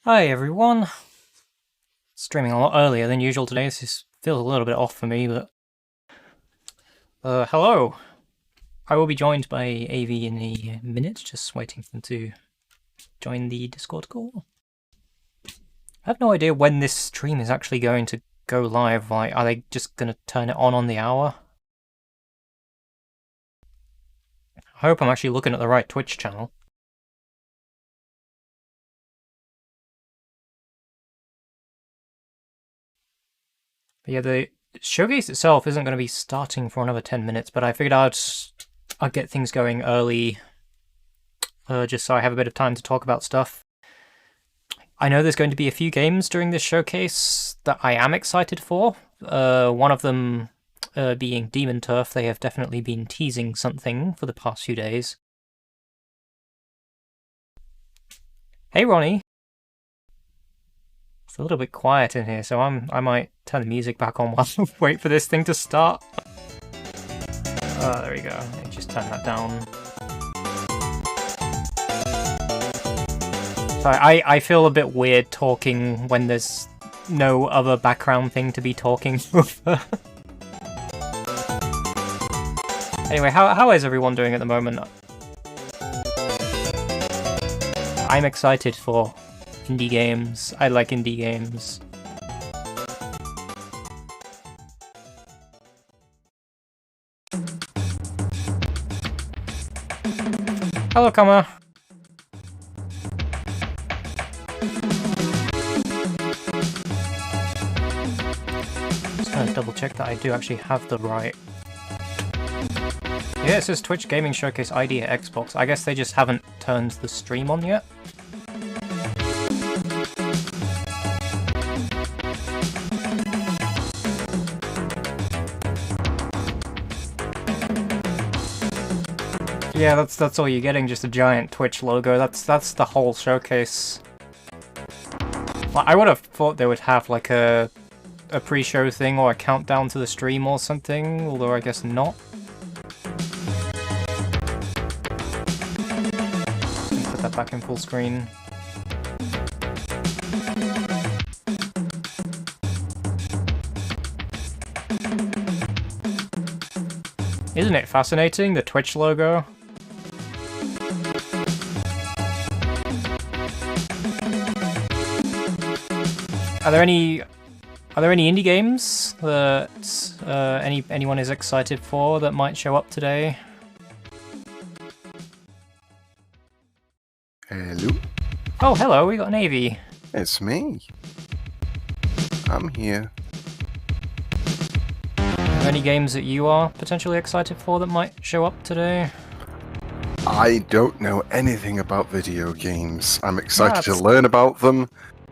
Hi everyone. Streaming a lot earlier than usual today. This feels a little bit off for me, but hello. I will be joined by AV in a minute. Just waiting for them to join the Discord call. I have no idea when this stream is actually going to go live. Like, are they just going to turn it on the hour? I hope I'm actually looking at the right Twitch channel. But yeah, the showcase itself isn't going to be starting for another 10 minutes, but I figured I'd get things going early, just so I have a bit of time to talk about stuff. I know there's going to be a few games during this showcase that I am excited for. One of them being Demon Turf. They have definitely been teasing something for the past few days. Hey Ronnie! It's a little bit quiet in here, so I might turn the music back on while I wait for this thing to start. There we go. Let me just turn that down. Sorry, I feel a bit weird talking when there's no other background thing to be talking over. Anyway, how is everyone doing at the moment? I'm excited for indie games. I like indie games. Hello, Kama. Just gonna double check that I do actually have the right. Yeah, it says Twitch Gaming Showcase ID at Xbox. I guess they just haven't turned the stream on yet. Yeah, that's all you're getting, just a giant Twitch logo. That's the whole showcase. I would have thought they would have like a pre-show thing or a countdown to the stream or something, although I guess not. Just put that back in full screen. Isn't it fascinating, the Twitch logo? Are there any indie games that anyone is excited for that might show up today? Hello. Oh, hello, we got an AV. It's me. I'm here. Are there any games that you are potentially excited for that might show up today? I don't know anything about video games. I'm excited to learn about them.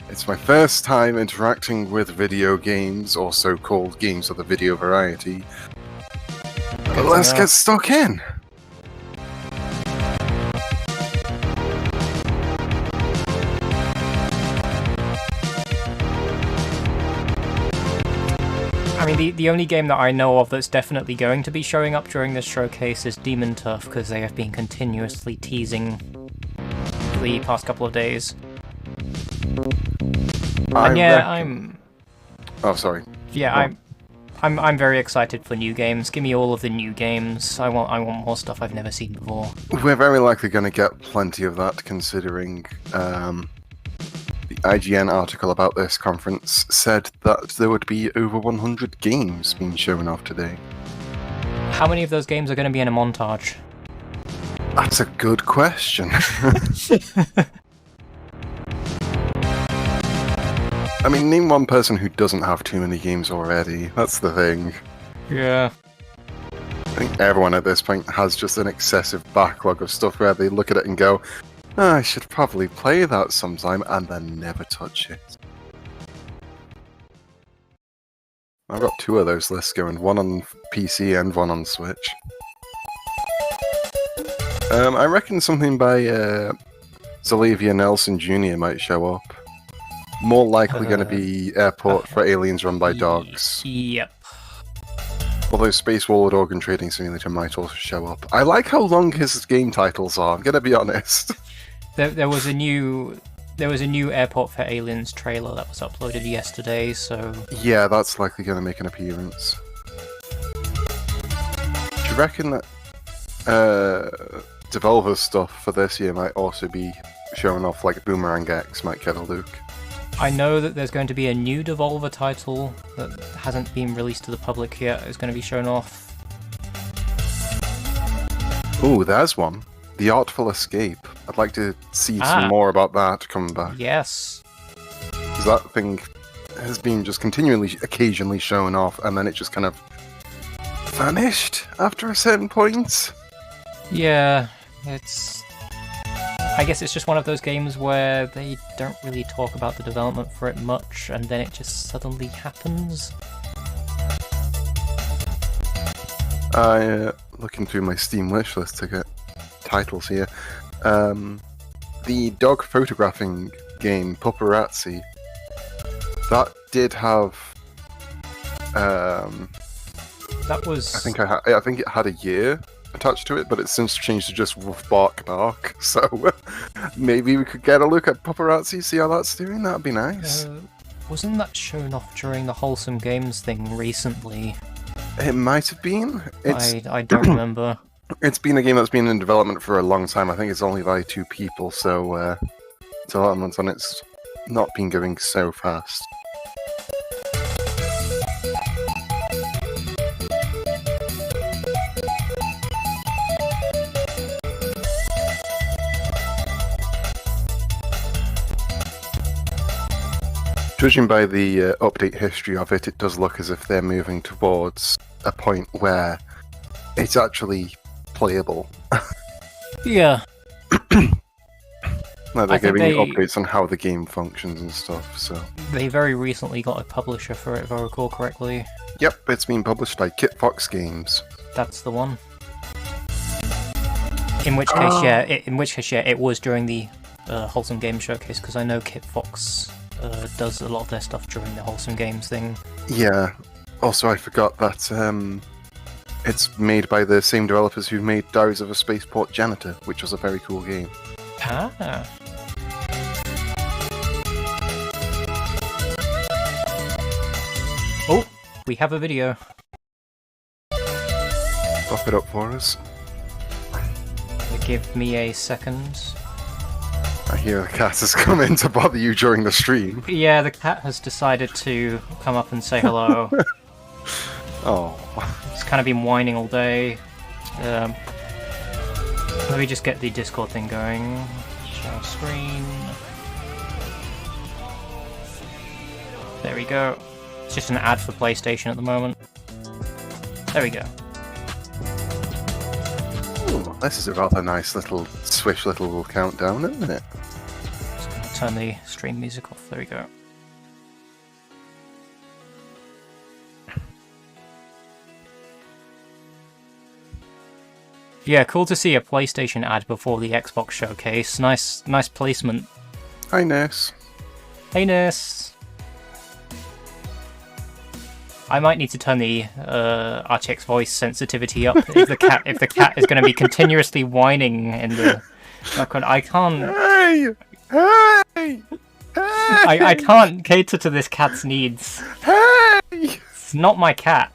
It's my first time interacting with video games, or so-called games of the video variety. Let's get stuck in! I mean, the only game that I know of that's definitely going to be showing up during this showcase is Demon Turf, because they have been continuously teasing for the past couple of days. And yeah, I'm... Oh, sorry. Yeah, I'm very excited for new games. Give me all of the new games. I want more stuff I've never seen before. We're very likely going to get plenty of that, considering the IGN article about this conference said that there would be over 100 games being shown off today. How many of those games are going to be in a montage? That's a good question. I mean, name one person who doesn't have too many games already. That's the thing. Yeah. I think everyone at this point has just an excessive backlog of stuff where they look at it and go, oh, I should probably play that sometime, and then never touch it. I've got two of those lists going, one on PC and one on Switch. I reckon something by Zalavia Nelson Jr. might show up. More likely going to be Airport for Aliens Run by Dogs. Yep. Although Space Warlord Organ Trading Simulator might also show up. I like how long his game titles are, I'm going to be honest. There was a new There was a new Airport for Aliens trailer that was uploaded yesterday, so... Yeah, that's likely going to make an appearance. Do you reckon that Devolver stuff for this year might also be showing off, like Boomerang X might get a look? I know that there's going to be a new Devolver title that hasn't been released to the public yet. It's going to be shown off. Ooh, there's one. The Artful Escape. I'd like to see some more about that coming back. Yes. Because that thing has been just continually, occasionally shown off, and then it just kind of vanished after a certain point. Yeah, it's... I guess it's just one of those games where they don't really talk about the development for it much, and then it just suddenly happens. Looking through my Steam wishlist to get titles here. The dog photographing game Paparazzi, that did have that was... I think it had a year attached to it, but it's since changed to just Woof Bark Bark, so maybe we could get a look at Paparazzi, see how that's doing. That'd be nice. Wasn't that shown off during the Wholesome Games thing recently? It might have been. I don't remember. It's been a game that's been in development for a long time. I think it's only by 2 people, so development on it's not been going so fast. Judging by the update history of it, it does look as if they're moving towards a point where it's actually playable. Yeah. Like they're giving you updates on how the game functions and stuff, so... They very recently got a publisher for it, if I recall correctly. Yep, it's been published by Kit Fox Games. That's the one. In which case, it was during the Wholesome Games Showcase, because I know Kit Fox does a lot of their stuff during the Wholesome Games thing. Yeah. Also, I forgot that it's made by the same developers who made Diaries of a Spaceport Janitor, which was a very cool game. Ah. Oh, we have a video. Pop it up for us. Give me a second. I hear the cat has come in to bother you during the stream. Yeah, the cat has decided to come up and say hello. Oh. It's kind of been whining all day. Let me just get the Discord thing going. Share screen. There we go. It's just an ad for PlayStation at the moment. There we go. Ooh, this is a rather nice little, swish little countdown, isn't it? Just gonna turn the stream music off. There we go. Yeah, cool to see a PlayStation ad before the Xbox showcase. Nice placement. Hi, Nurse. Hey, Nurse. I might need to turn the RTX voice sensitivity up if the cat is going to be continuously whining in the background. I can't. Hey! Hey! I can't cater to this cat's needs. Hey! It's not my cat.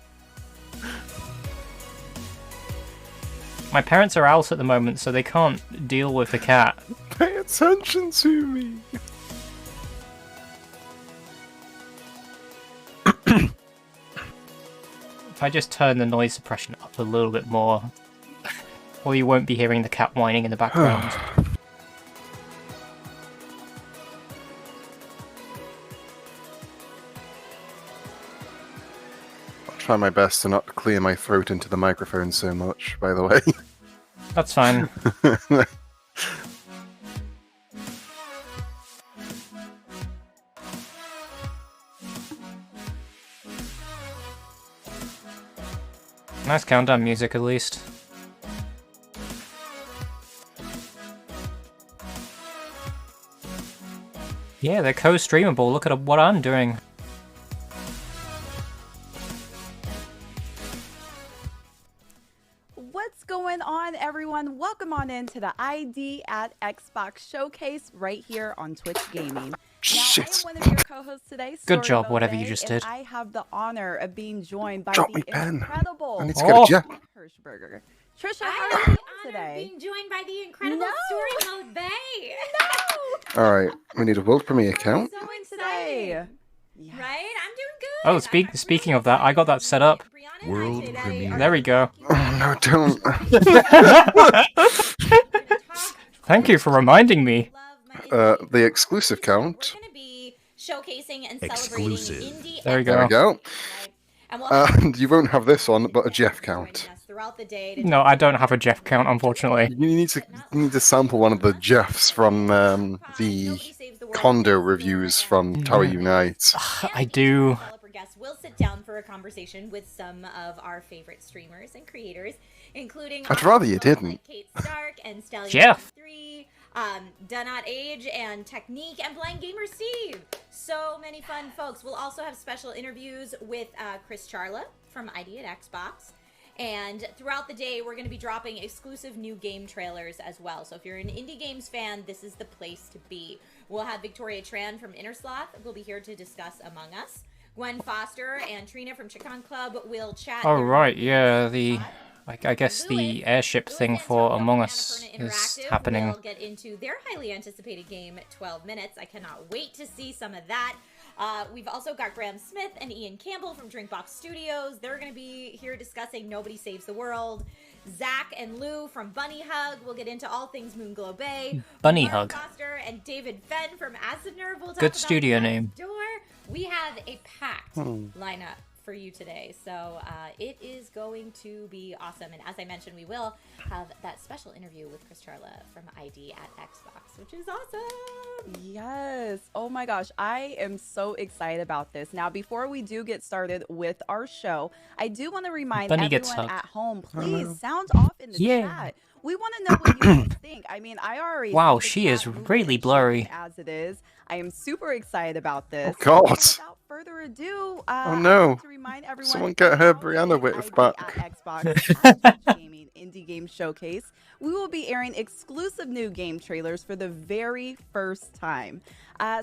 My parents are out at the moment, so they can't deal with the cat. Pay attention to me. If I just turn the noise suppression up a little bit more, or you won't be hearing the cat whining in the background. I'll try my best to not clear my throat into the microphone so much, by the way. That's fine. Nice countdown music, at least. Yeah, they're co-streamable. Look at what I'm doing. What's going on, everyone? Welcome on into to the ID at Xbox Showcase right here on Twitch Gaming. Now, Shit. I am one of your co-hosts today. Good job, Storyville whatever you Day, just and did. I have the honor of being joined by Drop the me pen. incredible I need to get a jet. Hirschberger. Trisha, I how are have you the doing honor today? of being joined by the incredible No. Story Mode Bay. No! Alright, we need a world premiere I'm account. so Today. excited. Yes. Right? I'm doing good. Oh, I'm speaking really of that, I got that excited. set up. Brianna and I World today premiere. are There we go. Oh no, don't. gonna talk Thank you for reminding me. love my indie The exclusive count. We're gonna be showcasing and Exclusive. celebrating indie There we There we go. right? And we'll have And you won't have this on, but a Jeff count. joining us throughout the day to No, I don't have a Jeff count, unfortunately. You need to sample one of the Jeffs from the condo reviews from Tower Unite. I do. Developer guests will sit down for a conversation with some of our favorite streamers and creators, including I'd rather you didn't. like Kate Stark and Stallion Jeff. 3, Donut Age and Technique and Blind Gamer Steve. So many fun folks. We'll also have special interviews with Chris Charla from ID at Xbox. And throughout the day, we're going to be dropping exclusive new game trailers as well. So if you're an indie games fan, this is the place to be. We'll have Victoria Tran from Innersloth will be here to discuss Among Us. Gwen Foster and Trina from Chican Club will chat. Oh, their right, reviews yeah, of the... Spot. I guess the Lewis airship thing and for Antonio Among from Us Annapurna is Interactive happening. will get into their highly anticipated game, 12 Minutes. I cannot wait to see some of that. We've also got Graham Smith and Ian Campbell from Drinkbox Studios. They're going to be here discussing Nobody Saves the World. Zach and Lou from Bunny Hug will get into all things Moonglow Bay. Bunny Mark Hug. Foster and David Fenn from Acid Nerve will talk Good about studio Death's name. Door. We have a packed lineup for you today, so it is going to be awesome. And as I mentioned, we will have that special interview with Chris Charla from ID at Xbox, which is awesome. Yes. Oh my gosh. I am so excited about this. Now, before we do get started with our show, I do want to remind Bunny gets everyone hugged. at home, please sound off in the Yeah. chat. We want to know what you guys think. I mean, I already Wow, see the she chat is moving really and blurry. shaking as it is. I am super excited about this. Oh, God. Without further ado, Oh, I no. want to remind everyone Someone get her now Brianna at with ID back. at Xbox at Twitch Gaming Indie Game Showcase, we will be airing exclusive new game trailers for the very first time.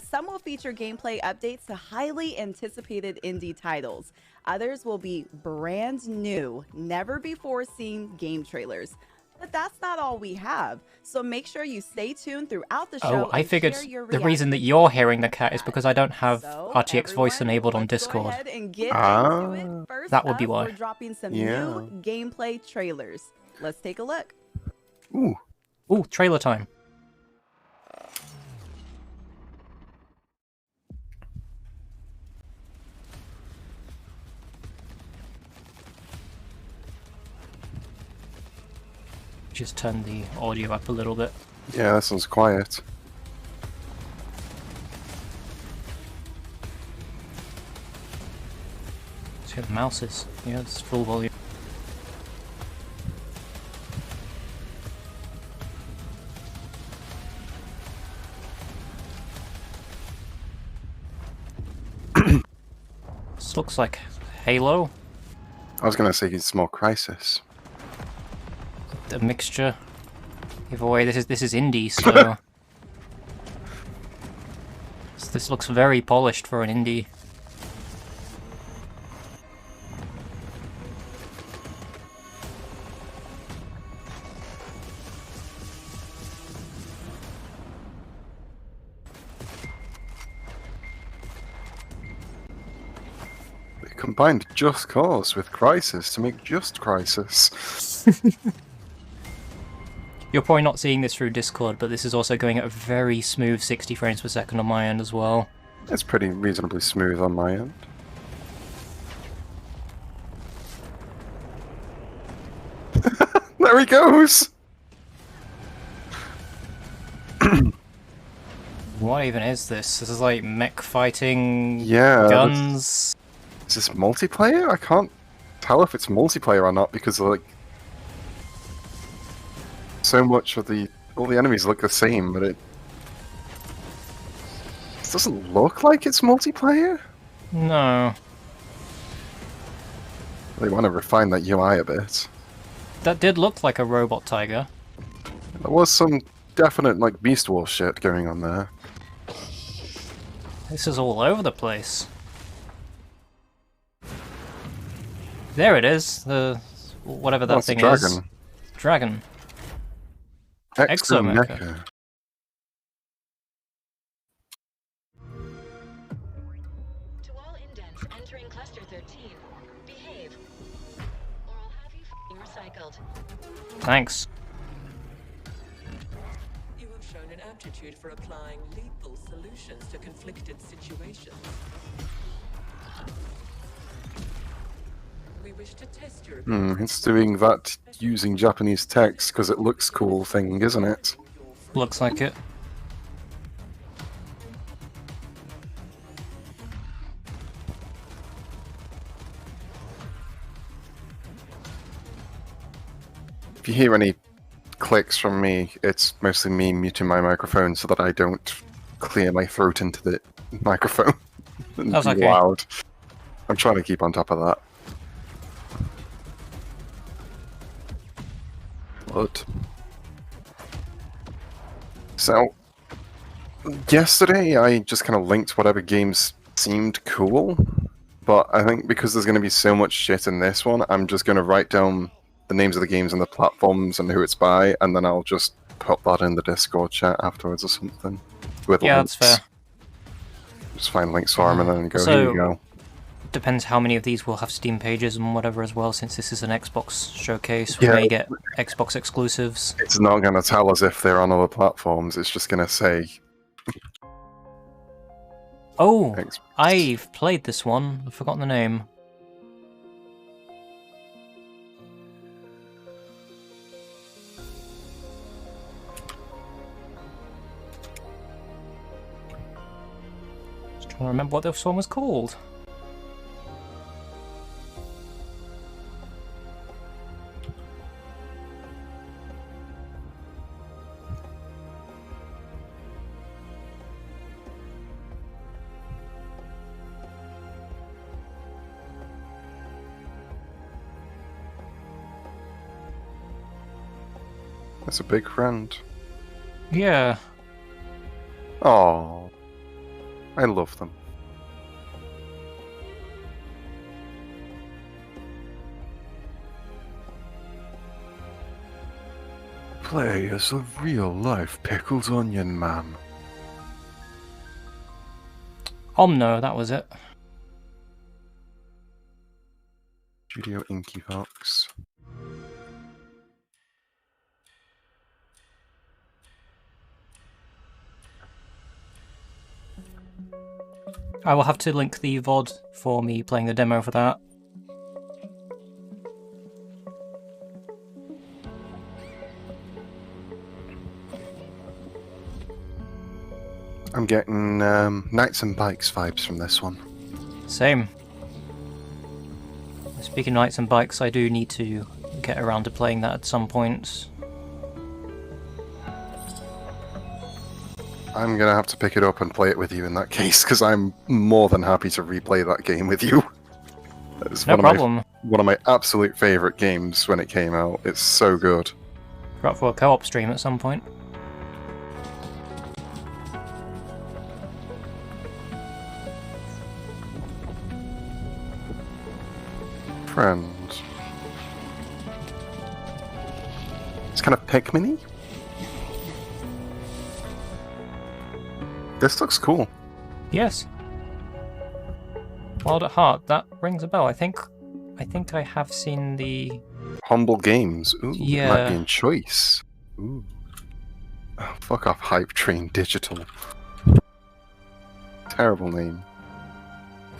Some will feature gameplay updates to highly anticipated indie titles. Others will be brand new, never before seen game trailers. But that's not all we have. So make sure you stay tuned throughout the show. Oh, I and figured share your the reason that reactions you're hearing the cat is chat. because I don't have So, RTX voice everyone, enabled on let's go Discord. ahead and get Ah. into it. First That would be up, why. we're dropping some Yeah. new gameplay trailers. Let's take a look. Ooh. Ooh, trailer time. Just turn the audio up a little bit. Yeah, that sounds quiet. See what the mouse is. Yeah, it's full volume. This looks like Halo. I was gonna say it's more Crisis. A mixture. Either way, this is indie, so this looks very polished for an indie. They combined Just Cause with Crisis to make Just Crisis. You're probably not seeing this through Discord, but this is also going at a very smooth 60 frames per second on my end as well. It's pretty reasonably smooth on my end. There he goes! What even is this? This is like mech fighting, Yeah. guns. Is this multiplayer? I can't tell if it's multiplayer or not because like so much of all the enemies look the same, but it doesn't look like it's multiplayer. No. They want to refine that UI a bit. That did look like a robot tiger. There was some definite, like, Beast Wars shit going on there. This is all over the place. There it is. The whatever that That's a thing dragon. is. Dragon. Exomecha. To all indents entering cluster 13, behave, or I'll have you f***ing recycled. Thanks. You have shown an aptitude for applying lethal solutions to conflicted situations. We wish to test your It's doing that using Japanese text because it looks cool thing, isn't it? Looks like it. If you hear any clicks from me, it's mostly me muting my microphone so that I don't clear my throat into the microphone and That's be okay. loud. I'm trying to keep on top of that. But so yesterday I just kind of linked whatever games seemed cool, but I think because there's going to be so much shit in this one, I'm just going to write down the names of the games and the platforms and who it's by, and then I'll just put that in the Discord chat afterwards or something. With Yeah, links. that's fair. Just find links for them and then go, So- here you go. Depends how many of these will have Steam pages and whatever as well, since this is an Xbox showcase. We Yeah. may get Xbox exclusives. It's not going to tell us if they're on other platforms, it's just going to say Oh, Xbox. I've played this one. I've forgotten the name. Just trying to remember what this one was called. That's a big friend. Yeah. Oh, I love them. Play as a real-life pickled onion man. Omno, that was it. Studio Inky Fox. I will have to link the VOD for me playing the demo for that. I'm getting Knights and Bikes vibes from this one. Same. Speaking of Knights and Bikes, I do need to get around to playing that at some point. I'm gonna have to pick it up and play it with you in that case, because I'm more than happy to replay that game with you. It's No one problem. one of my absolute favorite games when it came out. It's so good. We're up for a co-op stream at some point. Friend. It's kind of Pikmin-y. This looks cool. Yes. Wild at Heart, that rings a bell. I think I have seen the... Humble Games. Ooh, might Yeah. be in choice. Ooh. Oh, fuck off, Hype Train Digital. Terrible name.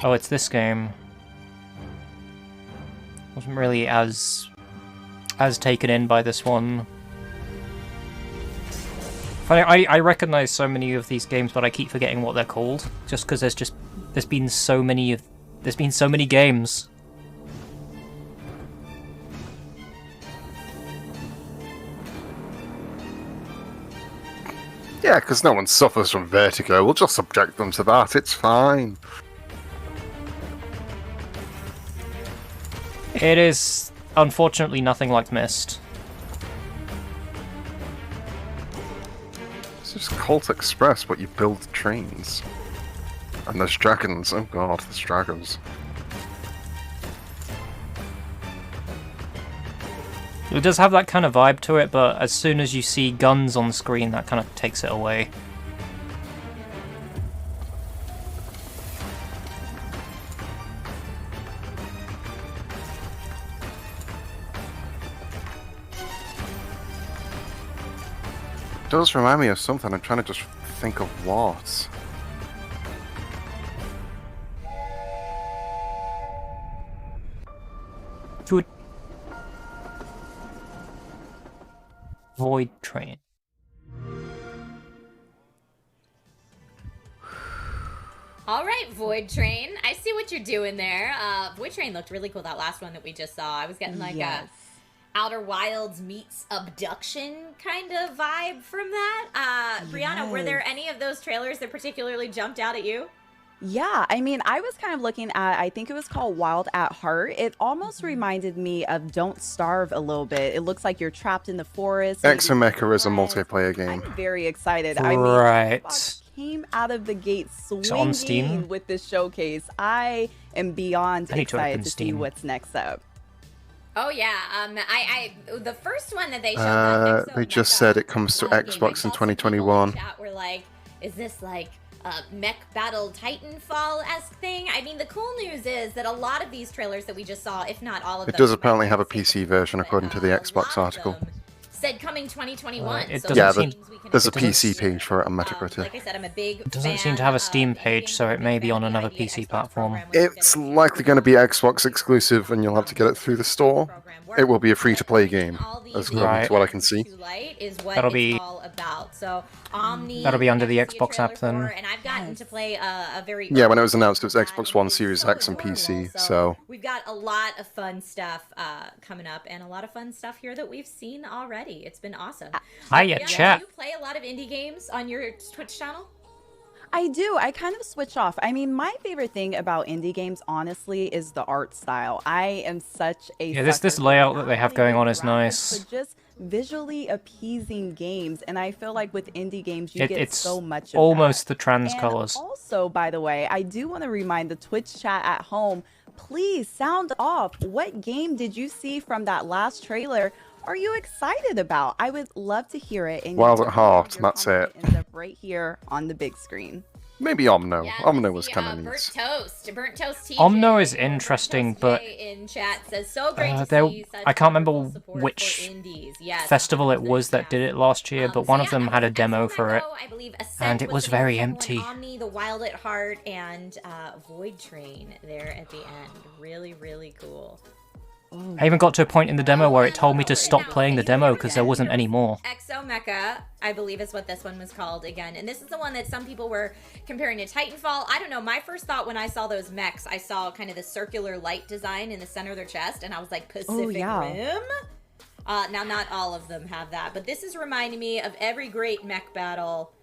Oh, it's this game. Wasn't really as taken in by this one. I recognize so many of these games, but I keep forgetting what they're called. Just because there's been so many games. Yeah, because no one suffers from vertigo. We'll just subject them to that. It's fine. It is unfortunately nothing like Myst. It's Colt Express, but you build trains. And there's dragons. Oh god, there's dragons. It does have that kind of vibe to it, but as soon as you see guns on screen, that kind of takes it away. It does remind me of something. I'm trying to just think of what. Good. Void Train. All right, Void Train. I see what you're doing there. Void Train looked really cool, that last one that we just saw. I was getting like a Outer Wilds meets abduction kind of vibe from that. Brianna, were there any of those trailers that particularly jumped out at you? Yeah, I mean, I was kind of looking at, I think it was called Wild at Heart. It almost reminded me of Don't Starve a little bit. It looks like you're trapped in the forest. Exomecha is a multiplayer game. I'm very excited. Right. I mean, Xbox came out of the gate on Steam? swinging with this showcase. I am beyond I need to excited open to see Steam. what's next up. Oh yeah, the first one that they showed. They just said it comes to Xbox in 2021. Chat were like, is this like a mech battle Titanfall-esque thing? I mean, the cool news is that a lot of these trailers that we just saw, if not all of them, It does apparently have a PC version according to the Xbox article. Said coming 2021. It so doesn't Yeah, seem- there's a it doesn't PC s- page for it on Metacritic. Like I said, I'm a big It doesn't fan seem to have a of Steam page, so it may be on another the PC Xbox platform. program, which is It's gonna be likely going to be Xbox exclusive, and you'll have to get it through the store. It will be a free-to-play game, as Right. to what I can see. That'll be- all about. So Omni, That'll be under the never see a Xbox trailer app then. for, and I've gotten to play a very Yeah, when it was early announced, it was version of Xbox that, One, and it Series was X, and adorable. PC, so... We've got a lot of fun stuff coming up, and a lot of fun stuff here that we've seen already. It's been awesome. Hiya, Brianna, chat. Do you play a lot of indie games on your Twitch channel? I do. I kind of switch off. I mean, my favorite thing about indie games, honestly, is the art style. I am such a Yeah, this sucker for layout that they not have only going good on is graphics, nice. but just visually appeasing games, and I feel like with indie games, you get It's so much of almost that. the trans And colors. also, by the way, I do want to remind the Twitch chat at home, please sound off. What game did you see from that last trailer? Are you excited about? I would love to hear it. And Wild your at Heart, your that's comment it. ends up right here on the big screen. Maybe Omno. Yeah, Omno let's was see, kind of Burnt neat. Toast TJ. Omno is Burnt interesting, Toast but, Jay in chat says, so great to there- see such I can't remember wonderful support which for indies." Yes, festival it 100%, was that did it last year, but So one of yeah, them I had a believe demo Exo for it. Echo, I believe Ascent and it was the very original one, empty. Omni, the Wild at Heart, and Void Train there at the end. Really, really cool. I even got to a point in the demo where it told me to stop playing the demo because there wasn't any more. Exomecha, I believe is what this one was called again. And this is the one that some people were comparing to Titanfall. I don't know. My first thought when I saw those mechs, I saw kind of the circular light design in the center of their chest, and I was like, Pacific Rim? Now, not all of them have that, but this is reminding me of every great mech battle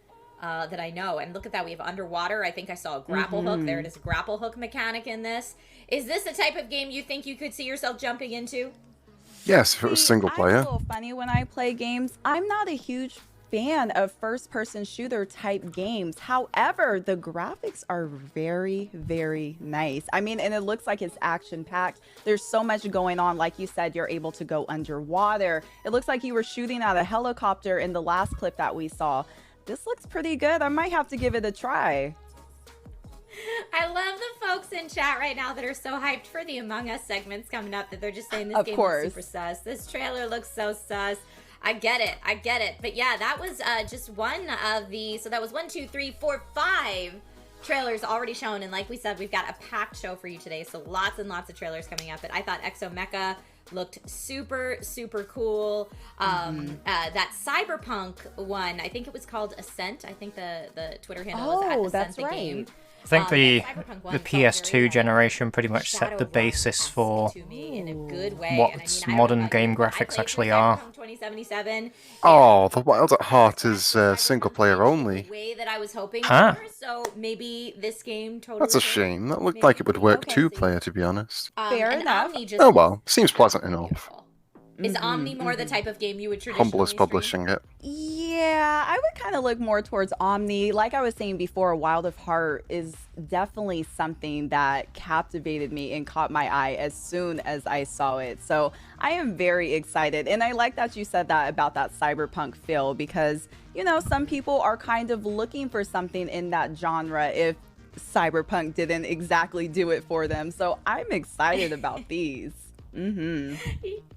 that I know. And look at that. We have underwater. I think I saw a grapple hook. There it is, a grapple hook mechanic in this. Is this the type of game you think you could see yourself jumping into? Yes, if it was See, single I'm player. a little funny when I play games. I'm not a huge fan of first-person shooter type games. However, the graphics are very, very nice. I mean, and it looks like it's action-packed. There's so much going on. Like you said, you're able to go underwater. It looks like you were shooting at a helicopter in the last clip that we saw. This looks pretty good. I might have to give it a try. I love the folks in chat right now that are so hyped for the Among Us segments coming up that they're just saying this Of game course. is super sus. This trailer looks so sus. I get it. I get it. But yeah, that was just one of the, so that was 1, 2, 3, 4, 5 trailers already shown. And like we said, we've got a packed show for you today. So lots and lots of trailers coming up. But I thought Exomecha looked super, super cool. That Cyberpunk one, I think it was called Ascent. I think the Twitter handle was at Ascent that's the right. game. I think the Cyberpunk one the felt very, PS2 generation pretty much set Shadow the Realm basis esque for to me in a good way. what And I mean, I modern don't know about game you, but I graphics played actually through are. Cyberpunk 2077. Oh, the Wild at Heart is single player only. The way that I was hoping Huh. for, so maybe this game totally. That's a could. shame. That looked Maybe like it would work Okay. two-player, to be honest. Fair and enough. Omni just Oh looks well, seems pleasant enough. beautiful. Is Omni more the type of game you would traditionally Humblest stream? publishing it. Yeah, Yeah, I would kind of look more towards Omni. Like I was saying before, Wild of Heart is definitely something that captivated me and caught my eye as soon as I saw it. So I am very excited. And I like that you said that about that cyberpunk feel because, you know, some people are kind of looking for something in that genre if cyberpunk didn't exactly do it for them. So I'm excited about these. Yeah,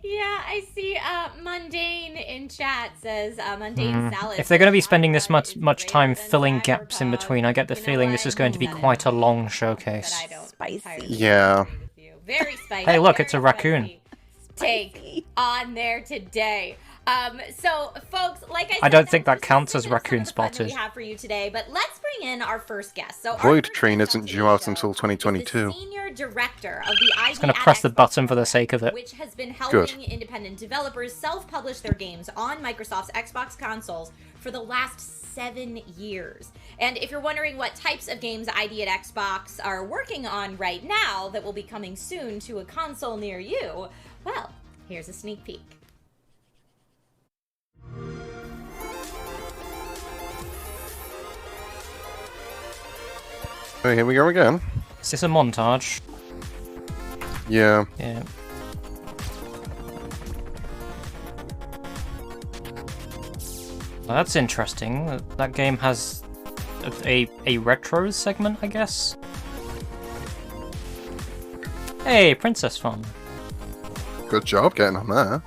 I see. Mundane in chat says Mundane Salad. If they're going to be spending this is much time greater than filling gaps in Cyberpunk. between, I get the You know feeling what? this is going to be Said it. quite a long But showcase. I don't Spicy. entirely Yeah. agree with you. Very spicy. Hey, look, very it's a raccoon. spicy take on there today. So folks, like I said, I don't think that's that counts just as a bit of raccoon some of the fun that spotted. we have for you today, but let's bring in our first guest. So our Void first Train guest isn't on due out today's until show 2022. is the senior director of the ID Gonna press the button for the sake of it. which has been Good. helping independent developers self-publish their games on Microsoft's Xbox consoles for the last 7 years. And if you're wondering what types of games ID at Xbox are working on right now that will be coming soon to a console near you, well, here's a sneak peek. Oh, here we go again. Is this a montage? Yeah. Yeah. Well, that's interesting. That game has a retro segment, I guess. Hey, Princess Fun. Good job getting on there.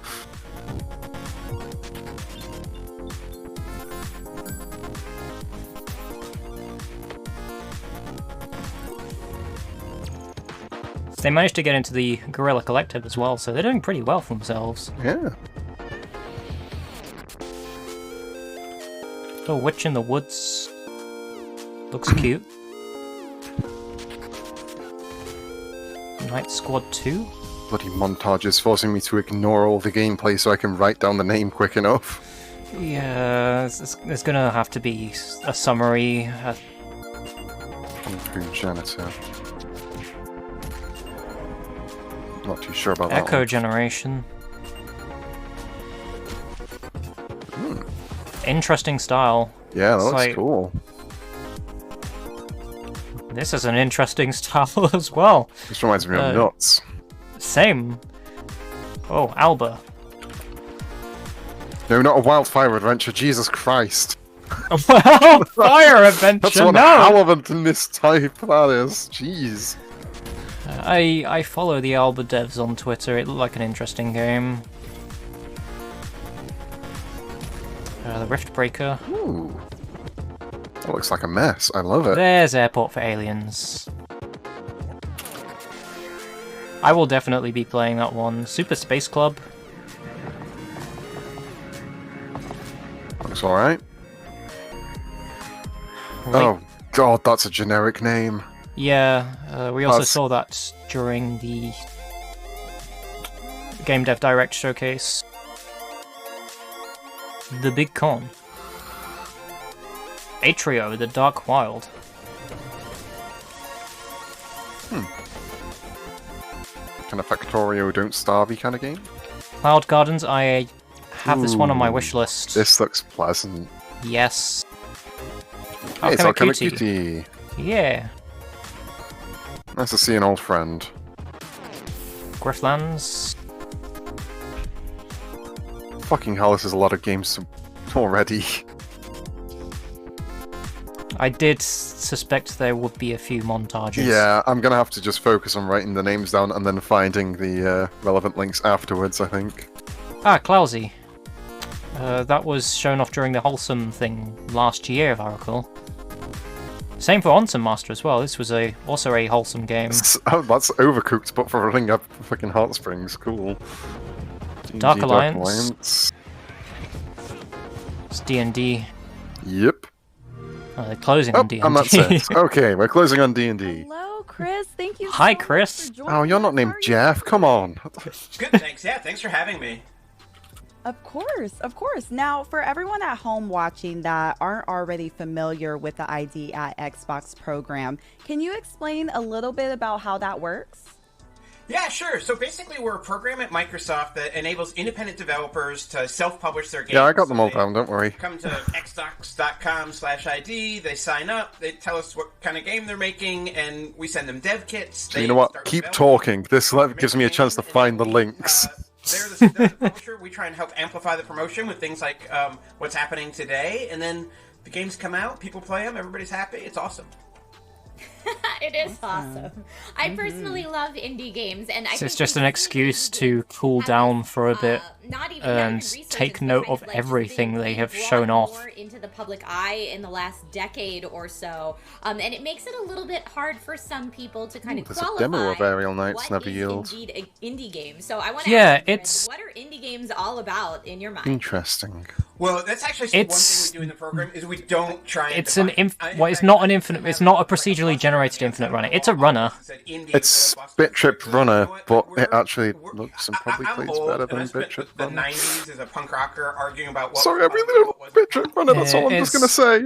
They managed to get into the Guerrilla Collective as well, so they're doing pretty well for themselves. Yeah. The Witch in the Woods looks cute. Night Squad 2? Bloody montage is forcing me to ignore all the gameplay so I can write down the name quick enough. Yeah, there's gonna have to be a summary. Boom Janitor. Not too sure about that Echo one. Generation. Interesting style. Yeah, that It's looks like- cool. This is an interesting style as well. This reminds me of Nuts. Same. Oh, Alba. No, not a wildfire adventure, Jesus Christ. Well, fire adventure. That's one no. hell of a mistype that is. Jeez. I follow the Alba devs on Twitter. It looked like an interesting game. The Rift Breaker. Ooh. That looks like a mess. I love it. There's Airport for Aliens. I will definitely be playing that one. Super Space Club. Looks alright. Right. Oh, God, that's a generic name. Yeah, we also That's- saw that during the Game Dev Direct showcase. The Big Con. Atrio, The Dark Wild. Kind of Factorio Don't Starve kind of game. Cloud Gardens, I have this one on my Ooh, wish list. This looks pleasant. Yes. Hey, it's Alchemy Alchemy Cutie. Cutie. Yeah. Nice to see an old friend. Grifflands. Fucking hell, this is a lot of games already. I did suspect there would be a few montages. Yeah, I'm gonna have to just focus on writing the names down and then finding the relevant links afterwards, I think. Ah, Clousy. That was shown off during the Wholesome thing last year, if I recall. Same for Onsen Master as well. This was also a wholesome game. Oh, that's Overcooked, but for running up fucking heartstrings. Cool. Dark D&D Alliance. It's D&D. Yep. They're closing Oh, on D&D. and that's it. Okay, we're closing on D&D. Hello, Chris. Thank you. Hi, so much Chris. for joining Oh, you're not us. named How are you? Jeff. Come on. Good, thanks. Yeah, thanks for having me. Of course, of course. Now, for everyone at home watching that aren't already familiar with the ID at Xbox program, can you explain a little bit about how that works? Yeah, sure. So basically, we're a program at Microsoft that enables independent developers to self-publish their games. Yeah, I got them So all they down, don't worry. Come to xbox.com/ID, they sign up, they tell us what kind of game they're making, and we send them dev kits. You know what? Keep talking. This gives me a chance to find the links. They're the publisher. We try and help amplify the promotion with things like what's happening today, and then the games come out, people play them, everybody's happy. It's awesome. It is awesome. I personally love indie games, and I think It's just we an really excuse need to cool have down this, for a bit not even and research take and note stuff, of right? Like, everything just they being have brought shown off. more into the public eye in the last decade or so, and it makes it a little bit hard for some people to kind of There's a qualify demo of Aerial Knights what Never is Yield. indeed an indie game. So I want to Yeah, ask you, it's- what are indie games all about in your mind? Interesting. Well, that's actually one thing we do in the program is we don't try and It's an define- it's not an infinite. It's not a procedurally generated infinite runner. It's a runner. It's Bit Trip Runner, but it actually looks and probably I'm plays old, better and I than spent Bit Trip the Runner. 90s as a punk rocker arguing about what. Sorry, I really don't Bit Trip Runner, that's all I'm just gonna say.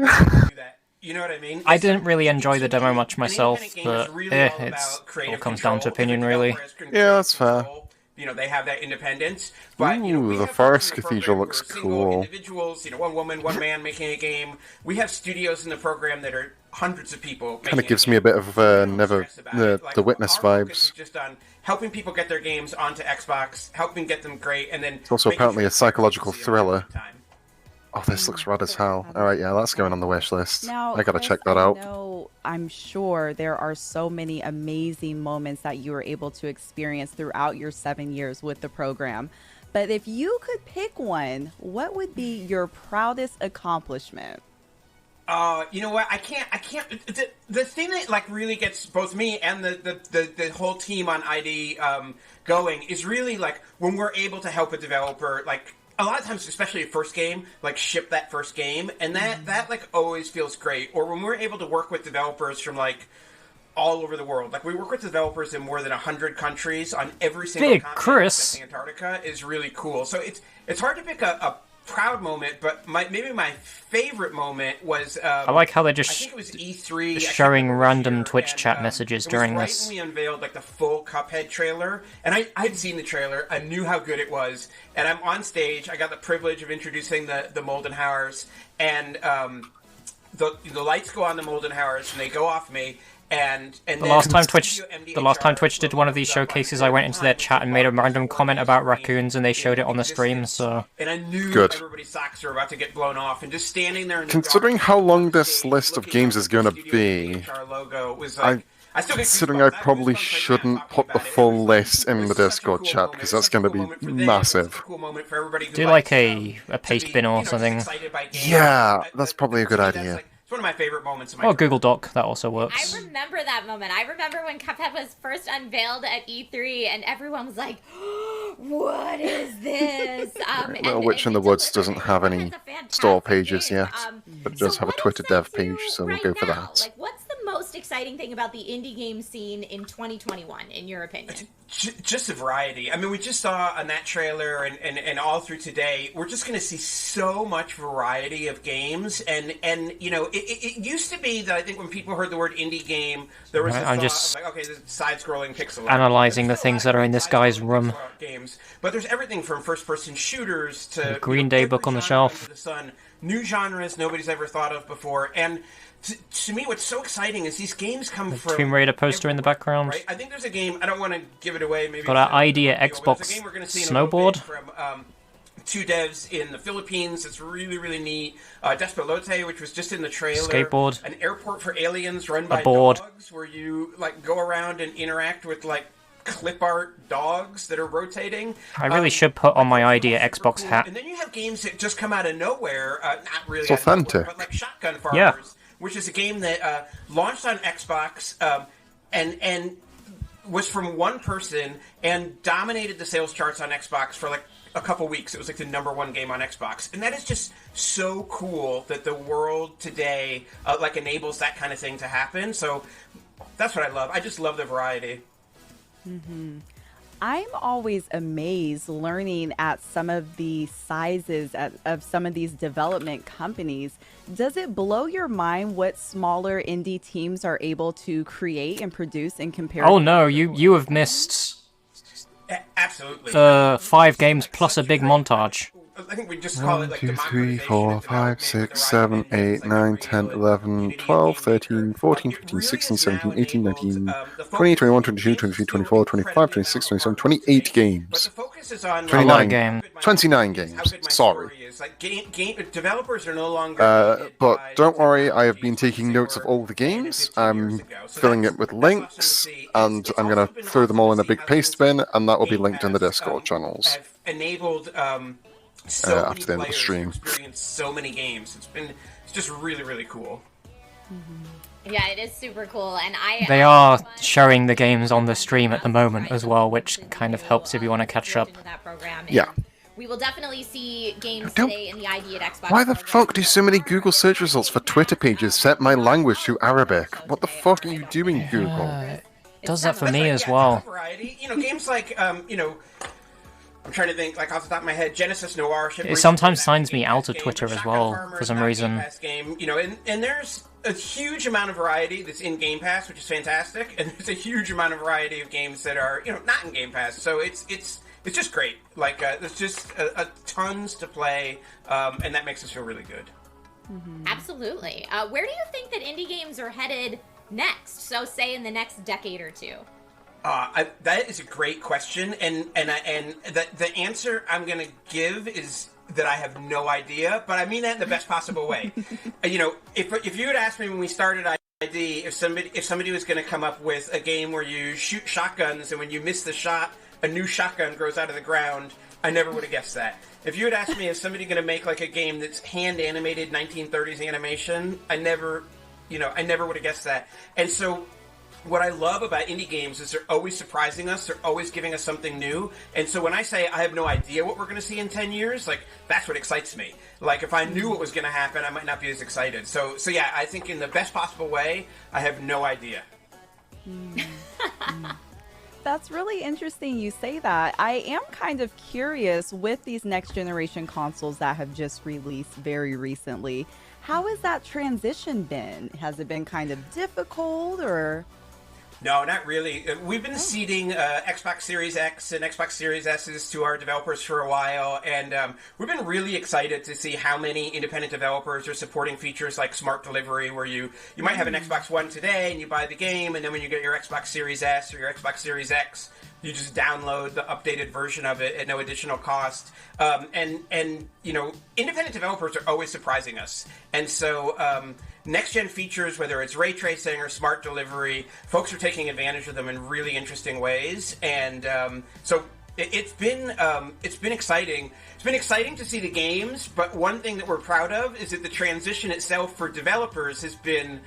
You know what I mean? I didn't really enjoy the demo much myself, An independent game is but really all it about creative all comes down to control. opinion, If a really. developer has control, Yeah, that's fair. You know, they have that independence. But, you know, Ooh, we the have Forest folks in the Cathedral program looks who are single cool. Individuals, you know, one woman, one man making a game. We have studios in the program that are hundreds of people. Kind of gives me a bit of the Witness our focus is vibes. just on helping people get their games onto Xbox, helping get them great, and then It's also making apparently sure a psychological it's every thriller. time. Oh, this looks rad as hell. Alright, yeah, that's going on the wish list. Now, I gotta Chris, check that out. I'm sure there are so many amazing moments that you were able to experience throughout your 7 years with the program. But if you could pick one, what would be your proudest accomplishment? You know what? I can't. The thing that like really gets both me and the whole team on ID going is really like when we're able to help a developer. Like a lot of times, especially a first game, like ship that first game, and that like always feels great. Or when we're able to work with developers from like all over the world. Like we work with developers in more than 100 countries on every single Big continent. Chris. Except Antarctica is really cool. So it's hard to pick a proud moment, but maybe my favorite moment was. I like how they're I just think it was E3 showing random year, Twitch and, chat messages it during was this. right when we unveiled like the full Cuphead trailer, and I'd seen the trailer, I knew how good it was, and I'm on stage. I got the privilege of introducing the Moldenhauers, and the lights go on the Moldenhauers, and they go off me. And The then last time Studio Twitch did one of these showcases, I went into their chat and made a random comment about raccoons, and they showed it on the stream. So and I knew Good. everybody's socks were about to get blown off, and just standing there in the Considering dark, how long on this stage, list of looking games up is at gonna the Studio be, HR logo was I- like, I still get Considering goosebumps. I have probably goosebumps right now shouldn't talking put the about it. full It was list in it the was such a Discord cool chat, moment. because It was that's such a gonna cool be moment for them. It was massive. such a cool moment for everybody who do likes, like a to paste be, bin or just something. excited by games. Yeah, that's probably a good To me, that's, idea. like, it's one of my favorite moments of my or career. Google Doc, that also works. I remember that moment. I remember when Cuphead was first unveiled at E3, and everyone was like, "What is this?" Little Witch in the Woods doesn't have any Cuphead's a fantastic store pages game. yet, but it does have a what Twitter excites dev page, you so we'll right go for now? that. Like, what's the most exciting thing about the indie game scene in 2021, in your opinion? Just the variety. I mean, we just saw on that trailer and all through today, we're just going to see so much variety of games. And you know, it used to be that I think when people heard the word indie game, there was Right, this I'm thought just of like, okay, this is side-scrolling pixel art. analysing There's the still a things lot that are of in this great guy's side-scrolling room. pixel art games, but there's everything from first-person shooters to Green Day every book on the genre shelf. under the sun, new genres nobody's ever thought of before. And to me, what's so exciting is these games come from Tomb Raider poster in the everywhere, background. Right? I think there's a game. I don't want to give it away. Maybe Got it's our idea a reveal, but there's Xbox a game we're gonna see in a little snowboard. bit from two devs in the Philippines. It's really, really neat. Despelote, which was just in the trailer. Skateboard. An airport for aliens run by board. dogs, where you like go around and interact with like clip art dogs that are rotating. I really should put on my idea Super Xbox cool. hat. And then you have games that just come out of nowhere. Not really It's out of nowhere, authentic. but like Shotgun Farmers, Yeah. which is a game that launched on Xbox and was from one person and dominated the sales charts on Xbox for like a couple weeks. It was like the #1 game on Xbox, and that is just so cool that the world today like enables that kind of thing to happen. So that's what I love. I just love the variety. I'm always amazed learning at some of the sizes of some of these development companies. Does it blow your mind what smaller indie teams are able to create and produce in comparison? Oh no, you have missed Absolutely. 5 games plus a big montage. I think we just call 1, it like 2, 3, democratization 4, of 5, development, 6, where the 7, RaccoonViolet 8, is like a 9, really 10, like 11, community 12, game maker. 13, 14, It 15, really 16, is now 17, 18, enabled 19, the 20, focus. 21, 22, Games are 23, still 24, 25, incredibly 26, amount of 27, hard work to 28 make, but games. the focus is on A lot of 29. games. 29 how games. good my Sorry. story is. Like game developers are no longer gated But by don't the worry, I have been technologies like taking they notes of were all the 10 and games. 15 years I'm ago. So filling it with that's awesome to links, see. and It's I'm going also to been throw them awesome to all in a see big how paste things like bin, and that will be Game linked in the Pass Discord channels have enabled so many after the end of the players to stream. experience so many games. It's just really, really cool. Yeah, it is super cool, and They are showing the games on the stream at the moment as well, which kind of helps if you want to catch up. Yeah. We will definitely see games Don't- today in the ID at Xbox. Why the program. fuck do so many Google search results for Twitter pages set my language to Arabic? What the fuck are you doing, Google? It does that for That's me right, as yeah, well. it's a variety. Games like I'm trying to think, like off the top of my head, Genesis Noir. It sometimes signs me out of Twitter as well, for some reason. Game, and there's a huge amount of variety that's in Game Pass, which is fantastic, and there's a huge amount of variety of games that are, not in Game Pass. So it's just great. Like there's just a tons to play, and that makes us feel really good. Mm-hmm. Absolutely. Where do you think that indie games are headed next? So, say in the next decade or two. That is a great question, and the answer I'm going to give is that I have no idea, but I mean that in the best possible way. If you had asked me when we started ID, if somebody was going to come up with a game where you shoot shotguns and when you miss the shot, a new shotgun grows out of the ground, I never would have guessed that. If you had asked me, is somebody going to make like a game that's hand animated 1930s animation, I never would have guessed that. And so what I love about indie games is they're always surprising us. They're always giving us something new. And so when I say I have no idea what we're going to see in 10 years, like, that's what excites me. Like, if I knew what was going to happen, I might not be as excited. So yeah, I think in the best possible way, I have no idea. That's really interesting you say that. I am kind of curious with these next generation consoles that have just released very recently. How has that transition been? Has it been kind of difficult or... No, not really. We've been seeding Xbox Series X and Xbox Series S's to our developers for a while, and we've been really excited to see how many independent developers are supporting features like Smart Delivery, where you might have an Xbox One today and you buy the game, and then when you get your Xbox Series S or your Xbox Series X, you just download the updated version of it at no additional cost. And independent developers are always surprising us. And so next-gen features, whether it's ray tracing or smart delivery, folks are taking advantage of them in really interesting ways. And so it's been exciting. It's been exciting to see the games, but one thing that we're proud of is that the transition itself for developers has been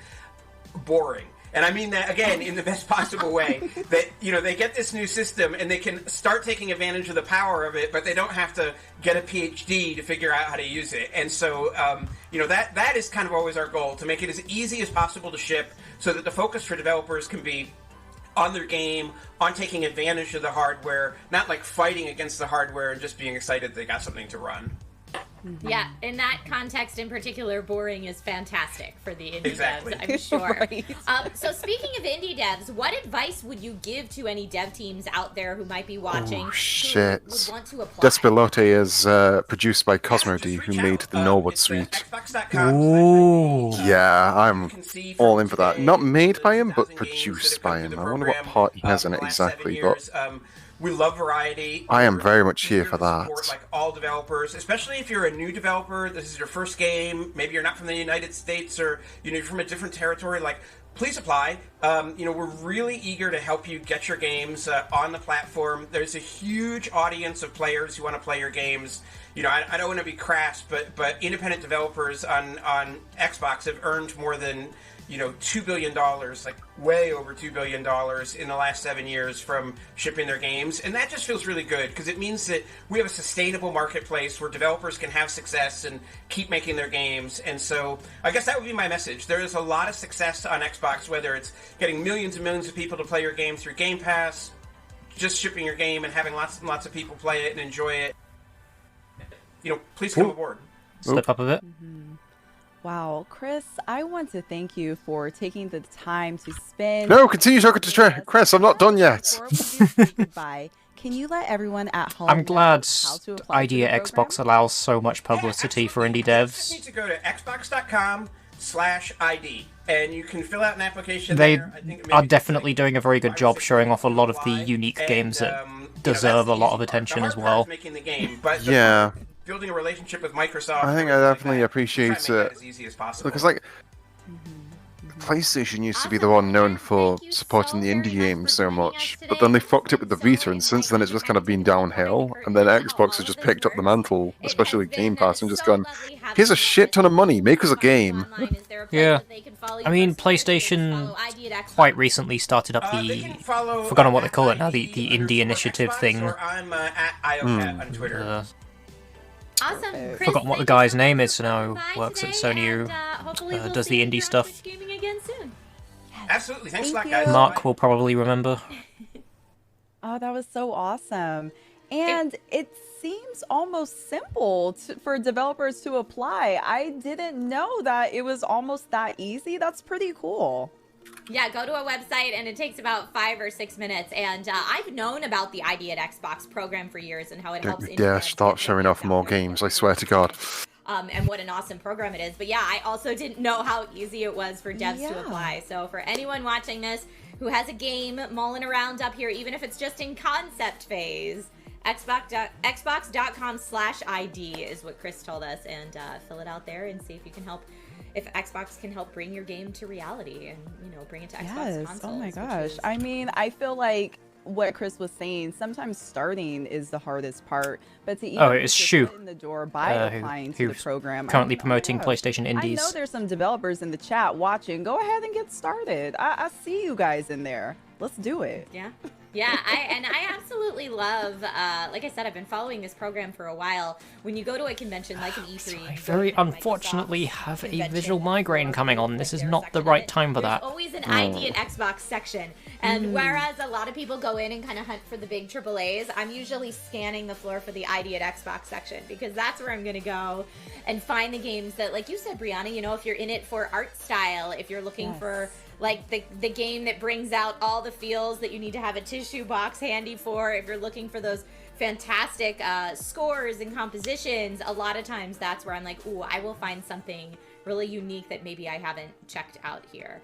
boring. And I mean that, again, in the best possible way. That, they get this new system and they can start taking advantage of the power of it, but they don't have to get a PhD to figure out how to use it. And so, that is kind of always our goal, to make it as easy as possible to ship so that the focus for developers can be on their game, on taking advantage of the hardware, not like fighting against the hardware and just being excited they got something to run. Mm-hmm. Yeah, in that context in particular, boring is fantastic for the indie Exactly. devs, I'm sure. Right. So speaking of indie devs, what advice would you give to any dev teams out there who might be watching Oh, who shit. would want to apply? Despilote is produced by Cosmody, who made the Norwood Suite. Ooh. Yeah, I'm all in for that. Not made by him, but produced by him. I wonder what part he has in it exactly, but we love variety. I am very much here We're for to that. support, like, all developers, especially if you're a new developer. This is your first game. Maybe you're not from the United States, or you're from a different territory. Like, please apply. We're really eager to help you get your games on the platform. There's a huge audience of players who want to play your games. I don't want to be crass, but independent developers on Xbox have earned more than $2 billion, like way over $2 billion in the last 7 years from shipping their games. And that just feels really good because it means that we have a sustainable marketplace where developers can have success and keep making their games. And so I guess that would be my message. There is a lot of success on Xbox, whether it's getting millions and millions of people to play your game through Game Pass, just shipping your game and having lots and lots of people play it and enjoy it. Please come aboard. Step up a bit. Wow, Chris, I want to thank you for taking the time to spend. No, continue talking to Chris. I'm not done yet. Before we do say goodbye, can you let everyone at home I'm know glad how to apply to ID the at program? Xbox allows so much publicity for indie You just need devs. to go to xbox.com/ID, and you can fill out an application They there. I think maybe are it's definitely like doing a very good 5 or job 6 showing minutes off a to lot of the apply, unique and, games that that's deserve the a lot of easy part. attention The as hard part well. is making the game, but the Yeah. part of building a relationship with Microsoft. I think I everything like definitely that, appreciate try to make it. that as easy as possible. Because, like, PlayStation used to be the one known for Thank you supporting so the very indie much games for so joining us much, today. but then they fucked it It's with the been Vita, so and since then it's just kind of been enlightening to downhill. kind of And then hear how Xbox all has of just this picked up the works. mantle, It especially has with Game been Pass, and just so gone, lovely having here's a you shit with ton of us. money, make us a Find you game. online. Is there a place Yeah. that they can follow you I mean, personally, or can they just PlayStation follow ID at Xbox? quite recently started up They the... can follow forgotten what they at call it now, the ID indie initiative Xbox, thing. or I'm at IOCat on Twitter. Awesome, Chris. Forgotten what the thank you guy's so name much is for now, coming by works at today, Sony, and, hopefully we'll does see the you indie here on stuff. Twitch Gaming again soon. Absolutely. Thanks a lot, Thank guys. you. Mark will probably remember. Oh, that was so awesome. And it seems almost simple for developers to apply. I didn't know that it was almost that easy. That's pretty cool. Yeah, go to a website and it takes about 5 or 6 minutes. And I've known about the ID at Xbox program for years and how it helps Don't you indie dare devs start get their showing games off out more there and games, get I swear to God. and what an awesome program it is. But yeah, I also didn't know how easy it was for devs to apply. So for anyone watching this who has a game mulling around up here, even if it's just in concept phase, xbox.com/ID is what Chris told us, and fill it out there and see if you can help. If Xbox can help bring your game to reality and, bring it to Xbox consoles. Oh my gosh. I mean, I feel like what Chris was saying, sometimes starting is the hardest part, but to even it's get your Shu, foot in the door by applying to the who's program. currently oh my promoting gosh. PlayStation I know Indies. there's some developers in the chat watching. Go ahead and get started. I see you guys in there. Let's do it. Yeah. Yeah, I absolutely love, like I said, I've been following this program for a while. When you go to a convention like an E3, I very unfortunately have a visual migraine coming on. This is not the right time for that. There's always an ID at Xbox section. And whereas a lot of people go in and kind of hunt for the big AAAs, I'm usually scanning the floor for the ID at Xbox section because that's where I'm going to go and find the games that, like you said, Brianna, if you're in it for art style, if you're looking for like the game that brings out all the feels that you need to have a tissue box handy for, if you're looking for those fantastic scores and compositions, a lot of times that's where I'm like, ooh, I will find something really unique that maybe I haven't checked out here,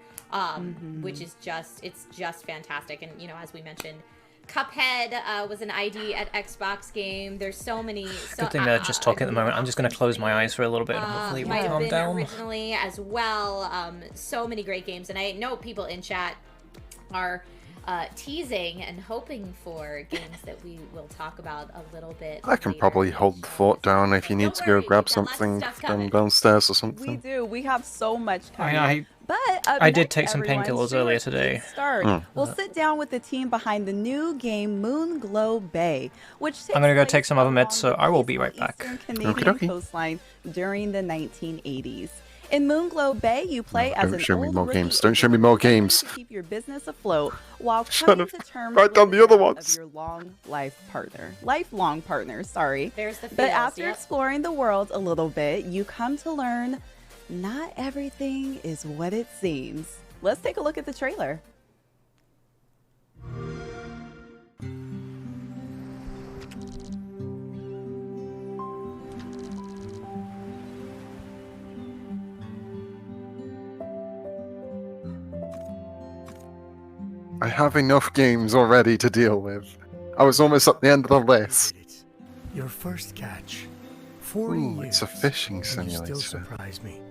which is it's just fantastic. And as we mentioned, Cuphead was an ID at Xbox game. There's so many. Good thing they're just talking at the moment. I'm just going to close my eyes for a little bit and hopefully it will might have calm been down. originally as well. So many great games, and I know people in chat are teasing and hoping for games that we will talk about a little bit. I can later. probably hold the fort down if you need Don't to go worry, grab we've got lots of something stuff from coming. downstairs or We something. do. We have so much coming. I But up I did next, take some everyone, painkillers Stuart, earlier today. please Start. We'll sit down with the team behind the new game Moonglow Bay, which takes I'm gonna go place take some other along meds, so the I will be peaceful right back. Eastern Canadian Okie dokie. coastline during the 1980s. In Moonglow Bay, you play No, as don't an show me old more rookie games. Don't show me more determined games. to keep your business afloat while Shut coming up. to terms Write down with the other death ones. of your lifelong partner. Sorry. There's the But feels, after yep. exploring the world a little bit, you come to learn not everything is what it seems. Let's take a look at the trailer. I have enough games already to deal with. I was almost at the end of the list. Your first catch. 40 Ooh, years, it's a fishing and simulator. you still surprise me.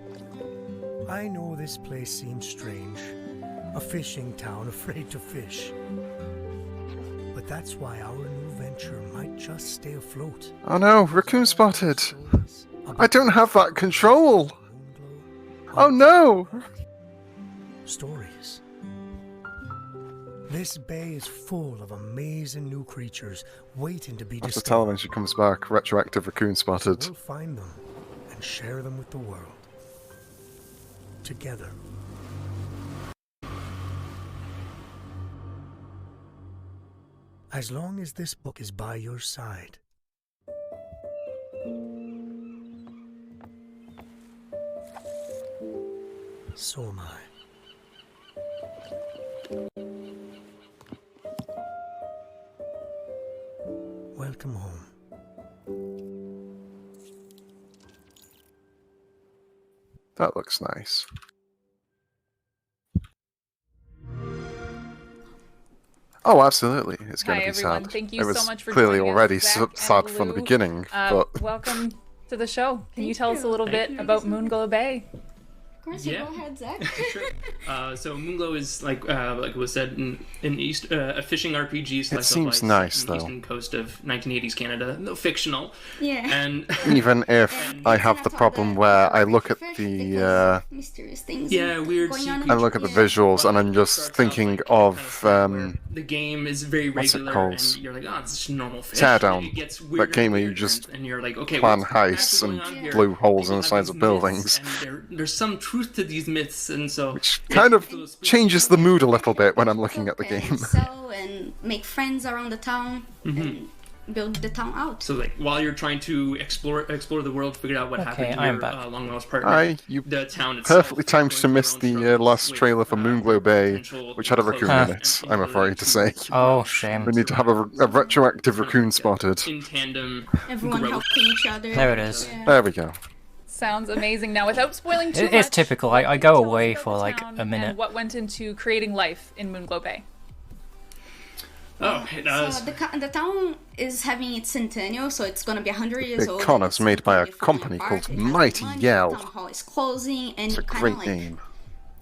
I know this place seems strange. A fishing town afraid to fish. But that's why our new venture might just stay afloat. Oh no, raccoon spotted. I don't have that control. Oh no! Stories. This bay is full of amazing new creatures waiting to be I have to discovered. tell her when she comes back. Retroactive raccoon spotted. We'll find them and share them with the world. Together. As long as this book is by your side. So am I. Welcome home. That looks nice. Oh, absolutely. It's going Hi to be everyone, sad. thank you it was so much for clearly joining already us, Zach sad and from the Lou. beginning, but Welcome to the show. Can you tell us a little bit about Moonglow Bay? Of course, Yeah. go ahead, Zach. Sure. So Moonglow is like was said in East a fishing RPG slice of seems life nice, on the though. eastern coast of 1980s Canada, though fictional. Yeah. And even if I have the problem where I look at the mysterious things. weird going on. I look at the visuals and I'm just starts thinking out, of the game is very what's it regular, called? and you're like, oh, it's just normal fish. Teardown. It gets That weirder game and where you weirder, just and you're like, okay, plan what's heists actually and going on here? blew holes in People the sides have of these buildings. myths, and there's some truth to these myths, and so Which kind of changes the mood a little bit when I'm looking at the And game. sell and make friends around the town and build the town out. So like while you're trying to explore the world, figure out what happened to I am your back. long lost partner, Aye, you the town itself, perfectly timed to going miss through the their own last struggles trailer for with, Moonglow Bay, potential which had a raccoon closure in it, and I'm afraid to say. Oh, shame. We need to have a retroactive raccoon spotted. in tandem Everyone growth. helping each other. There it is. Yeah. There we go. Sounds amazing. Now, without spoiling too much, It's typical. I can go you tell us away about for the like town a minute. And what went into creating life in Moonglow Bay? Oh, it does. So the town is having its centennial, so it's gonna be 100 years Big old. con and is it's made by a completely company falling called apart. It has no Mighty money, Yell. The town hall is closing, and It's a you kind great of like name.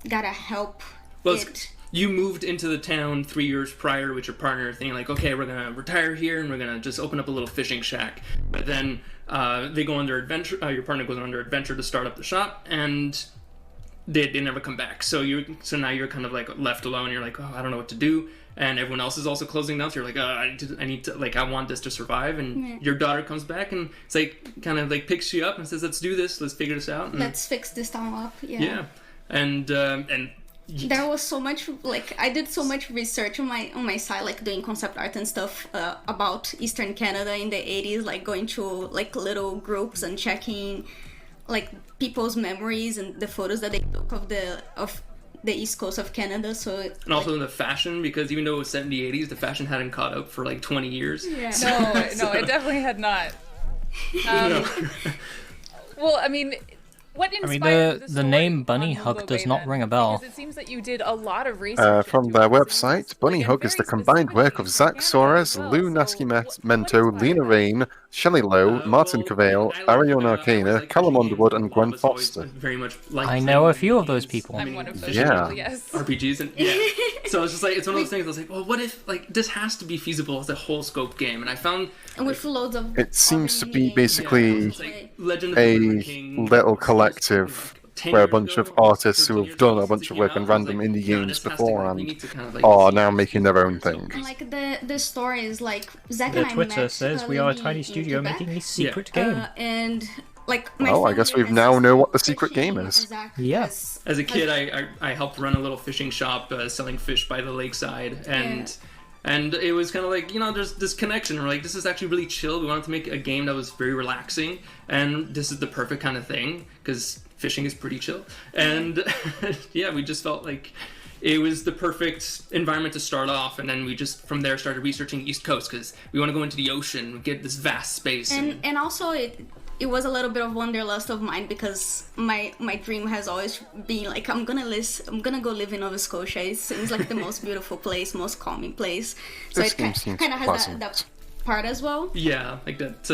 gotta help Well, it. you moved into the town 3 years prior with your partner, thinking like, okay, we're gonna retire here and we're gonna just open up a little fishing shack. But then they go under adventure. Your partner goes under adventure to start up the shop, and they never come back. So now you're kind of like left alone. You're like, oh, I don't know what to do. And everyone else is also closing down. So you're like, I need to, like, I want this to survive. And your daughter comes back and it's like kind of like picks you up and says, let's do this. Let's figure this out. And, Let's fix this town up. yeah. And There was so much, like, I did so much research on my side, like doing concept art and stuff about Eastern Canada in the 80s, like going to like little groups and checking like people's memories and the photos that they took of the East Coast of Canada. So and also the fashion, because even though it was set in the 80s, the fashion hadn't caught up for like 20 years. yeah. No, it definitely had not. Well, I mean, what inspired the name Bunny Hug does not ring a bell. Because it seems that you did a lot of research. From into their it. website, Bunny Hug is the combined work of Zach Suarez, Lou Nascimento, Lena Rain, Shelley Lowe, Martin Cavale, Arion Arcana, Callum Underwood, and Gwen Foster. Very much like I know a few of those people. I'm one of those Yeah. people, yes. RPGs and yeah. So it's just like it's one of those things. I was like, well, what if like this has to be feasible as a whole scope game? And I found And with loads of It seems to other be mini-games. basically it's like Legend of a the Liver King, little collective 10 where a years bunch ago, of artists who 13 have years done ago a bunch since of it work came on out, I was random like, indie yeah, games this has to go. We beforehand need to kind of, like, are see now this making their own so- thing. And like the story is like Zach The and I Twitter met says we are a living tiny in studio Quebec. making a secret game. And like my Well, I guess family we has now know what the fishing, secret game is. Zach Yeah. has- As a kid, I helped run a little fishing shop selling fish by the lakeside, and it was kind of like, there's this connection. We're like, this is actually really chill. We wanted to make a game that was very relaxing, and this is the perfect kind of thing because fishing is pretty chill. And yeah, we just felt like it was the perfect environment to start off, and then we just from there started researching East Coast because we want to go into the ocean, get this vast space. And also it was a little bit of wanderlust of mine because my dream has always been like I'm gonna go live in Nova Scotia. It seems like the most beautiful place, most calming place. So This it game seems kind of has pleasant. that part as well. Yeah, like that.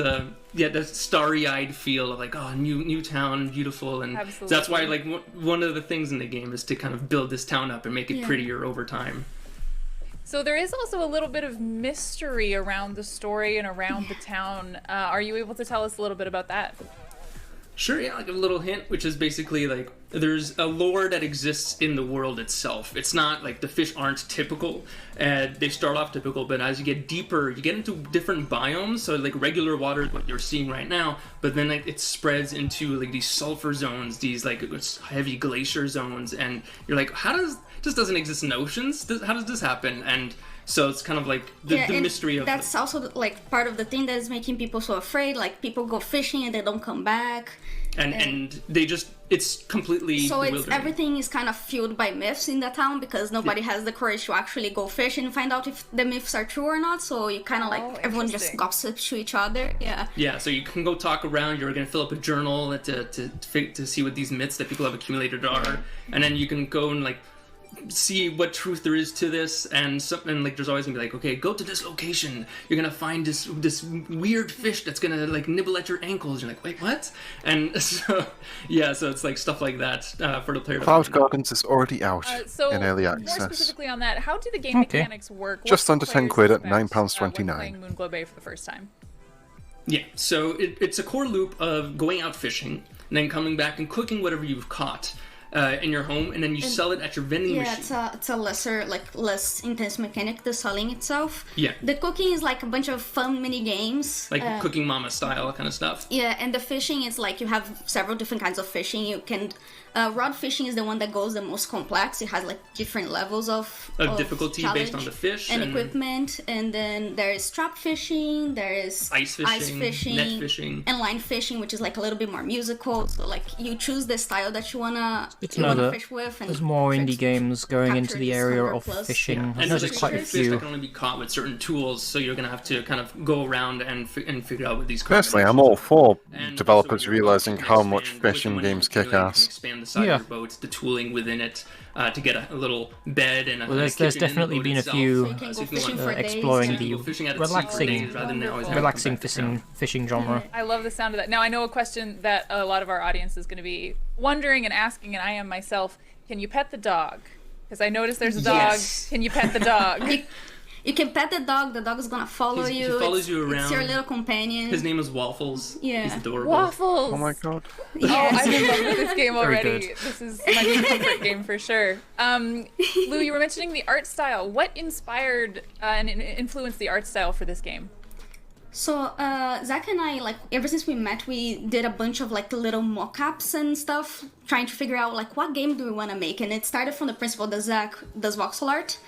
That starry-eyed feel of like, oh, new town, beautiful, and Absolutely. that's why like one of the things in the game is to kind of build this town up and make it Yeah. prettier over time. So there is also a little bit of mystery around the story and around the town. Are you able to tell us a little bit about that? Sure, yeah, like a little hint, which is basically like there's a lore that exists in the world itself. It's not like the fish aren't typical. They start off typical, but as you get deeper, you get into different biomes. So like regular water is what you're seeing right now, but then like it spreads into like these sulfur zones, these like heavy glacier zones, and you're like, this doesn't exist in oceans? How does this happen? And so it's kind of like the and mystery of that's also like part of the thing that is making people so afraid. Like people go fishing and they don't come back. and they just, it's completely So bewildering. everything is kind of fueled by myths in the town because nobody has the courage to actually go fish and find out if the myths are true or not. So you kind of everyone just gossips to each other. Yeah. Yeah, so you can go talk around. You're going to fill up a journal to see what these myths that people have accumulated are, and then you can go and like see what truth there is to this, and something like there's always gonna be like, okay, go to this location. You're gonna find this weird fish that's gonna like nibble at your ankles. You're like, wait, what? And so yeah, so it's like stuff like that for the player. Cloud Gardens is already out So in early more access. specifically on that, how do the game mechanics work? Just What under do 10 players quid at expect, £9.29. when playing Moonglow Bay for the first time? Yeah, so it's a core loop of going out fishing and then coming back and cooking whatever you've caught in your home, and then you sell it at your vending machine. It's a less intense mechanic, the selling itself. Yeah. The cooking is like a bunch of fun mini games. Like Cooking Mama style kind of stuff. Yeah, and the fishing is like you have several different kinds of fishing. You can rod fishing is the one that goes the most complex. It has like different levels of difficulty based on the fish and equipment. And then there is trap fishing, there is ice fishing, net fishing, and line fishing, which is like a little bit more musical. So like you choose the style that you wanna fish with. And there's more indie games going into the area of fishing. Yeah. I know there's quite a fish few. that can only be caught with certain tools, so you're gonna have to kind of go around and figure out what these. Personally, I'm all for developers realizing how much fishing games kick ass. Expand the side of your boat, the tooling within it, to get a little bed and a Well, there's definitely been a few exploring the relaxing fishing genre. I love the sound of that. Now, I know a question that a lot of our audience is going to be wondering and asking, and I am myself, can you pet the dog? Because I noticed there's a dog. Yes. Can you pet the dog? You can pet the dog is gonna follow you. He follows you around. It's your little companion. His name is Waffles. Yeah. He's adorable. Waffles! Oh my god. Oh, I'm in love with this game already. good. This is my new comfort game for sure. Lou, you were mentioning the art style. What inspired and influenced the art style for this game? So Zach and I, like, ever since we met, we did a bunch of like little mock-ups and stuff, trying to figure out like what game do we want to make, and it started from the principle that Zach does voxel art,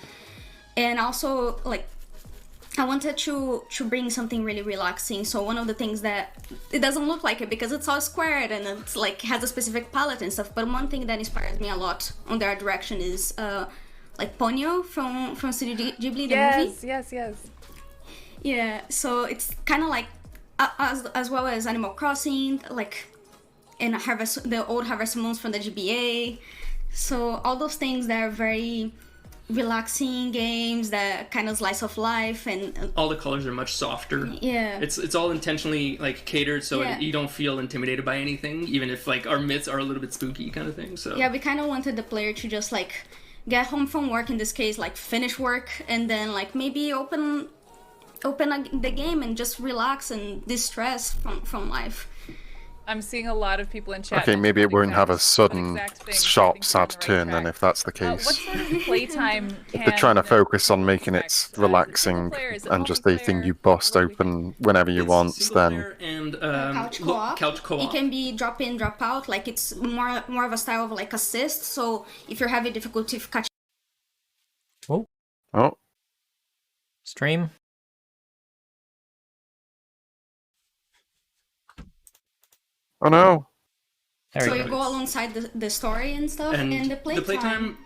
and also like I wanted to bring something really relaxing. So one of the things that it doesn't look like it because it's all squared and it's like has a specific palette and stuff. But one thing that inspires me a lot on their direction is like Ponyo from Studio Ghibli, the movie. Yes. Yeah, so it's kind of like as well as Animal Crossing, like in the old Harvest Moons from the GBA. So all those things that are very relaxing games that kind of slice of life, and all the colors are much softer. Yeah, it's all intentionally like catered so you don't feel intimidated by anything, even if like our myths are a little bit spooky kind of thing. So yeah, we kind of wanted the player to just like get home from work, in this case like finish work, and then like maybe open the game and just relax and distress from life. I'm seeing a lot of people in chat. Okay, maybe it won't have a sudden, sharp, sad turn then, if that's the What case. sort of playtime If they're trying to focus on making it relaxing and just a thing you bust open whenever you want, then... And couch co-op. Couch co-op. It can be drop in, drop out. Like it's more of a style of like assist. So if you're having difficulty catching... Oh. Stream. Oh no. So you go alongside the story and stuff, and the playtime.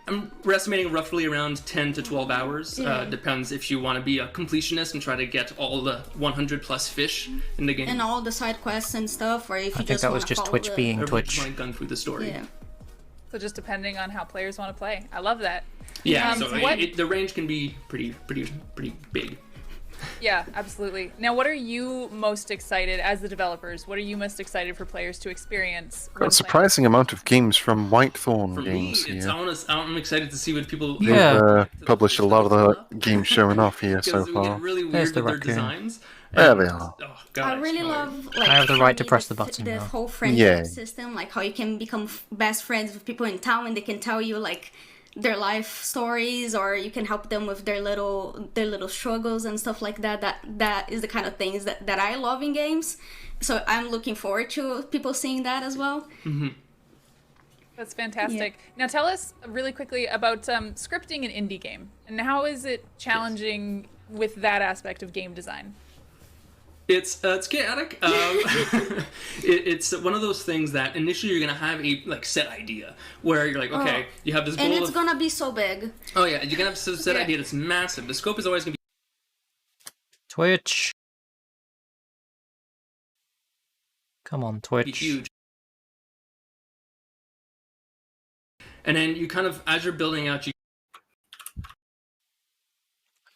We're estimating roughly around 10 to 12 hours. Yeah. Depends if you want to be a completionist and try to get all the 100 plus fish in the game. And all the side quests and stuff, or if you I think that was just Twitch being Twitch. Just gun through the story. Yeah. So just depending on how players want to play. I love that. Yeah, so the range can be pretty big. Yeah, absolutely. Now, what are you most excited, as the developers, what are you most excited for players to experience? Got a surprising amount of games from Whitethorn For Games me, here. I'm excited to see what people... They've published a lot of the games showing off here so far. Really There's weird the with their raccoon. designs. There they are. Oh, God, I really love. Like, I have the right to press the button The now. whole friendship Yeah. system, like how you can become best friends with people in town, and they can tell you like their life stories, or you can help them with their little struggles and stuff like that. That is the kind of things that I love in games. So I'm looking forward to people seeing that as well. Mm-hmm. That's fantastic. Now tell us really quickly about scripting an indie game, and how is it challenging with that aspect of game design? It's chaotic. It's one of those things that initially you're gonna have a like set idea where you're like, okay, you have this goal, and it's gonna be so big. Oh yeah, you're gonna have a set idea that's massive. The scope is always gonna be Twitch. Come on, Twitch. huge. And then you kind of, as you're building out, you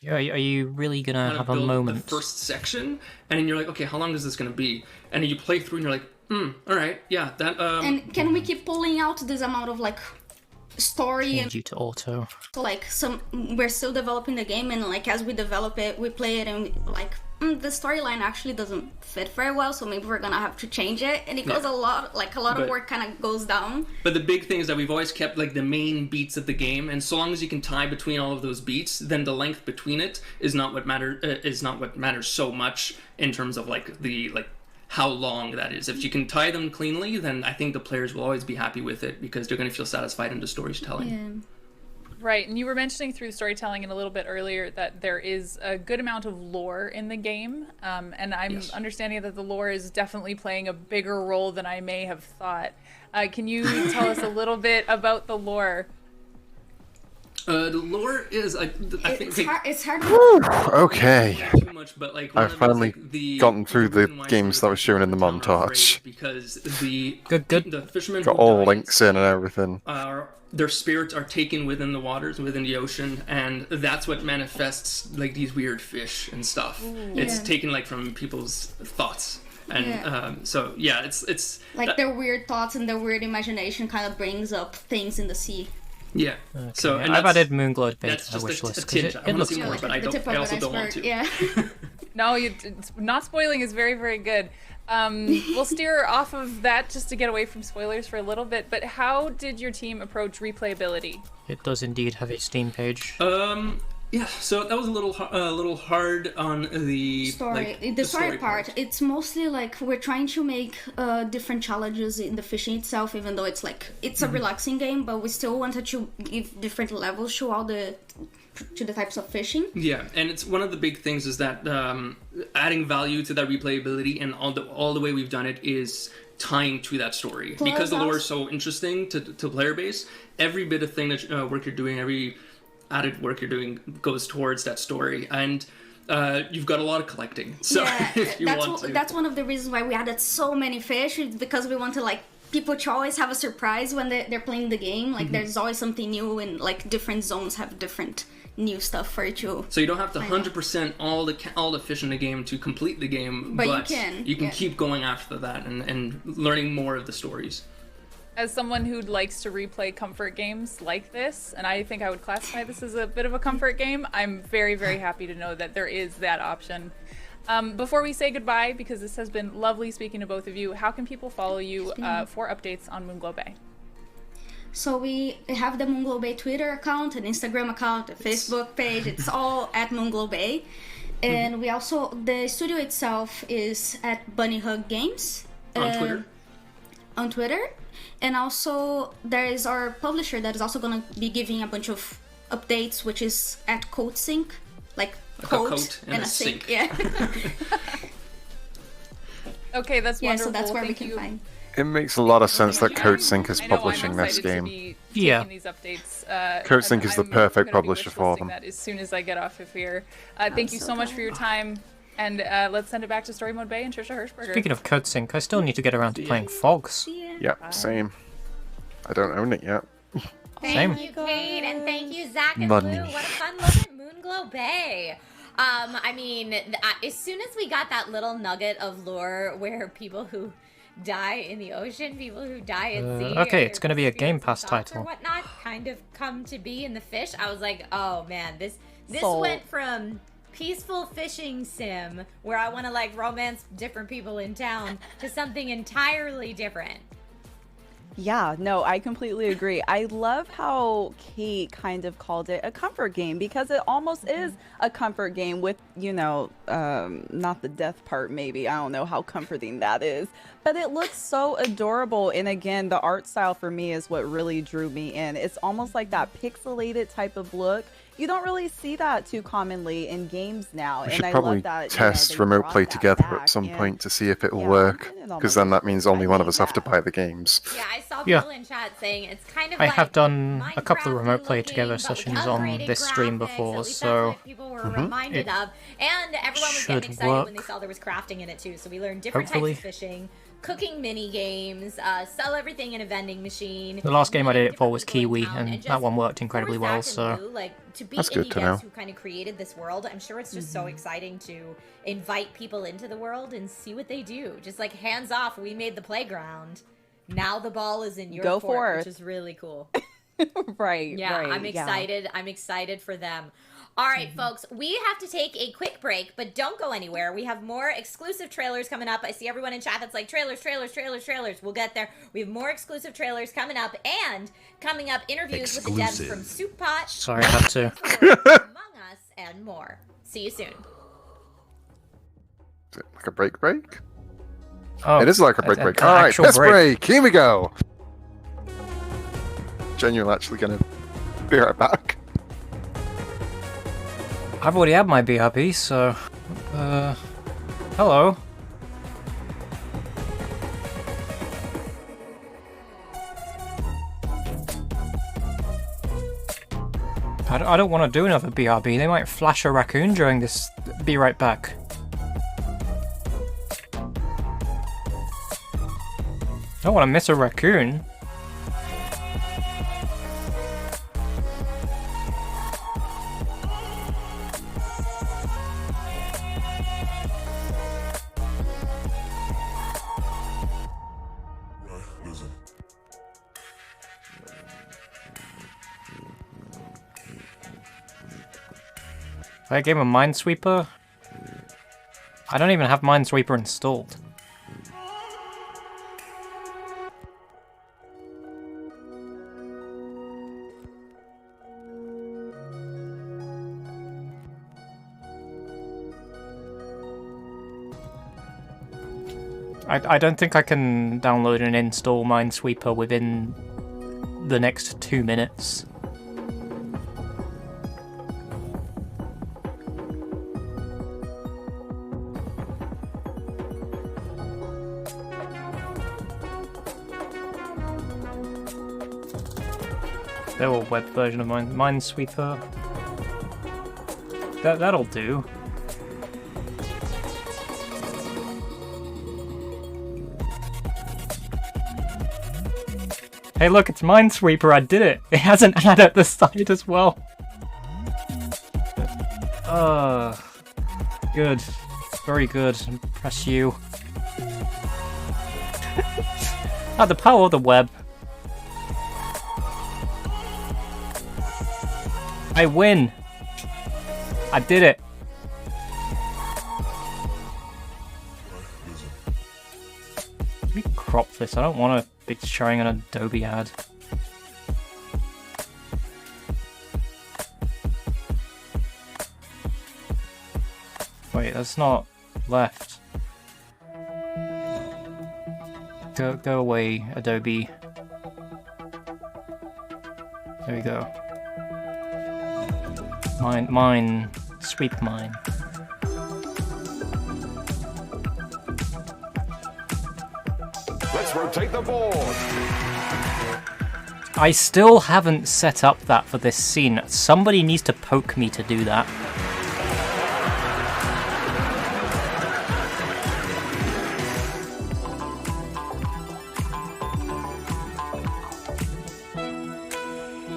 Yeah, are you really gonna have a build moment? the first section, and then you're like, okay, how long is this gonna be? And then you play through, and you're like, all right, yeah, that. And can we keep pulling out this amount of like story Change you to auto. so like we're still developing the game, and like as we develop it, we play it, and like the storyline actually doesn't fit very well, so maybe we're gonna have to change it, and it goes a lot of work kind of goes down. But the big thing is that we've always kept like the main beats of the game, and so long as you can tie between all of those beats, then the length between it is not what matters so much in terms of like the how long that is. If you can tie them cleanly, then I think the players will always be happy with it because they're going to feel satisfied in the storytelling. Yeah. Right, and you were mentioning through storytelling and a little bit earlier that there is a good amount of lore in the game, and I'm understanding that the lore is definitely playing a bigger role than I may have thought. Can you tell us a little bit about the lore? The lore is, I think... It's hard. Okay. Too much, but like I've finally gotten through the games that were shown in the montage. Because the fishermen got who all died links in and everything. Their spirits are taken within the waters, within the ocean, and that's what manifests like these weird fish and stuff. It's taken like from people's thoughts, and so yeah, it's like their weird thoughts and their weird imagination kind of brings up things in the sea. Yeah. Okay. So and I've added Moonglow beta that's to the wish just list a 'cause tinge. it looks more, good. but I also don't want to. Yeah. No, not spoiling is very, very good. We'll steer off of that just to get away from spoilers for a little bit, but how did your team approach replayability? It does indeed have a Steam page. Yeah, so that was a little hard on the story. Like, the story part. It's mostly like we're trying to make different challenges in the fishing itself, even though it's like it's a relaxing game, but we still wanted to give different levels to all the types of fishing. Yeah, and it's one of the big things is that adding value to that replayability, and all the way we've done it is tying to that story. Plus because the lore is so interesting to player base. Every bit of thing that work you're doing, every added work you're doing goes towards that story, and you've got a lot of collecting. So if you want to, that's one of the reasons why we added so many fish, because we want to like people to always have a surprise when they're playing the game. Like there's always something new, and like different zones have different new stuff for you to. So you don't have to 100% all the fish in the game to complete the game, but you can keep going after that and learning more of the stories. As someone who likes to replay comfort games like this, and I think I would classify this as a bit of a comfort game, I'm very, very happy to know that there is that option. Before we say goodbye, because this has been lovely speaking to both of you, how can people follow you for updates on Moonglow Bay? So we have the Moonglow Bay Twitter account, an Instagram account, a Facebook page. It's all at Moonglow Bay. And we also, the studio itself is at Bunny Hug Games. On Twitter. And also there is our publisher that is also going to be giving a bunch of updates, which is at CodeSync. Like coat and a sink. Yeah. Okay, that's wonderful. So that's where Thank we can you. find. It makes a lot of sense that CodeSync is I know, publishing I'm this excited game. to be Yeah. taking these updates. CodeSync is the I'm perfect gonna be publisher for wishlisting them. that as soon as I get off of here. Thank you so much for your time, and let's send it back to Story Mode Bay and Trisha Hirschberger. Speaking of CodeSync, I still need to get around to playing Fogs. Yep, same. I don't own it yet. Same. Thank you, Kate, and thank you, Zach and Money. Blue. What a fun look at Moonglow Bay. I mean, as soon as we got that little nugget of lore where people who die in the ocean, people who die at sea, okay, or it's going to be a Game Pass or title. whatnot, kind of come to be in the fish. I was like, oh man, this Sold. went from peaceful fishing sim where I want to like romance different people in town to something entirely different. Yeah, no, I completely agree. I love how Kate kind of called it a comfort game because it almost is a comfort game with, not the death part, maybe. I don't know how comforting that is, but it looks so adorable. And again, the art style for me is what really drew me in. It's almost like that pixelated type of look. You don't really see that too commonly in games now. We And should I probably love that, test they remote brought play that together back. at some And point to see if it'll yeah, I'm work. putting it on Because my then that wish means list. only I one of need us have to that. buy the games. Yeah, I saw Yeah. people in chat saying it's kind of I like have done a couple of Minecraft-y remote play looking, together but with sessions on upgraded this stream graphics. before, At least that's so what people were reminded it of. And everyone was should getting excited when they work. saw there was crafting in it too. So we learned different Hopefully. types of fishing, cooking mini games, sell everything in a vending machine. The last game I did it for different was people in Kiwi, town, and and that just one worked incredibly for well, Zach so... and Blue, like, to be That's good indie to know. devs who kind of created this world, I'm sure it's just so exciting to invite people into the world and see what they do. Just like hands off, we made the playground. Now the ball is in your Go court, forth. which is really cool. Right, Yeah, right. I'm excited. I'm excited for them. All right, folks, we have to take a quick break, but don't go anywhere. We have more exclusive trailers coming up. I see everyone in chat that's like, trailers, trailers, trailers, trailers. We'll get there. We have more exclusive trailers coming up, and coming up, interviews with the devs from Soup Pot, Sorry, I had to. Among Us, and more. See you soon. Is it like a break? Oh, It is like a break. an All right, actual piss break. Here we go. Genuinely actually going to be right back. I've already had my BRB, so... hello. I don't want to do another BRB. They might flash a raccoon during this. Be right back. I don't want to miss a raccoon. Play a game of Minesweeper? I don't even have Minesweeper installed. I don't think I can download and install Minesweeper within the next 2 minutes. They're all web version of Minesweeper. That'll do. Hey look, it's Minesweeper, I did it! It has an ad at the side as well! Good. Very good. Press U. The power of the web. I win! I did it! Let me crop this, I don't want to be showing an Adobe ad. Wait, that's not left. Go away, Adobe. There we go. Mine, sweep mine. Let's rotate the board. I still haven't set up that for this scene. Somebody needs to poke me to do that.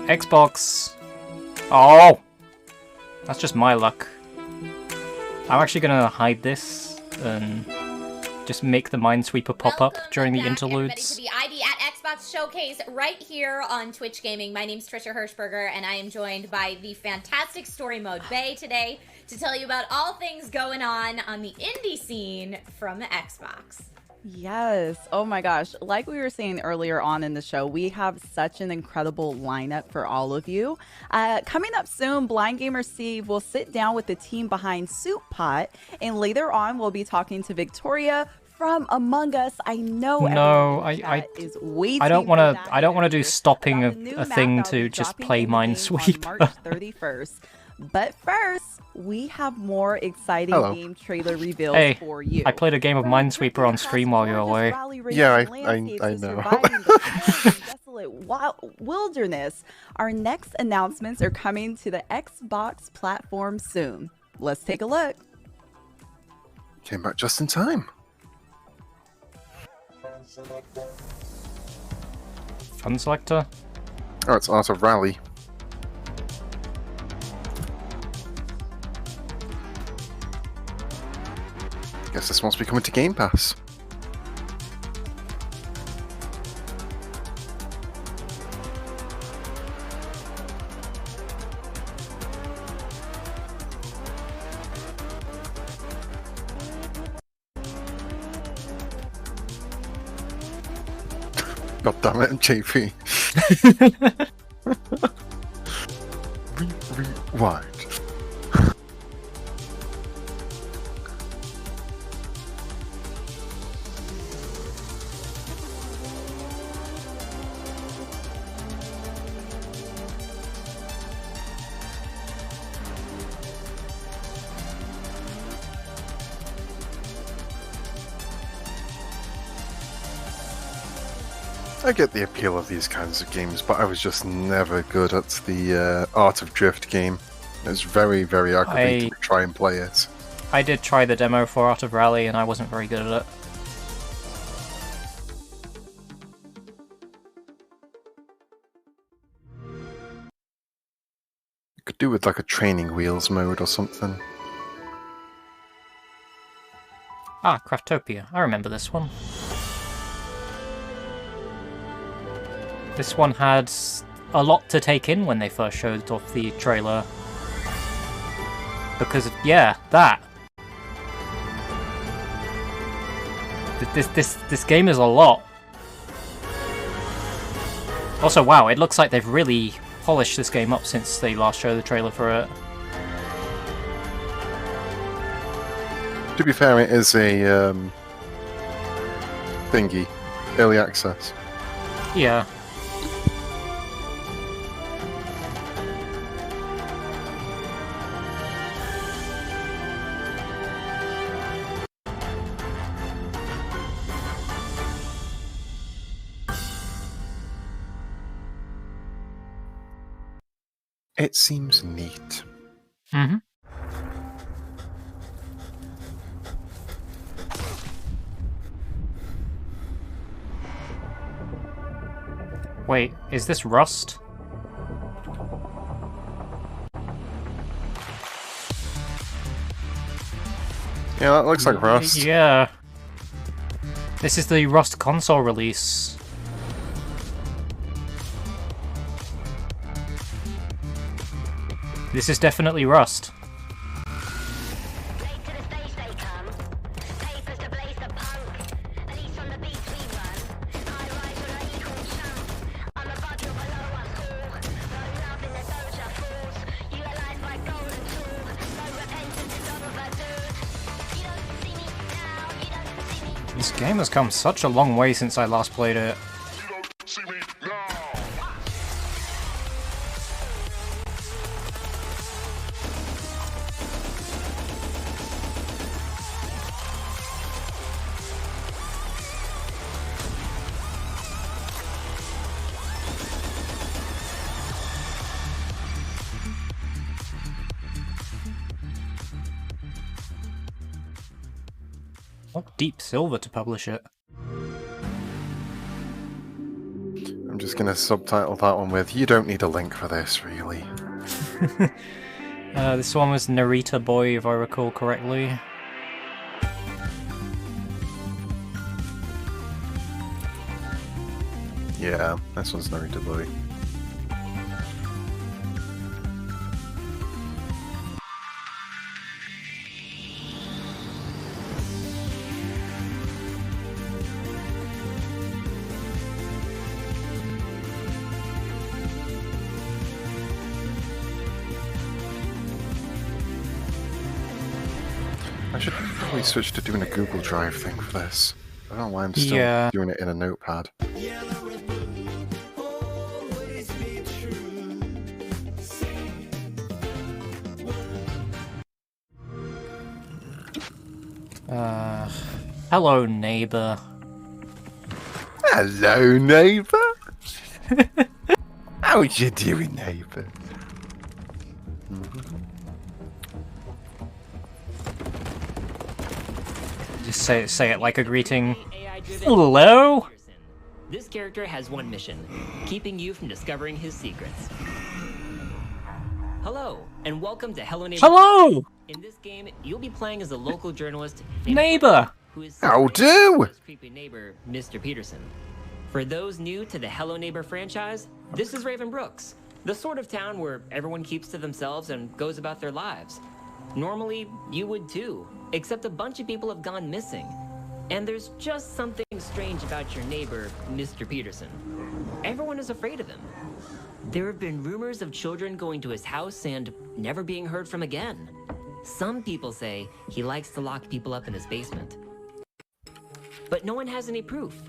Xbox. Oh! That's just my luck. I'm actually gonna hide this and just make the Minesweeper pop up during the interludes. Everybody to the ID at Xbox Showcase right here on Twitch Gaming. My name's Trisha Hirschberger, and I am joined by the fantastic Story Mode Bay today to tell you about all things going on the indie scene from Xbox. Yes. Oh my gosh. Like we were saying earlier on in the show, we have such an incredible lineup for all of you. Coming up soon, Blind Gamer Steve will sit down with the team behind Soup Pot, and later on, we'll be talking to Victoria from Among Us. I know No, everyone in the chat is waiting I don't want to. I don't want to do stopping about the new a map thing that'll to be just dropping play in the game on Minesweeper. March 31st. But first, we have more exciting Hello. game trailer reveals Hey, for you. I played a game of Minesweeper on stream while you were away. Yeah, I know. Desolate wilderness. Our next announcements are coming to the Xbox platform soon. Let's take a look. Came back just in time. Fun selector? Oh, it's Art of Rally. Guess this must be coming to Game Pass. God damn it, JP. Rewind. I get the appeal of these kinds of games, but I was just never good at the Art of Drift game. It was very, very aggravating to try and play it. I did try the demo for Art of Rally and I wasn't very good at it. You could do with like a training wheels mode or something. Ah, Craftopia. I remember this one. This one had a lot to take in when they first showed off the trailer. Because of, yeah, that. This game is a lot. Also, wow, it looks like they've really polished this game up since they last showed the trailer for it. To be fair, it is a thingy, early access. Yeah. It seems neat. Mm-hmm. Wait, is this Rust? Yeah, that looks like Rust. Yeah. This is the Rust console release. This is definitely Rust. This game has come such a long way since I last played it. What Deep Silver to publish it? I'm just gonna subtitle that one with, "You don't need a link for this, really." This one was Narita Boy, if I recall correctly. Yeah, this one's Narita Boy. should probably switch to doing a Google Drive thing for this. I don't know why I'm still doing it in a notepad. Hello, neighbor. Hello, neighbor. How you doing, neighbor? Just say it like a greeting. Hello? This character has one mission, keeping you from discovering his secrets. Hello, and welcome to Hello Neighbor. Hello! In this game, you'll be playing as a local journalist Neighbor! who is How do? his creepy neighbor, Mr. Peterson. For those new to the Hello Neighbor franchise, this is Raven Brooks, the sort of town where everyone keeps to themselves and goes about their lives. Normally, you would too, except a bunch of people have gone missing. And there's just something strange about your neighbor, Mr. Peterson. Everyone is afraid of him. There have been rumors of children going to his house and never being heard from again. Some people say he likes to lock people up in his basement. But no one has any proof.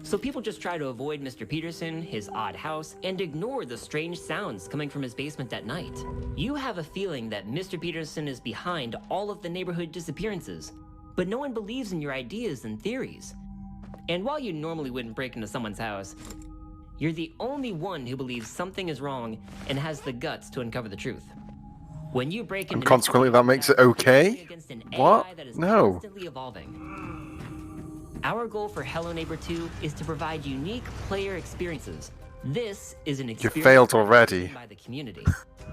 So people just try to avoid Mr. Peterson, his odd house, and ignore the strange sounds coming from his basement at night. You have a feeling that Mr. Peterson is behind all of the neighborhood disappearances, but no one believes in your ideas and theories. And while you normally wouldn't break into someone's house, you're the only one who believes something is wrong and has the guts to uncover the truth. When you break into And consequently, that makes it okay? What? No. constantly evolving. Our goal for Hello Neighbor 2 is to provide unique player experiences. This is an You experience failed already. by the community.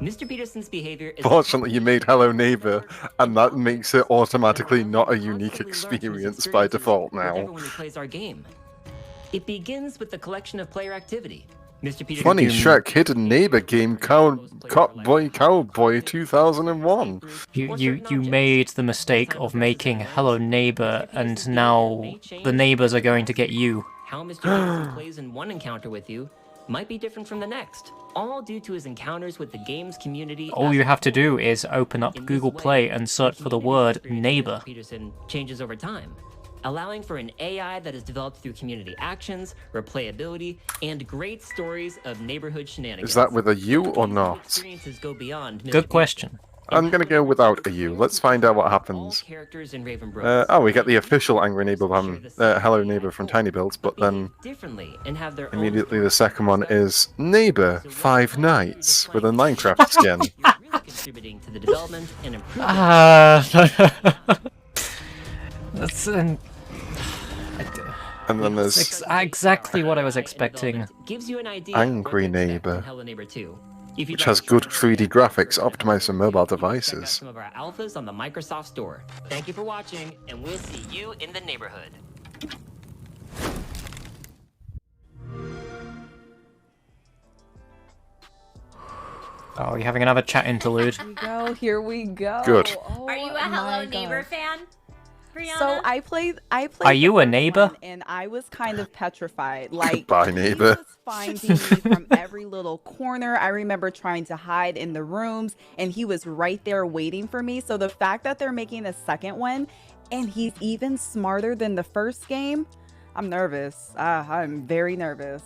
Mr. Peterson's behavior is Fortunately, you made Hello Neighbor, and that makes it automatically not a unique experience by default with now. everyone who plays our game. It begins with the collection of player activity. Mr. Peterson Funny Shrek Hidden Neighbor game Cowboy 2001. You made the mistake of making Hello Neighbor, and now the neighbors are going to get you. How Mr. Peterson plays in one encounter with you might be different from the next, all due to his encounters with the game's community. All you have to do is open up Google Play and search for the word neighbor. Peterson changes over time, allowing for an AI that is developed through community actions, replayability, and great stories of neighborhood shenanigans. Is that with a U or not? Experiences go beyond Good question. I'm gonna go without a U. Let's find out what happens. characters in Raven Brooks. Oh, we get the official Angry Neighbor from Hello Neighbor from Tiny Builds, but then differently and have their immediately the second one is Neighbor 5 Nights with a Minecraft skin. contributing to the development and improvement. That's And then there's exactly what I was expecting. Gives you an idea Angry Neighbor, Hello Neighbor 2. which has good 3D graphics optimized for mobile devices. Some of our alphas on the Microsoft Store. Thank you for watching, and we'll see you in the neighborhood. Oh, you're having another chat interlude. Here we go. Good. Oh, Are you a Hello Neighbor fan, Brianna? So I played. Are you a neighbor? And I was kind of petrified. Like, Goodbye, neighbor. he was finding me from every little corner. I remember trying to hide in the rooms, and he was right there waiting for me. So the fact that they're making a second one, and he's even smarter than the first game, I'm nervous. I'm very nervous.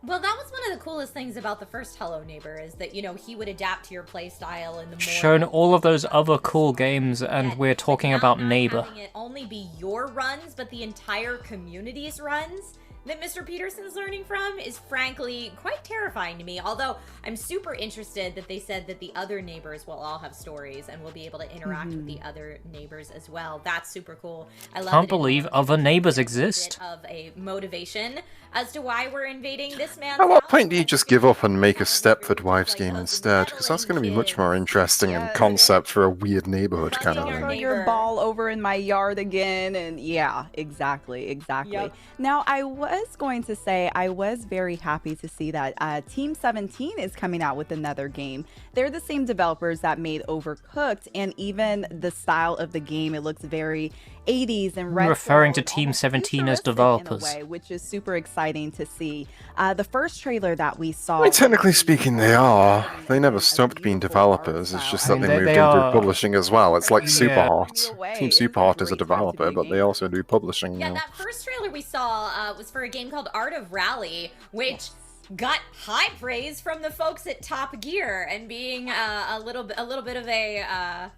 Well, that was one of the coolest things about the first Hello Neighbor is that, you know, he would adapt to your play style in the more... Shown all of those other cool games, and we're talking about Neighbor. Having it only be your runs, but the entire community's runs that Mr. Peterson's learning from is frankly quite terrifying to me. Although I'm super interested that they said that the other neighbors will all have stories and will be able to interact with the other neighbors as well. That's super cool. I love Can't believe other neighbors exist. of a motivation as to why we're invading this man's At what house. point do you just give up and make a Stepford Wives game instead? Because that's going to be much more interesting in concept for a weird neighborhood kind of Throw thing. your ball over in my yard again, and yeah, exactly. Yep. Now I was was going to say I was very happy to see that Team 17 is coming out with another game. They're the same developers that made Overcooked, and even the style of the game, it looks very 80s and retro. Referring to Team 17 as developers. In a way, which is super exciting to see. The first trailer that we saw. I mean, technically speaking, they are. They never stopped being developers. It's just that they moved into publishing as well. It's like Superhot. Team Superhot is a developer, but they also do publishing. Yeah, that first trailer we saw was for a game called Art of Rally, which got high praise from the folks at Top Gear, and being a little bit of a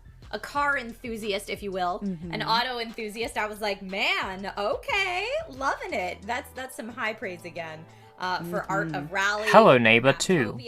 car enthusiast, if you will, an auto enthusiast, I was like, man, okay, loving it. That's some high praise again. For Art of Rally. Hello Neighbor 2.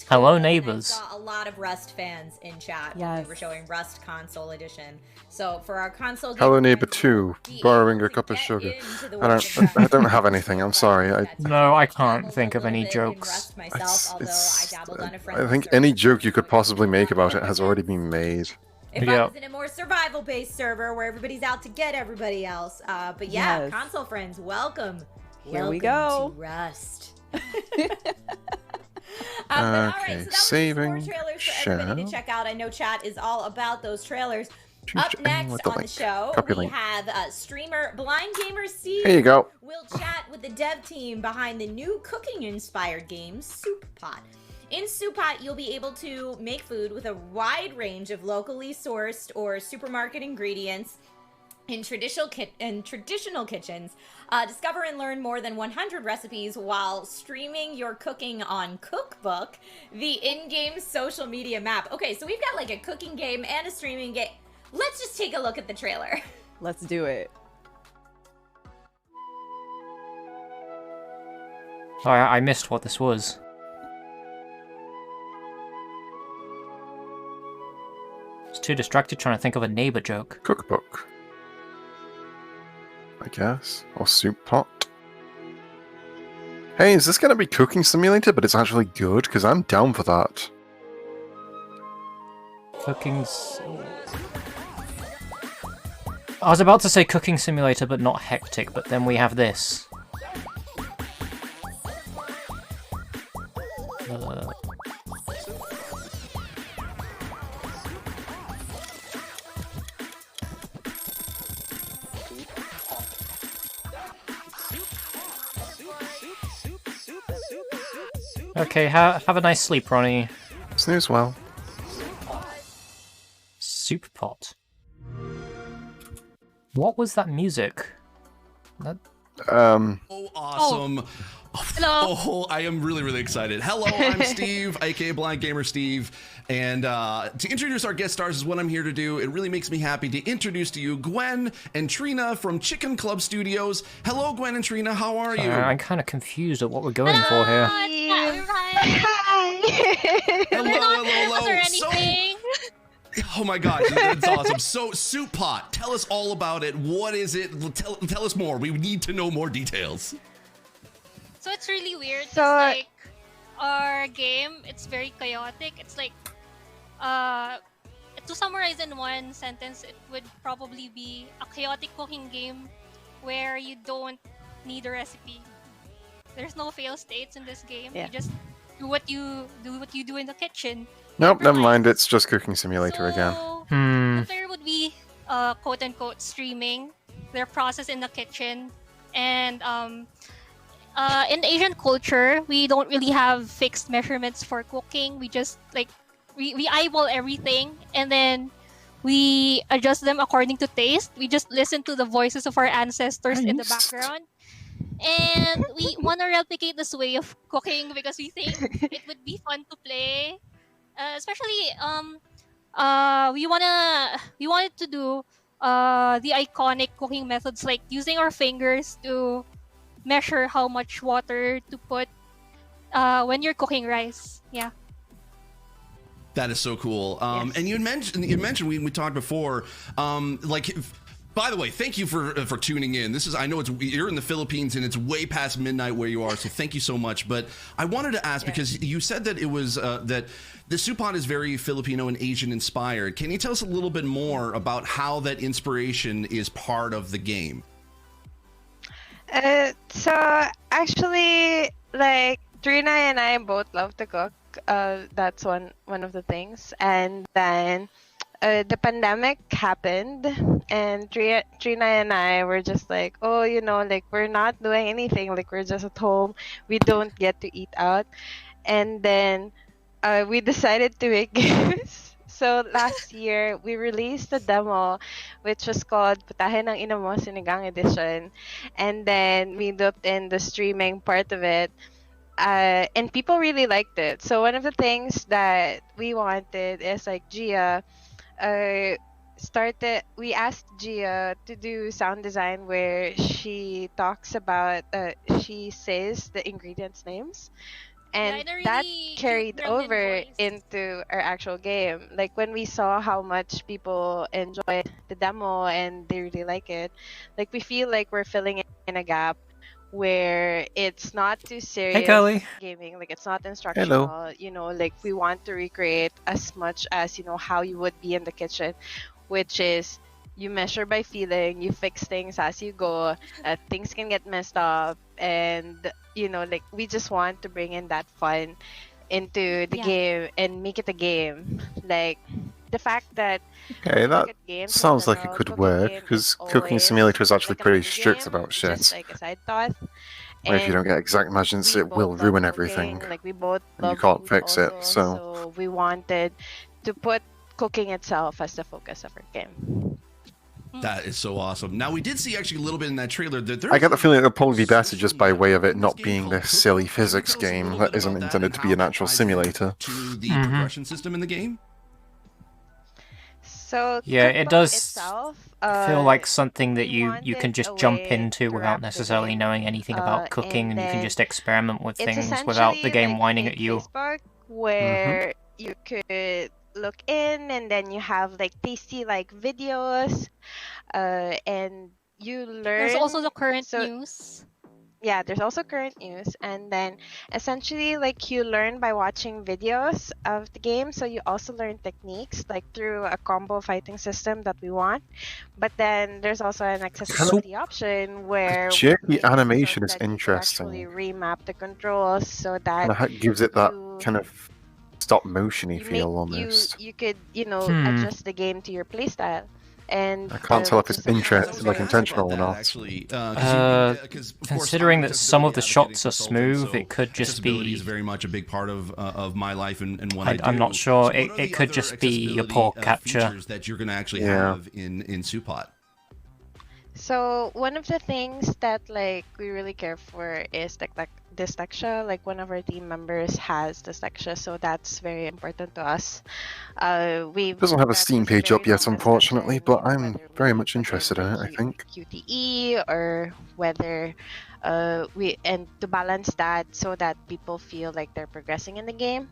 Hello Neighbors. I saw a lot of Rust fans in chat when we were showing Rust Console Edition. So for our console. Hello Neighbor 2, borrowing a cup of sugar. I don't have anything. I'm sorry. No, I can't think of any jokes. I think any joke you could possibly make about it has already been made. If I was in a more survival-based server where everybody's out to get everybody else. But yeah, console friends, welcome. Here we go. To Rust. Okay, saving. Four trailers for everybody to check out. I know chat is all about those trailers. Up next on the show, we have streamer Blind Gamer Steve. Here you go. We'll chat with the dev team behind the new cooking-inspired game, Soup Pot. In Soup Pot, you'll be able to make food with a wide range of locally sourced or supermarket ingredients in traditional kitchens. Discover and learn more than 100 recipes while streaming your cooking on Cookbook, the in-game social media map. Okay, so we've got like a cooking game and a streaming game. Let's just take a look at the trailer. Let's do it. Sorry, I missed what this was. I was too distracted trying to think of a neighbor joke. Cookbook, I guess, or Soup Pot. Hey, is this going to be Cooking Simulator, but it's actually good? Because I'm down for that. I was about to say Cooking Simulator, but not Hectic, but then we have this. Okay, have a nice sleep, Ronnie. Snooze well. Soup Pot. What was that music? Oh, awesome. Oh. Hello. Oh, I am really, really excited. Hello, I'm Steve, aka Blind Gamer Steve. And to introduce our guest stars is what I'm here to do. It really makes me happy to introduce to you Gwen and Trina from Chicken Club Studios. Hello, Gwen and Trina. How are you? I'm kind of confused at what we're going for here. Hi. Hello. Was there anything? Oh my gosh, that's awesome. So, Soup Pot, tell us all about it. What is it? Tell us more. We need to know more details. So it's really weird. So, like our game, it's very chaotic. It's like, to summarize in one sentence, it would probably be a chaotic cooking game where you don't need a recipe. There's no fail states in this game. You just do what you do in the kitchen. Nope, never mind. It's just Cooking Simulator again. The player would be quote unquote streaming their process in the kitchen, and in Asian culture, we don't really have fixed measurements for cooking. We just like we eyeball everything and then we adjust them according to taste. We just listen to the voices of our ancestors in the background. And we want to replicate this way of cooking because we think it would be fun to play. Especially we wanted to do the iconic cooking methods like using our fingers to measure how much water to put when you're cooking rice. Yeah. That is so cool. And you mentioned we talked before, by the way, thank you for tuning in. I know you're in the Philippines and it's way past midnight where you are, so thank you so much. But I wanted to ask because you said that it was that the Soup Pot is very Filipino and Asian inspired. Can you tell us a little bit more about how that inspiration is part of the game? So actually, like Trina and I both love to cook. That's one of the things. And then the pandemic happened, and Trina and I were just like, oh, like we're not doing anything. Like we're just at home. We don't get to eat out. And then we decided to make games. So last year, we released a demo, which was called Putahe ng Ina Mo Sinigang Edition. And then we looked in the streaming part of it. And people really liked it. So one of the things that we wanted is like Gia we asked Gia to do sound design where she talks about she says the ingredients names, and in a that really cute carried gremlin over voice. into our actual game. Like when we saw how much people enjoy the demo and they really like it, like we feel like we're filling in a gap where it's not too Hey, Curly. serious gaming, like it's not Hello. instructional, like we want to recreate as much as how you would be in the kitchen, which is you measure by feeling, you fix things as you go, things can get messed up, and like we just want to bring in that fun into the Yeah. game and make it a game. Like the fact that Okay, when we look that at games in sounds like it general, could cooking work, game is because Cooking always Simulator is actually like a pretty mini strict game, about just shit. like a side thought. Where if you don't And get exact measurements, we it both will love ruin cooking, everything, like we both and you love can't food fix it. also, So so we wanted to put cooking itself as the focus of our game. That is so awesome. Now we did see actually a little bit in that trailer that I there's get the a feeling it'll probably be better just by way of it in this not game being called this silly Cooking. Can you physics tell us a game little that bit isn't about that intended and to be how an that actual ties in simulator. to the Mhm. progression system in the game? So Yeah, it cookbook does itself, feel like something that we you can wanted just a jump way into to without wrap the necessarily game, knowing anything about cooking, and and you can then just experiment with it's things without the essentially game like whining a at you. casebook Mm-hmm. where you could look in, and then you have like tasty like videos, and you There's also learn. the current So news. yeah, there's also current news, and then essentially like you learn by watching videos of the game, so you also learn techniques like through a combo fighting system that we want. But then there's also an accessibility option where we Jerky make it so animation is that you could actually interesting. remap the controls so that And it gives it that you kind of stop motiony you make feel almost. you could Hmm. adjust the game to your playstyle, and I can't tell if which it's is something that's was like gonna very ask about intentional or that not. actually. Considering that some of the shots are smooth, it could just accessibility be. is very much a big part of my life and what I do. I'm not sure. So what are It the could other just be a accessibility, poor capture. features that you're going to actually Yeah. have in Supot? So one of the things that like we really care for is like dyslexia. Like one of our team members has dyslexia, so that's very important to us. It doesn't have a Steam page up yet, unfortunately, but I'm very much interested in it, I think. QTE or whether and to balance that so that people feel like they're progressing in the game.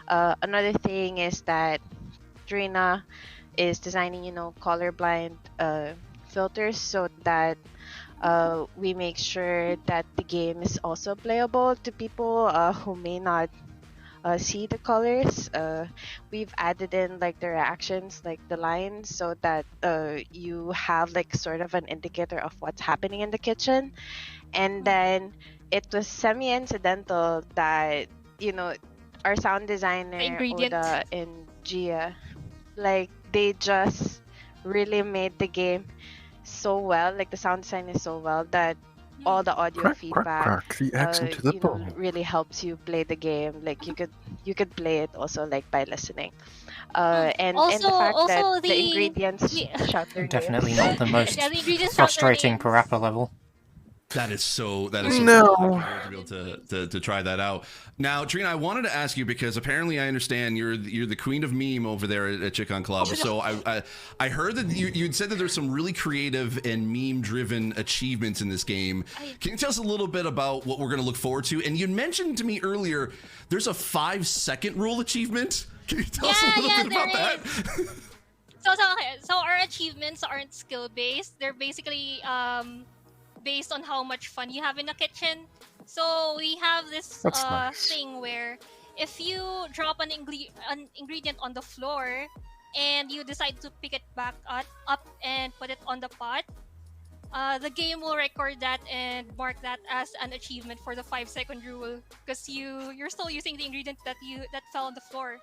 Another thing is that Trina is designing, colorblind filters so that we make sure that the game is also playable to people who may not see the colors. We've added in like the reactions, like the lines, so that you have like sort of an indicator of what's happening in the kitchen. And then it was semi-incidental that our sound designer ingredient. Oda and Gia, like they just really made the game so well. Like the sound design is so well that all the audio Crack, feedback crack, the X into the bowl. really helps you play the game. Like you could play it also like by listening. And the fact that the ingredients shout their Definitely names. not the most Yeah, the ingredients shout their frustrating names. parappa level. That is so cool. No. I'm looking forward to be able to try that out. Now, Trina, I wanted to ask you because apparently I understand you're the queen of meme over there at Chicken Club. So I heard that you'd said that there's some really creative and meme driven achievements in this game. Can you tell us a little bit about what we're going to look forward to? And you mentioned to me earlier there's a 5-second rule achievement. Can you tell us a little bit about that? So our achievements aren't skill based. They're basically based on how much fun you have in the kitchen. So we have this That's nice. thing where if you drop an ingredient on the floor and you decide to pick it back up and put it on the pot, the game will record that and mark that as an achievement for the 5-second rule because you're still using the ingredient that fell on the floor.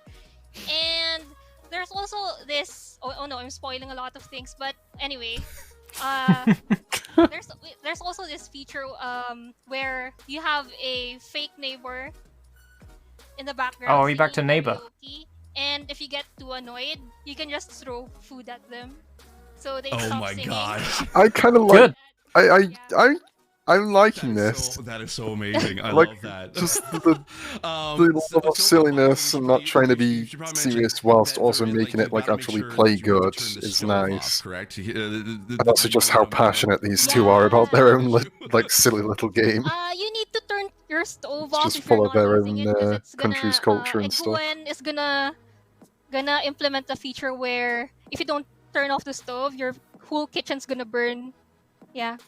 And there's also this. Oh no, I'm spoiling a lot of things. But anyway, there's also this feature where you have a fake neighbor in the background. Oh, are we back to neighbor? karaoke, and if you get too annoyed, you can just throw food at them, so they Oh stop my singing. gosh. I kind of like. I'm liking this. That is so amazing. I Like, love that. Just the level of silliness and not trying to be serious whilst also making it like actually play good is nice. Correct. And also just how passionate these two are about their own like silly little game. You need to turn your stove It's off just if you're full of not their using own it, 'cause it's country's culture and stuff. Egwuen is gonna implement a feature where if you don't turn off the stove, your whole kitchen's gonna burn. Yeah.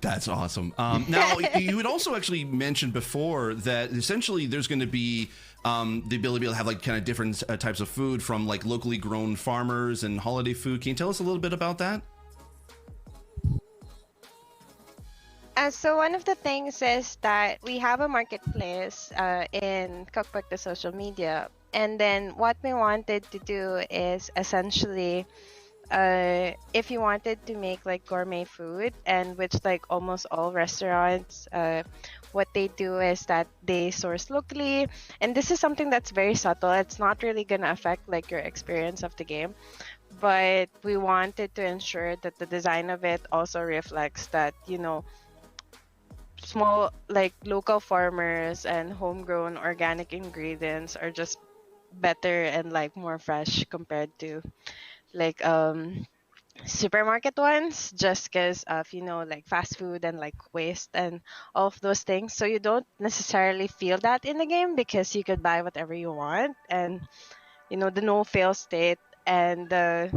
That's awesome. Now, you had also actually mentioned before that essentially there's going to be the ability to have like kind of different types of food from like locally grown farmers and holiday food. Can you tell us a little bit about that? So one of the things is that we have a marketplace in Cookbook, the social media, and then what we wanted to do is essentially if you wanted to make like gourmet food, and which like almost all restaurants what they do is that they source locally, and this is something that's very subtle. It's not really gonna affect like your experience of the game, but we wanted to ensure that the design of it also reflects that, you know, small like local farmers and homegrown organic ingredients are just better and like more fresh compared to like supermarket ones, just because of, you know, like fast food and like waste and all of those things. So you don't necessarily feel that in the game because you could buy whatever you want, and you know, the no fail state and the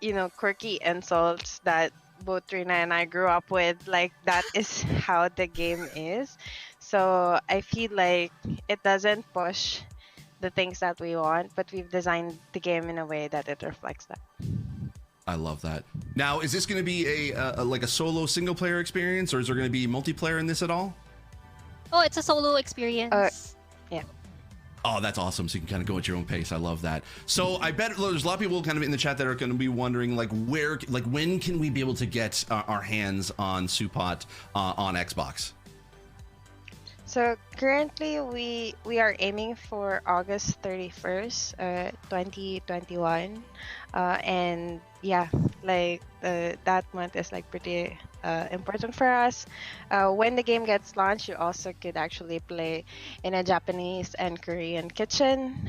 you know, quirky insults that both Trina and I grew up with, like that is how the game is. So I feel like it doesn't push the things that we want, but we've designed the game in a way that it reflects that. I love that. Now, is this going to be a like a solo single player experience, or is there going to be multiplayer in this at all? Oh, it's a solo experience. Yeah. Oh, that's awesome. So you can kind of go at your own pace. I love that. So I bet there's a lot of people kind of in the chat that are going to be wondering, like, when can we be able to get our hands on Supot on Xbox? So currently we are aiming for August 31st, 2021, and yeah, like that month is like pretty important for us. When the game gets launched, you also could actually play in a Japanese and Korean kitchen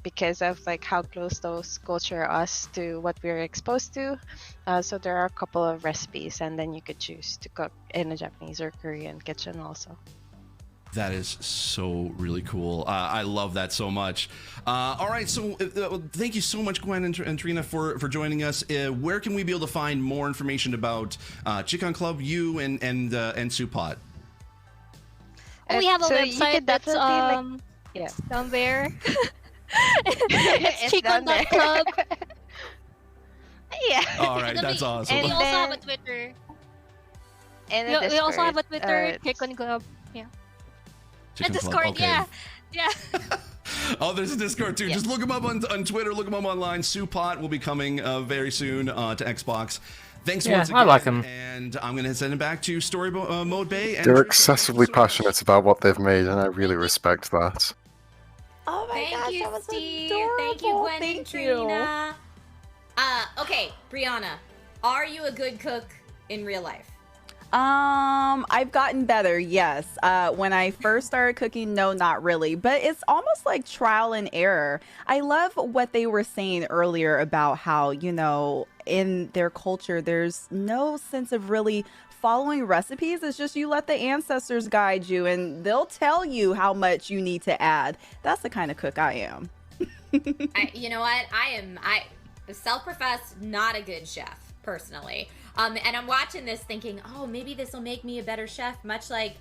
because of like how close those culture us to what we're exposed to. So there are a couple of recipes, and then you could choose to cook in a Japanese or Korean kitchen also. That is so really cool. I love that so much. All right, so thank you so much, Gwen and Trina, for joining us. Where can we be able to find more information about Chicken Club, you, and Supot? Oh, we have a So you website could that's definitely, yeah. down there. It's down there. chicken.club. Yeah. All right, that's awesome. And we And also have then- a Twitter. And We also have a Discord, Twitter, Chicken Club. Yeah. Chicken A Club, Discord, okay. yeah. Oh, there's a Discord too. Yeah. Just look them up on Twitter. Look them up online. Supot will be coming very soon to Xbox. Thanks once again. I like them. And I'm going to send it back to Story Mode Bay. And They're excessively passionate about what they've made, and I really respect that. Oh my Thank gosh, you, that was Steve. adorable. Thank you, Gwen and Thank you. Trina. Okay, Brianna, are you a good cook in real life? I've gotten better, yes. When I first started cooking, no, not really. But it's almost like trial and error. I love what they were saying earlier about how, you know, in their culture, there's no sense of really following recipes. It's just you let the ancestors guide you and they'll tell you how much you need to add. That's the kind of cook I am. You know what? I self-professed not a good chef, personally. And I'm watching this thinking, oh, maybe this will make me a better chef, much like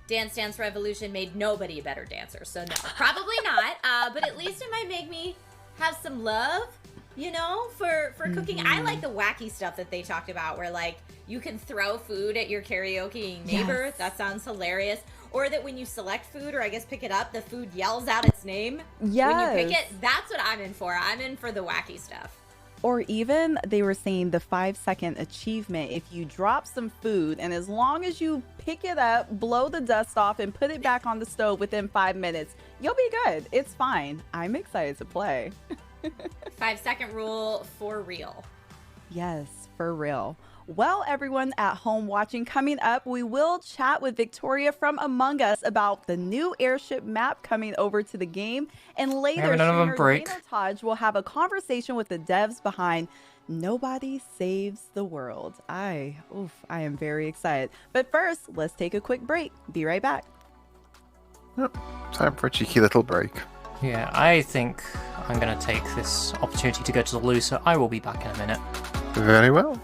Dance Dance Revolution made nobody a better dancer. So no, probably not. But at least it might make me have some love you know, for cooking. I like the wacky stuff that they talked about where, like, you can throw food at your karaoke neighbor. Yes. That sounds hilarious. Or that when you select food, or I guess pick it up, the food yells out its name when you pick Yes. it. That's what I'm in for. I'm in for the wacky stuff. Or even they were saying the 5-second achievement. If you drop some food and as long as you pick it up, blow the dust off, and put it back on the stove within 5 minutes, you'll be good. It's fine. I'm excited to play. 5-second rule for real. Yes, for real. Well, everyone at home watching, coming up, we will chat with Victoria from Among Us about the new airship map coming over to the game. And later, Having another break. Dana Taj will have a conversation with the devs behind Nobody Saves the World. I am very excited. But first, let's take a quick break. Be right back. Time for a cheeky little break. Yeah, I think I'm going to take this opportunity to go to the loo, so I will be back in a minute. Very well.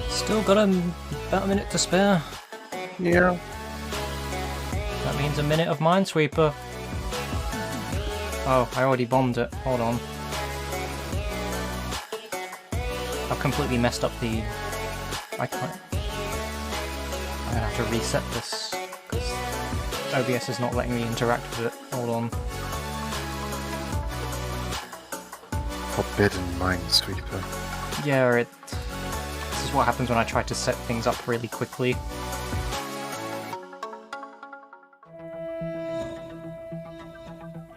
Still got about a minute to spare. Yeah. That means a minute of Minesweeper. Oh, I already bombed it. Hold on. I've completely messed up the... I can't... I'm gonna have to reset this, because OBS is not letting me interact with it. Hold on. Forbidden Minesweeper. Yeah, this is what happens when I try to set things up really quickly.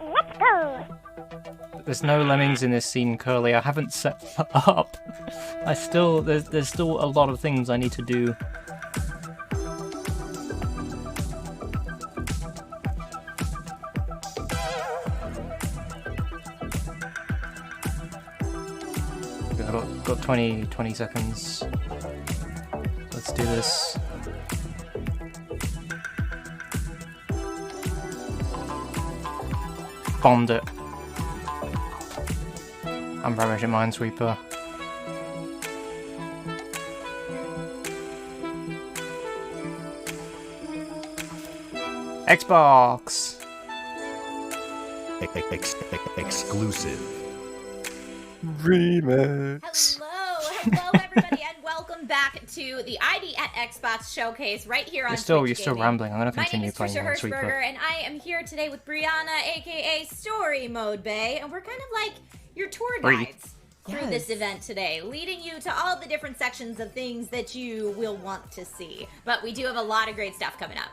Let's go! There's no lemmings in this scene, Curly. I haven't set that up. There's still a lot of things I need to do. I've got 20 seconds. Let's do this. Bombed it. I'm rubbish at Minesweeper. Xbox! Exclusive. Remix. Hello everybody, and welcome back to the ID at Xbox Showcase right here on You're Twitch still Gaming. rambling. I'm gonna continue playing My name is Trisha Minesweeper. Hirschberger, and I am here today with Brianna, aka Story Mode Bay, and we're kind of like your tour guides through this event today, leading you to all the different sections of things that you will want to see. But we do have a lot of great stuff coming up.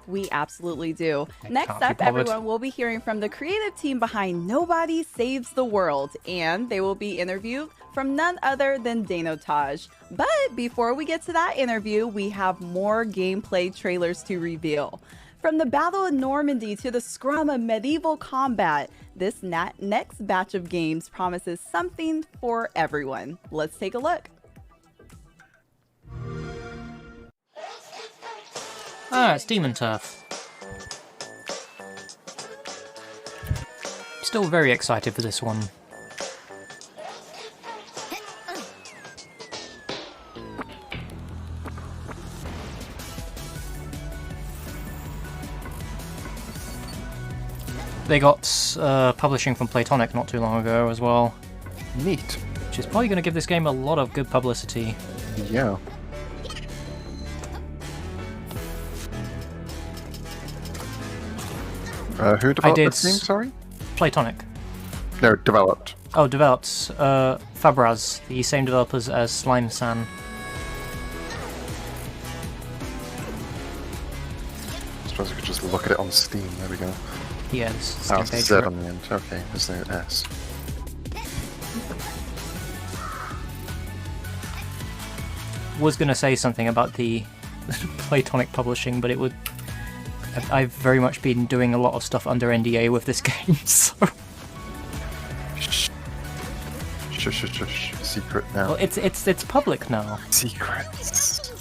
We absolutely do. Next can't be up, bothered. everyone, we'll be hearing from the creative team behind Nobody Saves the World, and they will be interviewed from none other than Dana Taj. But before we get to that interview, we have more gameplay trailers to reveal. From the Battle of Normandy to the scrum of medieval combat, this next batch of games promises something for everyone. Let's take a look. Ah, it's Demon Turf. Still very excited for this one. They got publishing from Playtonic not too long ago as well. Neat. Which is probably going to give this game a lot of good publicity. Yeah. Who developed this game, sorry? Playtonic. No, developed. Oh, developed. Fabraz, the same developers as Slime San. I suppose I could just look at it on Steam. There we go. Yeah, this Oh, Steam it's a page. Z on the end. Okay, there's no S. Was going to say something about the Playtonic publishing, but it would... I've very much been doing a lot of stuff under NDA with this game, so... Shh. Shush, shush, shush. Secret now. Well, it's public now. Secrets.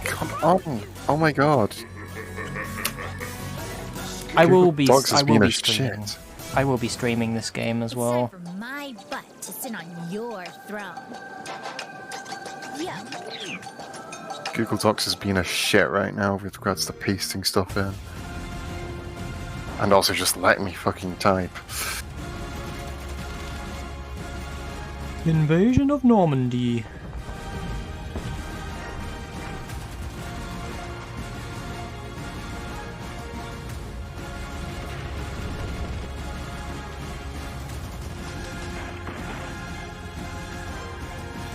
Come on! Oh my god. I will be. Dogs has I will been be a streaming. shit. I will be streaming this game as well. For my butt to sit on your throne. Yeah. Google Docs has been a shit right now with regards to pasting stuff in. And also just letting me fucking type. Invasion of Normandy.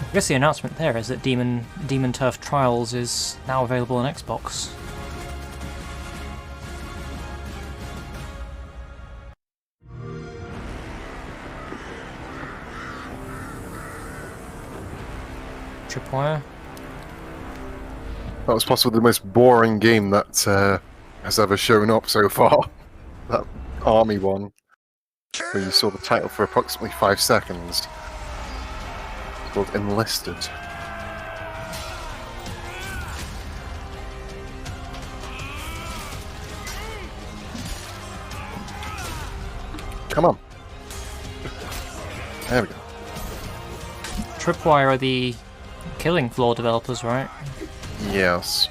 I guess the announcement there is that Demon Turf Trials is now available on Xbox. Tripwire. That was possibly the most boring game that has ever shown up so far. That army one, where you saw the title for approximately 5 seconds. It's called Enlisted. Come on. There we go. Tripwire are the Killing Floor developers, right? Yes.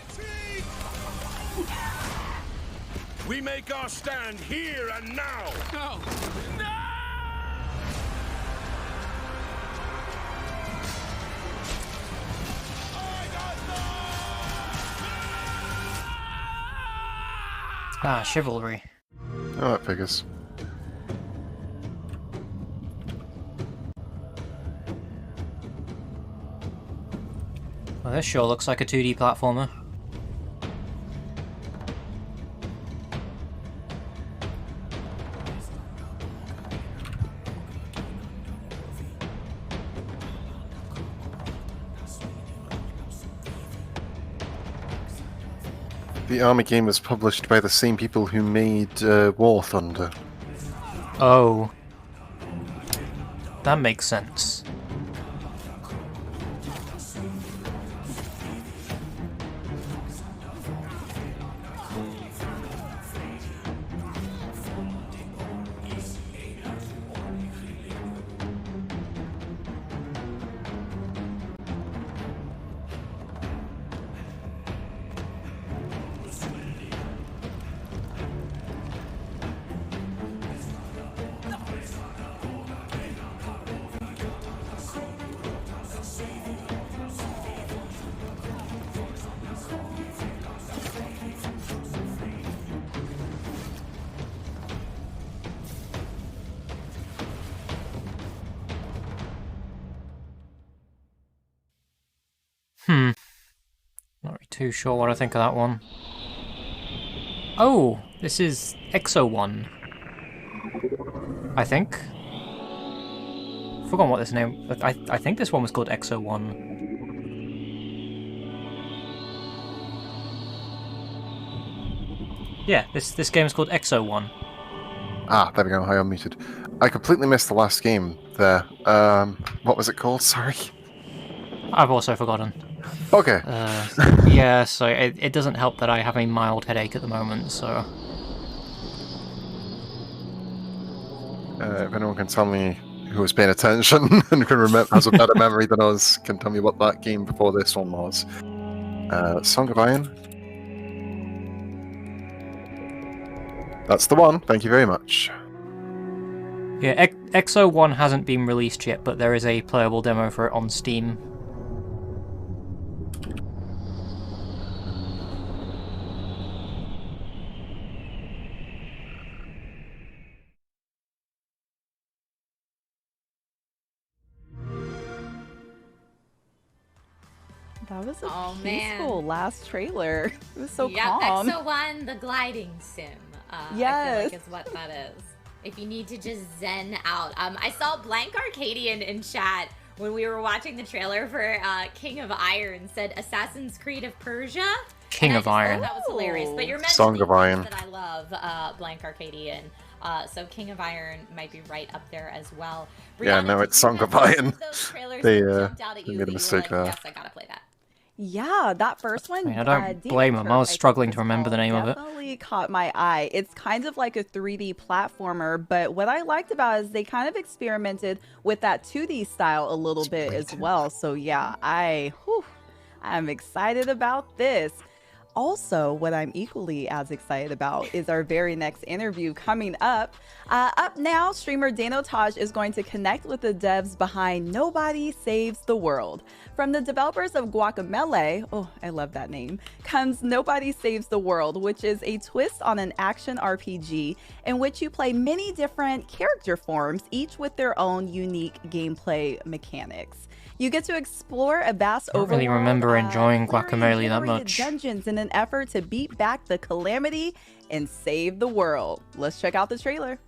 We make our stand here and now. No. Ah, Chivalry. Oh, that figures. Well, this sure looks like a 2D platformer. The Army game was published by the same people who made War Thunder. Oh. That makes sense. Not really too sure what I think of that one. Oh, this is Exo 1. I think. Forgotten what this name. I think this one was called Exo 1. Yeah, this game is called Exo 1. Ah, there we go. I unmuted. I completely missed the last game there. What was it called? Sorry. I've also forgotten. Okay. Yeah, so it doesn't help that I have a mild headache at the moment, so... If anyone can tell me who was paying attention and can remember, has a better memory than us, can tell me what that game before this one was. Song of Iron. That's the one. Thank you very much. Yeah, EXO 1 hasn't been released yet, but there is a playable demo for it on Steam. That was a man. peaceful last trailer. It was so Yep, calm. EXO-1, the gliding sim. Yes. I feel like is what that is. If you need to just zen out. I saw Blank Arcadian in chat when we were watching the trailer for King of Iron said Assassin's Creed of Persia. King of Iron. That was hilarious. But you're meant Song to of be Iron. that I love Blank Arcadian. So King of Iron might be right up there as well. Yeah, Brianna, no, did it's you Song have of any Iron. those trailers They, that jumped out at they you made a that you were mistake like, there. yes, I gotta play that? Yeah, that first one. I mean, I don't Demon blame him. I was Turf, struggling think to remember the it's name called, of it. Definitely caught my eye. It's kind of like a 3D platformer, but what I liked about it is they kind of experimented with that 2D style a little bit as well. So yeah, I'm excited about this. Also, what I'm equally as excited about is our very next interview coming up. Up now, streamer Dano Taj is going to connect with the devs behind Nobody Saves the World. From the developers of Guacamelee, oh, I love that name, comes Nobody Saves the World, which is a twist on an action RPG in which you play many different character forms, each with their own unique gameplay mechanics. You get to explore a vast I don't overworld, really remember enjoying Guacamelee that curated much. dungeons in an effort to beat back the calamity and save the world. Let's check out the trailer.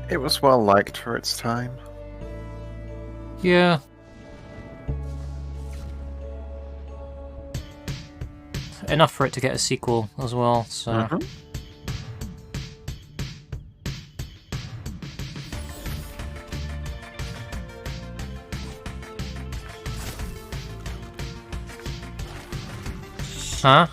It was well liked for its time. Yeah. Enough for it to get a sequel as well, so... Mhm. Huh?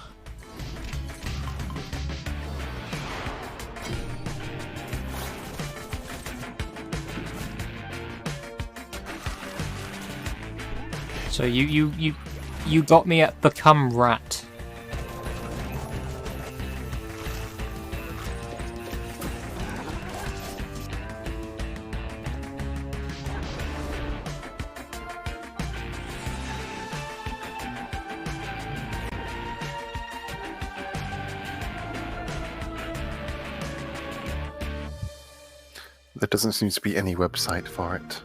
So you got me at Become Rat. There doesn't seem to be any website for it.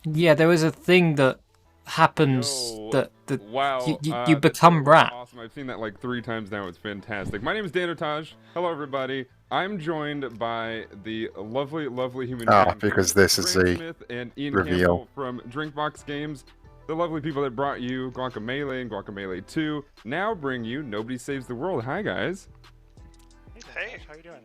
Yeah, there was a thing that happens that Wow. you become Rat. Awesome. I've seen that like 3 times now. It's fantastic. My name is Dano Taj. Hello, everybody. I'm joined by the lovely, lovely human beings. Because this is Ray a Smith and Ian reveal. Campbell from Drinkbox Games. The lovely people that brought you Guacamelee and Guacamelee 2 now bring you Nobody Saves the World. Hi, guys. Hey, how you doing?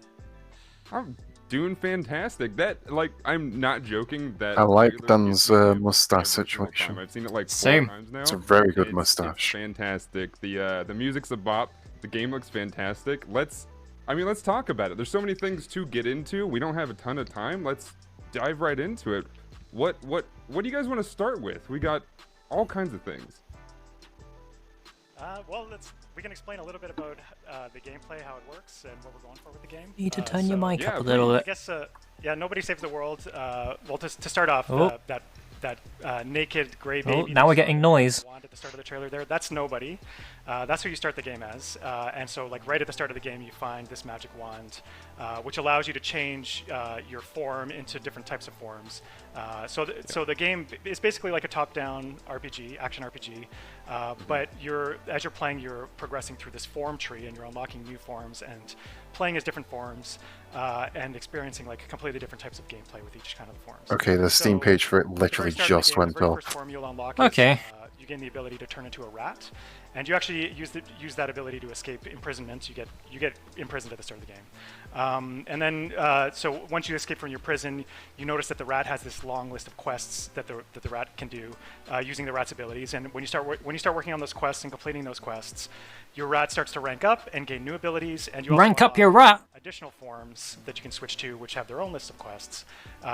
I'm doing fantastic. That, like, I'm not joking. That I like trailer Dan's gives me every mustache single situation. time. I've seen it like 4 Same. times now. It's a very good It's mustache. fantastic. The music's a bop. The game looks fantastic. Let's talk about it. There's so many things to get into. We don't have a ton of time. Let's dive right into it. What do you guys want to start with? We got all kinds of things. Well, we can explain a little bit about the gameplay, how it works, and what we're going for with the game. You need to turn your mic up a I little bit. guess, yeah, Nobody Saves the World. Well, to start off, Oh. that naked gray Oh, baby. now we're getting noise. At the start of the trailer there, that's Nobody. That's who you start the game as. And so, like, right at the start of the game, you find this magic wand, which allows you to change your form into different types of forms. So the game is basically like a top-down RPG, action RPG, but as you're playing, you're progressing through this form tree, and you're unlocking new forms and playing as different forms, and experiencing like completely different types of gameplay with each kind of forms. Okay, the Steam page for it literally just went up. Form you'll unlock Okay. is, you gain the ability to turn into a rat, and you actually use that ability to escape imprisonment. You get imprisoned at the start of the game, and then so once you escape from your prison, you notice that the rat has this long list of quests that the rat can do using the rat's abilities. And when you start working on those quests and completing those quests, your rat starts to rank up and gain new abilities, and you also Rank up your rat. additional forms that you can switch to, which have their own list of quests.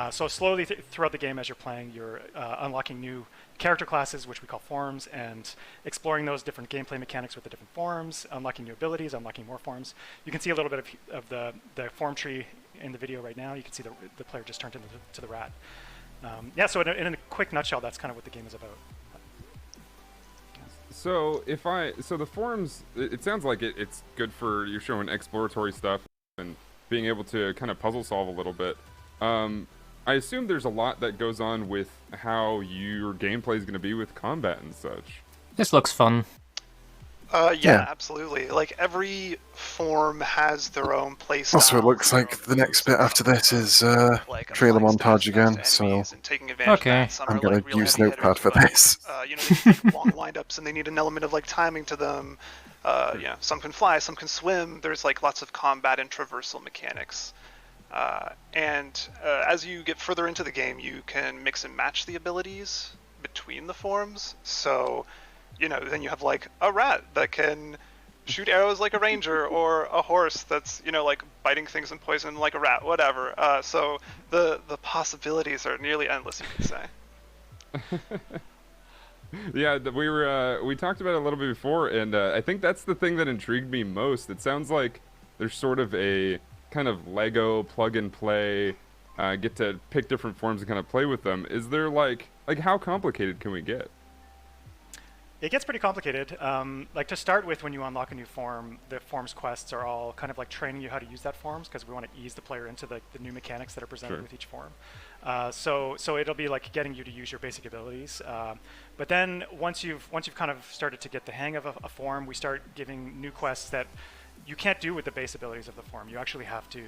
So slowly throughout the game, as you're playing, you're unlocking new character classes, which we call forms, and exploring those different gameplay mechanics with the different forms, unlocking new abilities, unlocking more forms. You can see a little bit of the form tree in the video right now. You can see the player just turned into the rat. Yeah, so in a quick nutshell, that's kind of what the game is about. So the forums, it sounds like it's good for you're showing exploratory stuff and being able to kind of puzzle solve a little bit. I assume there's a lot that goes on with how your gameplay is going to be with combat and such. This looks fun. Yeah, absolutely. Like every form has their own playstyle. Also, it looks like the next bit after this is trailer montage again, so okay. I'm going to use Notepad for this. You know, they take long windups and they need an element of like timing to them. Yeah, some can fly, some can swim. There's like lots of combat and traversal mechanics. And as you get further into the game, you can mix and match the abilities between the forms. So, you know, then you have like a rat that can shoot arrows like a ranger, or a horse that's, you know, like biting things and poison like a rat, whatever. So the possibilities are nearly endless, you could say. Yeah, we talked about it a little bit before, and I think that's the thing that intrigued me most. It sounds like there's sort of a kind of Lego plug and play, get to pick different forms and kind of play with them. Is there like how complicated can we get? It gets pretty complicated. Like to start with, when you unlock a new form, the forms quests are all kind of like training you how to use that forms, because we want to ease the player into the new mechanics that are presented with each form. So it'll be like getting you to use your basic abilities. But then once you've kind of started to get the hang of a form, we start giving new quests that you can't do with the base abilities of the form. You actually have to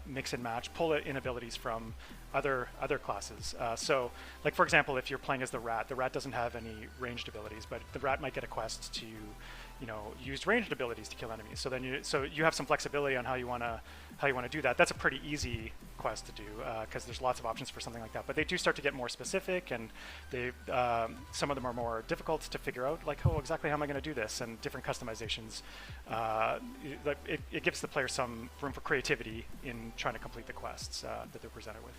mix and match, pull in abilities from other classes. So, like for example, if you're playing as the rat doesn't have any ranged abilities, but the rat might get a quest to, you know, use ranged abilities to kill enemies. So then you have some flexibility on how you want to do that. That's a pretty easy quest to do, because there's lots of options for something like that. But they do start to get more specific, and they some of them are more difficult to figure out. Like, oh, exactly how am I going to do this? And different customizations. It gives the player some room for creativity in trying to complete the quests that they're presented with.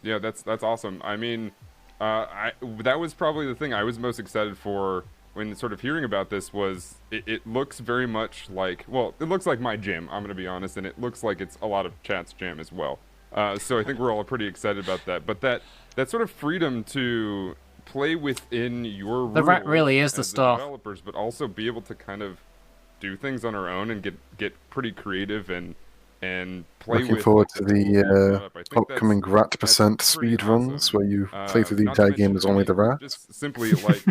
Yeah, that's awesome. I mean, that was probably the thing I was most excited for when sort of hearing about this. Was it looks very much like, well, it looks like my gym, I'm gonna be honest, and it looks like it's a lot of chat's jam as well. So I think we're all pretty excited about that. But that sort of freedom to play within your rules, the rat really is the star. Developers, but also be able to kind of do things on our own and get pretty creative and play Looking with. forward to the upcoming rat percent speed runs, where you play through the entire game as only the rat. Just simply like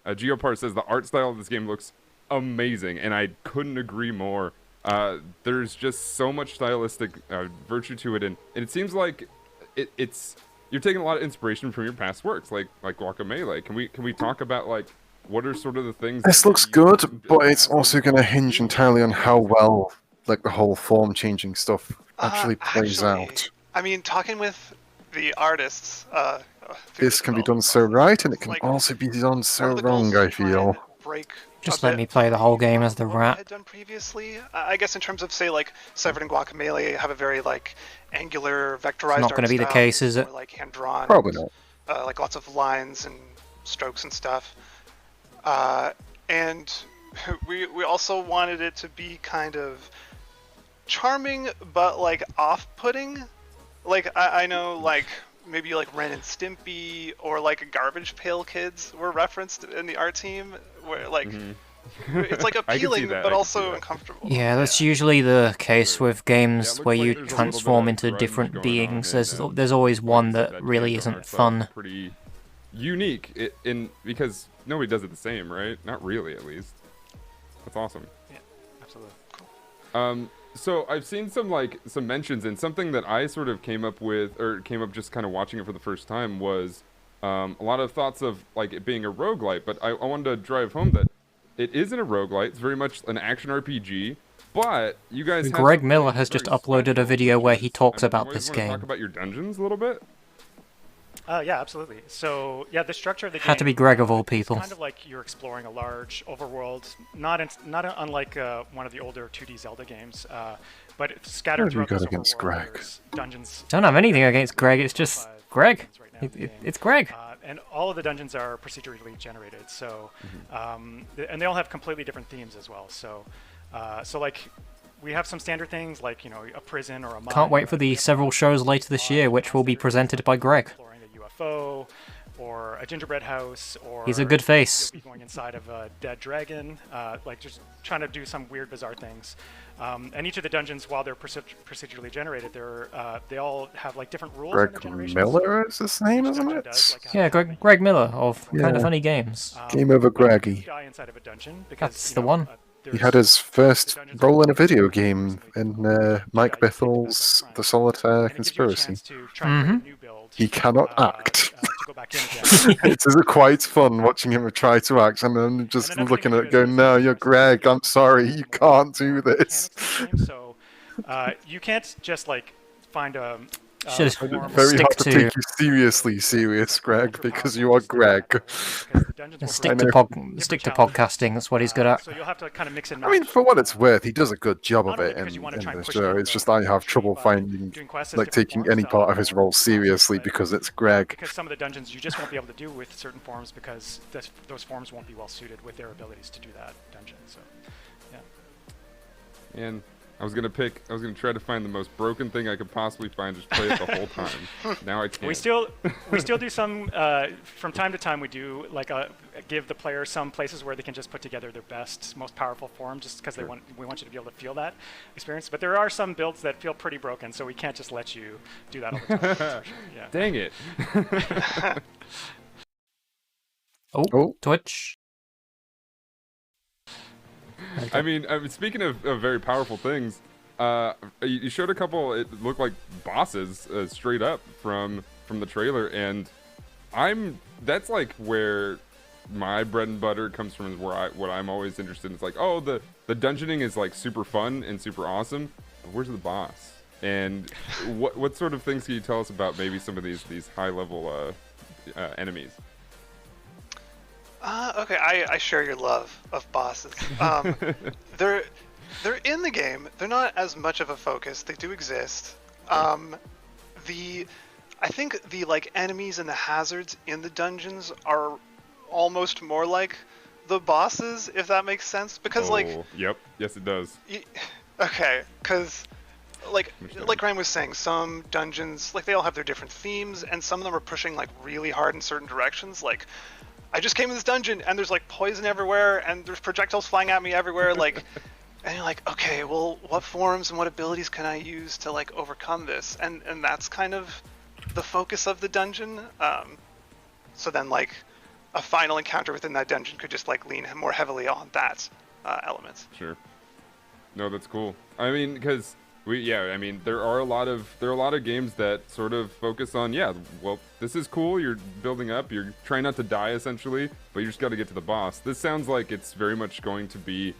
Geopart says, the art style of this game looks amazing, and I couldn't agree more. There's just so much stylistic virtue to it, and it seems like it's you're taking a lot of inspiration from your past works, like Guacamelee. Can we talk about like what are sort of the things? This looks good, but it's also going to hinge entirely on how well like the whole form changing stuff actually plays out. I mean, talking with the artists, This can be done so right, and it can also be done so wrong, I feel. Just let me play the whole game as the rat. done previously. I guess in terms of, say, like Severed and Guacamelee have a very like angular vectorized. It's not going to be the case, is it? Like hand drawn. Probably not. Like lots of lines and strokes and stuff. And we also wanted it to be kind of charming, but like off-putting. Like I know like maybe like Ren and Stimpy or like Garbage Pail Kids were referenced in the art team, where like it's like appealing but also uncomfortable. Yeah, that's usually the case with games where you transform into different beings. There's always one that really isn't fun. Pretty unique because nobody does it the same, right? Not really, at least. That's awesome. Yeah, absolutely. So I've seen some mentions, and something that I sort of came up just kind of watching it for the first time was A lot of thoughts of like it being a roguelite, but I wanted to drive home that it isn't a roguelite. It's very much an action RPG. But you guys have Greg something Miller has very just uploaded a video where he talks you about guys this wanna game. talk about your dungeons a little bit? Yeah, absolutely. So yeah, the structure of the game Had to be Greg of all people. It's kind of like you're exploring a large overworld, not unlike one of the older 2D Zelda games, but it's scattered What have you throughout this got against overworld. Greg? There's dungeons. Don't have anything against Greg. It's just Greg. It's Greg. And all of the dungeons are procedurally generated. So, and they all have completely different themes as well. So, like. We have some standard things like, a prison or a mine. Can't wait for the several shows later this year, which will be presented by Greg. Exploring a UFO, or a gingerbread house, or He's a good face. you'll be going inside of a dead dragon, like just trying to do some weird, bizarre things. And each of the dungeons, while they're procedurally generated, they all have like different rules. Greg Miller is his name, isn't it? Yeah, Greg Miller of Kind of Yeah. Funny Games. Game Over Greggy. Die inside of a dungeon because, That's the one. He had his first role in a video game in Mike Bithel's The Solitaire Conspiracy. He cannot act. It is quite fun watching him try to act, and I'm just looking at it going, no, you're Greg, I'm sorry, you can't do this. So you can't just like find a Should form Very stick hard to to- take you seriously, Greg, because you are Greg. Stick to podcasting. That's what he's good at. So you'll have to kind of mix and I mean, match. for what it's worth, he does a good job of it in you wanna try and the push show. people It's just I have trouble finding, like, taking any part of his role seriously because it's Greg. Because some of the dungeons you just won't be able to do with certain forms because those forms won't be well suited with their abilities to do that dungeon. So, yeah. And I was gonna try to find the most broken thing I could possibly find, just play it the whole time. Now I can't. We still do some from time to time. We do like give the player some places where they can just put together their best, most powerful form, just because we want you to be able to feel that experience. But there are some builds that feel pretty broken, so we can't just let you do that all the time. That's for sure. Yeah. Dang it. Oh, Twitch. I mean, speaking of very powerful things, you showed a couple. It looked like bosses straight up from the trailer, and that's like where my bread and butter comes from. Is what I'm always interested in. It's like, oh, the dungeoning is like super fun and super awesome. But where's the boss? And what sort of things can you tell us about maybe some of these high level enemies? Okay, I share your love of bosses. They're in the game. They're not as much of a focus. They do exist. I think the like enemies and the hazards in the dungeons are almost more like the bosses, if that makes sense. Because Yep. Yes, it does. Okay, because like Ryan was saying, some dungeons like they all have their different themes, and some of them are pushing like really hard in certain directions. Like, I just came in this dungeon and there's like poison everywhere and there's projectiles flying at me everywhere, like, and you're like, okay, well, what forms and what abilities can I use to like overcome this? And that's kind of the focus of the dungeon. So then like a final encounter within that dungeon could just like lean more heavily on that element. Sure. No, that's cool. I mean, because there are a lot of games that sort of focus on, well, this is cool, you're building up, you're trying not to die essentially, but you just got to get to the boss. This sounds like it's very much going to be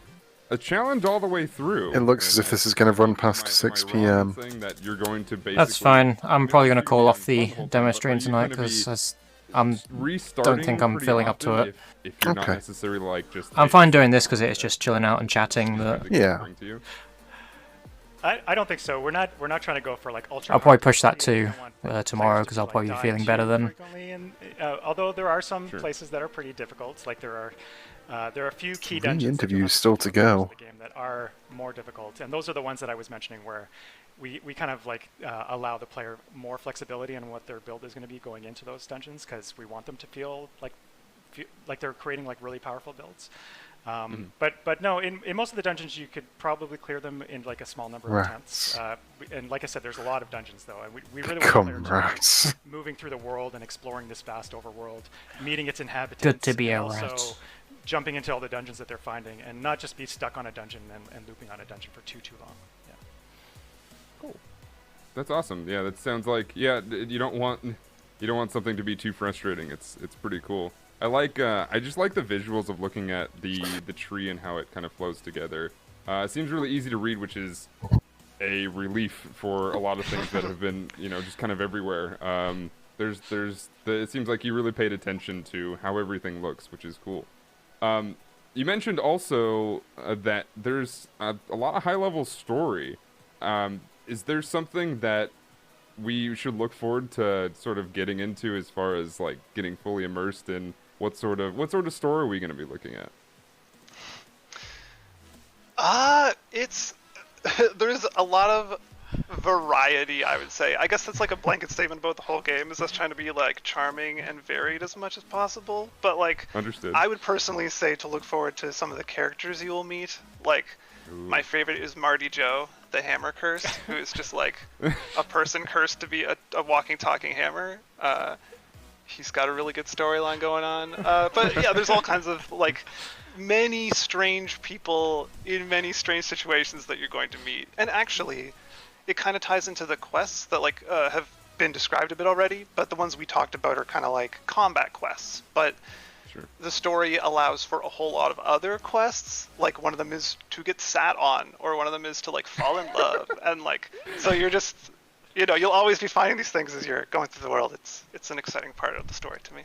a challenge all the way through. It looks as if this is going to run past 6 p.m. That you're going to basically That's fine. I'm probably going to call off the demo stream tonight because I don't think I'm feeling up to it. If you're not necessarily like just. I'm fine doing this because it's just chilling out and chatting. But yeah. I don't think so. We're not trying to go for like ultra. I'll probably push that too tomorrow because I'll probably be feeling better then. Although there are some places that are pretty difficult, like there are a few key dungeons interviews still to go. in the game that are more difficult, and those are the ones that I was mentioning where we kind of like allow the player more flexibility in what their build is going to be going into those dungeons because we want them to feel like they're creating like really powerful builds. But no, in most of the dungeons you could probably clear them in like a small number of attempts. And like I said, there's a lot of dungeons though, and we really want players to be moving through the world and exploring this vast overworld, meeting its inhabitants. Good to be a and rat. also jumping into all the dungeons that they're finding, and not just be stuck on a dungeon and looping on a dungeon for too long. Yeah. Cool. That's awesome. Yeah, that sounds like you don't want. you don't want something to be too frustrating. It's pretty cool. I just like the visuals of looking at the tree and how it kind of flows together. It seems really easy to read, which is a relief for a lot of things that have been, just kind of everywhere. It seems like you really paid attention to how everything looks, which is cool. You mentioned also that there's a lot of high-level story. Is there something that we should look forward to sort of getting into as far as like getting fully immersed in what sort of story are we going to be looking at? It's there's a lot of variety, I would say. I guess that's like a blanket statement about the whole game, is us trying to be like charming and varied as much as possible. But like, understood. I would personally say to look forward to some of the characters you will meet. Like, my favorite is Marty Joe, the hammer curse, who is just like a person cursed to be a walking, talking hammer. He's got a really good storyline going on. But yeah, there's all kinds of like many strange people in many strange situations that you're going to meet. And actually, it kind of ties into the quests that like have been described a bit already, but the ones we talked about are kind of like combat quests. But the story allows for a whole lot of other quests. Like one of them is to get sat on, or one of them is to like fall in love, and like so you're just you'll always be finding these things as you're going through the world. It's an exciting part of the story to me.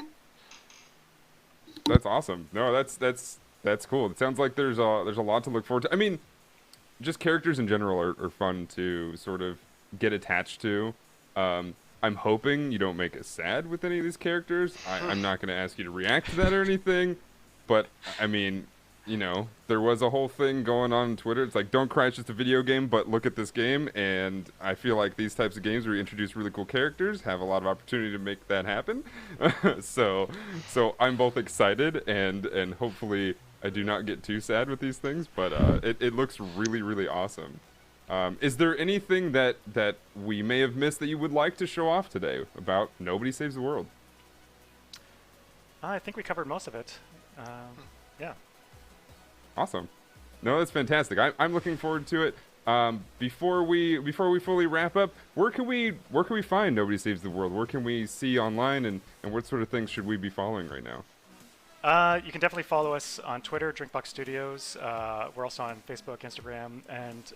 That's awesome. No, that's cool. It sounds like there's a lot to look forward to. I mean, just characters in general are fun to sort of get attached to. I'm hoping you don't make us sad with any of these characters. I'm not going to ask you to react to that or anything, but I mean, there was a whole thing going on Twitter. It's like, don't cry, it's just a video game, but look at this game. And I feel like these types of games where you introduce really cool characters have a lot of opportunity to make that happen. So I'm both excited and hopefully I do not get too sad with these things, but it looks really, really awesome. Is there anything that we may have missed that you would like to show off today about Nobody Saves the World? I think we covered most of it. Yeah. Awesome. No, that's fantastic. I'm looking forward to it. Before we fully wrap up, where can we find Nobody Saves the World? Where can we see online, and what sort of things should we be following right now? You can definitely follow us on Twitter, Drinkbox Studios. We're also on Facebook, Instagram, and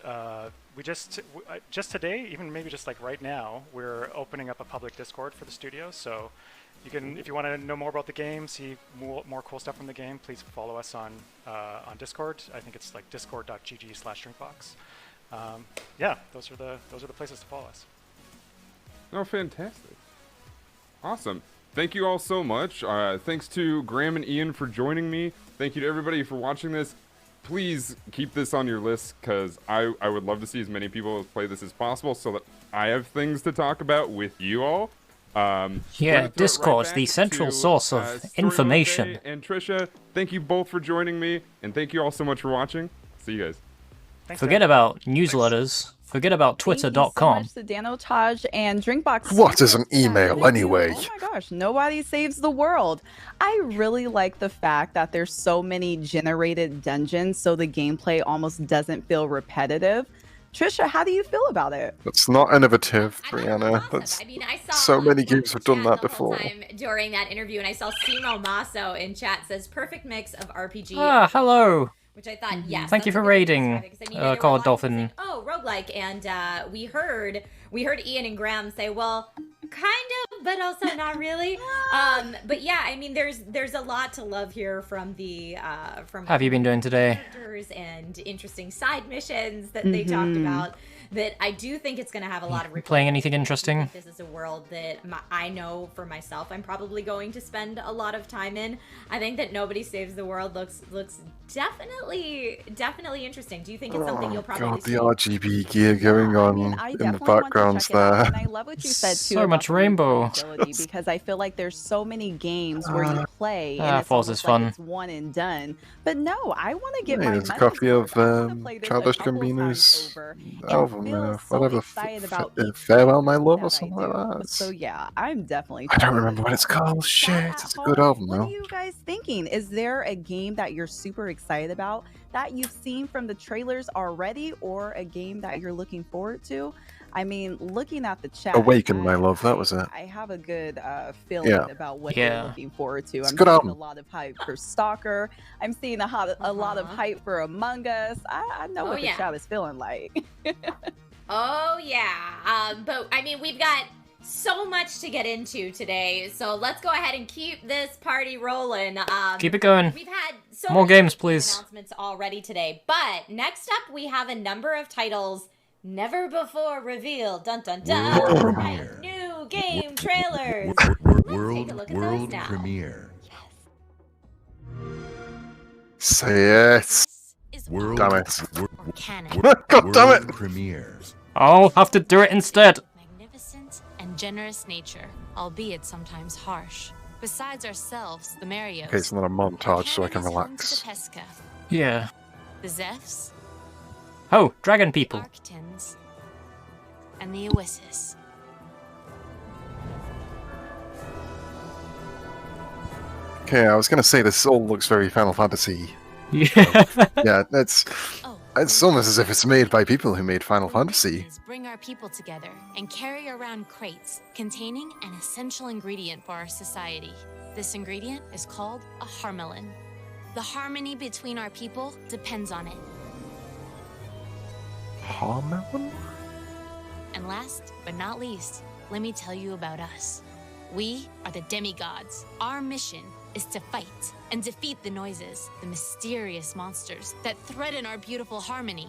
we just today, even maybe just like right now, we're opening up a public Discord for the studio. So you can, if you want to know more about the game, see more cool stuff from the game, please follow us on Discord. I think it's like discord.gg/drinkbox. Yeah, those are the places to follow us. Oh, fantastic! Awesome. Thank you all so much. Thanks to Graham and Ian for joining me. Thank you to everybody for watching this. Please keep this on your list, because I would love to see as many people play this as possible so that I have things to talk about with you all. Yeah, Discord's the central source of information. And Trisha, thank you both for joining me, and thank you all so much for watching. See you guys. Forget about newsletters. Forget about Twitter.com. Thank you so much to Danotage and Drinkbox. What is an email anyway? Oh my gosh, Nobody Saves the World. I really like the fact that there's so many generated dungeons, so the gameplay almost doesn't feel repetitive. Trisha, how do you feel about it? That's not innovative, Brianna. That's, I saw so many games have done that before. During that interview, and I saw Simo Maso in chat says perfect mix of RPG. Ah, hello. Which I thought, yes. Thank you for raiding, Call Dolphin. Oh, roguelike, and we heard Ian and Graham say, well, kind of, but also not really. But yeah, I mean, there's a lot to love here from the from. How have you been doing today? Characters and interesting side missions that they talked about. That I do think it's going to have a lot of. Playing anything interesting? This is a world that I know for myself I'm probably going to spend a lot of time in. I think that Nobody Saves the World looks definitely interesting. Do you think it's something you'll probably see? God, the RGB gear going on in the backgrounds there. And I love what you said too. So much rainbow. Because I feel like there's so many games where you play and it's Falls is fun. Like it's one and done. But no, I want to get my there's a copy of Childish Gambino's album. Whatever, Farewell My Love or something like that. So yeah, I'm definitely. I don't remember what it's called. Shit, it's a good album though. What are you guys thinking? Is there a game that you're super excited about that you've seen from the trailers already, or a game that you're looking forward to? I mean, looking at the chat, Awaken, my love. That was it. I have a good feeling Yeah. about what Yeah. they're looking forward to. It's a I'm good seeing album. a lot of hype for Stalker. I'm seeing a lot of hype for Among Us. I know Oh, what the yeah. chat is feeling like. Oh yeah, but I mean we've got so much to get into today, so let's go ahead and keep this party rolling. Keep it going. We've had so More many games, game please. announcements already today, but next up we have a number of titles never before revealed. Dun dun dun! World Right, premiere. new game trailers. World look at world those now. premiere. Say it. World Damn it. Canon. God damn it. World premiere. I'll have to do it instead. Magnificent and generous nature, albeit sometimes harsh. Besides ourselves, the Marios. Okay, it's not a montage, so I can Canada's home to relax. the Pesca, Yeah. the Zephs, Oh, dragon people. Arctons, and the Oasis. Okay, I was gonna say this all looks very Final Fantasy. Yeah. Yeah, it's almost as if it's made by people who made Final Fantasy. Bring our people together and carry around crates containing an essential ingredient for our society. This ingredient is called a harmelin. The harmony between our people depends on it. Harmelin? And last but not least, let me tell you about us. We are the demigods. Our mission is to fight and defeat the noises, the mysterious monsters that threaten our beautiful harmony.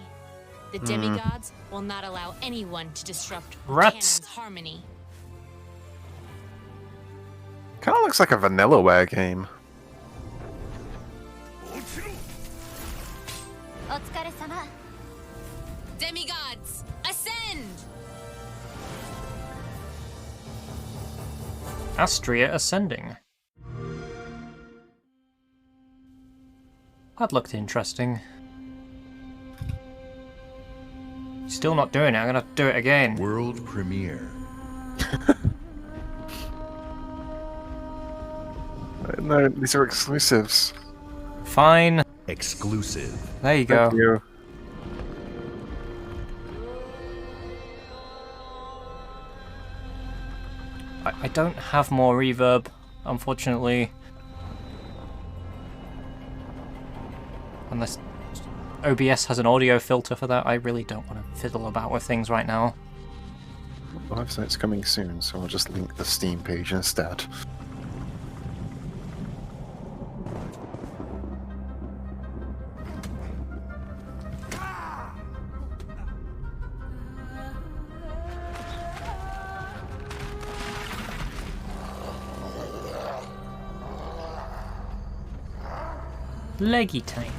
The demigods will not allow anyone to disrupt Rats. Canon's harmony. Kind of looks like a Vanillaware game. Demigods, ascend! Astria ascending. That looked interesting. Still not doing it. I'm gonna do it again. World premiere. No, these are exclusives. Fine. Exclusive. There you go. Thank you. I don't have more reverb, unfortunately. Unless OBS has an audio filter for that, I really don't want to fiddle about with things right now. The website's coming soon, so I'll just link the Steam page instead. Leggy time.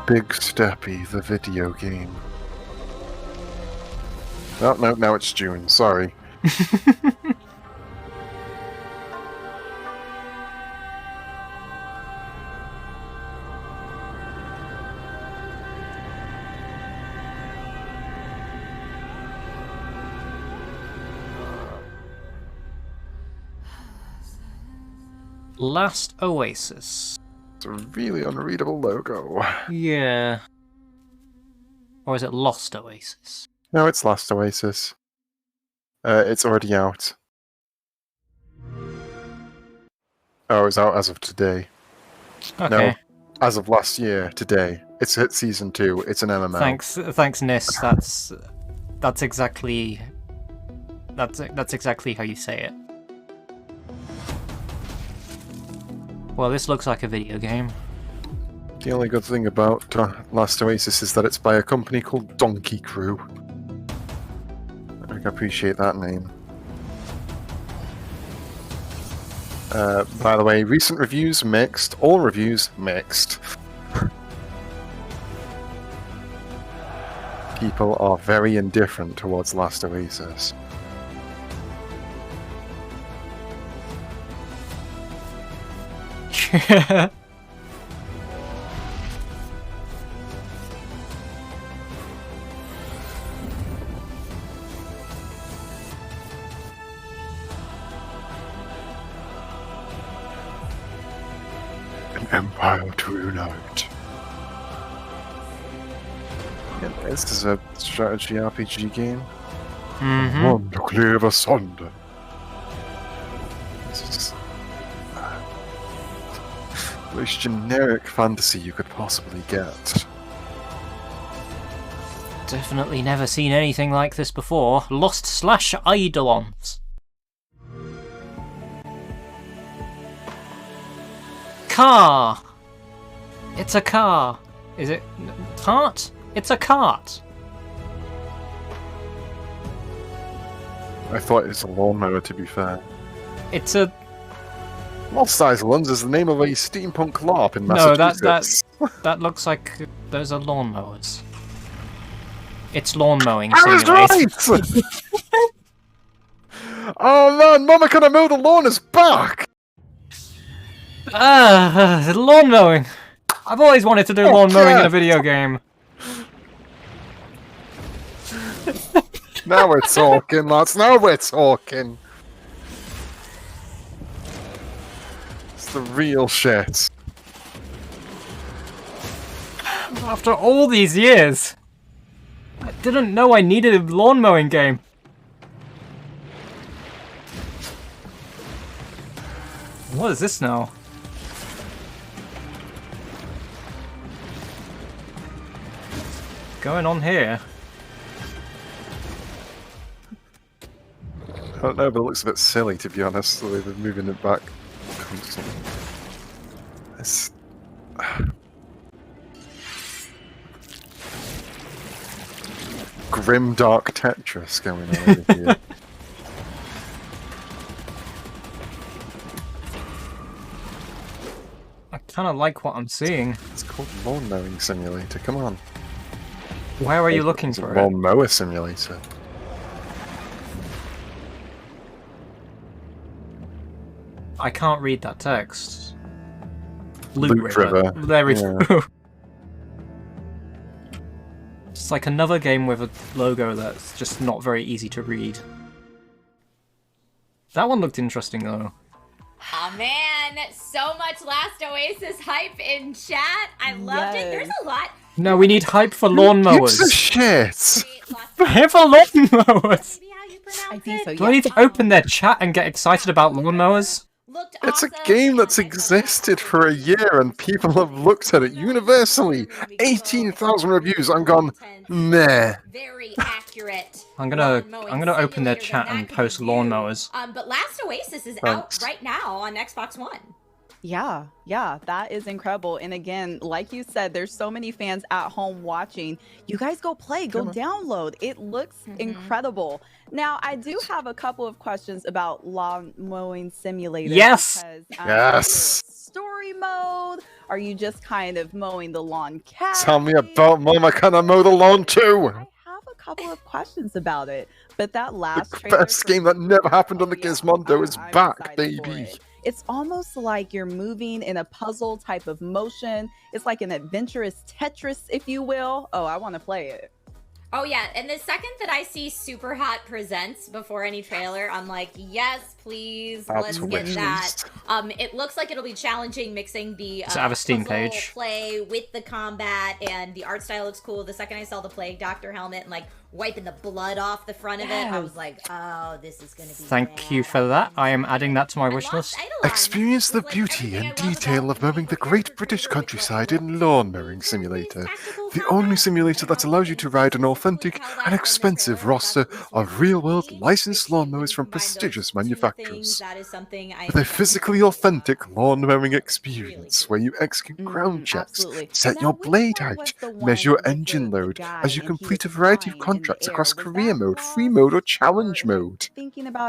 Big Steppy, the video game. Oh, no, now it's June, sorry. Last Oasis. It's a really unreadable logo. Yeah. Or is it Lost Oasis? No, it's Last Oasis. It's already out. Oh, it's out as of today. Okay. No, as of last year, today. It's hit season 2. It's an MMO. Thanks, Nis. That's exactly how you say it. Well, this looks like a video game. The only good thing about Last Oasis is that it's by a company called Donkey Crew. I appreciate that name. By the way, recent reviews mixed. All reviews mixed. People are very indifferent towards Last Oasis. An empire to unite. Yeah, this is a strategy RPG game. Mm-hmm. One to cleave asunder. This is the most generic fantasy you could possibly get. Definitely never seen anything like this before. Lost/Eidolons. Car! It's a car. Is it... cart? It's a cart. I thought it was a lawnmower, to be fair. It's a... Lost Islands is the name of a steampunk LARP in No, Massachusetts. that looks like those are lawnmowers. It's lawn mowing I was simulator. right! Oh man, Mama Can I Mow the Lawn is back! Lawn mowing. I've always wanted to do lawn mowing in a video game. Now we're talking, lads. Now we're talking. It's the real shit. After all these years, I didn't know I needed a lawn mowing game. What is this now? What's going on here? I don't know, but it looks a bit silly, to be honest, the way they're moving it back constantly. It's... grim dark Tetris going on over here. I kind of like what I'm seeing. It's called Lawn Mowing Simulator, come on. Where are you looking It's a for Lawn it? Mower Simulator. I can't read that text. Loot River. There we Yeah. go. It's like another game with a logo that's just not very easy to read. That one looked interesting though. Oh man, so much Last Oasis hype in chat. I loved it. There's a lot. No, we need hype for lawnmowers. Gives a shit! Hype for lawnmowers! I think so. Do I need to open their chat and get excited about lawnmowers? It's a game that's existed for a year and people have looked at it universally. 18,000 reviews and gone, meh. Very accurate. I'm gonna open their chat and post lawnmowers. But Last Oasis is Thanks. out right now on Xbox One. Yeah, that is incredible. And again, like you said, there's so many fans at home watching. You guys go play, go download. It looks incredible. Now, I do have a couple of questions about lawn mowing simulator. Yes! Because, Yes! story mode? Are you just kind of mowing the lawn casually? Tell me about Mama Can I Mow the Lawn too? I have a couple of questions about it. But that last trailer Best game that never happened on the Gizmondo is back, baby. It's almost like you're moving in a puzzle type of motion. It's like an adventurous Tetris, if you will. Oh, I want to play it. Oh yeah, and the second that I see Super Hot Presents before any trailer, I'm like, yes, please, let's get that. It looks like it'll be challenging mixing the It's have a Steam puzzle page. play with the combat, and the art style looks cool. The second I saw the Plague Doctor helmet and like wiping the blood off the front of it, I was like, oh, this is gonna be Thank you for that. I am adding that to my wish list. Experience the beauty and detail of mowing the great British countryside in Lawn Mowing Simulator. The only simulator that allows you to ride an authentic and expensive roster of real-world licensed lawnmowers from prestigious manufacturers. That is something I With a physically authentic lawn mowing experience where you execute ground checks, set your blade height, measure your engine load as you complete a variety of contracts across career mode, free mode, or challenge mode.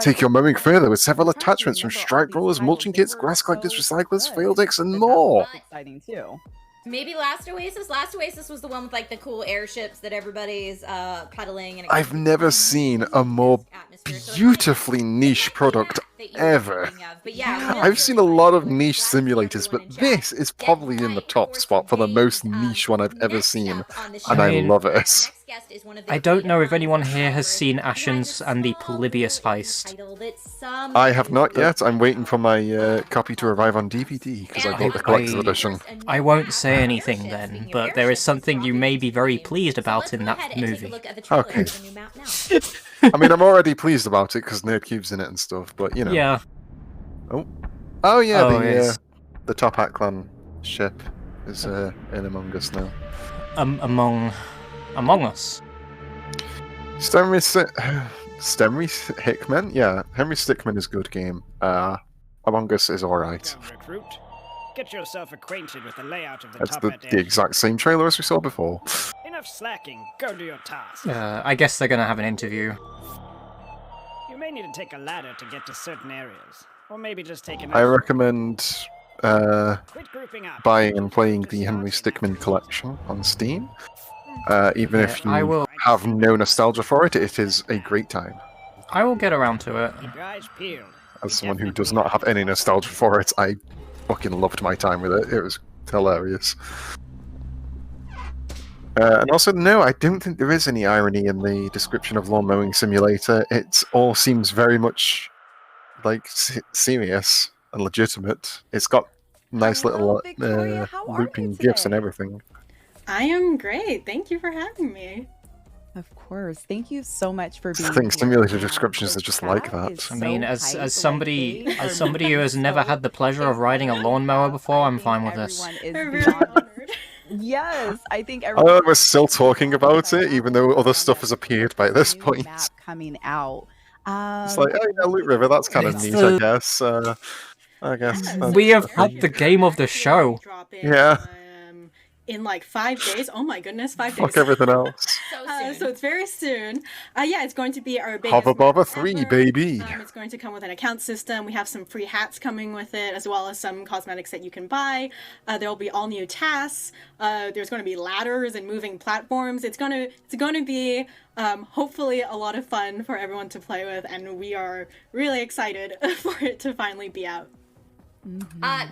Take your mowing further with several attachments from strike rollers, mulching kits, grass collectors, recyclers, field decks, and more. Exciting too. Maybe Last Oasis. Last Oasis was the one with like the cool airships that everybody's pedaling. And I've never seen a more beautifully niche product ever. But yeah, I've seen a lot of niche simulators, but this is probably in the top spot for the most niche one I've ever seen, and I love it. I don't know if anyone here has seen Ashen's and the Polybius heist. I have not yet. I'm waiting for my copy to arrive on DVD because I bought the collector's edition. I won't say anything then, but there is something you may be very pleased about in that movie. Okay. I mean, I'm already pleased about it because Nerdcube's in it and stuff, but you know. Yeah. Oh yeah, Oh, the Top Hat Clan ship is in Among Us now. Among Us. Stenry Hickman? Yeah, Henry Stickmin is a good game. Among Us is alright. Recruit, get yourself acquainted with the layout of the That's top the hat exact same trailer as we saw before. Enough slacking, go do your task. I guess they're gonna have an interview. You may need to take a ladder to get to certain areas. Or maybe just take an I recommend buying and playing the Henry Stickmin collection on Steam. Even if you have no nostalgia for it, it is a great time. I will get around to it. Keep your eyes peeled. As someone who does not have any nostalgia for it, I fucking loved my time with it. It was hilarious. And also, no, I don't think there is any irony in the description of Lawn Mowing Simulator. It all seems very much like serious and legitimate. It's got nice little looping gifs and everything. I am great. Thank you for having me. Of course. Thank you so much for being I think simulator descriptions are just like that. I mean, as somebody who has never had the pleasure of riding a lawnmower before, I'm fine with this. Yes, I think Oh, we're still talking about it, even though other stuff has appeared by this point. coming out. It's like, oh yeah, Loot River, that's kind of neat, I guess. I guess. We have had the game of the show. Yeah. In like 5 days. Oh my goodness, 5 days. Fuck everything else. So it's very soon. Yeah, it's going to be our biggest Hover Bobber 3, baby. It's going to come with an account system. We have some free hats coming with it, as well as some cosmetics that you can buy. There will be all new tasks. There's going to be ladders and moving platforms. It's going to be hopefully a lot of fun for everyone to play with, and we are really excited for it to finally be out.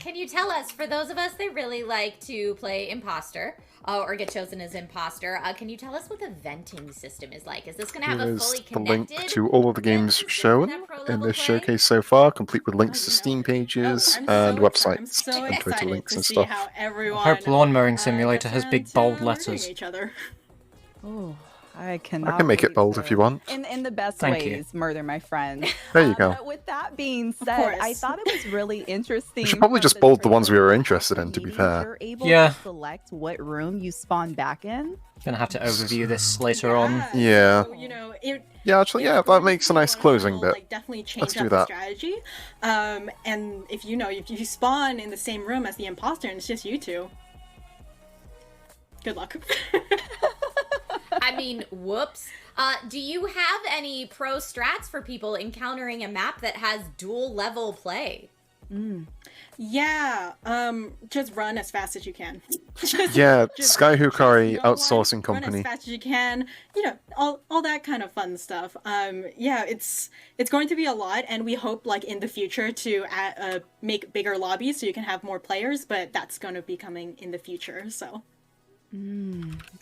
Can you tell us, for those of us that really like to play imposter or get chosen as imposter, can you tell us what the venting system is like? Is this going to have a fully The connected? link to all of the games shown in this showcase so far, complete with links to Steam pages and websites and Twitter links and stuff. I hope Lawn Mowing Simulator has big bold letters. Oh, I cannot. make it bold if you want. In the best Thank you. ways, Murder My Friend. There you go. But with that being said, I thought it was really interesting. We should probably just bold the ones we were interested in, to be fair. You're able to select what room you spawn back in. Gonna have to overview this later on. Yeah. Yeah, actually, yeah, that makes a nice closing bit. Definitely change Let's do up the that. strategy. And if you spawn in the same room as the imposter and it's just you two, good luck. I mean, whoops. Do you have any pro strats for people encountering a map that has dual level play? Yeah, just run as fast as you can. Yeah, Sky Hukari outsourcing Run as company. fast as you can. You know, all that kind of fun stuff. Yeah, it's going to be a lot, and we hope like in the future to make bigger lobbies so you can have more players. But that's going to be coming in the future. So.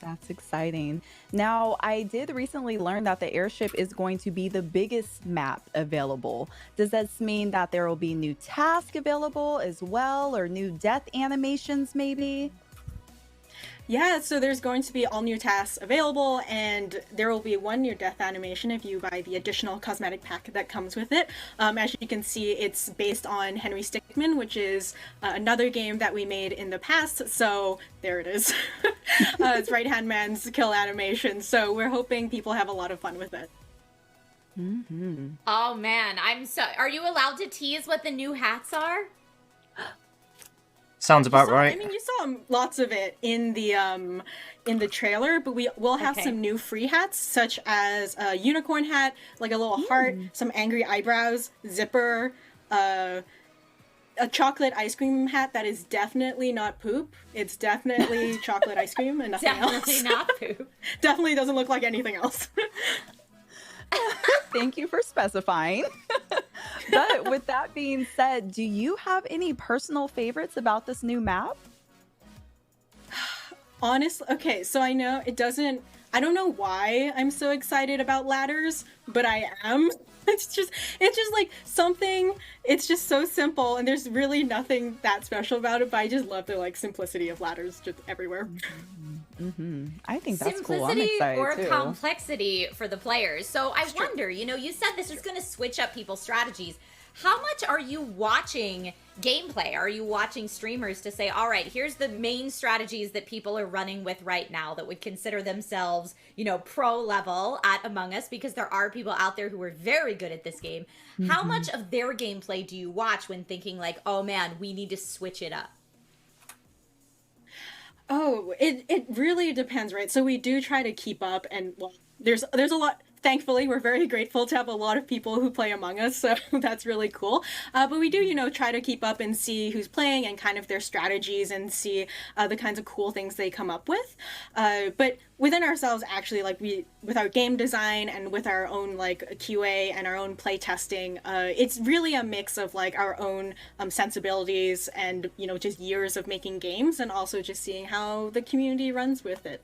That's exciting. Now, I did recently learn that the airship is going to be the biggest map available. Does this mean that there will be new tasks available as well, or new death animations maybe? Yeah, so there's going to be all new tasks available, and there will be one new death animation if you buy the additional cosmetic pack that comes with it. As you can see, it's based on Henry Stickmin, which is another game that we made in the past, so there it is. It's Right Hand Man's kill animation, so we're hoping people have a lot of fun with it. Oh man, are you allowed to tease what the new hats are? Sounds about right. I mean, you saw lots of it in the trailer, but we will have some new free hats, such as a unicorn hat, like a little heart, some angry eyebrows, zipper, a chocolate ice cream hat that is definitely not poop. It's definitely chocolate ice cream and nothing else. Definitely not poop. Definitely doesn't look like anything else. Thank you for specifying. But with that being said, do you have any personal favorites about this new map? Honestly, okay, so I know it doesn't. I don't know why I'm so excited about ladders, but I am. It's just like something. It's just so simple, and there's really nothing that special about it. But I just love the like simplicity of ladders just everywhere. I think that's cool. I'm Simplicity excited or too. complexity for the players. So I wonder, you said this is going to switch up people's strategies. How much are you watching gameplay? Are you watching streamers to say, all right, here's the main strategies that people are running with right now that would consider themselves, pro level at Among Us, because there are people out there who are very good at this game. How much of their gameplay do you watch when thinking like, oh man, we need to switch it up? Oh, it really depends, right? So we do try to keep up, and well, there's a lot. Thankfully, we're very grateful to have a lot of people who play Among Us, so that's really cool. But we do, try to keep up and see who's playing and kind of their strategies and see the kinds of cool things they come up with. But within ourselves, actually, like with our game design and with our own like QA and our own play testing, it's really a mix of like our own sensibilities and just years of making games, and also just seeing how the community runs with it.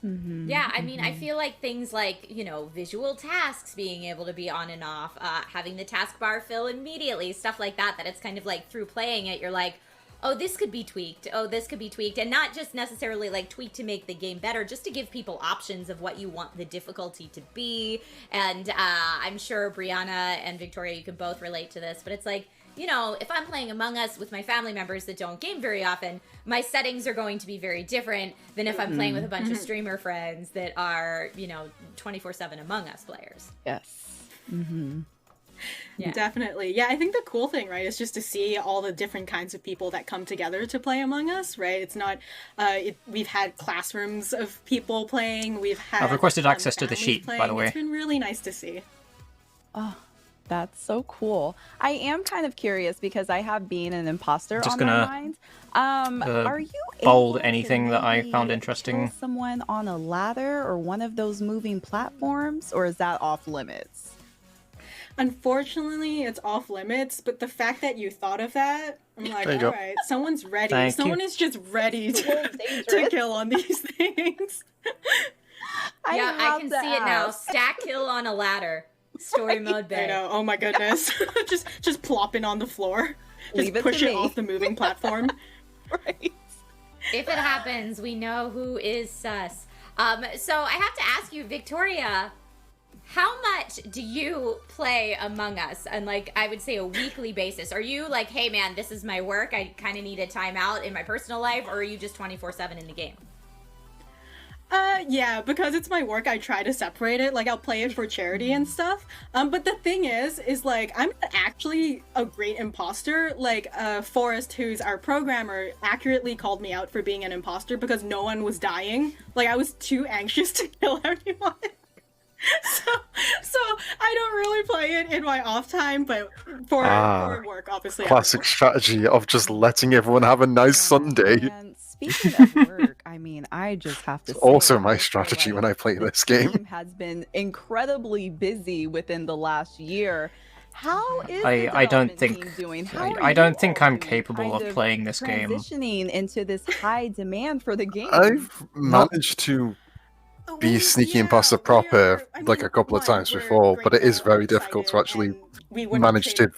Yeah, I mean, I feel like things like, visual tasks being able to be on and off, having the taskbar fill immediately, stuff like that it's kind of like through playing it, you're like, oh, this could be tweaked, and not just necessarily like tweaked to make the game better, just to give people options of what you want the difficulty to be. And I'm sure Brianna and Victoria, you can both relate to this, but it's like, if I'm playing Among Us with my family members that don't game very often, my settings are going to be very different than if I'm playing with a bunch of streamer friends that are, 24/7 Among Us players. Yes. Yeah. Definitely. Yeah, I think the cool thing, right, is just to see all the different kinds of people that come together to play Among Us, right? It's not, we've had classrooms of people playing, I've requested access to the sheet, playing. by the way. It's been really nice to see. Oh, that's so cool. I am kind of curious because I have been an imposter Just on gonna, my mind. Are you bold able to anything that I found maybe interesting. kill someone on a ladder or one of those moving platforms, or is that off limits? Unfortunately, it's off limits, but the fact that you thought of that, I'm like, There you all go. right, someone's ready. Thank Someone you. is just ready to kill on these things. I can see it now. Stack kill on a ladder. Story mode I bay. know. Oh my goodness. just plopping on the floor. Just Leave it push to it me. off the moving platform. If it happens, we know who is sus. So I have to ask you, Victoria, how much do you play Among Us on, like, I would say a weekly basis? Are you like, hey man, this is my work, I kind of need a timeout in my personal life, or are you just 24/7 in the game? Yeah, because it's my work, I try to separate it. Like, I'll play it for charity and stuff. But the thing is like, I'm not actually a great imposter. Like, Forrest, who's our programmer, accurately called me out for being an imposter because no one was dying. Like, I was too anxious to kill everyone. So I don't really play it in my off time, but for work, obviously. Classic strategy of just letting everyone have a nice Sunday. And speaking of work, I mean, I just have to say, Also I my feel strategy like when I play the this game. team has been incredibly busy within the last year. How is I don't the development think team doing? How are I you don't think all I'm doing, capable kind of playing this game. transitioning into this high demand for the game? I've managed to be sneaky imposter proper like a couple of times before, but it is very difficult to actually manage to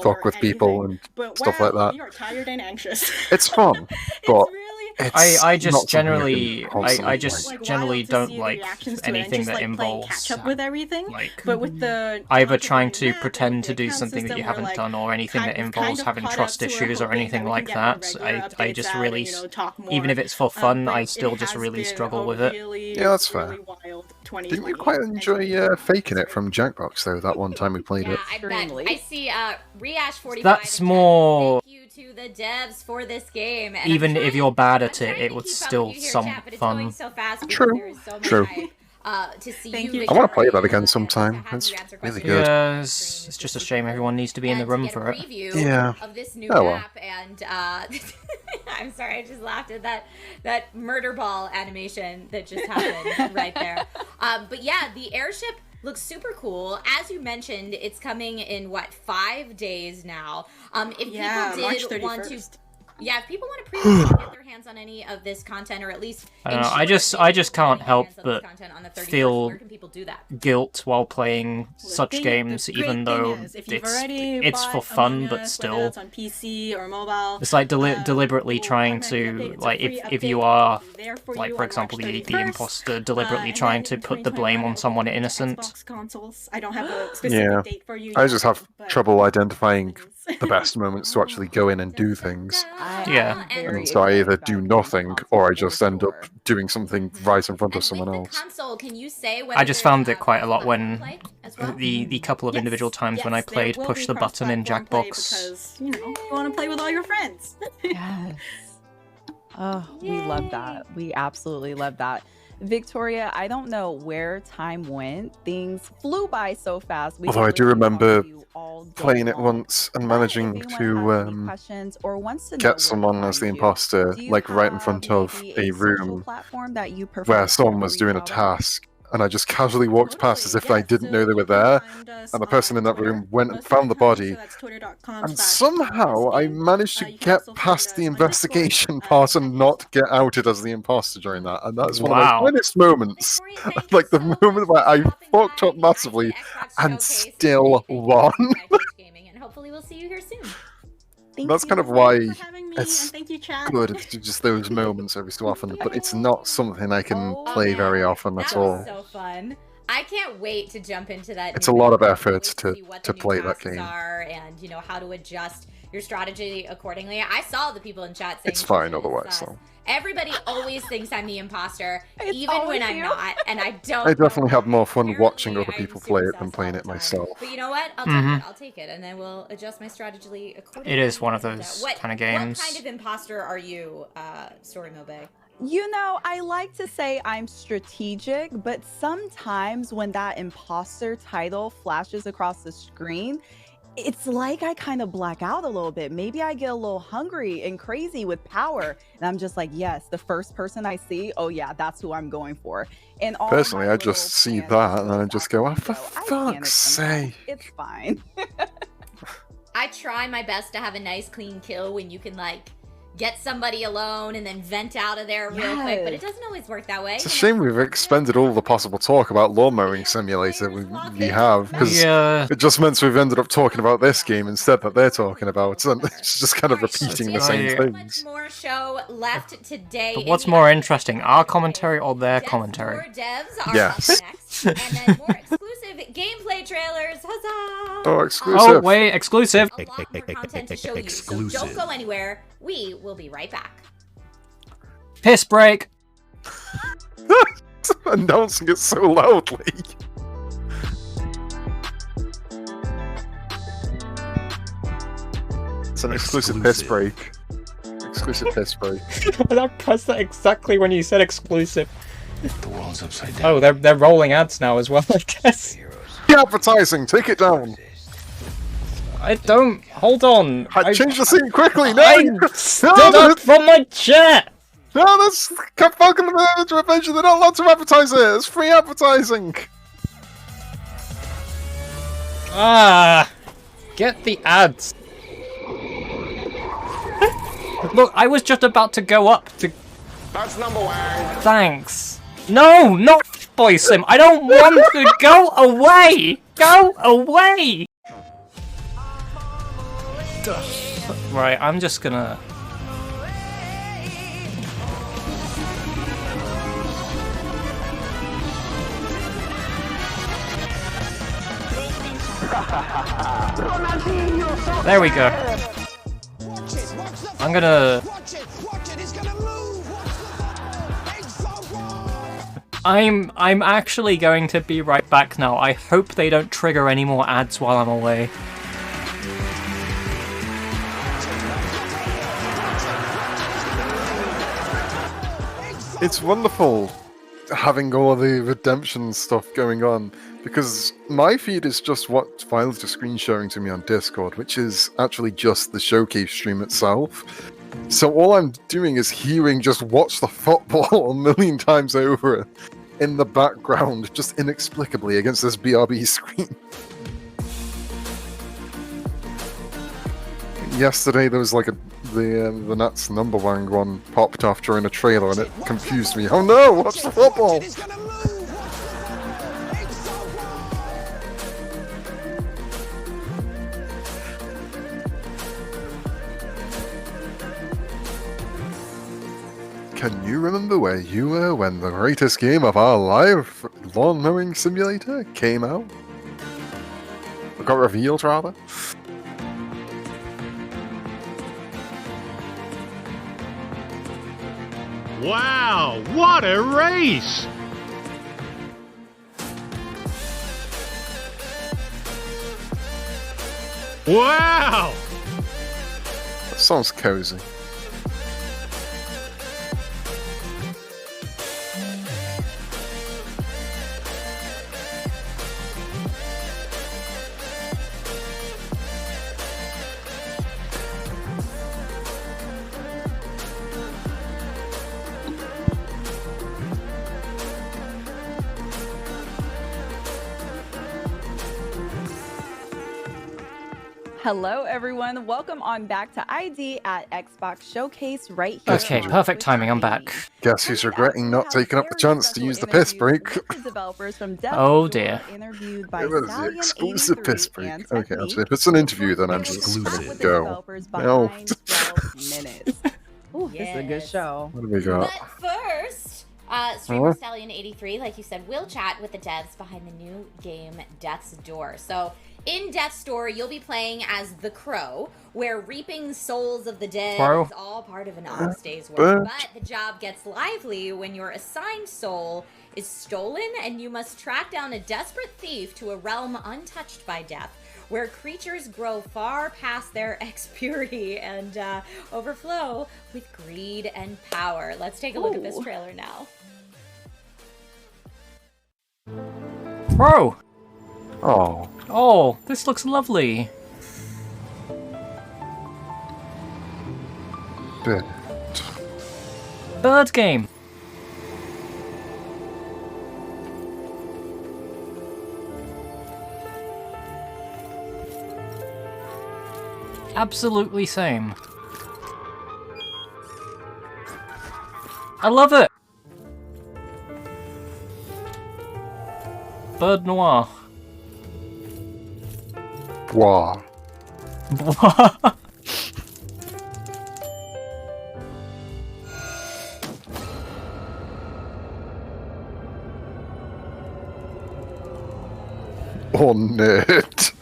fuck with people and stuff like that. We are tired and anxious. It's fun, but it's I not just something I can generally constantly generally don't see the like reactions to it and anything just, that like, playing involves catch up with everything. like But with the either trying to pretend to do something that you system, we're, haven't like, done, or anything that kind involves of having caught trust up, so we're issues or hoping anything that we like can get that. the regular I updates just out really, and, talk more. even if it's for fun, But I it still just has really been struggle a with it. really, Yeah, that's fair. really wild Didn't you quite enjoy faking it from Jackbox though? That one time we played it. I bet. I see Riash45. That's more. Thank you to the devs for this game. And Even if you're bad at it, it was still some but it's fun. going so fast because True. there is so much True. hype, to see you. I want to play that again sometime. It's really good. Yeah, it's just a shame everyone needs to be in the room for it. Yeah. Of this new Oh, well. map, and I'm sorry, I just laughed at that murder ball animation that just happened right there. But yeah, the airship Looks super cool. As you mentioned, it's coming in what, 5 days now. If Yeah, people March did want to, 31st. yeah, if people want to pre-order and get their hands on any of this content, or at least I don't know, ensure I just can't help hands on but this content on the 31st, feel where can people do that? guilt while playing such games, even though If you've already it's for bought fun, Among but Us, still. whether that's on PC or mobile, It's like deliberately trying to, like, if you are, like, for example, the imposter deliberately trying to put the blame on someone innocent. Xbox consoles. I don't have a specific Yeah, date for you I yet, just have but trouble identifying the best moments to actually go in and do things. Yeah. And so I either do nothing or I just end up doing something right in front of someone else. Console, can you say whether I just found it quite a lot when the couple of individual times when I yes, there played will push be the button in cross-platform play Jackbox. because you want to play with all your friends. Yes. Oh, we love that. We absolutely love that. Victoria, I don't know where time went. Things flew by so fast. We Although I could do literally talk to remember you all day playing it long. once and But if managing anyone has to any questions or wants to know where get to someone as the find you, imposter, do you like right in have front of maybe a a social room platform that you prefer where to someone was reach doing a out on? task, and I just casually walked past as if I didn't know they were there, and the person in that room went and found the body, and somehow I managed to get past the investigation part and not get outed as the imposter during that, and that's one of Wow. my finest moments. Like the moment where I fucked up massively and still won. And hopefully we'll see you here soon. That's kind of why It's good to just those moments every so often, but it's not something I can play very often at all. So fun. I can't wait to jump into that. It's a lot of effort to play that tasks game. are and how to adjust your strategy accordingly. I saw the people in chat saying It's fine otherwise, though. everybody always thinks I'm the imposter, It's even when always I'm you. not, and I don't. I definitely have more fun watching other people play it than playing it myself. But you know what? I'll take it, and then we'll adjust my strategy accordingly. It is one of those kind of games. What kind of imposter are you, Story Mobe? You know, I like to say I'm strategic, but sometimes when that imposter title flashes across the screen, it's like I kind of black out a little bit. Maybe I get a little hungry and crazy with power. And I'm just like, yes, the first person I see, oh yeah, that's who I'm going for. And all Personally, my I just see plans that and then I just go, oh, for fuck's sake. It's fine. I try my best to have a nice clean kill when you can get somebody alone and then vent out of there real quick, but it doesn't always work that way. It's a shame we've expended all the possible talk about Lawn Mowing Simulator we have, because it just meant we've ended up talking about this game instead that they're talking about, and it's just kind of repeating the same things. More show left today. But what's more interesting, our commentary or their commentary? Devs are Yes. up next, and then more exclusive gameplay trailers. Huzzah! Oh, exclusive. Oh, wait, exclusive. Content to show you, so don't go anywhere. We will be right back. Piss break. Announcing it so loudly. It's an exclusive piss break. Exclusive piss break. I pressed that exactly when you said exclusive. The world's upside down. Oh, they're rolling ads now as well, I guess. The advertising, take it down. I don't. Hold on. Change the scene quickly. No, I stood up from my chair. No, that's fucking the Revenge. They're not allowed to advertise it. It's free advertising. Ah, get the ads. Look, I was just about to go up to. That's number one. Thanks. No, not boy sim. I don't want to go away. Go away. Right, I'm just gonna. There we go. I'm gonna. I'm actually going to be right back now. I hope they don't trigger any more ads while I'm away. It's wonderful having all the redemption stuff going on, because my feed is just what Violet's just screen sharing to me on Discord, which is actually just the showcase stream itself. So all I'm doing is hearing just watch the football a million times over. in the background, just inexplicably against this BRB screen. Yesterday there was like the Nats number one popped off during a trailer and it confused me. Oh no, watch the football! Can you remember where you were when the greatest game of our life, Lawn Mowing Simulator, came out? Or got revealed, rather? Wow, what a race! Wow! That sounds cozy. Hello, everyone. Welcome on back to ID at Xbox Showcase right here. Okay, perfect timing. I'm back. Guess who's regretting not taking up the chance to use the piss break? Developers from Death's Oh Door dear. interviewed by It was the Stallion exclusive 83 piss break. and Okay, Technique. actually, if it's an interview, then I'm just Exclusive. gonna go. No. Behind 12 minutes. Ooh, this is a good show. What do we got? But first, streamer Huh? Stallion 83, like you said, will chat with the devs behind the new game Death's Door. So in Death's Door, you'll be playing as the Crow, where reaping souls of the dead Crow. is all part of an honest day's work. But the job gets lively when your assigned soul is stolen and you must track down a desperate thief to a realm untouched by death, where creatures grow far past their ex-purity and overflow with greed and power. Let's take a look at this trailer now. Bro! Oh. Oh, this looks lovely. Bit. Bird game. Absolutely same. I love it. Bird noir. Wow. Oh, nerd.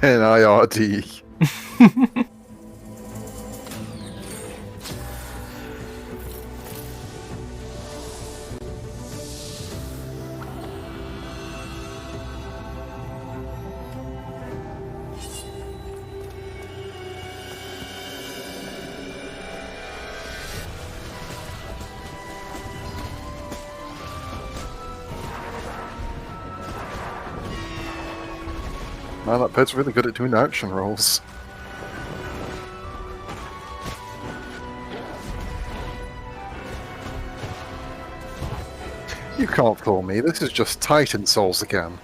NIRD. Man, that pet's really good at doing action rolls. You can't fool me, this is just Titan Souls again.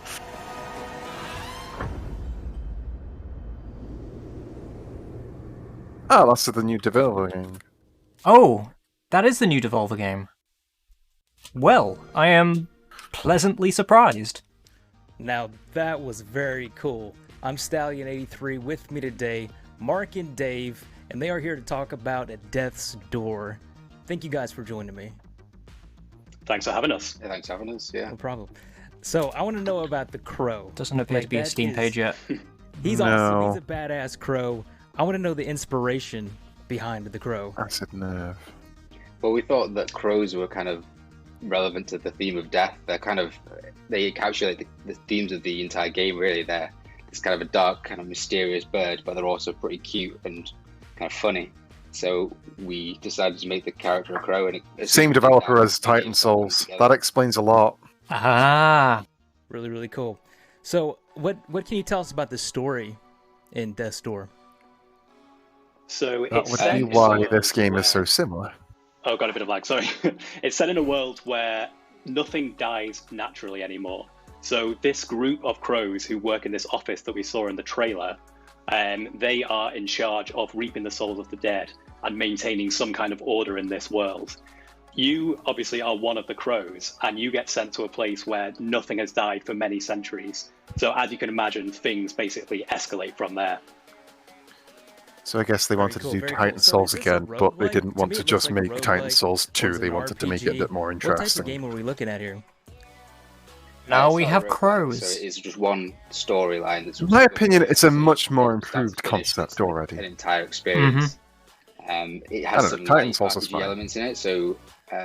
Ah, that's the new Devolver game. Oh, that is the new Devolver game. Well, I am pleasantly surprised. Now that was very cool. I'm Stallion83. With me today, Mark and Dave, and they are here to talk about Death's Door. Thank you guys for joining me. Thanks for having us. Yeah, thanks for having us, yeah. No problem. So, I want to know about the Crow. Doesn't appear to be a that Steam page yet. He's No. awesome. He's a badass Crow. I want to know the inspiration behind the Crow. Acid nerve. Well, we thought that crows were kind of relevant to the theme of death. They encapsulate the themes of the entire game, really. They're this kind of a dark, kind of mysterious bird, but they're also pretty cute and kind of funny. So we decided to make the character a crow. And Same developer as Titan Souls. That explains a lot. Ah. Really, really cool. So, what can you tell us about the story in Death's Door? So That it's would set be in a why world this game where- is so similar. Oh, got a bit of lag. Sorry. It's set in a world where nothing dies naturally anymore. So this group of crows who work in this office that we saw in the trailer, they are in charge of reaping the souls of the dead and maintaining some kind of order in this world. You obviously are one of the crows, and you get sent to a place where nothing has died for many centuries. So as you can imagine, things basically escalate from there. So I guess they wanted to do Titan Souls again, but they didn't want to just make Titan Souls 2, they wanted to make it a bit more What type of interesting. game are we looking at here? Now It's we not have a roguelike, crows. So it is just one storyline. That's In my opinion, it's a much more improved concept already. an entire experience. It I has don't some know, Titan like, Souls is RPG fine. elements in it. So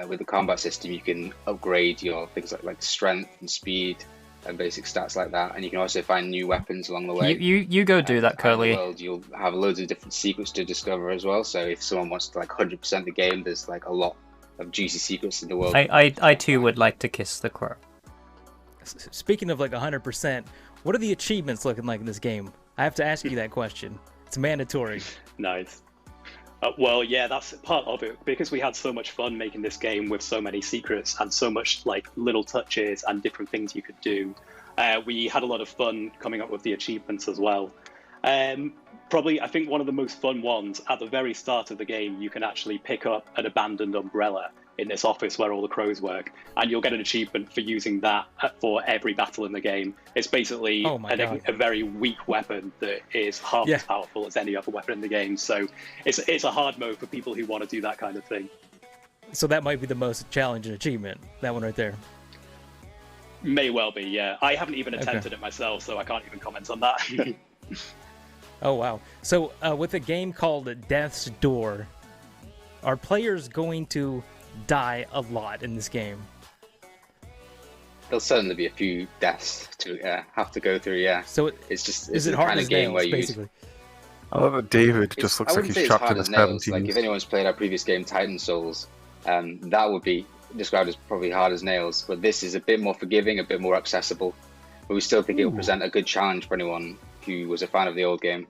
with the combat system, you can upgrade your things like strength and speed and basic stats like that, and you can also find new weapons along the way. You go do that, In the Curly. world, you'll have loads of different secrets to discover as well. So if someone wants to like 100% the game, there's like a lot of juicy secrets in the world. I too would like to kiss the crow. Speaking of like 100%, what are the achievements looking like in this game? I have to ask you that question. It's mandatory. Nice. Well, yeah, that's part of it. Because we had so much fun making this game with so many secrets and so much like little touches and different things you could do, we had a lot of fun coming up with the achievements as well. Probably, I think one of the most fun ones, at the very start of the game, you can actually pick up an abandoned umbrella in this office where all the crows work, and you'll get an achievement for using that for every battle in the game. It's basically a very weak weapon that is half as powerful as any other weapon in the game, so it's a hard mode for people who want to do that kind of thing. So that might be the most challenging achievement, that one right there. May well be, yeah. I haven't even attempted it myself, so I can't even comment on that. Oh, wow. So with a game called Death's Door, are players going to die a lot in this game? There'll certainly be a few deaths to have to go through, yeah. So it's just is it's it the hard kind as of game nails, where you basically? I love that David just I looks like wouldn't he's say it's trapped hard in a as nails. 70s. Like if anyone's played our previous game, Titan Souls, that would be described as probably hard as nails. But this is a bit more forgiving, a bit more accessible. But we still think it will present a good challenge for anyone who was a fan of the old game.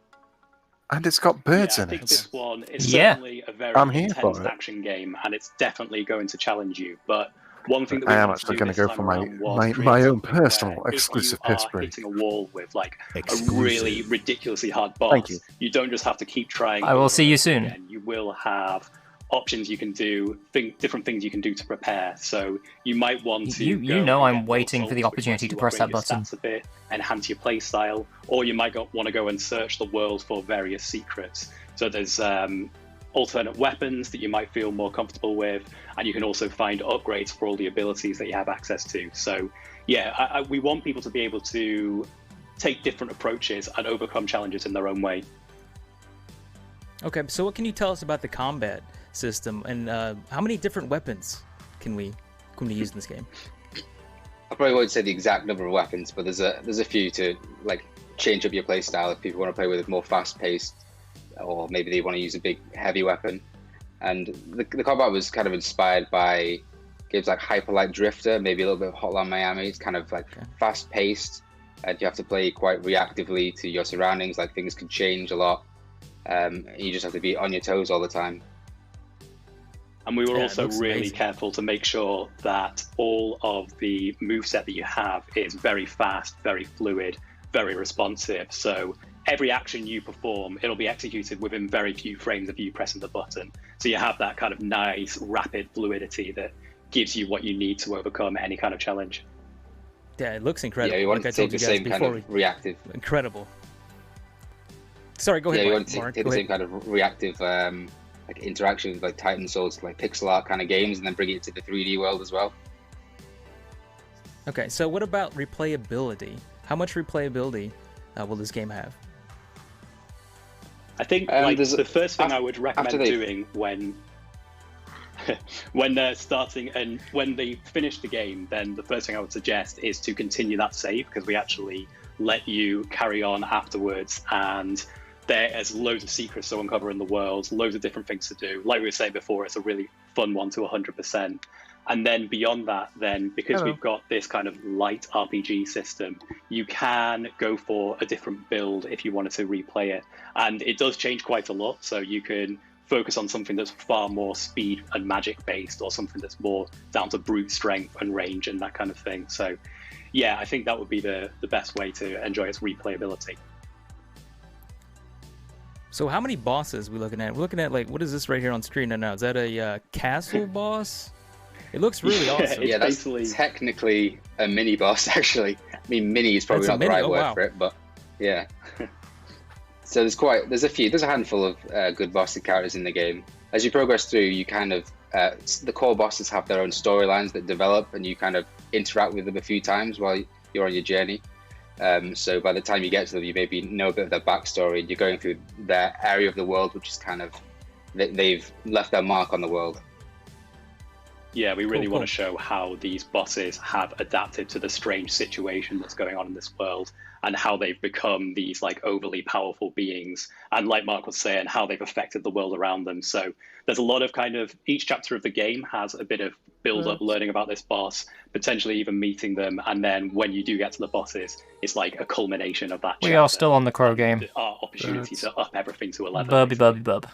And it's got birds in I think it. this one is certainly a very I'm here intense for it. action game, and it's definitely going to challenge you. But one thing that we I am wanted to actually do going to this go time for my, around was my, create my own something where personal if exclusive you piss are break. hitting a wall with like a Exclusive. really ridiculously hard boss, Thank you. you don't just have to keep trying. I will over see and you over soon. again. You will have options you can do, different things you can do to prepare. So you might want to. You know I'm waiting for the opportunity to press that button. A bit, enhance your play style, or you might want to go and search the world for various secrets. So there's alternate weapons that you might feel more comfortable with, and you can also find upgrades for all the abilities that you have access to. So yeah, we want people to be able to take different approaches and overcome challenges in their own way. Okay, so what can you tell us about the combat system, and how many different weapons can we use in this game? I probably won't say the exact number of weapons, but there's a few to like change up your play style if people want to play with a more fast-paced, or maybe they want to use a big heavy weapon. And the combat was kind of inspired by games like Hyper Light Drifter, maybe a little bit of Hotline Miami. It's kind of like fast-paced, and you have to play quite reactively to your surroundings. Like things can change a lot. You just have to be on your toes all the time. And we were also really careful to make sure that all of the moveset that you have is very fast, very fluid, very responsive. So every action you perform, it'll be executed within very few frames of you pressing the button. So you have that kind of nice, rapid fluidity that gives you what you need to overcome any kind of challenge. Yeah, it looks incredible. Yeah, you want like to I take told the you guys same kind before. of reactive. Incredible. Sorry, go ahead. Yeah, you Mark. want to Mark, take go the ahead. same kind of reactive like interactions like Titan Souls, like pixel art kind of games, and then bring it to the 3D world as well. Okay, so what about replayability? How much replayability will this game have? I think like the first thing I would recommend doing when they're starting and when they finish the game, then the first thing I would suggest is to continue that save, because we actually let you carry on afterwards, and there's loads of secrets to uncover in the world, loads of different things to do. Like we were saying before, it's a really fun one to 100%. And then beyond that, then because we've got this kind of light RPG system, you can go for a different build if you wanted to replay it. And it does change quite a lot. So you can focus on something that's far more speed and magic based, or something that's more down to brute strength and range and that kind of thing. So yeah, I think that would be the best way to enjoy its replayability. So how many bosses are we looking at? We're looking at, like, what is this right here on screen right now? Is that a castle boss? It looks really awesome. Yeah, that's technically a mini boss, actually. I mean, mini is probably not the right word for it, but yeah. So there's a handful of good boss characters in the game. As you progress through, you kind of, the core bosses have their own storylines that develop, and you kind of interact with them a few times while you're on your journey. So by the time you get to them, you maybe know a bit of their backstory, and you're going through their area of the world, which is kind of, they've left their mark on the world. Yeah, we really want to show how these bosses have adapted to the strange situation that's going on in this world, and how they've become these like overly powerful beings, and like Mark was saying, how they've affected the world around them. So there's a lot of kind of, each chapter of the game has a bit of build-up, learning about this boss, potentially even meeting them, and then when you do get to the bosses, it's like a culmination of that We are still on the Crow game. Our opportunity to up everything to 11. Bubby.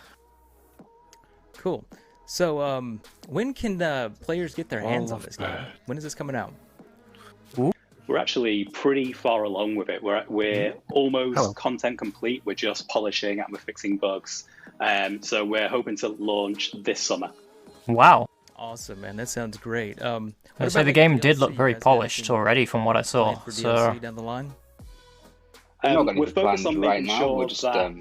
Cool. So, when can players get their hands on this game? When is this coming out? We're actually pretty far along with it. We're almost content complete. We're just polishing and we're fixing bugs. So we're hoping to launch this summer. Wow. Awesome, man. That sounds great. I'd say the game did look very polished already from what I saw. For So DLC down the line? We're focused on making sure We're just, that...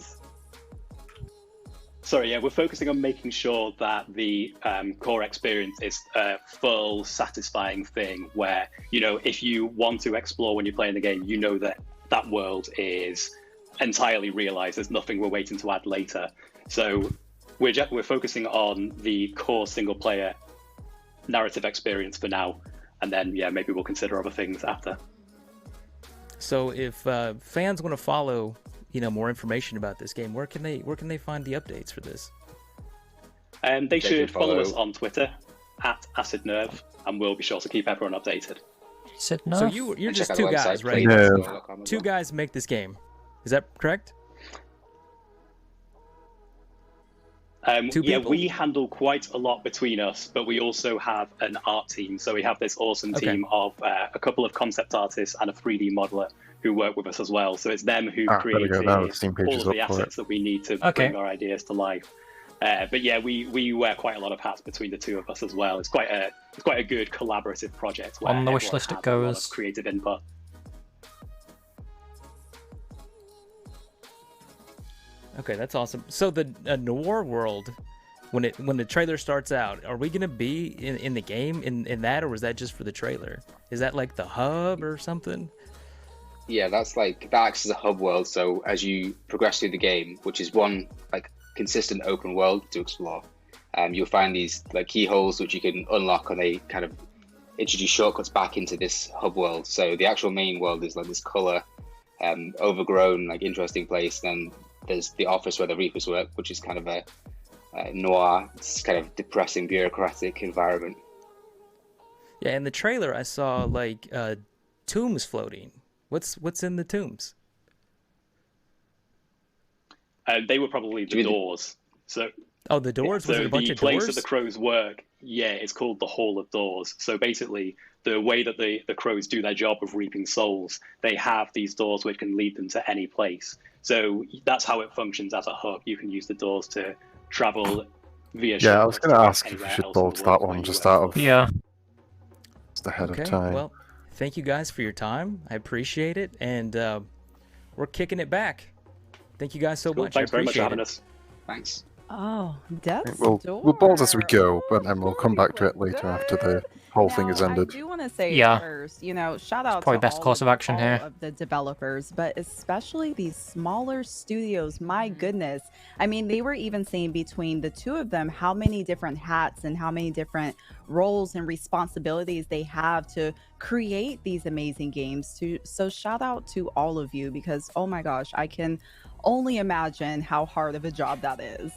Sorry, yeah, we're focusing on making sure that the core experience is a full, satisfying thing where, you know, if you want to explore when you're playing the game, you know that that world is entirely realized. There's nothing we're waiting to add later. So we're focusing on the core single-player narrative experience for now, and then, yeah, maybe we'll consider other things after. So if fans want to follow, you know, more information about this game, where can they find the updates for this? They should follow us on Twitter @AcidNerve, and we'll be sure to keep everyone updated. So you're just two guys, right? Two guys make this game. Is that correct? Yeah, we handle quite a lot between us, but we also have an art team. So we have this awesome team of a couple of concept artists and a 3D modeler who work with us as well. So it's them who created all of the assets that we need to bring our ideas to life. But yeah, we wear quite a lot of hats between the two of us as well. It's quite a good collaborative project. Where on the wish list it goes. A lot of creative input. Okay, that's awesome. So the noir world, when the trailer starts out, are we gonna be in the game in that, or was that just for the trailer? Is that like the hub or something? Yeah, that acts as a hub world. So as you progress through the game, which is one like consistent open world to explore, you'll find these like keyholes which you can unlock, and they kind of introduce shortcuts back into this hub world. So the actual main world is like this color, overgrown, like interesting place. Then there's the office where the Reapers work, which is kind of a noir, it's kind of depressing, bureaucratic environment. Yeah, in the trailer I saw like tombs floating. What's in the tombs? They were probably the doors. So the doors? Was it a bunch of doors? The place that the crows work, yeah, it's called the Hall of Doors. So basically, the way that the crows do their job of reaping souls, they have these doors which can lead them to any place. So that's how it functions as a hub. You can use the doors to travel via. Yeah, I was going to ask if we should bolt that one just out of just ahead of time. Well, thank you guys for your time. I appreciate it, and we're kicking it back. Thank you guys so much. Thanks very much for having us. Thanks. Oh, Death's We'll bolt as we go, but then we'll come back to it later after the whole thing is ended. I do want to say first, shout out probably to best course of action here. Of the developers, but especially these smaller studios. My goodness. I mean, they were even saying between the two of them how many different hats and how many different roles and responsibilities they have to create these amazing games. So shout out to all of you, because oh my gosh, I can only imagine how hard of a job that is.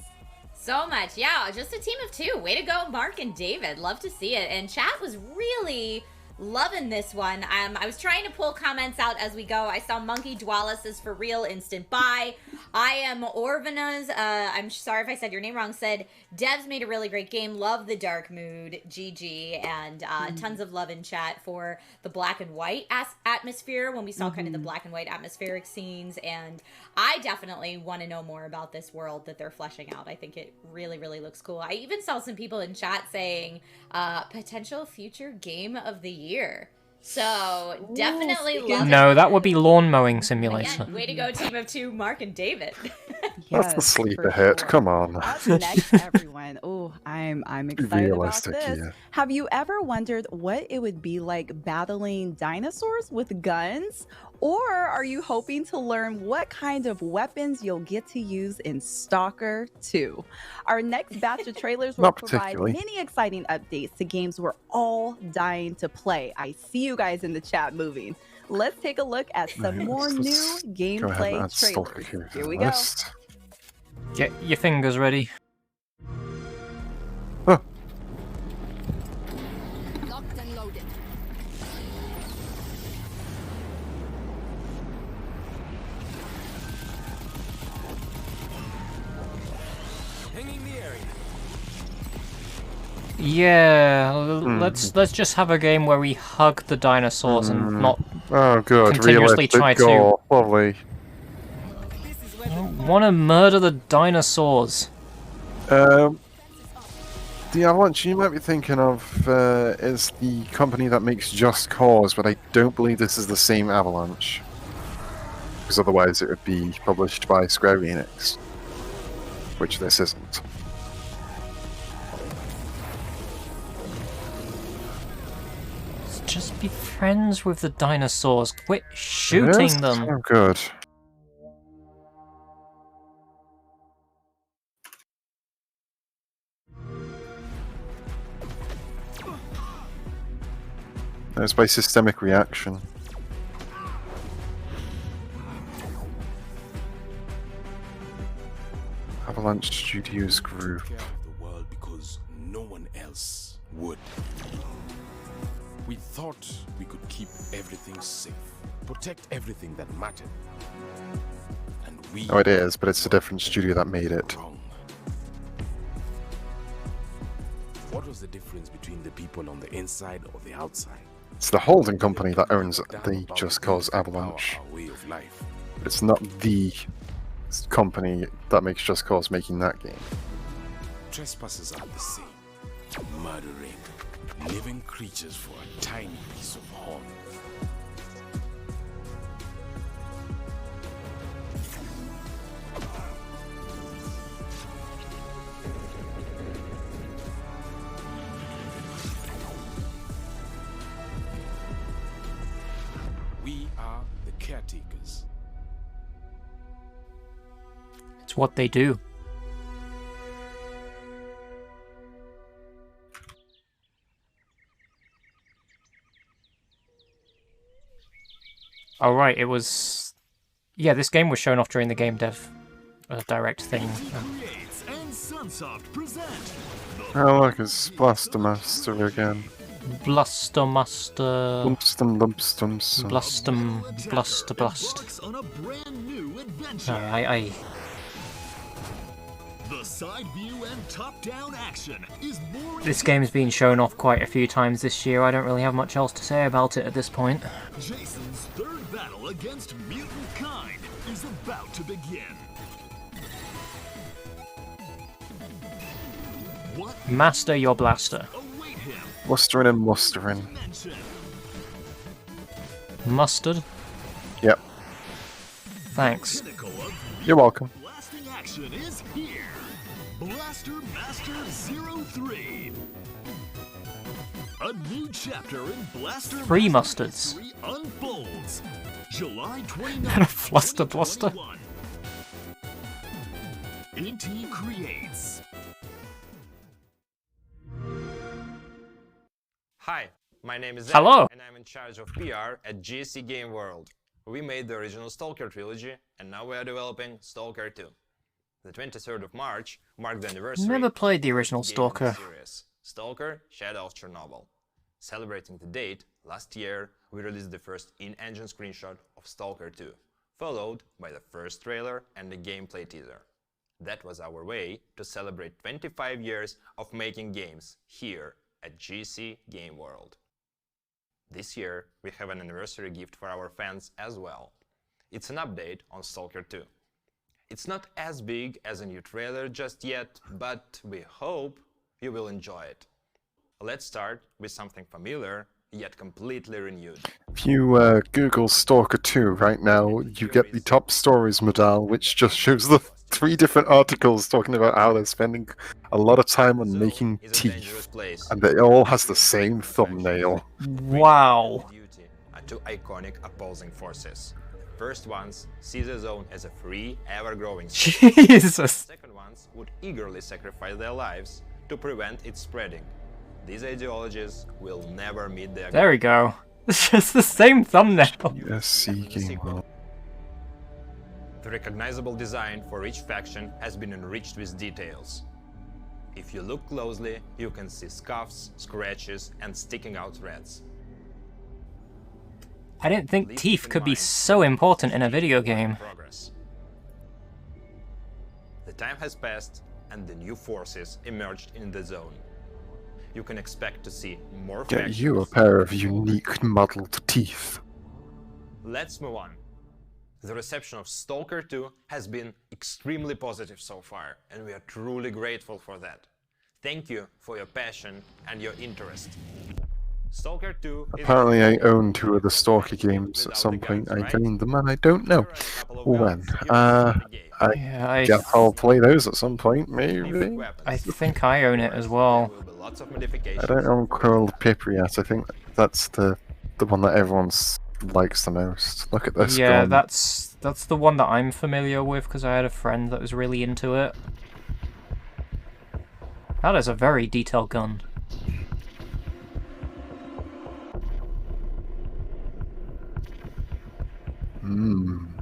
So much, yeah, just a team of two. Way to go, Mark and David. Love to see it. And chat was really Loving this one. I was trying to pull comments out as we go. I saw Monkey Dwalis is for real, instant buy. I am Orvana's, I'm sorry if I said your name wrong, said, devs made a really great game. Love the dark mood, GG, and tons of love in chat for the black and white atmosphere when we saw kind of the black and white atmospheric scenes. And I definitely want to know more about this world that they're fleshing out. I think it really, really looks cool. I even saw some people in chat saying potential future game of the year. So definitely love it. No, that would be lawn mowing simulator. Again, way to go, team of two, Mark and David. That's the sleeper hit. Come on. Up next, everyone. Oh, I'm excited Realistic, about this. yeah. Have you ever wondered what it would be like battling dinosaurs with guns? Or are you hoping to learn what kind of weapons you'll get to use in Stalker 2? Our next batch of trailers will Not provide particularly. many exciting updates to games we're all dying to play. I see you guys in the chat moving. Let's take a look at some more new Go ahead and gameplay add Stalker trailers. to Here the we go. list. Get your fingers ready. Locked and loaded. Hanging the area. Yeah, let's just have a game where we hug the dinosaurs and not Oh, good. continuously Realistic try gore. Lovely. want to murder the dinosaurs. The Avalanche you might be thinking of is the company that makes Just Cause, but I don't believe this is the same Avalanche. Because otherwise it would be published by Square Enix. Which this isn't. Just be friends with the dinosaurs. Quit shooting Yes? them. Oh, good. That's by systemic reaction. Avalanche Studios Group. The world because no one else would. We thought we could keep everything safe, protect everything that mattered. And we Oh, it is, but it's a different studio that made it. wrong. What was the difference between the people on the inside or the outside? It's the holding company that owns the Just Cause Avalanche. Our way of life. But it's not the company that makes Just Cause making that game. Trespassers are the same. Murdering living creatures for a tiny piece of horn. We are the caretakers. It's what they do. Oh right, it was... Yeah, this game was shown off during the Game Dev Direct thing. Creates and Sunsoft present. Oh look, it's Blaster Master again. Blustermaster... Lumpstum. Blust. On a brand new adventure. I The side view and top-down action is more. This game's been shown off quite a few times this year. I don't really have much else to say about it at this point. Jason's third battle against mutant kind is about to begin. What Master your blaster. await him? Blustering and mustering. Mention. Mustard? Yep. Thanks. Pinnacle of You're welcome. blasting action is here. Blaster Master 03. A new chapter in Blaster Three Master mustards. 3 unfolds. July 29th. And a fluster bluster. 2021. NT Creates. Hi, my name is Hello. Ed, and I'm in charge of PR at GSC Game World. We made the original Stalker trilogy, and now we are developing Stalker 2. The 23rd of March marked the anniversary. Never played the original of the game in the Stalker. series, Stalker: Shadow of Chernobyl. Celebrating the date, last year we released the first in-engine screenshot of Stalker 2, followed by the first trailer and the gameplay teaser. That was our way to celebrate 25 years of making games here at GC Game World. This year we have an anniversary gift for our fans as well. It's an update on Stalker 2. It's not as big as a new trailer just yet, but we hope you will enjoy it. Let's start with something familiar, yet completely renewed. If you Google Stalker 2 right now, you get the top stories medal, which just shows the 3 different articles talking about how they're spending a lot of time on making teeth, and it all has the same thumbnail. Wow. Are two iconic opposing forces. The first ones see the zone as a free, ever-growing space. Jesus. The second ones would eagerly sacrifice their lives to prevent its spreading. These ideologies will never meet their There we go. It's just the same thumbnail. Yes, Game World. The recognizable design for each faction has been enriched with details. If you look closely, you can see scuffs, scratches, and sticking out threads. I didn't think teeth could be so important in a video game. The time has passed, and the new forces emerged in the zone. You can expect to see more Get factions. you a pair of unique muddled teeth. Let's move on. The reception of Stalker 2 has been extremely positive so far, and we are truly grateful for that. Thank you for your passion and your interest. Stalker 2 is Apparently I own 2 of the Stalker games at some point. I gained them and I don't know when. I guess I'll play those at some point, maybe? I think I own it as well. I don't own Cold Pipper yet. I think that's the one that everyone likes the most. Look at this Yeah, gun. that's the one that I'm familiar with because I had a friend that was really into it. That is a very detailed gun.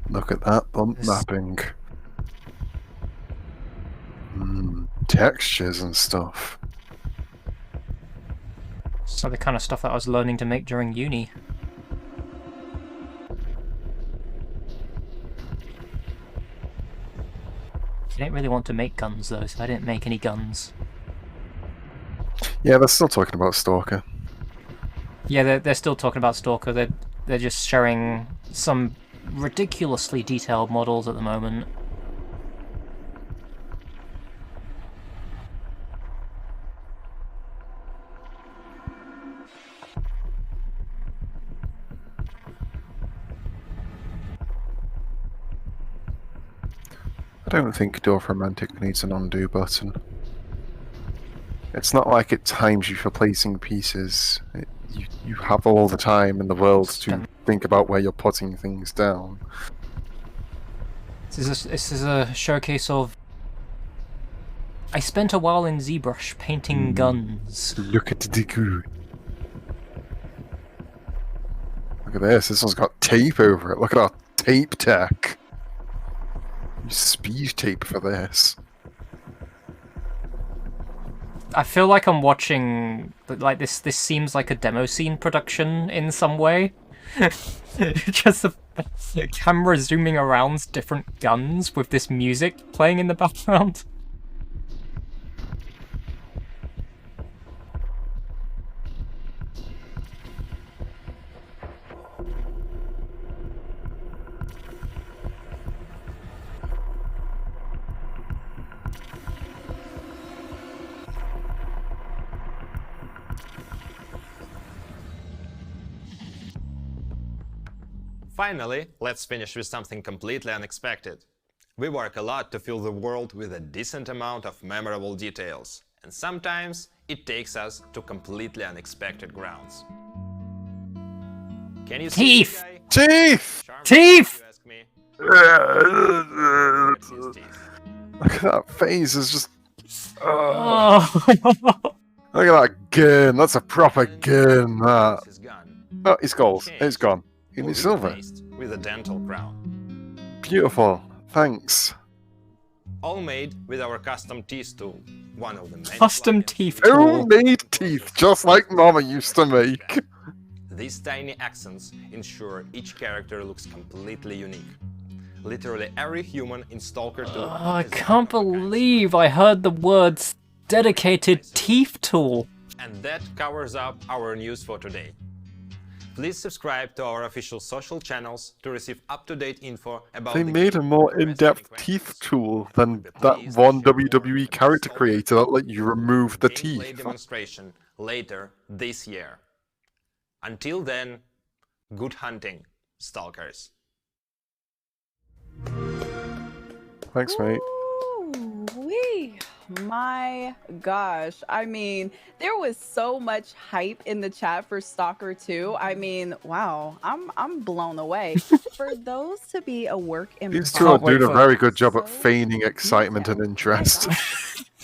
Look at that bump mapping. Textures and stuff. So the kind of stuff that I was learning to make during uni. I didn't really want to make guns though, so I didn't make any guns. Yeah, they're still talking about Stalker. Yeah, they're still talking about Stalker. They're just showing some ridiculously detailed models at the moment. I don't think Dorfromantic needs an undo button. It's not like it times you for placing pieces. You have all the time in the world to think about where you're putting things down. This is a showcase of... I spent a while in ZBrush painting guns. Look at the good. Look at this. This one's got tape over it. Look at our tape tech. Use speed tape for this. I feel like I'm watching, like, this seems like a demo scene production in some way. Just the camera zooming around different guns with this music playing in the background. Finally, let's finish with something completely unexpected. We work a lot to fill the world with a decent amount of memorable details, and sometimes it takes us to completely unexpected grounds. Can you see Teeth! Teeth! Teeth! Look at that face, it's just... Oh. Look at that gun, that's a proper gun, that. Oh, it's gold, it's gone. Give me silver. With a dental crown. Beautiful, thanks. all made with our custom teeth tool, one of the many Custom teeth tool. Homemade teeth, just like Mama used to make. These tiny accents ensure each character looks completely unique. Literally every human in Stalker 2 I can't believe I heard the words dedicated teeth tool. And that covers up our news for today. Please subscribe to our official social channels to receive up-to-date info about They the made game. a more in-depth teeth tool than that one WWE character creator that let you remove the gameplay teeth. demonstration later this year. Until then, good hunting, Stalkers. Thanks, mate. Wee. My gosh. I mean, there was so much hype in the chat for Stalker 2. I mean, wow. I'm blown away. For those to be a work in These two are progress. doing a very good job at feigning excitement and interest.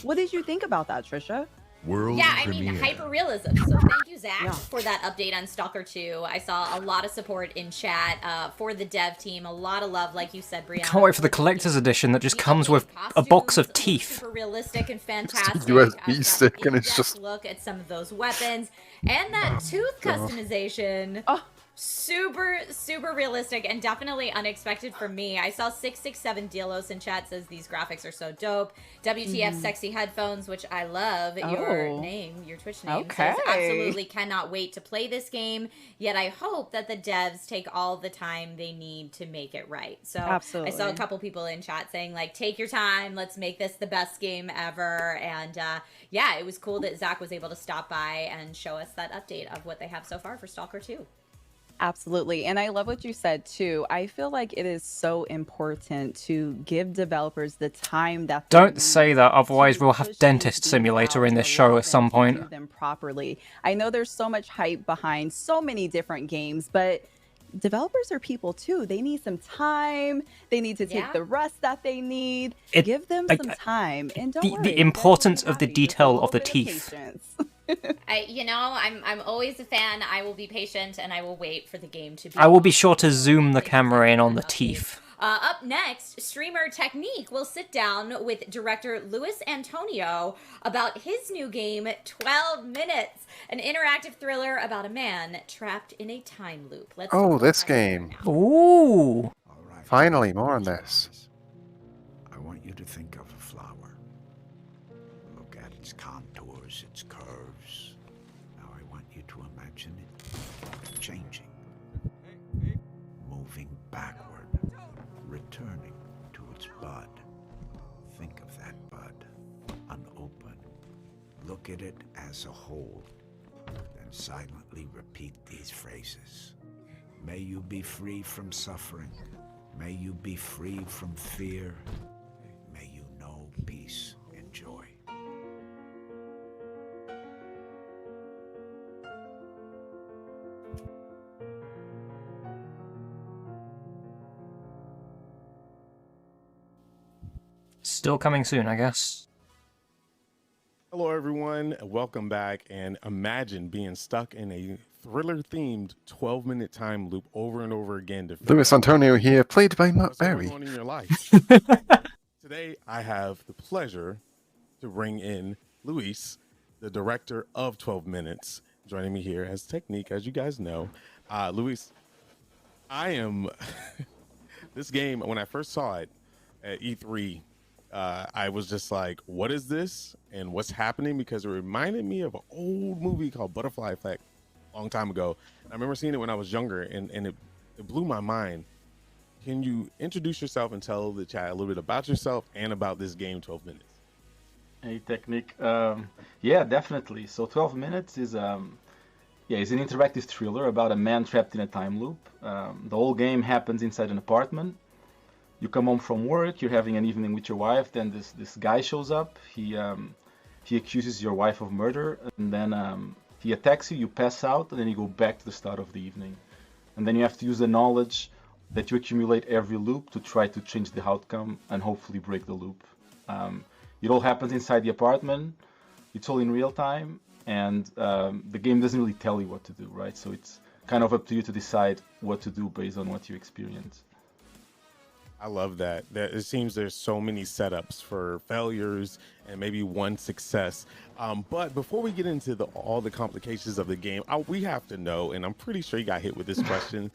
What did you think about that, Trisha? World Yeah, I mean, premiere. hyper-realism. So thank you, Zach, for that update on Stalker 2. I saw a lot of support in chat for the dev team. A lot of love, like you said, Brianna. Can't wait for the collector's edition that just comes with a box of teeth. Super realistic and fantastic. USB stick, and it's just Look at some of those weapons and that tooth customization. Super realistic and definitely unexpected for me. I saw 667 Dielos in chat says these graphics are so dope. WTF sexy headphones, which I love. Your name, your Twitch name says absolutely cannot wait to play this game. Yet I hope that the devs take all the time they need to make it right. So Absolutely. I saw a couple people in chat saying like, take your time, let's make this the best game ever. And yeah, it was cool that Zach was able to stop by and show us that update of what they have so far for Stalker 2. Absolutely. And I love what you said too. I feel like it is so important to give developers the time that they Don't need say that, otherwise to we'll have push Dentist these Simulator games in out this to show allow at some them to point. do them properly. I know there's so much hype behind so many different games, but developers are people too. They need some time. They need to take the rest that they need. Give them some time. And don't worry, The importance of the detail of the teeth. I'm always a fan. I will be patient and I will wait for the game to be. I will be sure to zoom the camera in on the teeth. Up next, streamer Technique will sit down with director Luis Antonio about his new game, 12 Minutes, an interactive thriller about a man trapped in a time loop. Let's Oh, this game. Ooh. Finally, more on this. I want you to think of a flower. Look at its contours, its curves. Now I want you to imagine it changing. Moving backward. Returning to its bud. Think of that bud. Unopened. Look at it as a whole. Then silently repeat these phrases. May you be free from suffering. May you be free from fear. May you know peace and joy. Still coming soon, I guess. Hello, everyone, and welcome back. And imagine being stuck in a thriller-themed 12-minute time loop over and over again. To Luis Antonio here, played by Matt Berry. What's going on in your life? Today, I have the pleasure to bring in Luis, the director of 12 Minutes, joining me here as Technique, as you guys know. Luis, I am... this game, when I first saw it at E3, I was just like, what is this and what's happening? Because it reminded me of an old movie called Butterfly Effect a long time ago. I remember seeing it when I was younger, and it blew my mind. Can you introduce yourself and tell the chat a little bit about yourself and about this game, 12 Minutes? Hey, Technique. Yeah, definitely. So 12 Minutes is it's an interactive thriller about a man trapped in a time loop. The whole game happens inside an apartment. You come home from work, you're having an evening with your wife, then this guy shows up. He accuses your wife of murder, and then he attacks you, you pass out, and then you go back to the start of the evening. And then you have to use the knowledge that you accumulate every loop to try to change the outcome and hopefully break the loop. It all happens inside the apartment, it's all in real time, and the game doesn't really tell you what to do, right? So it's kind of up to you to decide what to do based on what you experience. I love that. It seems there's so many setups for failures and maybe one success. But before we get into all the complications of the game, we have to know, and I'm pretty sure you got hit with this question,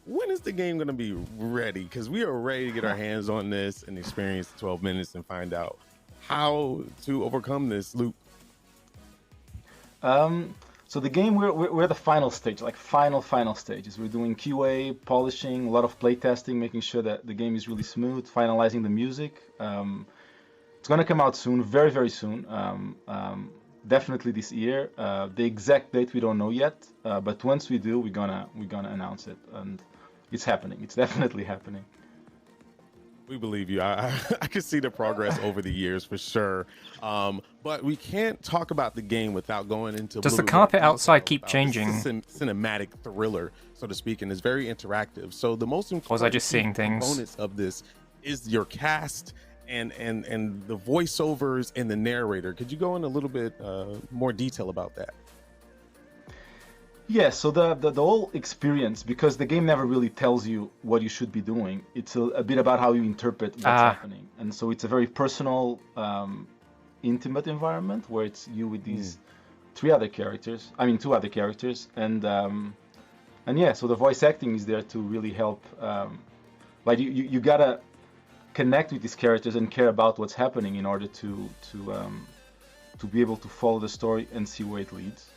when is the game going to be ready? Because we are ready to get our hands on this and experience 12 minutes and find out how to overcome this loop. So the game, we're at the final stage, like final stages. We're doing QA, polishing, a lot of playtesting, making sure that the game is really smooth, finalizing the music. It's gonna come out soon, very, very soon. Definitely this year. The exact date we don't know yet, but once we do, we're gonna announce it, and it's happening. It's definitely happening. We believe you. I can see the progress over the years for sure. But we can't talk about the game without going into. Does the carpet outside keep changing? Cinematic thriller, so to speak, and it's very interactive. So the most important was I just seeing things? Components of this is your cast and the voiceovers and the narrator. Could you go in a little bit more detail about that? Yeah, so the whole experience, because the game never really tells you what you should be doing. It's a bit about how you interpret what's happening, and so it's a very personal, intimate environment where it's you with these two other characters, and yeah, so the voice acting is there to really help. Like you gotta connect with these characters and care about what's happening in order to be able to follow the story and see where it leads.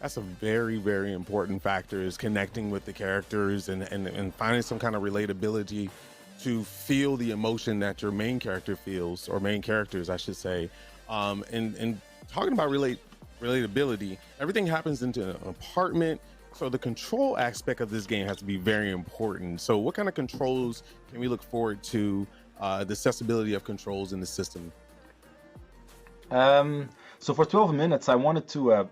That's a very, very important factor, is connecting with the characters and finding some kind of relatability to feel the emotion that your main character feels, or main characters, I should say. And talking about relatability, everything happens into an apartment. So the control aspect of this game has to be very important. So what kind of controls can we look forward to, the accessibility of controls in the system? So for 12 minutes, I wanted to...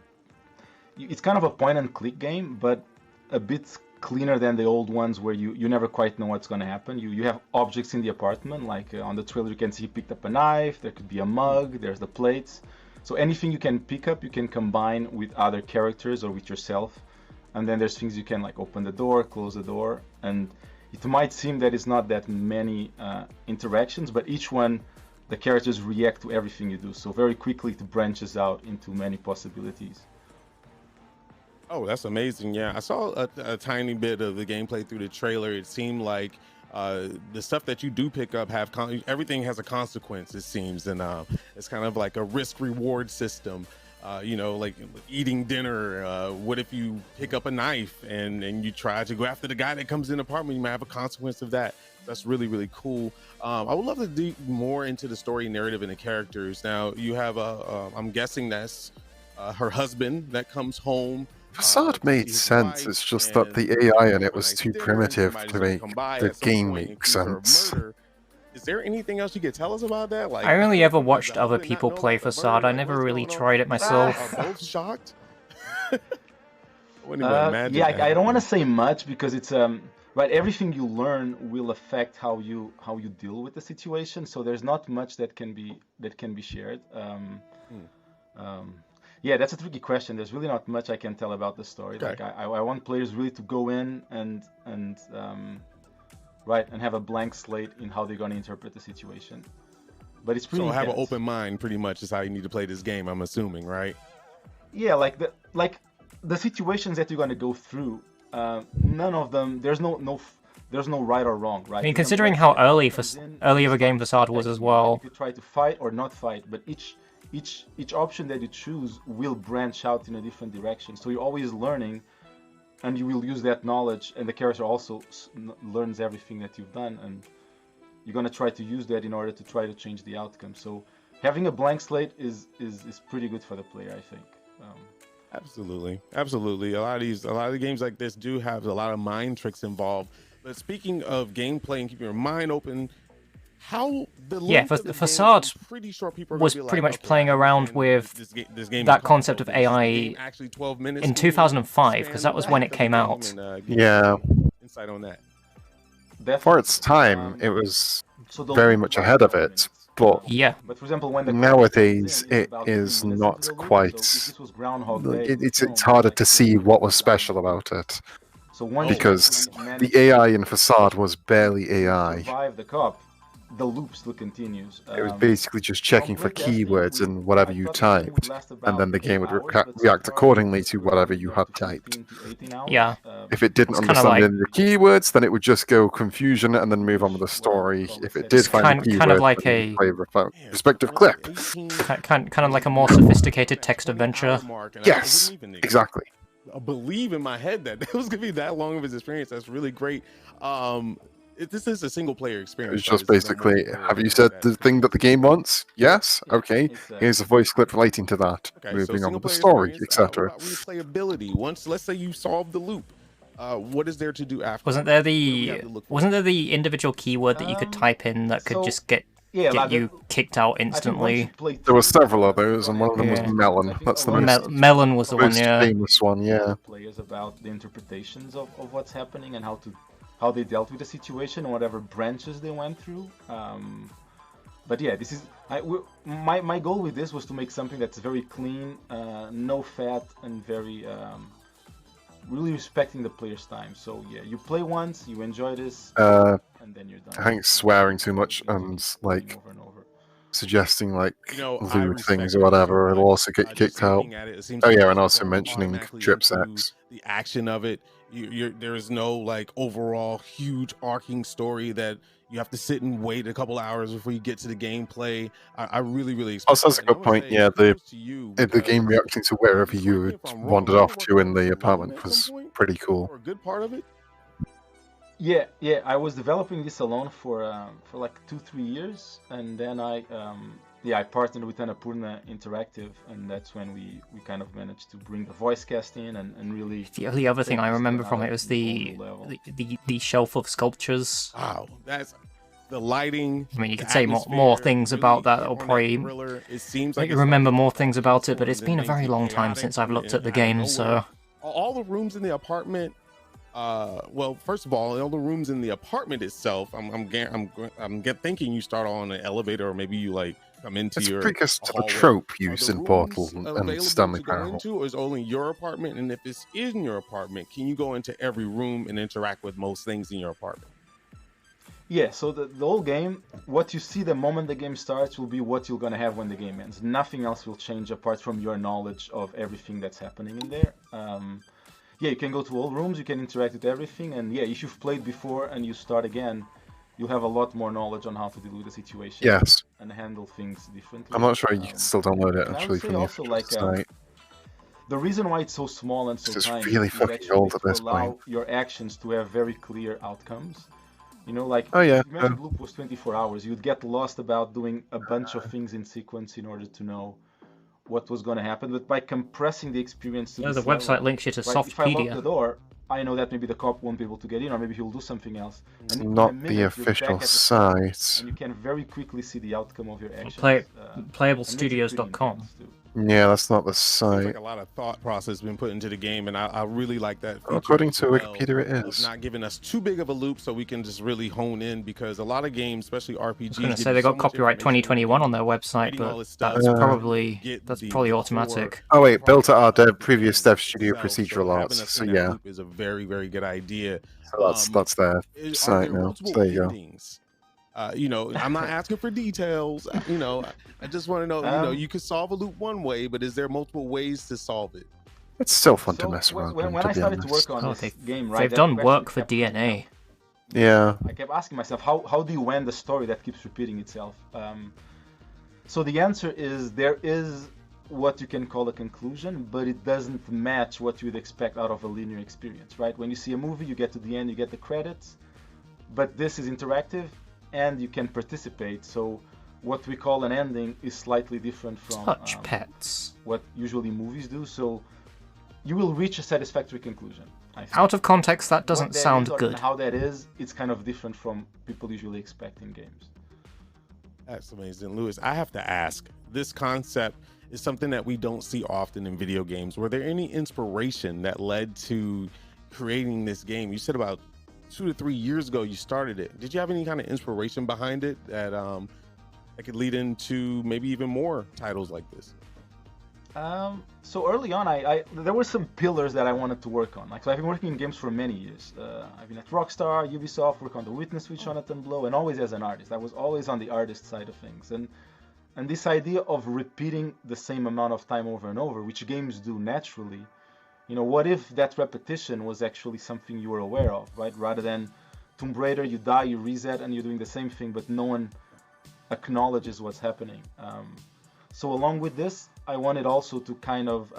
it's kind of a point and click game, but a bit cleaner than the old ones where you never quite know what's going to happen. You have objects in the apartment, like on the trailer you can see he picked up a knife, there could be a mug, there's the plates. So anything you can pick up, you can combine with other characters or with yourself. And then there's things you can, like, open the door, close the door, and it might seem that it's not that many interactions, but each one, the characters react to everything you do. So very quickly it branches out into many possibilities. Oh, that's amazing. Yeah, I saw a tiny bit of the gameplay through the trailer. It seemed like the stuff that you do pick up everything has a consequence, it seems, and it's kind of like a risk-reward system. Like eating dinner. What if you pick up a knife and you try to go after the guy that comes in the apartment? You might have a consequence of that. That's really, really cool. I would love to dig more into the story, narrative, and the characters. Now, you have I'm guessing that's her husband that comes home. Facade made sense. It's just that the AI in it was too primitive to make the game make sense. Is there anything else you could tell us about that? Like, I only ever watched other people play Facade. I never really tried it myself. Are both shocked? Yeah, I don't want to say much because it's right. Everything you learn will affect how you deal with the situation. So there's not much that can be shared. Yeah, that's a tricky question. There's really not much I can tell about the story. Okay. Like I want players really to go in and have a blank slate in how they're going to interpret the situation. But it's pretty. So have an intense. open mind, pretty much, is how you need to play this game. I'm assuming, right? Yeah, like the situations that you're going to go through. None of them. There's no right or wrong, right? I mean, considering how early of a game Facade was as well. You could try to fight or not fight, but each option that you choose will branch out in a different direction. So you're always learning, and you will use that knowledge, and the character also learns everything that you've done, and you're gonna try to use that in order to try to change the outcome. So having a blank slate is pretty good for the player, I think. Absolutely. A lot of games like this do have a lot of mind tricks involved. But speaking of gameplay and keeping your mind open, Facade was pretty much playing around with that concept of AI in 2005, because that was when it came out. Yeah. Insight on that. For its time, it was very much ahead of it. But yeah, but for example, when nowadays it is not quite. It's harder to see what was special about it. So once because you manage the AI in Facade was barely AI. survive the cup, the loop still continues. It was basically just checking for keywords and whatever you typed, and then the game would react accordingly to whatever you had typed. Yeah. If it didn't It's kinda understand like- any of the keywords, then it would just go confusion and then move on with the story. If it did It's find the keywords, kind of like then a you'd play a respective clip. kind of like a more sophisticated text adventure. Yes, exactly. Believe in my head that it was gonna be that long of his experience. That's really great. This is a single player experience. It's just basically, have you said the thing that the game wants? Yes? Okay. Here's a voice clip relating to that. Okay, Moving on with the single-player story, experience, etc. what about replayability? Once, let's say you solve the loop, what is there to do after? Wasn't there the individual keyword that you could type in that could so- just get Yeah, like you kicked out instantly? There were several of those, and one of them was Yeah. Melon. That's the most, Melon was the one, most yeah. famous one, yeah. Players about the interpretations of what's happening and how they dealt with the situation and whatever branches they went through. But yeah, this is my goal with this was to make something that's very clean, no fat, and very really respecting the player's time. So yeah, you play once, you enjoy this, and then you're done. I think swearing too much and like suggesting like lewd things or whatever, it'll also get kicked out. Oh yeah, and also mentioning drip sex. The action of it, there is no like overall huge arcing story that you have to sit and wait a couple hours before you get to the gameplay. I really expect Also, that's a that. And I good wanna point. say Yeah, kudos to you the game reacting to wherever you wandered off to in the apartment was pretty cool. for a good part of it. Yeah, I was developing this alone for like 2-3 years, and then I partnered with Annapurna Interactive, and that's when we kind of managed to bring the voice cast in and really. The only other thing take I this to remember from it another was the level. the shelf of sculptures. Wow, that's the lighting. I mean, you could the say more things about that, or probably thriller. It seems make like you it's remember something more that things about it. But it's been a very long time since I've looked at the game, so. All the rooms in the apartment. Well, first of all the rooms in the apartment itself, I'm thinking you start on an elevator, or maybe you like come into Let's your bring us to the hallway. trope Are used the in Portal rooms and available Stanley to go Parable. into, or is it only your apartment? And if it's in your apartment, can you go into every room and interact with most things in your apartment? Yeah, so the whole game, what you see the moment the game starts will be what you're gonna have when the game ends. Nothing else will change apart from your knowledge of everything that's happening in there. Yeah, you can go to all rooms, you can interact with everything, and yeah, if you've played before and you start again, you'll have a lot more knowledge on how to deal with the situation. Yes. And handle things differently. I'm not sure you can still download it and I actually would say from the also, official like, site. the reason why it's so small and so This is tiny really is fucking actually old at to this allow point. your actions to have very clear outcomes. You know, like, Oh, yeah, imagine the loop was 24 hours. You'd get lost about doing a bunch of things in sequence in order to know what was going to happen. But by compressing the experience to No, this the website level, links you to right, if I lock Softpedia. the door, I know that maybe the cop won't be able to get in, or maybe he'll do something else. And in a Not minute, the you're back official at the start, site. and you can very quickly see the outcome of your actions. Playablestudios.com. Yeah, that's not the Seems like site. a lot of thought process been put into the game, and I really like that feature According as to well, Wikipedia, it of is. not giving us too big of a loop, so we can just really hone in, because a lot of games, especially RPGs, I was going to give say you they so got much copyright information 2021 on their website, reading all but this stuff, that's you probably get that's the probably core automatic. Oh wait, built at our previous dev studio itself, so procedural having arts. us So in that yeah, loop is a very good idea. so that's their Are site there now. multiple So there you go. endings? I'm not asking for details. I just want to know. You could solve a loop one way, but is there multiple ways to solve it? It's still fun to mess around with, when to I be started to honest. work on Oh, this game, right, they've that done question work for kept coming up. DNA. Yeah. I kept asking myself, how do you end a story that keeps repeating itself? So the answer is there is what you can call a conclusion, but it doesn't match what you would expect out of a linear experience, right? When you see a movie, you get to the end, you get the credits, but this is interactive and you can participate. So what we call an ending is slightly different from Touch pets. what usually movies do. So you will reach a satisfactory conclusion. I think. Out of context, that What doesn't that sound is or good. How that is, it's kind of different from people usually expect in games. That's amazing, Lewis. I have to ask. This concept is something that we don't see often in video games. Were there any inspiration that led to creating this game? You said about 2 to 3 years ago you started it. Did you have any kind of inspiration behind it that could lead into maybe even more titles like this? So early on, there were some pillars that I wanted to work on. Like, so I've been working in games for many years. I've been at Rockstar, Ubisoft, work on The Witness with Jonathan Blow, and always as an artist. I was always on the artist side of things. And this idea of repeating the same amount of time over and over, which games do naturally, you know, what if that repetition was actually something you were aware of, right? Rather than Tomb Raider, you die, you reset, and you're doing the same thing, but no one acknowledges what's happening. So along with this, I wanted also to kind of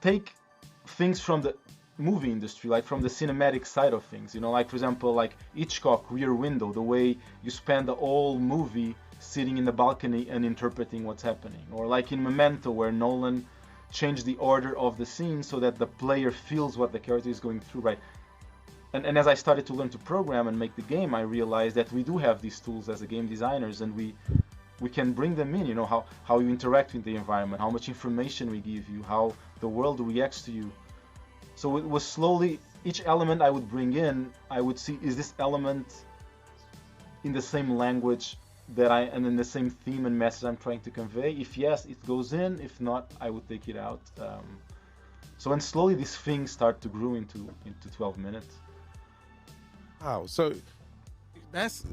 take things from the movie industry, like from the cinematic side of things, you know, like for example, like Hitchcock, Rear Window, the way you spend the whole movie sitting in the balcony and interpreting what's happening, or like in Memento, where Nolan changed the order of the scene so that the player feels what the character is going through, right? And as I started to learn to program and make the game, I realized that we do have these tools as a game designers, and we can bring them in, you know, how you interact with the environment, how much information we give you, how the world reacts to you. So it was slowly, each element I would bring in, I would see, is this element in the same language that and in the same theme and message I'm trying to convey? If yes, it goes in. If not, I would take it out. And slowly these things start to grow into 12 minutes. Wow, so that's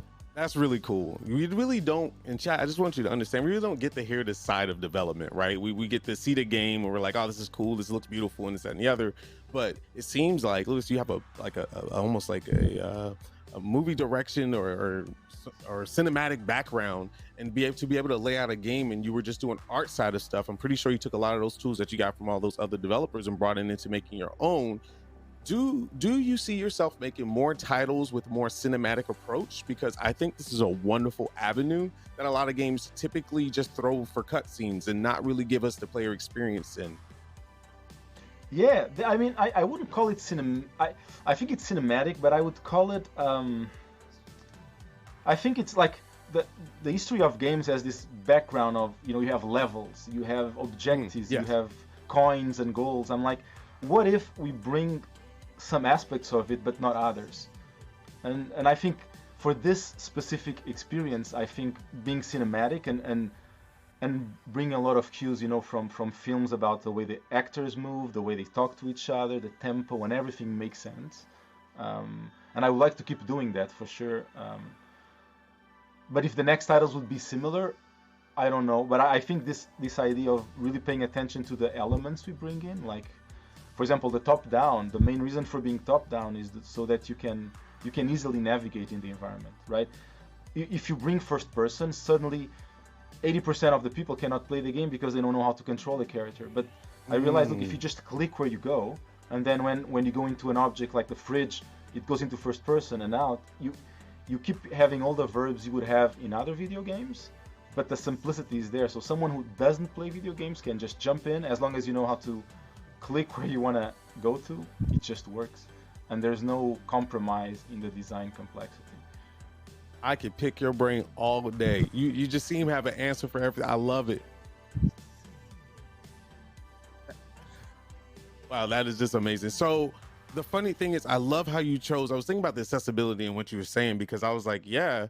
really cool. We really don't, in chat, I just want you to understand, we really don't get to hear this side of development, right? We get to see the game and we're like, oh, this is cool, this looks beautiful, and this, that, and the other. But it seems like, Lewis, you have almost like a movie direction or cinematic background, and be able to lay out a game, and you were just doing art side of stuff. I'm pretty sure you took a lot of those tools that you got from all those other developers and brought it into making your own. Do you see yourself making more titles with more cinematic approach? Because I think this is a wonderful avenue that a lot of games typically just throw for cutscenes and not really give us the player experience in. Yeah, I mean, I wouldn't call it I think it's cinematic, but I would call it, I think it's like the history of games has this background of, you know, you have levels, you have objectives, you have coins and goals. I'm like, what if we bring some aspects of it but not others? And I think for this specific experience, I think being cinematic and bring a lot of cues, you know, from films about the way the actors move, the way they talk to each other, the tempo, and everything makes sense. And I would like to keep doing that for sure. But if the next titles would be similar, I don't know. But I think this idea of really paying attention to the elements we bring in, like, for example, the top-down, the main reason for being top-down is so that you can easily navigate in the environment, right? If you bring first-person, suddenly 80% of the people cannot play the game because they don't know how to control the character. But I realized, look, if you just click where you go, and then when you go into an object like the fridge, it goes into first-person and out, you keep having all the verbs you would have in other video games, but the simplicity is there. So someone who doesn't play video games can just jump in, as long as you know how to click where you want to go to, it just works. And there's no compromise in the design complexity. I could pick your brain all day. You just seem to have an answer for everything. I love it. Wow, that is just amazing. So the funny thing is, I love how you chose. I was thinking about the accessibility and what you were saying, because I was like, yeah,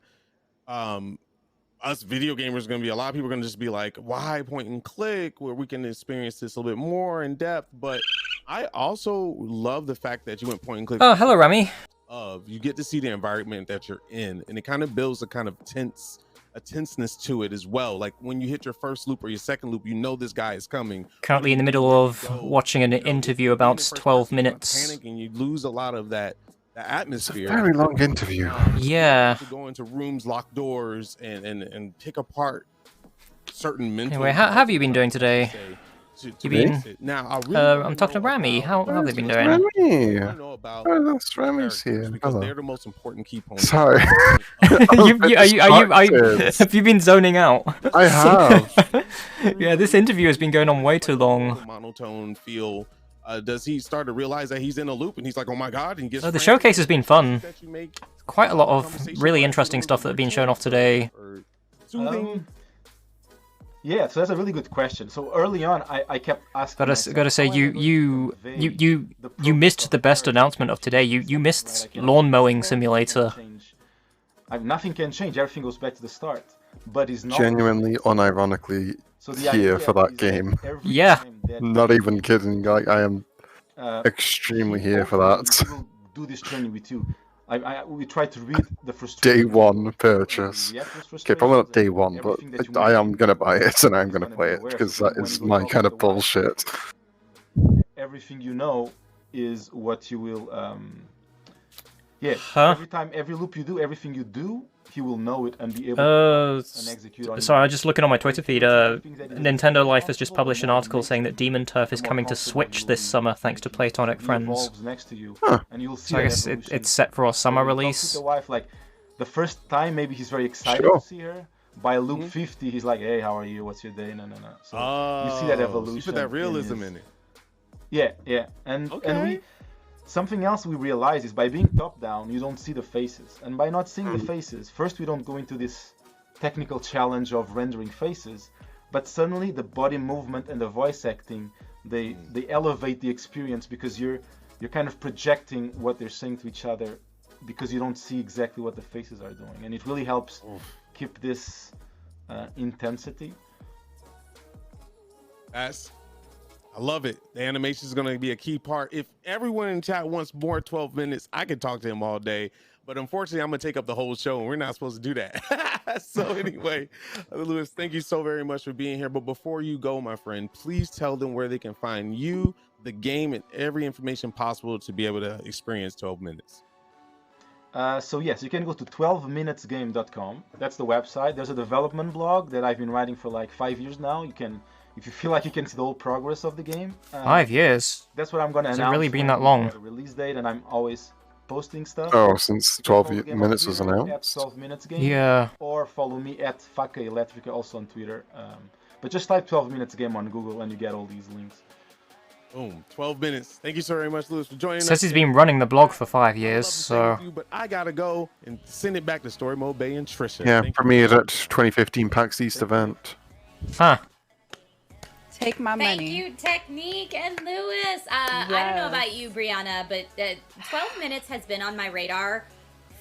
us video gamers are going to be, a lot of people are going to just be like, why point and click, where we can experience this a little bit more in depth. But I also love the fact that you went point and click. Oh, hello, Rami. You get to see the environment that you're in, and it kind of builds a kind of tenseness to it as well. Like when you hit your first loop or your second loop, you know this guy is coming. Currently in the middle of watching an interview about 12 minutes. Panic, and you lose a lot of that atmosphere. Very long interview. Yeah. To go into rooms, lock doors, and pick apart certain mental. Anyway, how have you been doing today? You been? Now, I'm talking to Rami. How have they been doing? Rami. Oh, that's Rami's here. Because Hello. they're the most important key points. Sorry. Have you been zoning out? I have. Yeah, this interview has been going on way too long. Monotone feel. Does he start to realize that he's in a loop, and he's like, oh my god, and he gets the showcase has been fun. Quite a lot of really interesting stuff that have been shown off today. Yeah, so that's a really good question. So early on, I kept asking. Gotta say, you missed the best announcement of today. You missed Lawn Mowing Simulator. Nothing can change. Everything goes back to the start. But it's not Genuinely, unironically, So the here idea for that is game. every Yeah. time that Not even kidding. Like I am extremely he here for offers you, that. he will do this journey with you. We try to read the frustration. Day one purchase. Okay, probably not day one, but I am gonna buy it and I'm gonna play it because that is my kind of bullshit. Everything you know is what you will. Every loop you do, everything you do, he will know it and be able to and execute on it. Sorry, I'm just looking on my Twitter feed. Nintendo Life has just published an article saying that Demon Turf is coming to Switch this summer thanks to Platonic Friends. Next to you, Huh. and you'll see So I guess it's set for a summer release. The wife, like the first time, maybe he's very excited Sure. to see her. By loop 50, he's like, "Hey, how are you? What's your day?" No. So you see that evolution. You put that realism in it. Yeah, and we. Something else we realize is by being top down, you don't see the faces, and by not seeing the faces, first we don't go into this technical challenge of rendering faces, but suddenly the body movement and the voice acting, they elevate the experience because you're kind of projecting what they're saying to each other because you don't see exactly what the faces are doing, and it really helps keep this intensity. I love it. The animation is going to be a key part. If everyone in chat wants more 12 minutes, I could talk to him all day. But unfortunately, I'm going to take up the whole show, and we're not supposed to do that. So anyway, Lewis, thank you so very much for being here. But before you go, my friend, please tell them where they can find you, the game, and every information possible to be able to experience 12 minutes. So yes, you can go to 12minutesgame.com. That's the website. There's a development blog that I've been writing for like 5 years now. You can, if you feel like you can see the whole progress of the game. 5 years? That's what I'm going to announce. Has it really been that long? The release date, and I'm always posting stuff. Oh, since 12 minutes was announced? 12 minutes game. Yeah. Or follow me at Faca Elétrica also on Twitter. But just type 12 minutes game on Google and you get all these links. Boom, 12 minutes. Thank you so very much, Lewis, for joining us. Says he's been running the blog for 5 years, so... But I gotta go and send it back to Story Mode Bay and Trisha. Yeah, Thank you. premiered at 2015 PAX East event. Huh. Take my Thank money. you, Technique and Lewis. I don't know about you, Brianna, but 12 minutes has been on my radar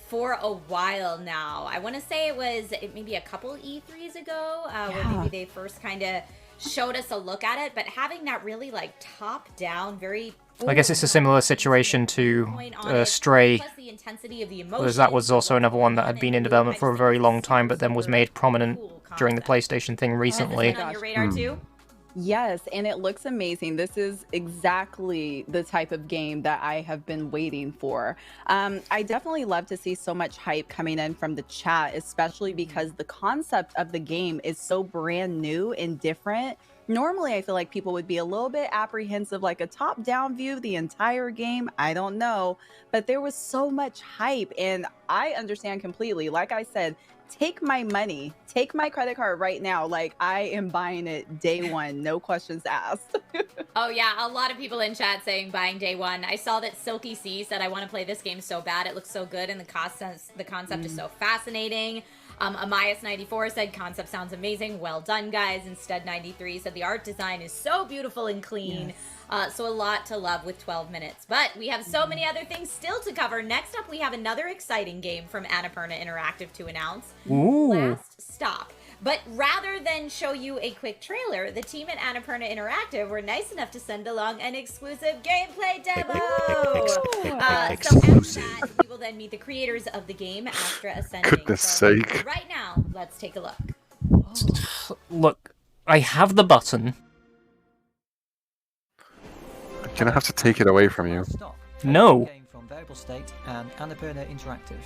for a while now. I want to say it was maybe a couple E3s ago where maybe they first kind of showed us a look at it, but having that really like top down, very I guess it's a similar situation to Stray, because that was also another one that had been in development for a very long time, but then was made prominent during the PlayStation thing recently. On your radar too? Yes, and it looks amazing. This is exactly the type of game that I have been waiting for. I definitely love to see so much hype coming in from the chat, especially because the concept of the game is so brand new and different. Normally, I feel like people would be a little bit apprehensive, like a top-down view the entire game. I don't know, but there was so much hype, and I understand completely. Like I said, take my money, take my credit card right now. Like, I am buying it day one, no questions asked. Oh yeah, a lot of people in chat saying buying day one. I saw that Silky C said, I want to play this game so bad, it looks so good, and the concept is so fascinating. Amias94 said, concept sounds amazing, well done guys. And Stud93 said, the art design is so beautiful and clean. Yes. So a lot to love with 12 minutes. But we have so many other things still to cover. Next up, we have another exciting game from Annapurna Interactive to announce. Ooh. Last Stop. But rather than show you a quick trailer, the team at Annapurna Interactive were nice enough to send along an exclusive gameplay demo. So after that, we will then meet the creators of the game, Astra Ascending. Goodness sake. Right now, let's take a look. Look, I have the button. I'm gonna have to take it away from you. No. Game from Variable State and Annapurna Interactive.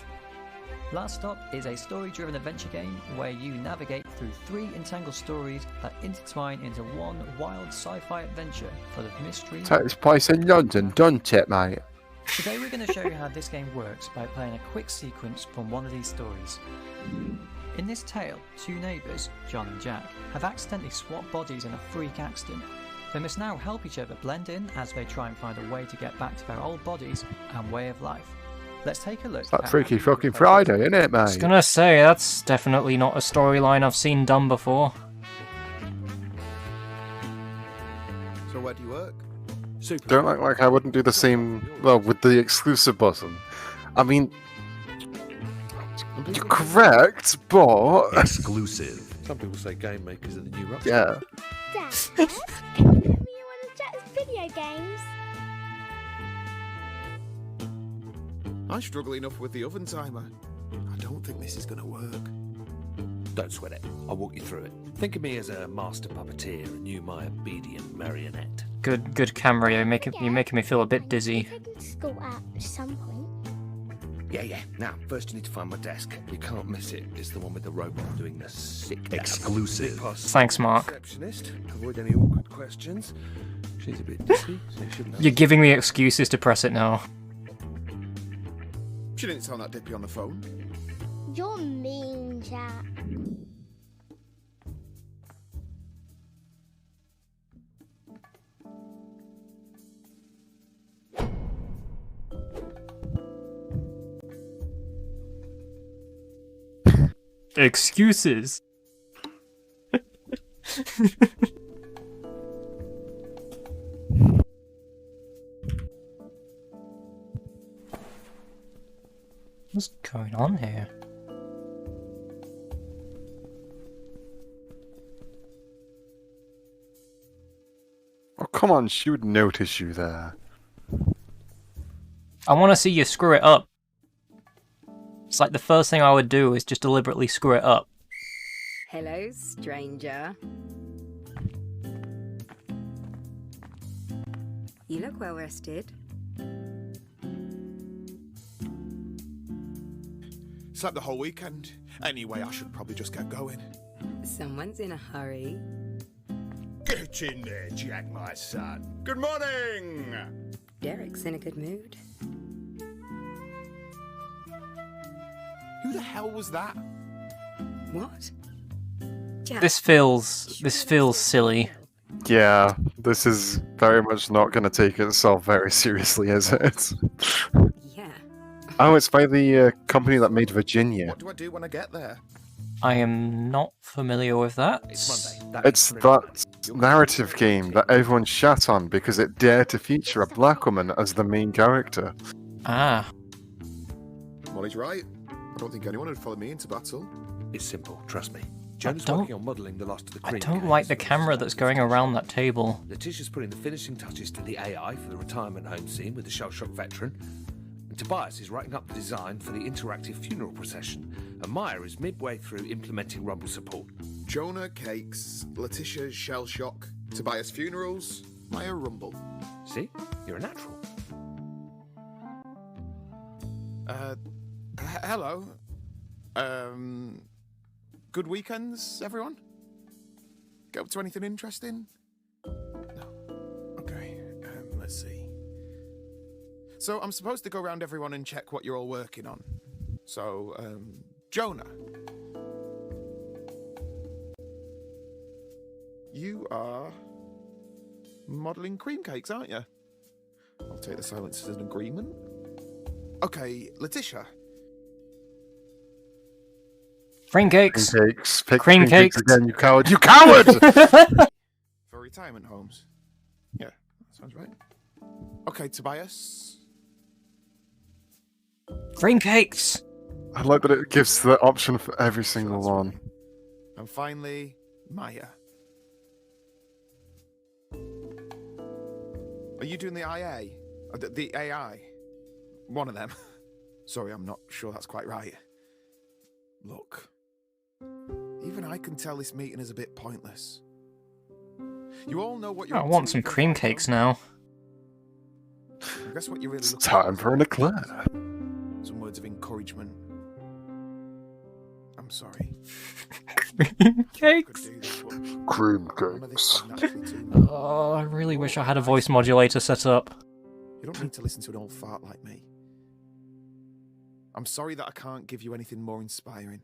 Last Stop is a story-driven adventure game where you navigate through 3 entangled stories that intertwine into one wild sci-fi adventure full of mystery. Takes place in London, don't it, mate? Today we're going to show you how this game works by playing a quick sequence from one of these stories. In this tale, 2 neighbours, John and Jack, have accidentally swapped bodies in a freak accident. They must now help each other blend in as they try and find a way to get back to their old bodies and way of life. Let's take a look. It's that Freaky fucking Friday, isn't it, mate? I was gonna say, that's definitely not a storyline I've seen done before. So where do you work? Don't act like I wouldn't do the same, well, with the exclusive button. I mean, you're correct, but... Exclusive. Some people say game makers are the new rock. Yeah. Dad, can you want to chat video games? I struggle enough with the oven timer. I don't think this is going to work. Don't sweat it. I'll walk you through it. Think of me as a master puppeteer and you my obedient marionette. Good camera. You're making me feel a bit dizzy. Taking to school at some point. Yeah. Now, first you need to find my desk. You can't miss it. It's the one with the robot doing the sick Exclusive. Thanks, Mark. Receptionist. Avoid any awkward questions. She's a bit dizzy, so you shouldn't have You're giving me excuses to press it now. She didn't sound that dippy on the phone. You're mean, Jack. Excuses. What's going on here? Oh, come on, she would notice you there. I want to see you screw it up. It's like the first thing I would do is just deliberately screw it up. Hello, stranger. You look well rested. Slept the whole weekend. Anyway, I should probably just get going. Someone's in a hurry. Get in there, Jack, my son. Good morning! Derek's in a good mood. Who the hell was that? What? This feels silly. Yeah, this is very much not going to take itself very seriously, is it? Yeah. Oh, it's by the company that made Virginia. What do I do when I get there? I am not familiar with that. It's that narrative game that everyone shat on because it dared to feature a black woman as the main character. Ah. Molly's right. I don't think anyone would follow me into battle. It's simple, trust me. Jonah's working on modelling the last of the I cream. don't like the camera that's going around that table. Letitia's putting the finishing touches to the AI for the retirement home scene with the shell-shock veteran. And Tobias is writing up the design for the interactive funeral procession. And Maya is midway through implementing Rumble support. Jonah Cakes, Letitia Shell Shock, Tobias Funerals, Maya Rumble. See? You're a natural. Hello. Good weekends, everyone? Get up to anything interesting? No. Okay, let's see. So I'm supposed to go around everyone and check what you're all working on. So, Jonah. You are modelling cream cakes, aren't you? I'll take the silence as an agreement. Okay, Letitia. Cream cakes. Cream cakes. Pick Cream cakes. Again, you coward. You coward! For retirement homes. Yeah, that sounds right. Okay, Tobias. Cream cakes. I like that it gives the option for every single one. And finally, Maya. Are you doing the IA? The AI? One of them. Sorry, I'm not sure that's quite right. Look. Even I can tell this meeting is a bit pointless. You all know what you're I want some cream cakes now. I guess what you really It's look time for an eclair. Some words of encouragement. I'm sorry. Cream cakes. Cream cakes. Oh, I really wish I had a voice modulator set up. You don't need to listen to an old fart like me. I'm sorry that I can't give you anything more inspiring.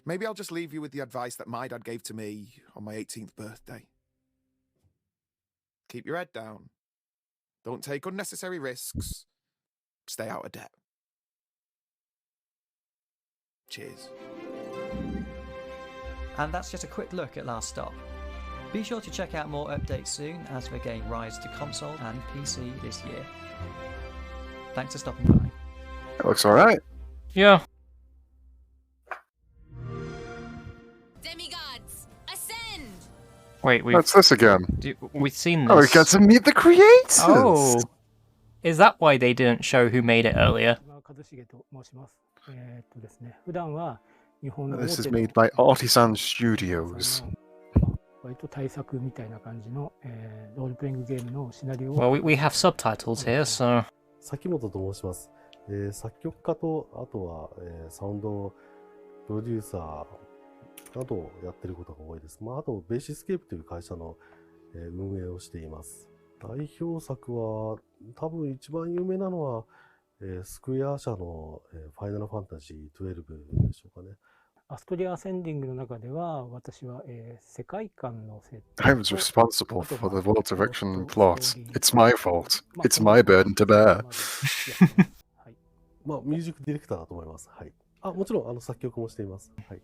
Maybe I'll just leave you with the advice that my dad gave to me on my 18th birthday. Keep your head down. Don't take unnecessary risks. Stay out of debt. Cheers. And that's just a quick look at Last Stop. Be sure to check out more updates soon as the game rises to console and PC this year. Thanks for stopping by. It looks alright. Yeah. Wait, What's this again? We've seen Oh, we this. got to meet the creators! Oh! Is that why they didn't show who made it earlier? This is made by Artisan Studios. Well, we have subtitles here, so... 崎本と申します。作曲家と、あとは、サウンドプロデューサーなどをやってることが多いです。まあ、あと、ベーシスケープという会社の、運営をしています。代表作は、多分一番有名なのは、スクエア社の、ファイナルファンタジー12でしょうかね。アストリア・アセンディングの中では、私は、世界観の設定 I was responsible for the world direction and plot. It's my fault. It's my burden to bear. まあ、ミュージックディレクターだと思います。はい。あ、もちろん、作曲もしています。はい。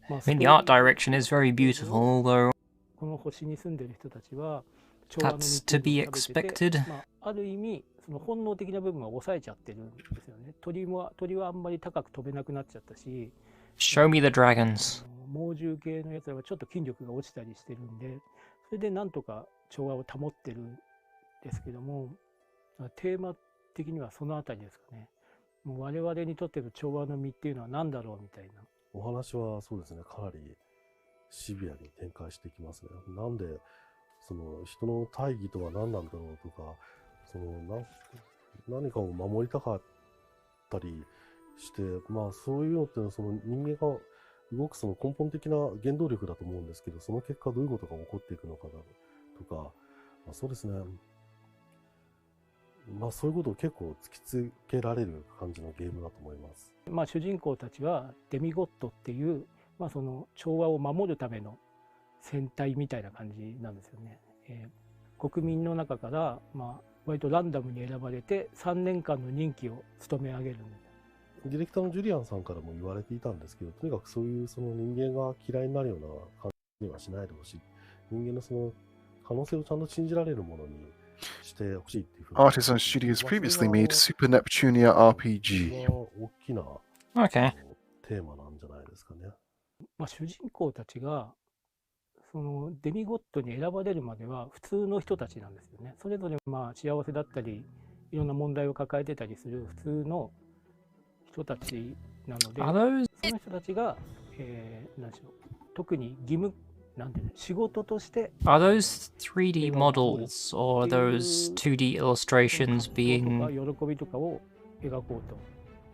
I mean, the art direction is very beautiful, though. この星に住んでる人たちは、 That's to be expected. ある意味、その本能的な部分は抑えちゃってるんですよね。鳥はあんまり高く飛べなくなっちゃったし、 Show me the dragons. 猛獣系のやつらはちょっと筋力が落ちたりしてるんで、それでなんとか調和を保ってるんですけども、テーマ的にはそのあたりですかね。もう我々にとっての調和の実っていうのは何だろうみたいな。お話はそうですね、かなりシビアに展開していきますね。なんで、その人の大義とは何なんだろうとか、その何かを守りたかったりして、まあそういうのってその人間が動くその根本的な原動力だと思うんですけど、その結果どういうことが起こっていくのかなとか、まあ、そうですね。まあそういうことを結構突きつけられる感じのゲームだと思います。まあ主人公たちはデミゴッドっていう、まあその調和を守るための戦隊みたいな感じなんですよね。国民の中から、まあ割とランダムに選ばれて3年間の任期を務め上げる。ディレクターのジュリアンさんからも言われていたんですけど、とにかくそういうその人間が嫌いになるような感じにはしないでほしい。人間のその可能性をちゃんと信じられるものにしてほしいっていうふうに。Artisan Studios previously made Super Neptunia RPG. 大きな Okay. テーマなんじゃないですかね。まあ主人公たちがそのデミゴッドに選ばれるまでは普通の人たちなんですよね。それぞれまあ幸せだったり、いろんな問題を抱えてたりする普通の人たちなので、その人たちが、何でしょう、特に義務なんていうの、仕事として。Are those 3D models or are those 2D illustrations being? 喜びとかを描こうと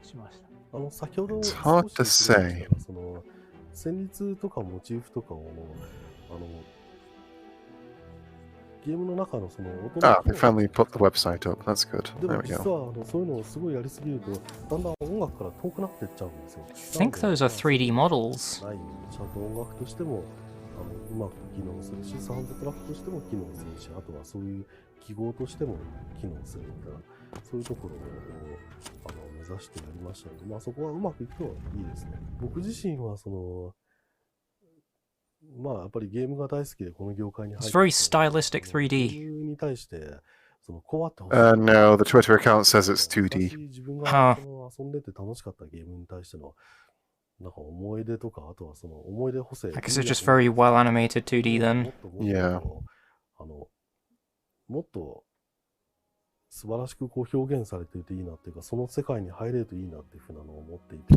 しました。先ほど It's hard to say. その旋律とかモチーフとかをゲームの中のその音の they finally put the website up. That's good. で There も we 実 go. はそういうのをすごいやりすぎるとだんだん音楽から遠くなっていっちゃうんですよ。I think those are 3D models. ないちゃんと音楽としてもうまく機能するし、サウンドトラックとしても機能するし、あとはそういう記号としても機能するみたいな、そういうところを目指してやりましたので、まあそこはうまくいくといいですね。僕自身はそのまあやっぱりゲームが大好きでこの業界に入って、 It's very stylistic 3D. ゲームに対してそのこうあってほしい。No, the Twitter account says it's 2D. 自分が遊んでて楽しかったゲームに対してのなんか思い出とか、あとはその思い出補正。I guess it's just very well animated 2D then. Yeah. もっと素晴らしくこう表現されていていいなっていうか、その世界に入れるといいなっていうふうなのを思っていて、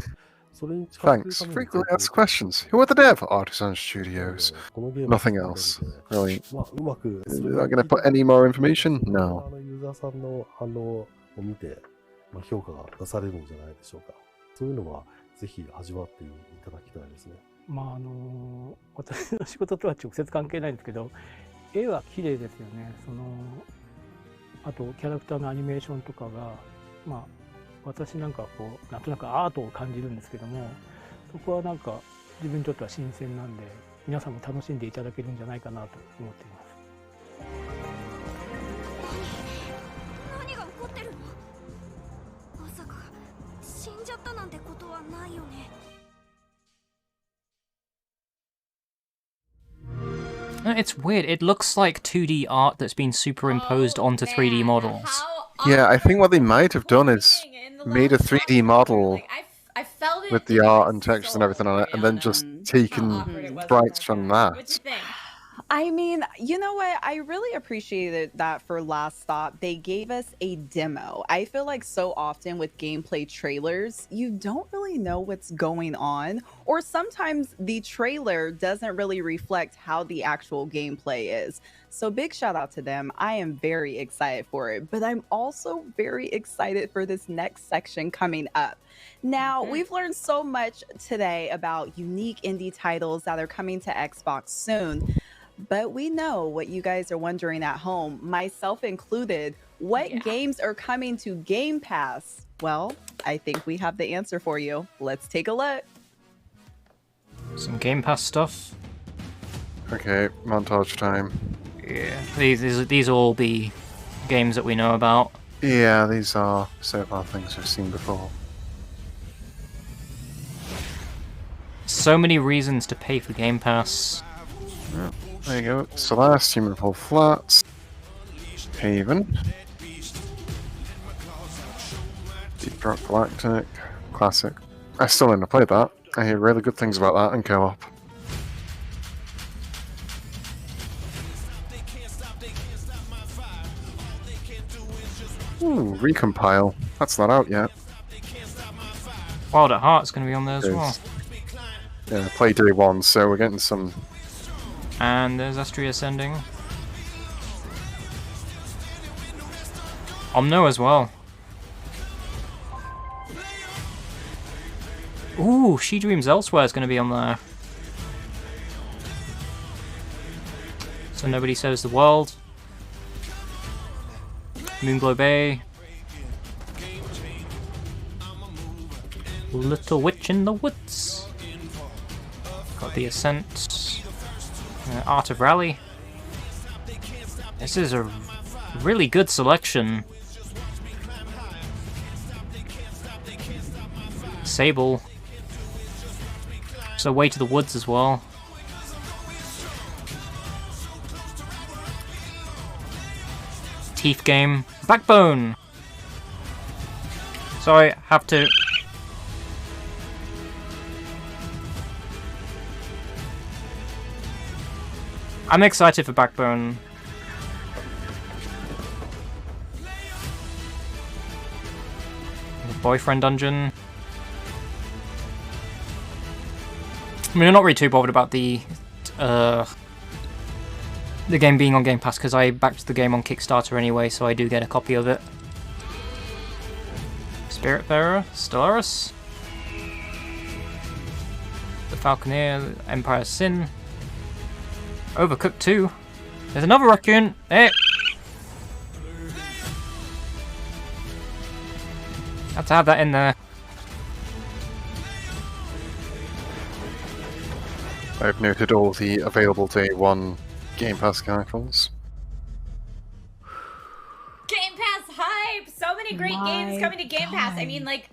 それに近づく Thanks. ために Frequently asked questions. Who are the dev? Artisan Studios. Nothing else. Really? まあうまく They're not going to put any more information? No. ユーザーさんの反応を見て、まあ、評価が出されるんじゃないでしょうか。そういうのはぜひ味わっていただきたいですね。まあ私の仕事とは直接関係ないんですけど、絵は綺麗ですよね。あとキャラクターのアニメーションとかが、まあ私なんかこうなんとなくアートを感じるんですけども、そこはなんか自分にとっては新鮮なんで、皆さんも楽しんでいただけるんじゃないかなと思っています。何が起こってるの？まさか死んじゃったなんてことはないよね。It's weird. It looks like 2D art that's been superimposed onto 3D models. Yeah, I think what they might have done is made a 3D model with the art and textures and everything on it, and then just taken sprites from that. I mean, you know what? I really appreciated that for Last Stop. They gave us a demo. I feel like so often with gameplay trailers, you don't really know what's going on, or sometimes the trailer doesn't really reflect how the actual gameplay is. So big shout out to them. I am very excited for it, but I'm also very excited for this next section coming up. Now, we've learned so much today about unique indie titles that are coming to Xbox soon. But we know what you guys are wondering at home, myself included. What games are coming to Game Pass? Well, I think we have the answer for you. Let's take a look. Some Game Pass stuff. Okay, montage time. Yeah, these will all be games that we know about. Yeah, these are so far things we've seen before. So many reasons to pay for Game Pass. Yeah, there you go. Celeste, Human Fall Flats, Haven, Deep Rock Galactic, Classic. I still need to play that. I hear really good things about that in co-op. Ooh, Recompile. That's not out yet. Wild at Heart's going to be on there as well. Yeah, play day one, so we're getting some. And there's Astria Ascending. Omno as well. Ooh, She Dreams Elsewhere is going to be on there. So Nobody Saves the World. Moonglow Bay. Little Witch in the Woods. Got The Ascent. Art of Rally. This is a really good selection. Sable. So Way to the Woods as well. Teeth Game. Backbone! So I have to... I'm excited for Backbone. The Boyfriend Dungeon. I mean, I'm not really too bothered about the game being on Game Pass because I backed the game on Kickstarter anyway, so I do get a copy of it. Spiritfarer, Stellaris, The Falconeer, Empire's Sin, Overcooked 2. There's another raccoon. Hey. Had to have that in there. I've noted all the available day one Game Pass titles. Game Pass hype! So many great games coming to Game Pass. I mean, like,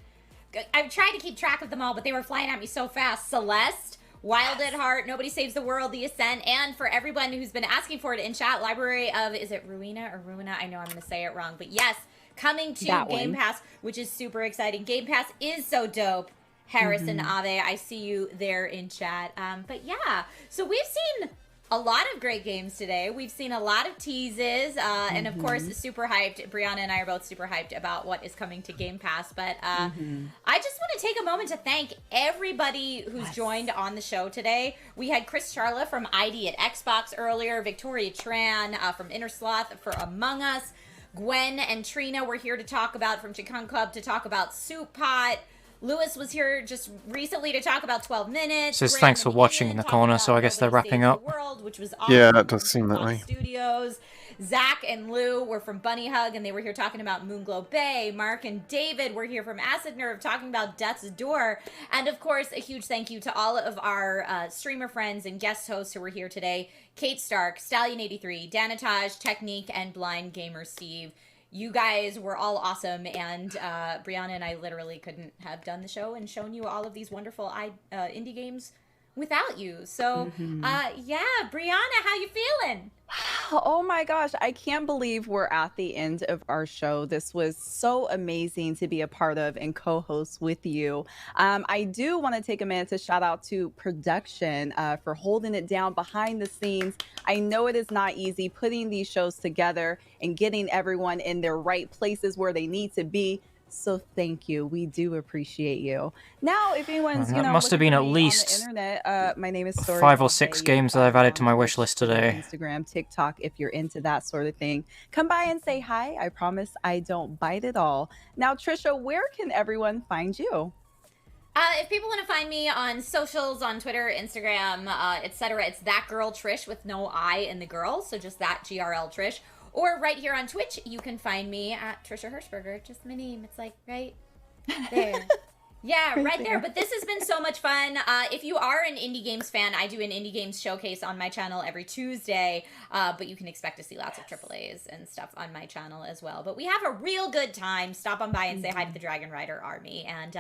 I've tried to keep track of them all, but they were flying at me so fast. Celeste, Wild at Heart, Nobody Saves the World, The Ascent, and for everyone who's been asking for it in chat, Library of, is it Ruina or Ruina? I know I'm going to say it wrong, but yes, coming to Game Pass, which is super exciting. Game Pass is so dope. Harrison Ave, I see you there in chat. But yeah, so we've seen a lot of great games today. We've seen a lot of teases, and of course, super hyped. Brianna and I are both super hyped about what is coming to Game Pass. But I just want to take a moment to thank everybody who's joined on the show today. We had Chris Charla from ID at Xbox earlier, Victoria Tran from Inner Sloth for Among Us, Gwen and Trina were here to talk about from Chikung Club to talk about Soup Pot. Lewis was here just recently to talk about 12 minutes. Says thanks for watching in the corner, so I guess they're wrapping up. World, which was awesome. Yeah, that does seem that way. Studios. Zach and Lou were from Bunny Hug, and they were here talking about Moonglow Bay. Mark and David were here from Acid Nerve talking about Death's Door. And, of course, a huge thank you to all of our streamer friends and guest hosts who were here today. Kate Stark, Stallion83, Danatage, Technique, and Blind Gamer Steve. You guys were all awesome, and Brianna and I literally couldn't have done the show and shown you all of these wonderful indie games without you. So, yeah, Brianna, how you feeling? Oh my gosh, I can't believe we're at the end of our show. This was so amazing to be a part of and co-host with you. I do want to take a minute to shout out to production for holding it down behind the scenes. I know it is not easy putting these shows together and getting everyone in their right places where they need to be. So thank you. We do appreciate you. Now, if anyone's, That must have been at least internet, my name is Story 5 or 6 games that I've added to my wish list today. Instagram, TikTok, if you're into that sort of thing. Come by and say hi. I promise I don't bite at all. Now, Trisha, where can everyone find you? If people want to find me on socials, on Twitter, Instagram, etc., it's that girl Trish with no I in the girl, so just that GRL Trish. Or right here on Twitch, you can find me at Trisha Hirschberger. Just my name. It's like right there. Yeah, right there. But this has been so much fun. If you are an indie games fan, I do an indie games showcase on my channel every Tuesday. But you can expect to see lots of AAAs and stuff on my channel as well. But we have a real good time. Stop on by and say hi to the Dragon Rider Army. And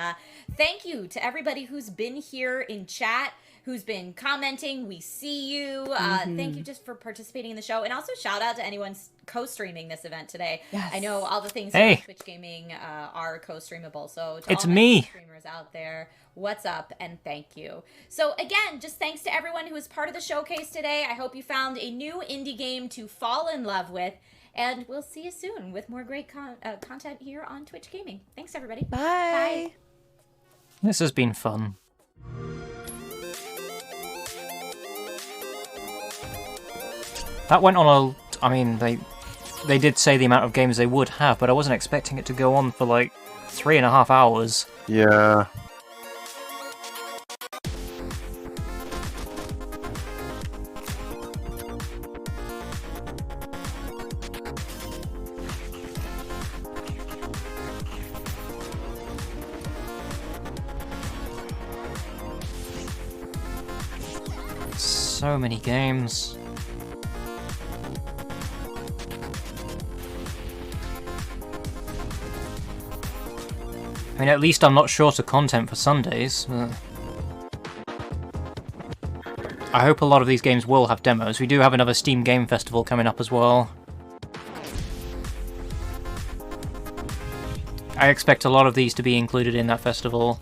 thank you to everybody who's been here in chat, who's been commenting. We see you. Thank you just for participating in the show. And also shout out to anyone co-streaming this event today. Yes. I know all the things Hey. on Twitch Gaming are co-streamable. So to It's all my me. streamers out there, what's up and thank you. So again, just thanks to everyone who was part of the showcase today. I hope you found a new indie game to fall in love with. And we'll see you soon with more great content here on Twitch Gaming. Thanks, everybody. Bye. This has been fun. That went on a... I mean, they did say the amount of games they would have, but I wasn't expecting it to go on for like 3.5 hours. Yeah. So many games. I mean, at least I'm not short of content for Sundays. But I hope a lot of these games will have demos. We do have another Steam Game Festival coming up as well. I expect a lot of these to be included in that festival.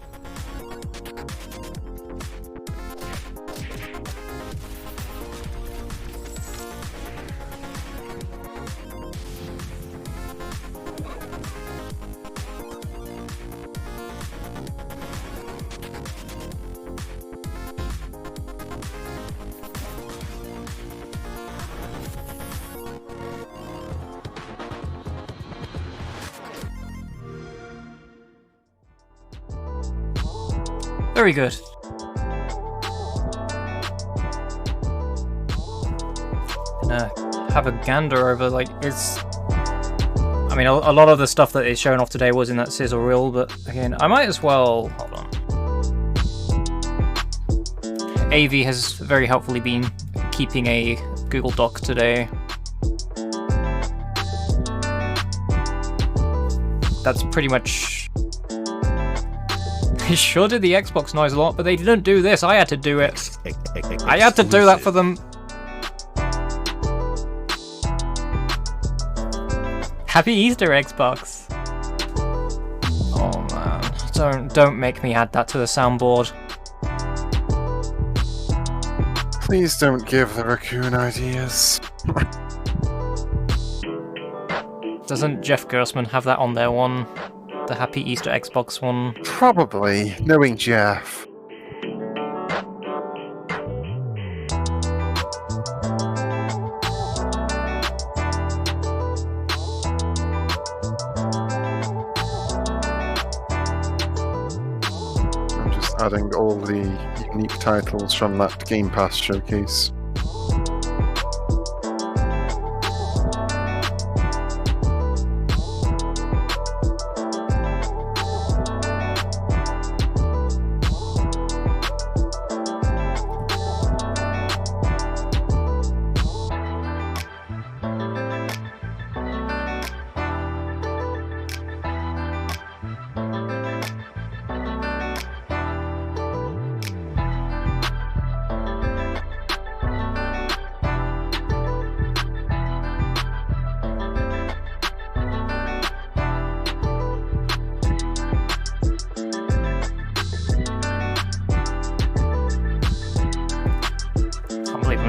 Very good. Gonna have a gander over, like, it's... I mean, a lot of the stuff that is shown off today was in that sizzle reel, but again, I might as well... Hold on. AV has very helpfully been keeping a Google Doc today. That's pretty much... They sure did the Xbox noise a lot, but they didn't do this. I had to do it. I had to do that for them. Happy Easter, Xbox. Oh man, don't make me add that to the soundboard. Please don't give the raccoon ideas. Doesn't Jeff Gersman have that on their one? The Happy Easter Xbox one? Probably, knowing Jeff. I'm just adding all the unique titles from that Game Pass showcase.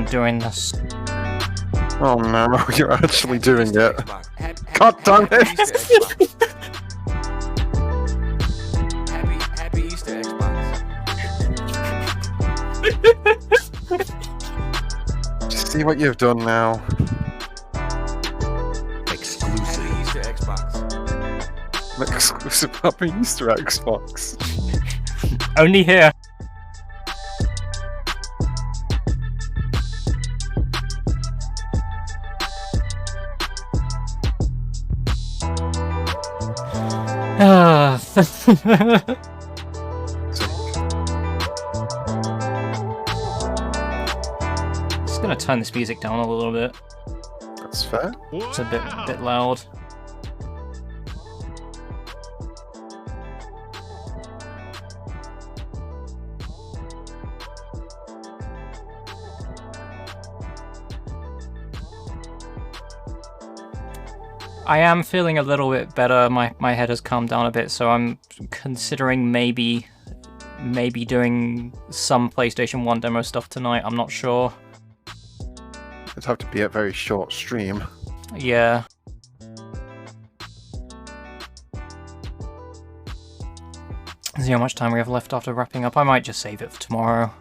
doing this. Oh no, you're actually doing it. God damn it! Happy Easter, Xbox. See what you've done now. Exclusive. Happy Easter, Xbox. An exclusive Happy Easter Xbox. Only here. Just gonna turn this music down a little bit. That's fair. It's a bit loud. I am feeling a little bit better. My head has calmed down a bit, so I'm considering maybe doing some PlayStation 1 demo stuff tonight. I'm not sure. It'd have to be a very short stream. Yeah. See how much time we have left after wrapping up. I might just save it for tomorrow.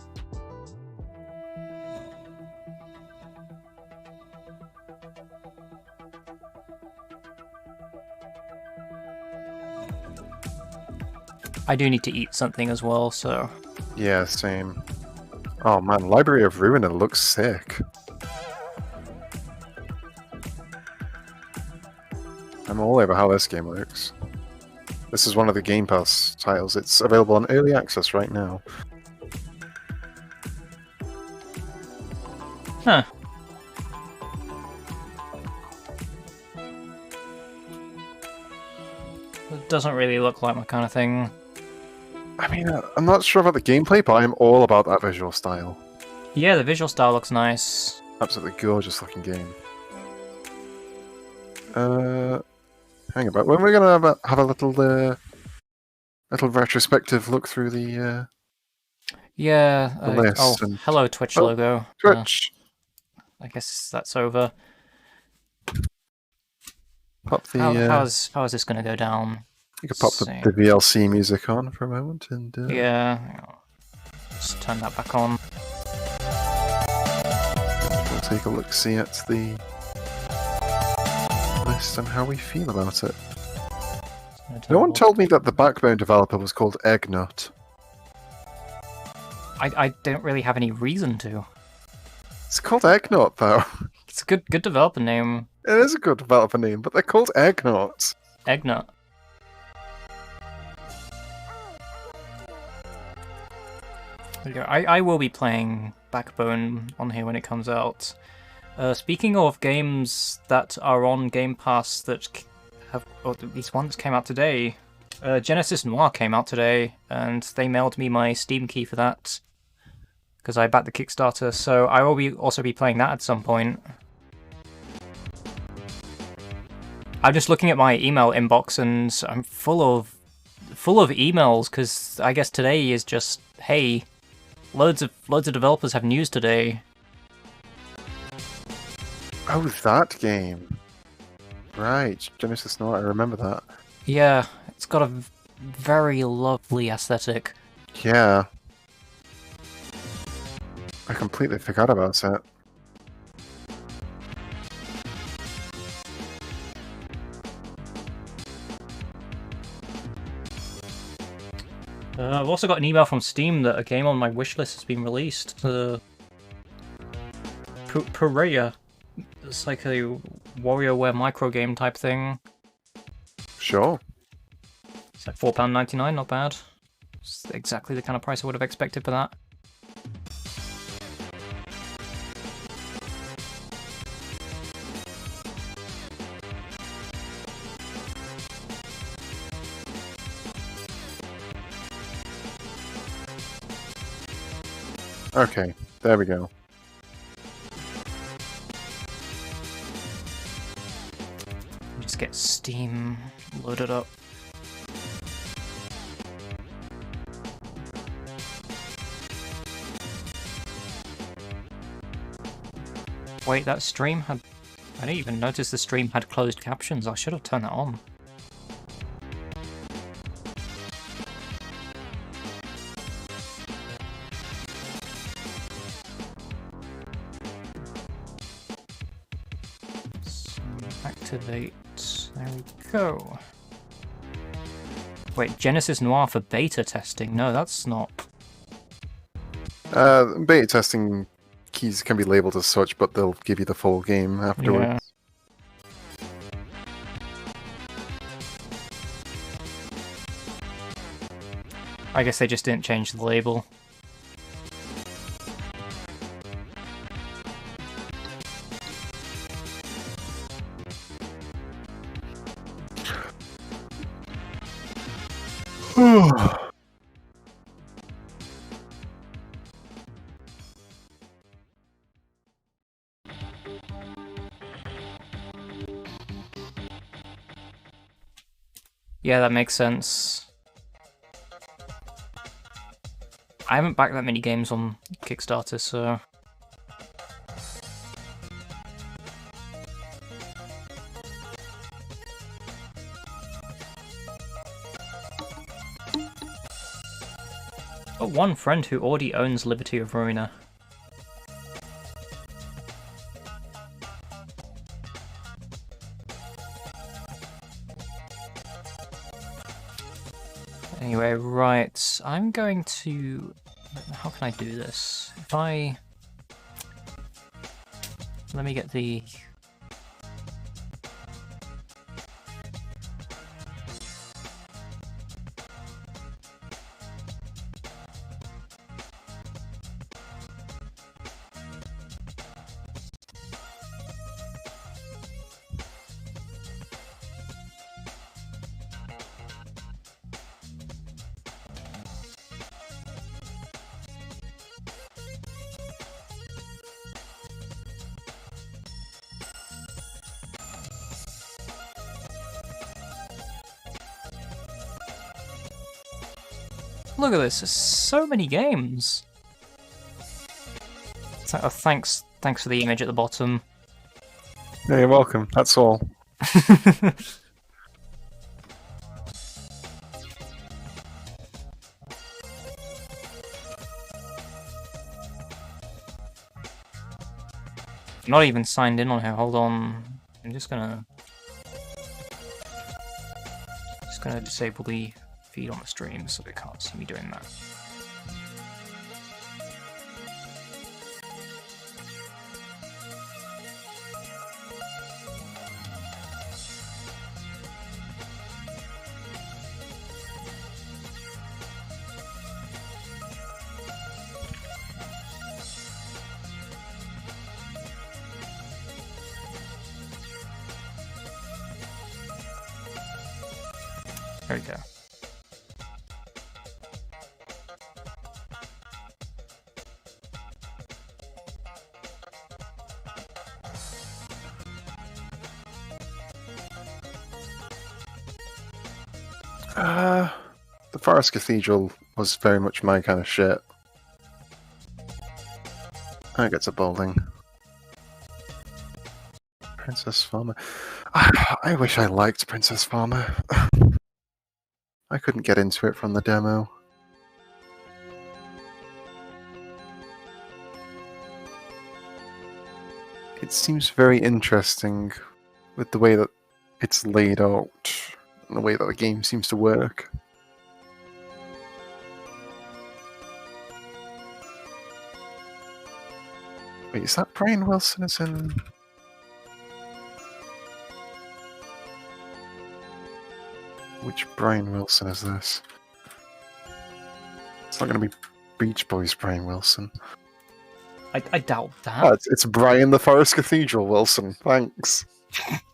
I do need to eat something as well, so... Yeah, same. Oh man, Library of Ruina looks sick. I'm all over how this game looks. This is one of the Game Pass titles. It's available on Early Access right now. Huh. It doesn't really look like my kind of thing. I mean, I'm not sure about the gameplay, but I'm all about that visual style. Yeah, the visual style looks nice. Absolutely gorgeous looking game. Hang about. When we're gonna have a little retrospective look through the Yeah. the list Oh, and... hello Twitch Oh, logo. Twitch. I guess that's over. Pop the. How is this gonna go down? You could pop the VLC music on for a moment and. Yeah. Just turn that back on. We'll take a look, see at the list and how we feel about it. No one told me that the Backbone developer was called Eggnut. I don't really have any reason to. It's called Eggnut, though. It's a good developer name. It is a good developer name, but they're called Eggnut. Eggnut. I will be playing Backbone on here when it comes out. Speaking of games that are on Game Pass that have, or at least one that came out today, Genesis Noir came out today, and they mailed me my Steam key for that because I backed the Kickstarter. So I will also be playing that at some point. I'm just looking at my email inbox and I'm full of emails because I guess today is just, hey, loads of developers have news today. Oh, that game. Right, Genesis Noir, I remember that. Yeah, it's got a very lovely aesthetic. Yeah. I completely forgot about it. I've also got an email from Steam that a game on my wishlist has been released. Puraya. It's like a WarioWare micro game type thing. Sure. It's like £4.99, not bad. It's exactly the kind of price I would have expected for that. Okay, there we go. Just get Steam loaded up. wait, that stream had... I didn't even notice the stream had closed captions. I should have turned that on. Activate. There we go. Wait, Genesis Noir for beta testing? No, that's not... Beta testing keys can be labeled as such, but they'll give you the full game afterwards. Yeah. I guess they just didn't change the label. Yeah, that makes sense. I haven't backed that many games on Kickstarter, so... Got one friend who already owns Liberty of Rowena. Anyway, right, I'm going to... How can I do this? If I... Let me get the... Look at this, there's so many games. So, oh, thanks for the image at the bottom. Yeah, you're welcome, that's all. I'm not even signed in on here, hold on. I'm just gonna disable the feed on the stream so they can't see me doing that. There we go. The Forest Cathedral was very much my kind of shit. I get a balding. Princess Farmer. I wish I liked Princess Farmer. I couldn't get into it from the demo. It seems very interesting with the way that it's laid out and the way that the game seems to work. Wait, is that Brian Wilson is in... Which Brian Wilson is this? It's not going to be Beach Boys Brian Wilson. I doubt that. Oh, it's Brian the Forest Cathedral Wilson. Thanks.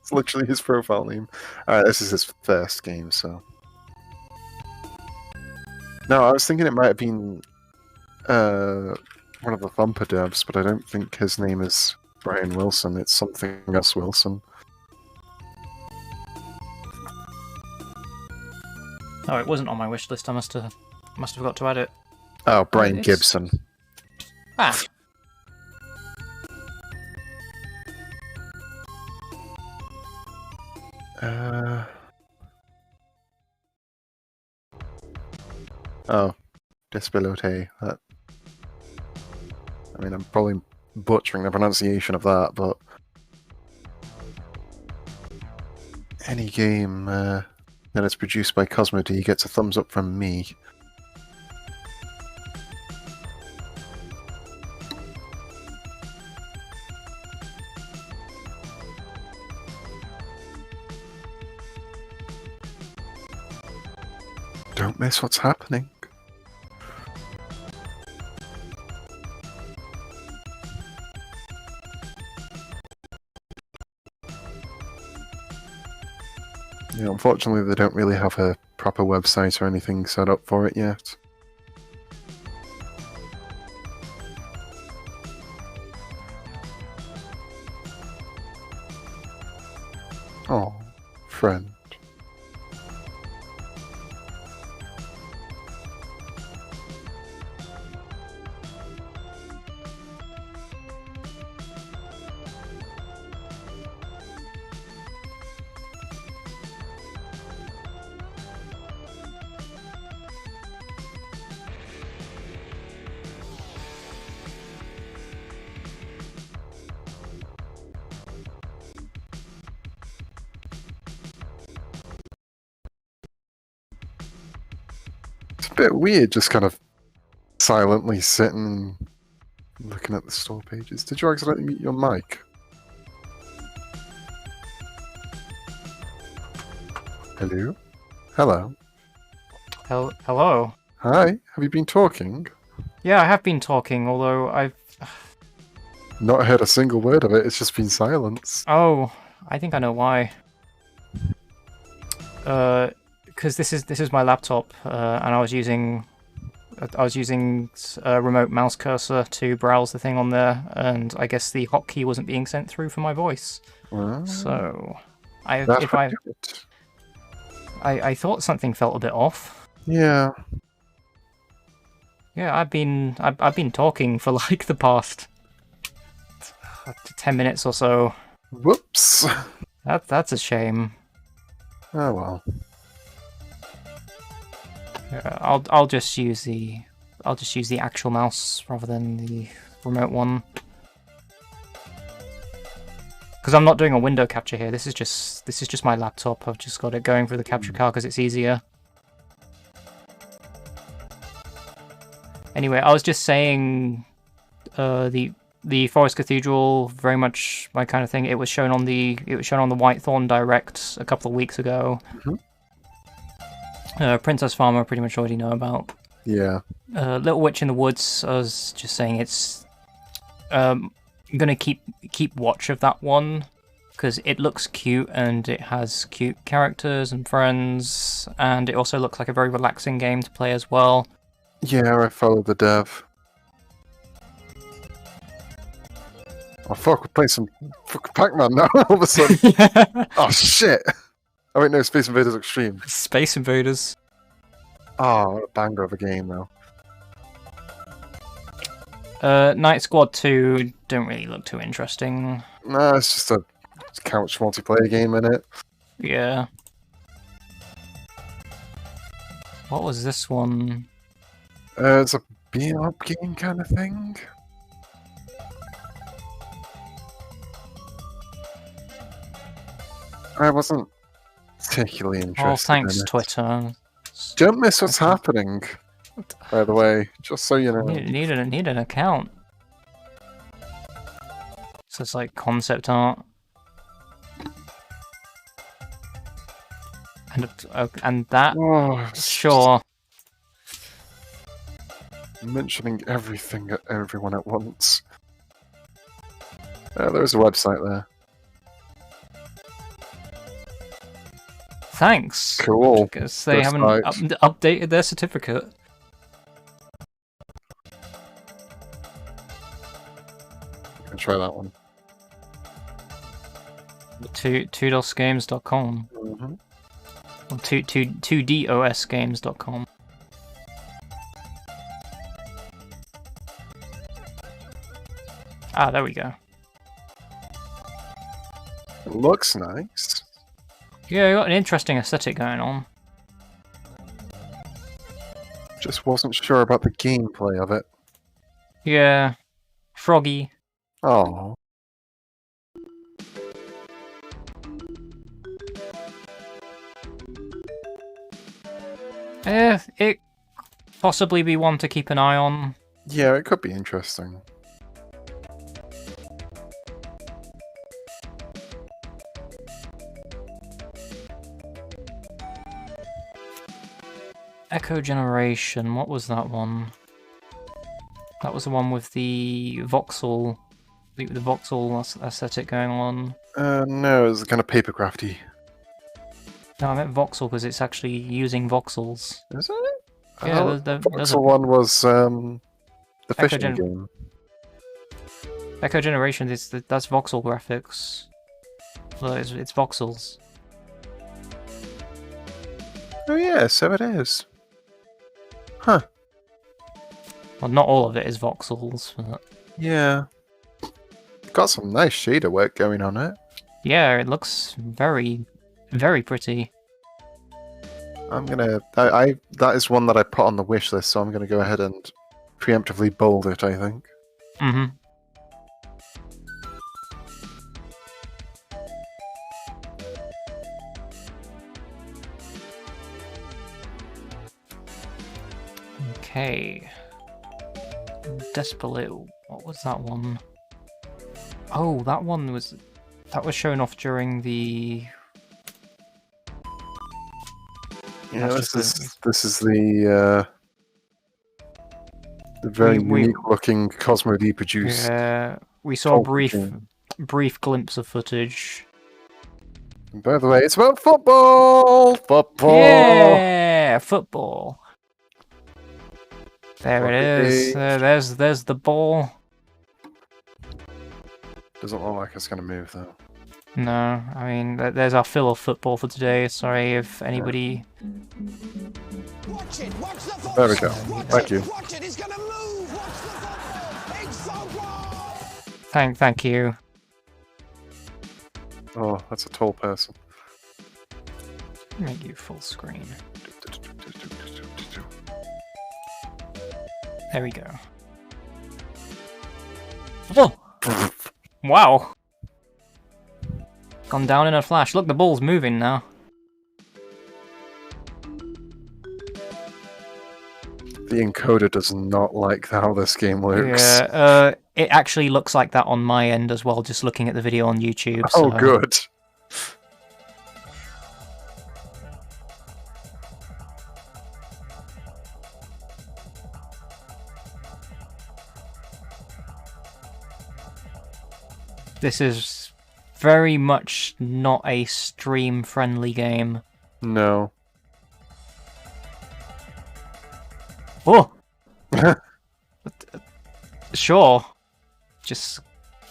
It's literally his profile name. Alright, this is his first game, so... No, I was thinking it might have been one of the Thumper devs, but I don't think his name is Brian Wilson. It's something else Wilson. Oh, it wasn't on my wish list. I must have got to add it. Oh, Brian Gibson. Ah. Oh, Despilote. That. I mean, I'm probably butchering the pronunciation of that, but any game that is produced by Cosmo D gets a thumbs up from me. Don't miss what's happening. Yeah, unfortunately, they don't really have a proper website or anything set up for it yet. Oh, friend. It's a bit weird just kind of silently sitting looking at the store pages. Did you accidentally mute your mic? Hello? Hello? Hello? Hi, have you been talking? Yeah, I have been talking, although I've... Not heard a single word of it, it's just been silence. Oh, I think I know why. Because this is my laptop, and I was using a remote mouse cursor to browse the thing on there, and I guess the hotkey wasn't being sent through for my voice. So, I thought something felt a bit off. Yeah. Yeah, I've been talking for like the past 10 minutes or so. Whoops. That's a shame. Oh well. Yeah, I'll just use the actual mouse rather than the remote one. Because I'm not doing a window capture here. This is just my laptop. I've just got it going through the capture card because it's easier. Anyway, I was just saying, the Forest Cathedral, very much my kind of thing. It was shown on the Whitethorn Direct a couple of weeks ago. Princess Farm I pretty much already know about. Yeah. Little Witch in the Woods, I was just saying it's... I'm gonna keep watch of that one, because it looks cute and it has cute characters and friends, and it also looks like a very relaxing game to play as well. Yeah, I follow the dev. Oh fuck, we're playing some fucking Pac-Man now all of a sudden. Oh shit! Oh wait, no, Space Invaders Extreme. Space Invaders. Oh, what a banger of a game though. Night Squad 2 don't really look too interesting. No, it's just a couch multiplayer game in it. Yeah. What was this one? It's a beat-up game kind of thing. I wasn't particularly interested. Oh, thanks, in it. Twitter. Don't miss what's happening. By the way, just so you know. Need an account. So it's like concept art. And that? Oh, sure. Mentioning everything at everyone at once. There's a website there. Thanks. Cool. Because they haven't updated their certificate. I'll try that one. 2dosgames.com. Mm-hmm. Or 2dosgames.com. Ah, there we go. It looks nice. Yeah, you got an interesting aesthetic going on. Just wasn't sure about the gameplay of it. Yeah. Froggy. Oh. It possibly be one to keep an eye on. Yeah, it could be interesting. Echo Generation, what was that one? That was the one with the voxel, the voxel aesthetic going on. No, it was kind of papercrafty. No, I meant voxel because it's actually using voxels. Is it? Yeah, Oh, there's voxel one was the Echo fishing game. Echo Generation, that's voxel graphics. Look, it's voxels. Oh yeah, so it is. Huh. Well, not all of it is voxels, but... Yeah. Got some nice shader work going on it. Yeah, it looks very, very pretty. I'm gonna... that is one that I put on the wish list, so I'm gonna go ahead and preemptively bold it, I think. Mm-hmm. Okay. Despelil. What was that one? Oh, that one was... That was shown off during the... Yeah, this is the very unique-looking Cosmo D produced. Yeah, we saw a brief glimpse of footage. And by the way, it's about football! Football! Yeah, football. There it is. There's the ball. Doesn't look like it's going to move, though. No, I mean, there's our fill of football for today. Sorry if anybody... There we go. Thank you. Thank you. Oh, that's a tall person. Make you full screen. There we go. Oh! Wow! Gone down in a flash. Look, the ball's moving now. The encoder does not like how this game works. Yeah, it actually looks like that on my end as well, just looking at the video on YouTube. Oh, so. good. This is very much not a stream-friendly game. No. Oh! Sure. Just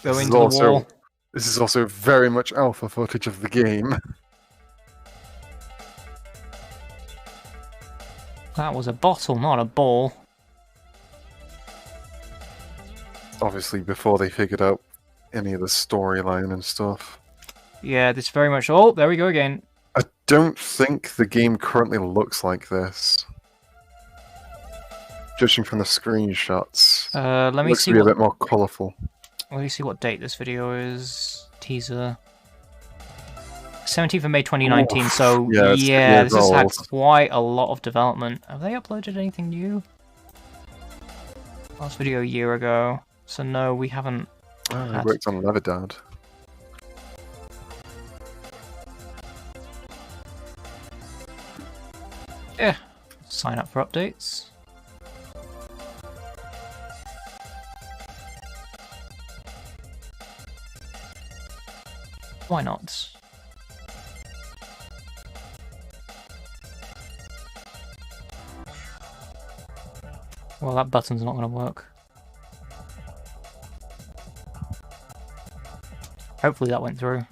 go into the wall. This is also very much alpha footage of the game. That was a bottle, not a ball. Obviously, before they figured out any of the storyline and stuff. Yeah, this very much... Oh, there we go again. I don't think the game currently looks like this. Judging from the screenshots, let me looks see to be a bit more colourful. Let me see what date this video is. Teaser. 17th of May 2019, Oof. so Yeah, this has had quite a lot of development. Have they uploaded anything new? Last video a year ago, so no, we haven't. I worked on Levidad. Yeah, sign up for updates. Why not? Well, that button's not going to work. Hopefully that went through.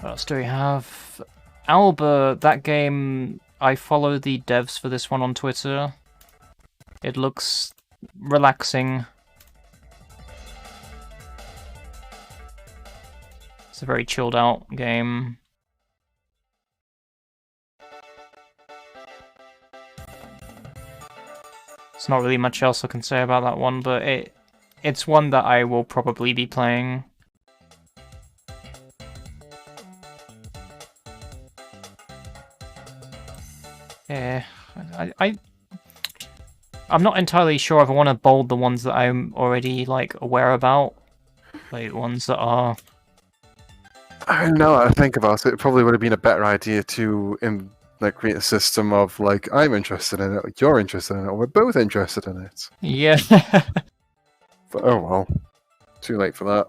What else do we have? Alba, that game, I follow the devs for this one on Twitter. It looks relaxing. It's a very chilled out game. There's not really much else I can say about that one, but it's one that I will probably be playing. Yeah, I'm not entirely sure if I want to bold the ones that I'm already like aware about, like ones that are. I don't know. I think about it. It probably would have been a better idea to create a system of like I'm interested in it, you're interested in it, or we're both interested in it. Yeah. But oh well, too late for that.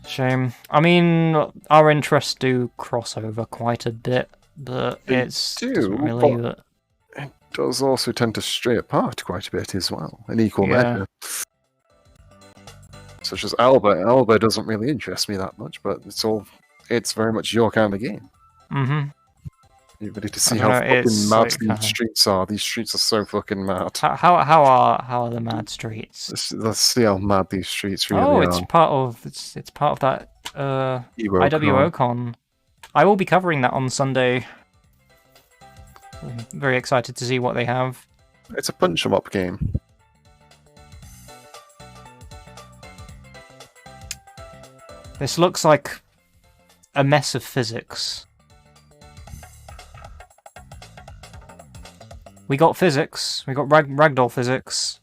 Shame. I mean, our interests do cross over quite a bit, but doesn't really. But it does also tend to stray apart quite a bit as well, in equal Yeah. measure. Such as Alba. Alba doesn't really interest me that much, but it's very much your kind of game. Mm-hmm. You ready to see how fucking mad these streets are? These streets are so fucking mad. How are the mad streets? Let's see how mad these streets really are. Oh, it's part of that IWOCon. I will be covering that on Sunday. I'm very excited to see what they have. It's a punch 'em up game. This looks like a mess of physics. We got physics. We got ragdoll physics.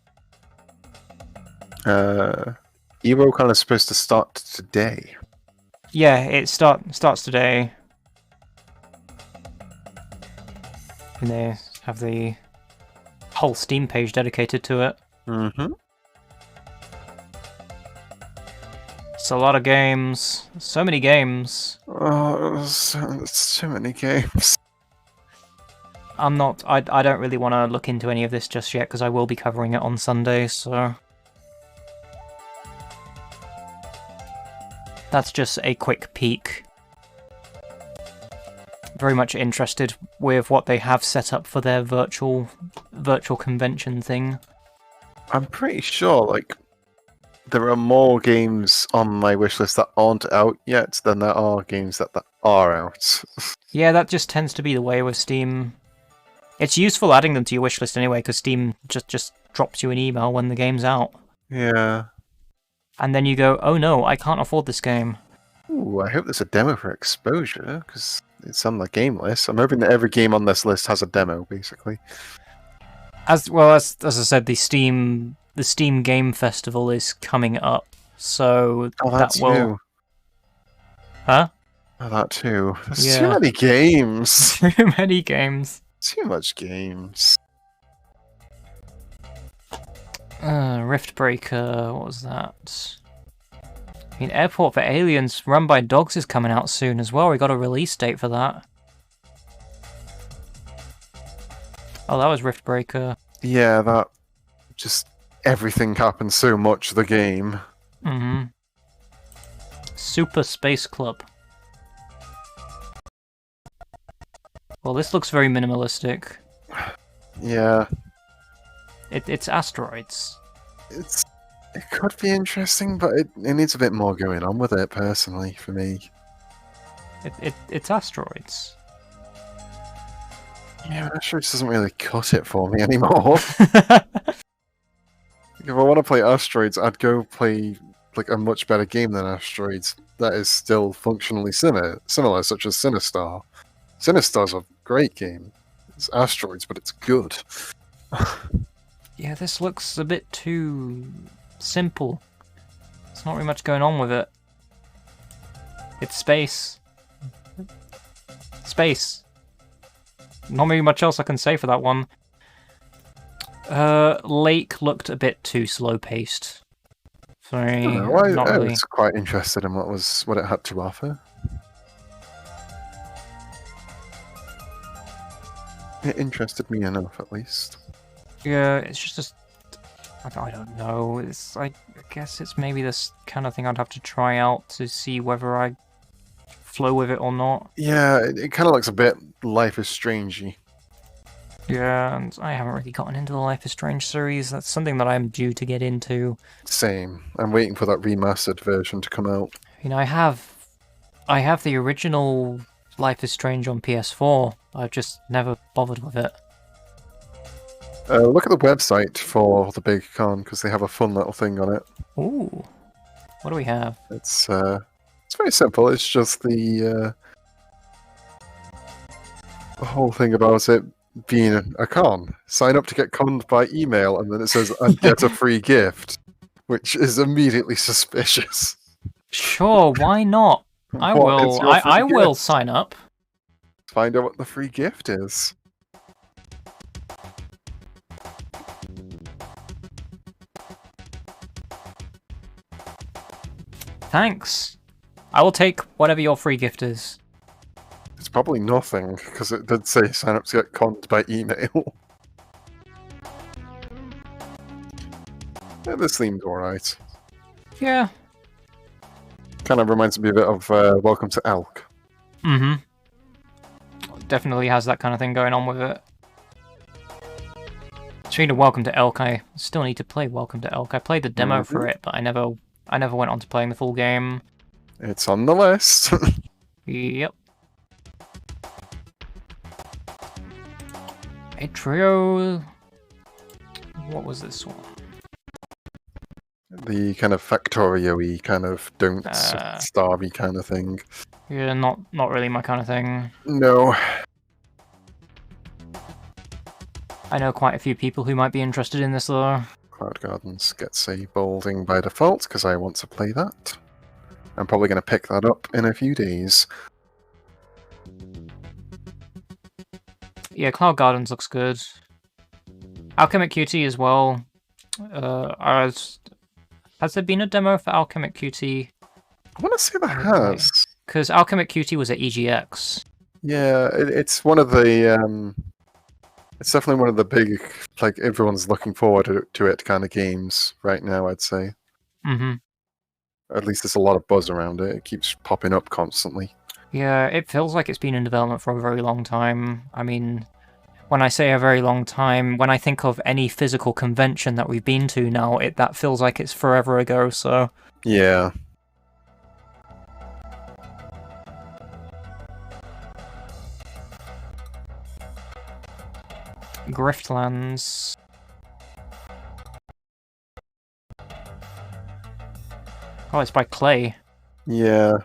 EvoCon is supposed to start today. Yeah, it starts today. And they have the whole Steam page dedicated to it. Mm-hmm. It's a lot of games. So many games. Oh, so many games. I don't really want to look into any of this just yet because I will be covering it on Sunday, so that's just a quick peek. Very much interested with what they have set up for their virtual convention thing. I'm pretty sure, there are more games on my wishlist that aren't out yet than there are games that are out. Yeah, that just tends to be the way with Steam. It's useful adding them to your wishlist anyway, because Steam just drops you an email when the game's out. Yeah. And then you go, oh no, I can't afford this game. Ooh, I hope there's a demo for Exposure, because it's on the game list. I'm hoping that every game on this list has a demo, basically. As I said, the Steam Game Festival is coming up, so that will. Too. Huh? Oh, that too. There's too many games. Too many games. Too much games. Riftbreaker. What was that? I mean, Airport for Aliens Run by Dogs is coming out soon as well. We got a release date for that. Oh, that was Riftbreaker. Yeah, that just everything happened so much the game. Mm-hmm. Super Space Club. Well, this looks very minimalistic. Yeah. It's asteroids. It could be interesting, but it needs a bit more going on with it, personally, for me. It's asteroids. Yeah, asteroids doesn't really cut it for me anymore. If I want to play asteroids, I'd go play a much better game than asteroids that is still functionally similar, such as Sinistar. Sinistar's a great game. It's asteroids, but it's good. Yeah, this looks a bit too simple. There's not really much going on with it. It's space. Space. Not really much else I can say for that one. Lake looked a bit too slow-paced. Sorry, not I really. was quite interested in what it had to offer. It interested me enough, at least. Yeah, it's just I don't know. I guess it's maybe this kind of thing I'd have to try out to see whether I flow with it or not. Yeah, it kind of looks a bit Life is Strangey. Yeah, and I haven't really gotten into the Life is Strange series. That's something that I'm due to get into. Same. I'm waiting for that remastered version to come out. I mean, I have the original Life is Strange on PS4. I've just never bothered with it. Look at the website for the big con because they have a fun little thing on it. Ooh, what do we have? It's very simple. It's just the whole thing about it being a con. Sign up to get conned by email, and then it says and get a free gift, which is immediately suspicious. Sure, why not? I What is will. your free I will gift? sign up. Find out what the free gift is. Thanks. I will take whatever your free gift is. It's probably nothing because it did say sign up to get conned by email. Yeah, this seemed alright. Yeah. Kind of reminds me a bit of Welcome to Elk. Mm-hmm. Definitely has that kind of thing going on with it. Speaking of Welcome to Elk, I still need to play Welcome to Elk. I played the demo for it, but I never went on to playing the full game. It's on the list. Yep. A trio. What was this one? The kind of Factorio-y, kind of don't starve-y kind of thing. Yeah, not really my kind of thing. No. I know quite a few people who might be interested in this though. Cloud Gardens gets a bolding by default because I want to play that. I'm probably going to pick that up in a few days. Yeah, Cloud Gardens looks good. Alchemic QT as well. Has there been a demo for Alchemic QT? I want to say there has. Because Alchemic QT was at EGX. Yeah, it's one of the... it's definitely one of the big, like, everyone's looking forward to it kind of games right now, I'd say. Mm-hmm. At least there's a lot of buzz around it. It keeps popping up constantly. Yeah, it feels like it's been in development for a very long time. I mean, when I say a very long time, when I think of any physical convention that we've been to now, that feels like it's forever ago, so... Yeah. Griftlands. Oh, it's by Clay. Yeah.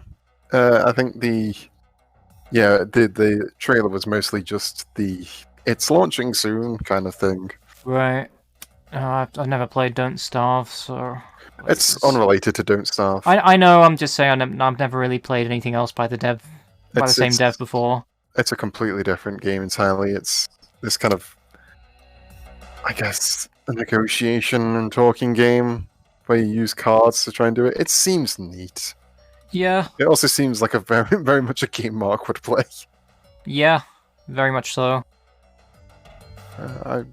I think the trailer was mostly just the it's launching soon kind of thing. Right. I've never played Don't Starve, so... It's unrelated to Don't Starve. I know, I'm just saying I've never really played anything else by the same dev before. It's a completely different game entirely. It's this kind of, I guess, a negotiation and talking game where you use cards to try and do it. It seems neat. Yeah. It also seems like a very, very much a game Mark would play. Yeah, very much so. I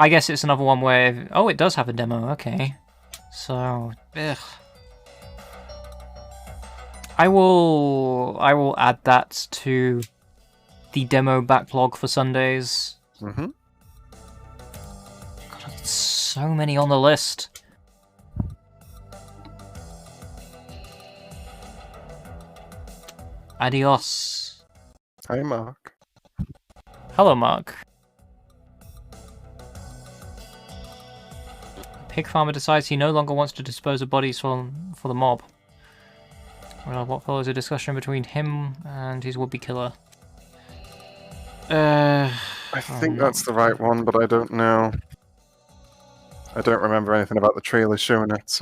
guess it's another one where it does have a demo. Okay, so I will add that to the demo backlog for Sundays. Mm-hmm. God, so many on the list. Adios. Hi, Mark. Hello, Mark. Pig farmer decides he no longer wants to dispose of bodies for the mob. Well, what follows a discussion between him and his would-be killer. I think that's the right one, but I don't know. I don't remember anything about the trailer showing at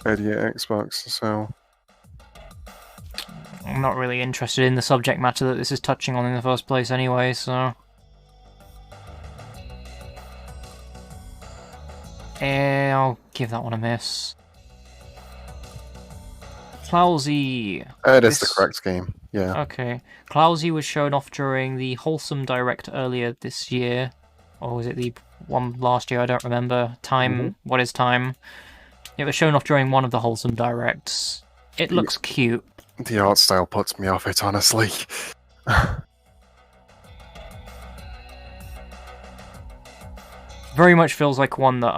Idea Xbox, so... I'm not really interested in the subject matter that this is touching on in the first place anyway, so... I'll give that one a miss. Clousey. It is the correct game, yeah. Okay. Clousey was shown off during the Wholesome Direct earlier this year. Or was it the one last year? I don't remember. What is time? It was shown off during one of the Wholesome Directs. It looks cute. The art style puts me off it, honestly. Very much feels like one that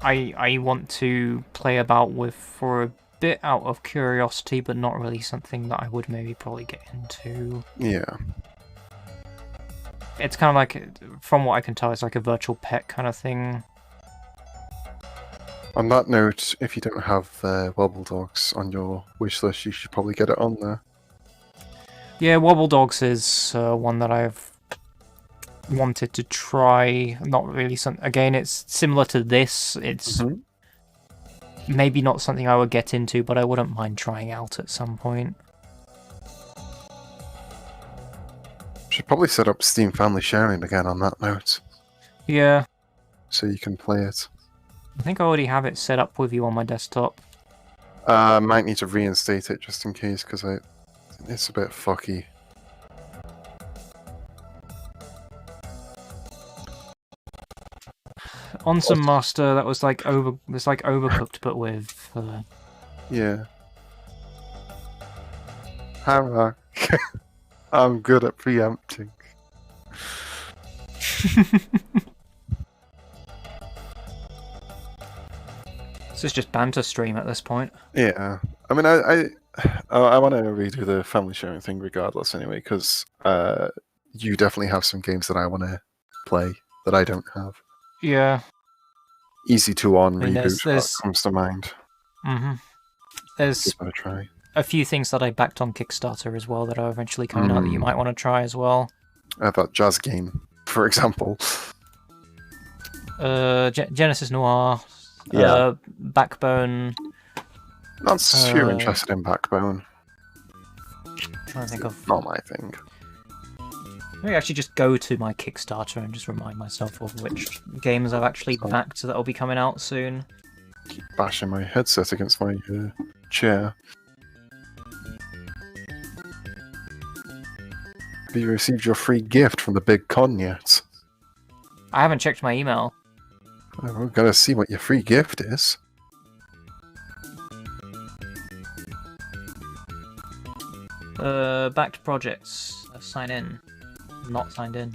I want to play about with for a bit out of curiosity, but not really something that I would maybe probably get into. Yeah. It's kind of like, from what I can tell, it's like a virtual pet kind of thing. On that note, if you don't have Wobble Dogs on your wish list, you should probably get it on there. Yeah, Wobble Dogs is one that I've wanted to try. Not really some. Again, it's similar to this. It's maybe not something I would get into, but I wouldn't mind trying out at some point. Should probably set up Steam Family Sharing again on that note. Yeah. So you can play it. I think I already have it set up with you on my desktop. Might need to reinstate it just in case, because it's a bit fucky. On some master that was like Overcooked, but with. Yeah. Hammer. I'm good at preempting. This is just banter stream at this point. Yeah, I mean, I want to redo the family sharing thing regardless anyway, because you definitely have some games that I want to play that I don't have. Yeah. Easy to on I mean, reboot that comes to mind. There's Give it a try. A few things that I backed on Kickstarter as well that are eventually coming out that you might want to try as well. That jazz game, for example. Genesis Noir. Yeah. Backbone. Not too interested in Backbone. Trying to think of. Not my thing. Maybe actually just go to my Kickstarter and just remind myself of which games I've actually backed that will be coming out soon. Keep bashing my headset against my chair. Have you received your free gift from the big con yet? I haven't checked my email. We're gonna see what your free gift is. Backed projects. Sign in. Not signed in.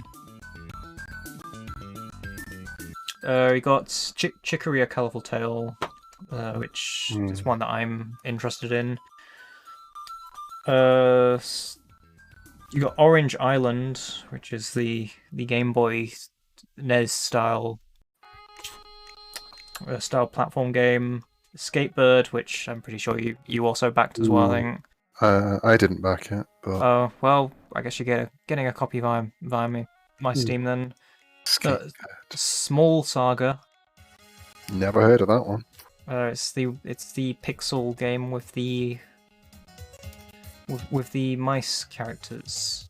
We got Chicory: A Colourful Tale, which is one that I'm interested in. You got Orange Island, which is the Game Boy NES style platform game. Skatebird, which I'm pretty sure you also backed as well, I think. I didn't back it, but... Oh, well, I guess you're getting a copy via my Steam then. Small Saga. Never heard of that one. It's the pixel game with the mice characters.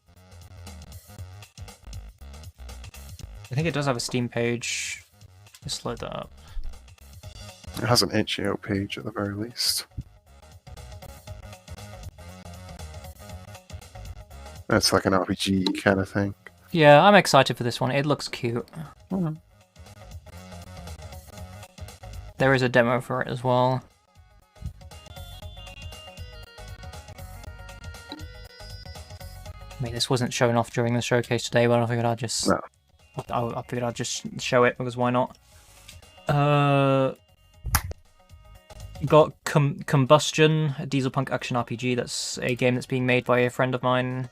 I think it does have a Steam page. Just load that up. It has an itch.io page at the very least. It's like an RPG kind of thing. Yeah, I'm excited for this one. It looks cute. There is a demo for it as well. I mean, this wasn't shown off during the showcase today, but I figured I'd just... No. I figured I'd just show it, because why not? Got Combustion, a diesel punk action RPG. That's a game that's being made by a friend of mine,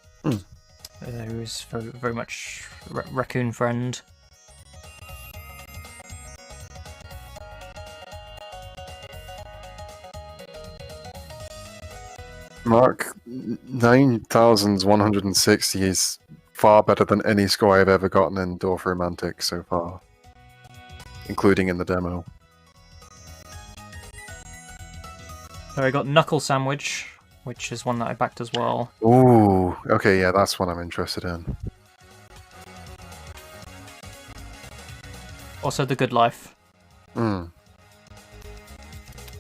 who's very much Raccoon friend. Mark, 9,160 is far better than any score I've ever gotten in Dorf Romantic so far, including in the demo. So I got Knuckle Sandwich, which is one that I backed as well. Ooh, okay, yeah, that's one I'm interested in. Also The Good Life. Hmm.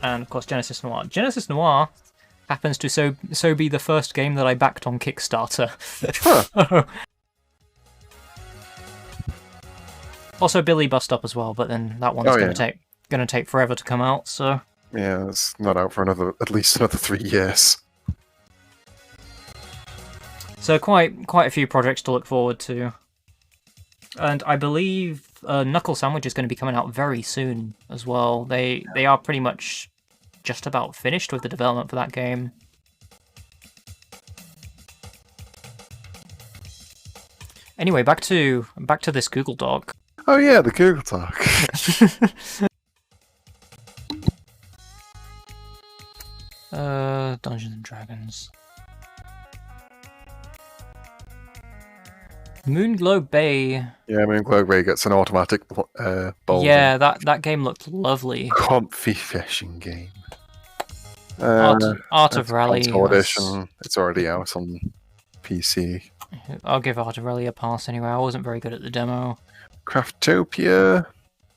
And of course Genesis Noir. Genesis Noir happens to so be the first game that I backed on Kickstarter. Also Billy Bust Up as well, but then that one's gonna take forever to come out, so... Yeah, it's not out for at least another 3 years. So quite a few projects to look forward to. And I believe Knuckle Sandwich is going to be coming out very soon as well. They are pretty much just about finished with the development for that game. Anyway, back to this Google Doc. Oh yeah, the Google Doc. Dungeons and Dragons. Moonglow Bay. Yeah, Moonglow Bay gets an automatic bold. Yeah, that game looked lovely. Comfy fishing game. Art of Rally. Console edition. It's already out on PC. I'll give Art of Rally a pass anyway. I wasn't very good at the demo. Craftopia.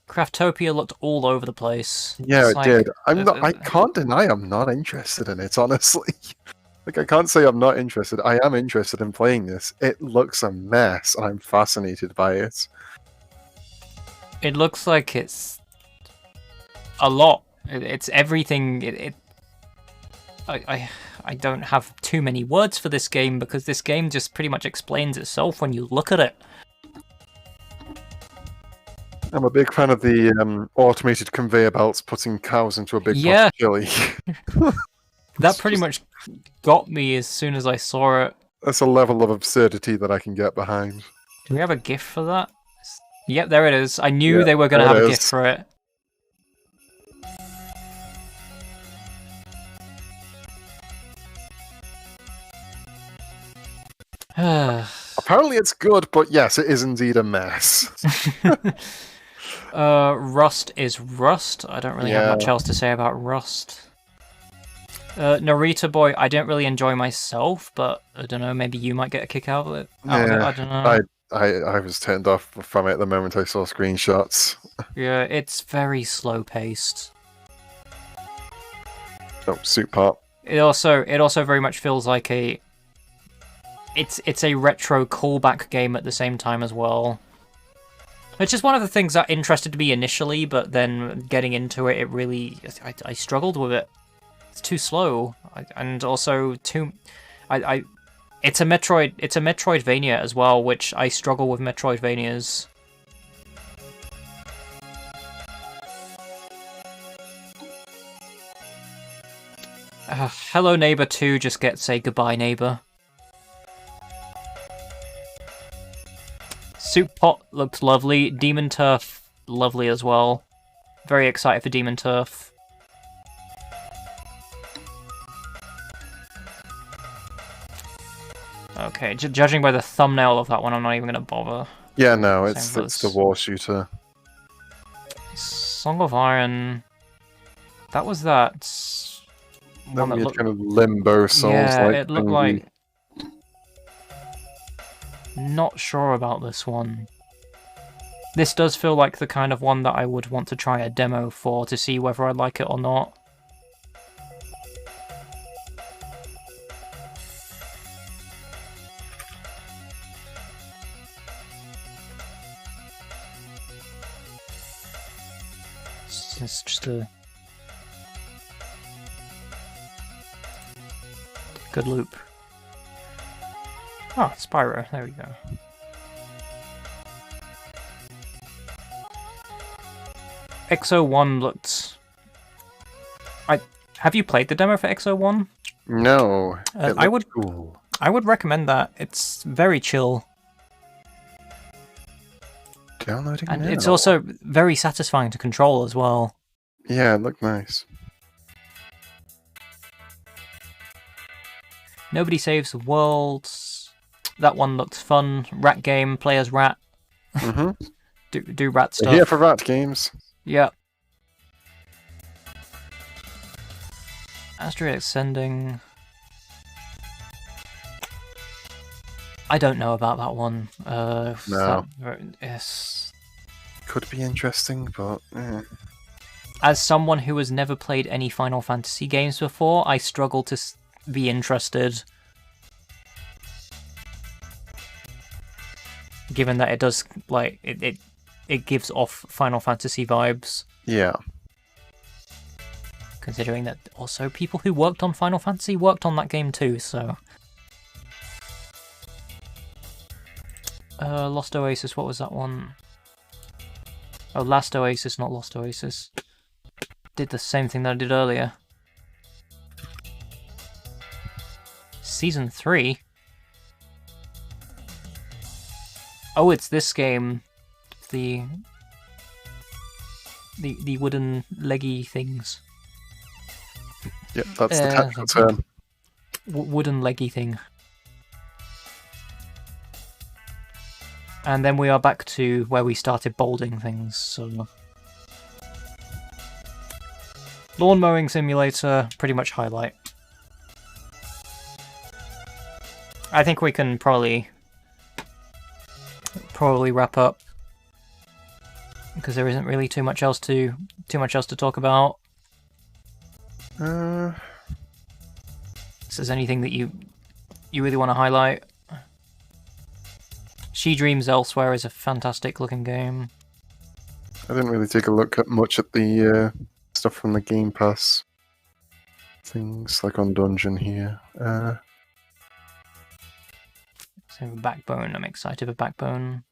Craftopia looked all over the place. Yeah, It's it did. I can't deny I'm not interested in it, honestly. Like, I can't say I'm not interested. I am interested in playing this. It looks a mess, and I'm fascinated by it. It looks like it's a lot. It's everything. I don't have too many words for this game because this game just pretty much explains itself when you look at it. I'm a big fan of the automated conveyor belts putting cows into a big pot of chili. That pretty much got me as soon as I saw it. That's a level of absurdity that I can get behind. Do we have a GIF for that? Yep, there it is. I knew they were going to have a GIF for it. Apparently it's good, but yes, it is indeed a mess. Rust is Rust. I don't really have much else to say about Rust. Narita Boy, I don't really enjoy myself, but I don't know, maybe you might get a kick out of it. I don't know. I was turned off from it the moment I saw screenshots. Yeah, it's very slow paced. Oh, Soup Pop. It also very much feels like it's a retro callback game at the same time as well. It's just one of the things that interested me initially, but then getting into it, I struggled with it. It's too slow, and also it's a Metroidvania as well, which I struggle with Metroidvanias. Hello Neighbor 2 just gets a goodbye neighbor. Soup Pot looked lovely. Demon Turf, lovely as well. Very excited for Demon Turf. Okay, judging by the thumbnail of that one, I'm not even going to bother. Yeah, no, it's the war shooter. Song of Iron. That was that one that looked kind of limbo souls. Yeah, it looked like. Not sure about this one. This does feel like the kind of one that I would want to try a demo for to see whether I like it or not. It's just a good loop. Oh, Spyro, there we go. XO1 looked... Have you played the demo for XO1? No. I would recommend that. It's very chill. Downloading and now. It's also very satisfying to control as well. Yeah, it looked nice. Nobody Saves the World. That one looked fun. Rat game, play as rat. Mm-hmm. do rat stuff. We're here for rat games. Yeah. Asteroid Ascending. I don't know about that one. No. Yes. Could be interesting, but... As someone who has never played any Final Fantasy games before, I struggle to be interested. Given that it does, like, it gives off Final Fantasy vibes. Yeah. Considering that also people who worked on Final Fantasy worked on that game too, so... Lost Oasis, what was that one? Oh, Last Oasis, not Lost Oasis. Did the same thing that I did earlier. Season 3? Oh, it's this game. The wooden leggy things. Yep, that's the technical term. Wooden leggy thing. And then we are back to where we started bolding things, so... Lawn mowing simulator, pretty much highlight. I think we can probably wrap up, because there isn't really too much else to talk about. If there's anything that you really want to highlight. She Dreams Elsewhere is a fantastic looking game. I didn't really take a look at much at the stuff from the Game Pass. Things like on Dungeon here. So Backbone, I'm excited for Backbone.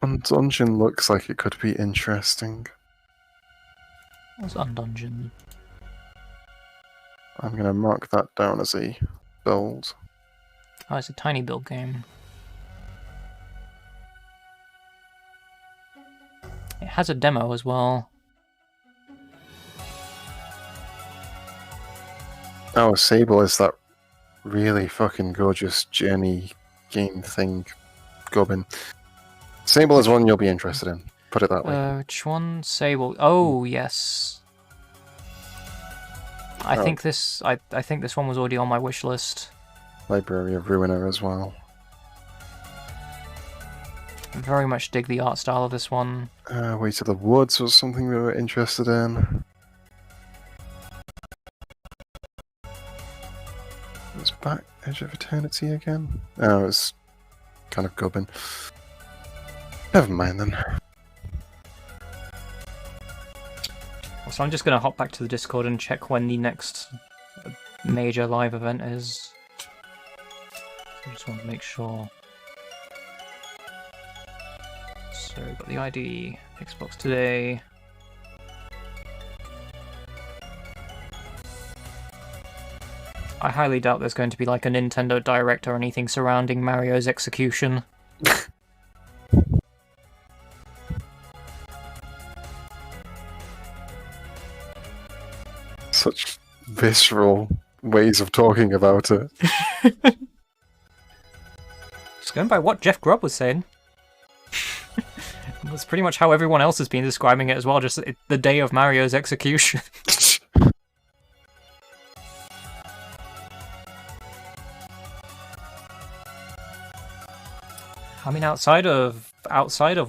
Undungeon looks like it could be interesting. What's Undungeon? I'm going to mark that down as a build. Oh, it's a tiny build game. It has a demo as well. Oh, Sable is that really fucking gorgeous journey game thing. Gobbin. Sable is one you'll be interested in. Put it that way. Which one? Sable. Oh, yes. I think this one was already on my wish list. Library of Ruiner as well. Very much dig the art style of this one. Way to the Woods was something we were interested in. It's back Edge of Eternity again? Oh, it's kind of gubbin. Never mind then. So I'm just going to hop back to the Discord and check when the next major live event is. I just want to make sure. So we've got the ID, Xbox Today. I highly doubt there's going to be like a Nintendo Direct or anything surrounding Mario's execution. Such visceral ways of talking about it. Just going by what Jeff Grubb was saying. That's pretty much how everyone else has been describing it as well, just the day of Mario's execution. I mean, outside of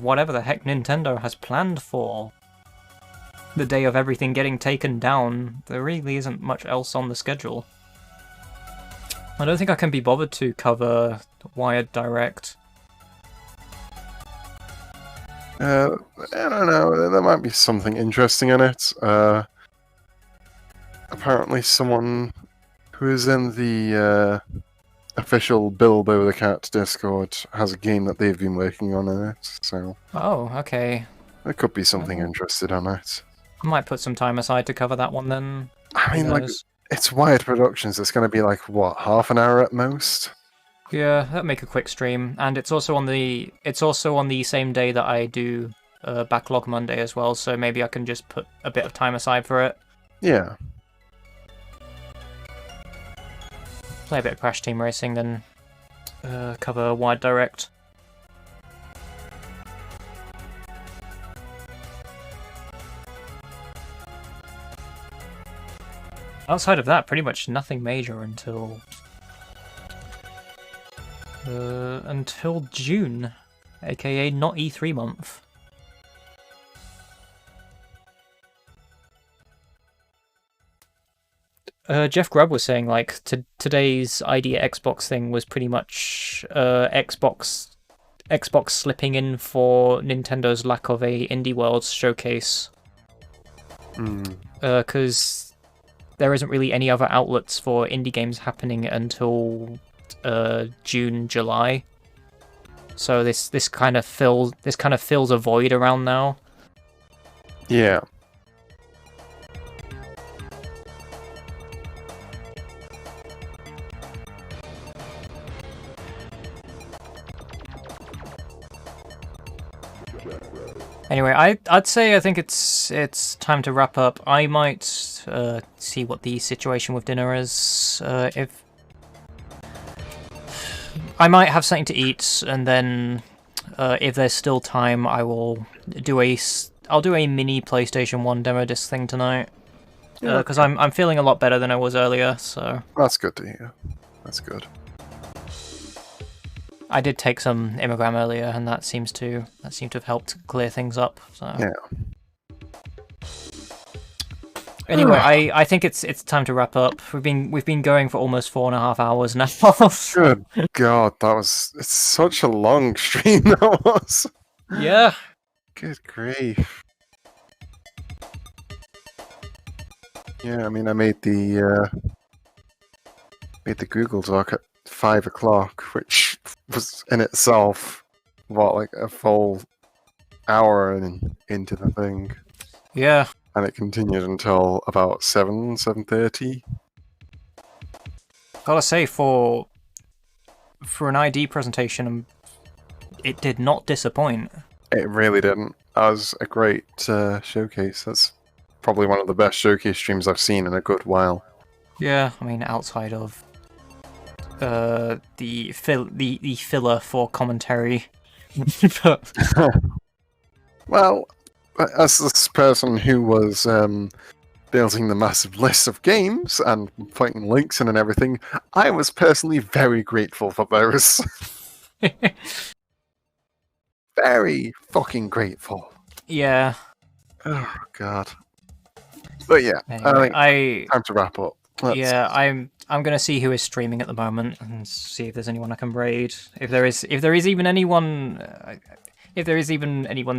whatever the heck Nintendo has planned for the day of everything getting taken down, there really isn't much else on the schedule. I don't think I can be bothered to cover Wired Direct. I don't know, there might be something interesting in it. Apparently someone who is in the official Bilbo the Cat Discord has a game that they've been working on in it, so... Oh, okay. There could be something interested on it. I might put some time aside to cover that one then. I mean, like, it's Wired Productions, it's going to be like, what, half an hour at most? Yeah, that'd make a quick stream, and it's also on the same day that I do Backlog Monday as well, so maybe I can just put a bit of time aside for it. Yeah. Play a bit of Crash Team Racing, then cover Wide Direct. Outside of that, pretty much nothing major until June, aka not E3 month. Jeff Grubb was saying like today's Idea Xbox thing was pretty much Xbox slipping in for Nintendo's lack of a Indie Worlds showcase. Because there isn't really any other outlets for indie games happening until June, July. So this kind of fills a void around now. Yeah. Anyway, I'd say I think it's time to wrap up. I might see what the situation with dinner is. If I might have something to eat, and then if there's still time, I'll do a mini PlayStation 1 demo disc thing tonight. Because I'm feeling a lot better than I was earlier. So that's good to hear. That's good. I did take some Immigram earlier, and that seemed to have helped clear things up. So yeah. Anyway, I think it's time to wrap up. We've been going for almost 4.5 hours now. Good God, it's such a long stream that was. Yeah. Good grief. Yeah, I mean, I made the Google Doc at 5 o'clock, which was in itself like a full hour into the thing. Yeah. And it continued until about 7:30. Gotta say, for an ID presentation, it did not disappoint. It really didn't. That was a great showcase. That's probably one of the best showcase streams I've seen in a good while. Yeah, I mean, outside of the filler for commentary. But... Well, as this person who was building the massive list of games and putting links in and everything, I was personally very grateful for those. Very fucking grateful. Yeah. Oh God. But yeah, anyway, I think time to wrap up. Yeah, I'm gonna see who is streaming at the moment and see if there's anyone I can raid. If there is even anyone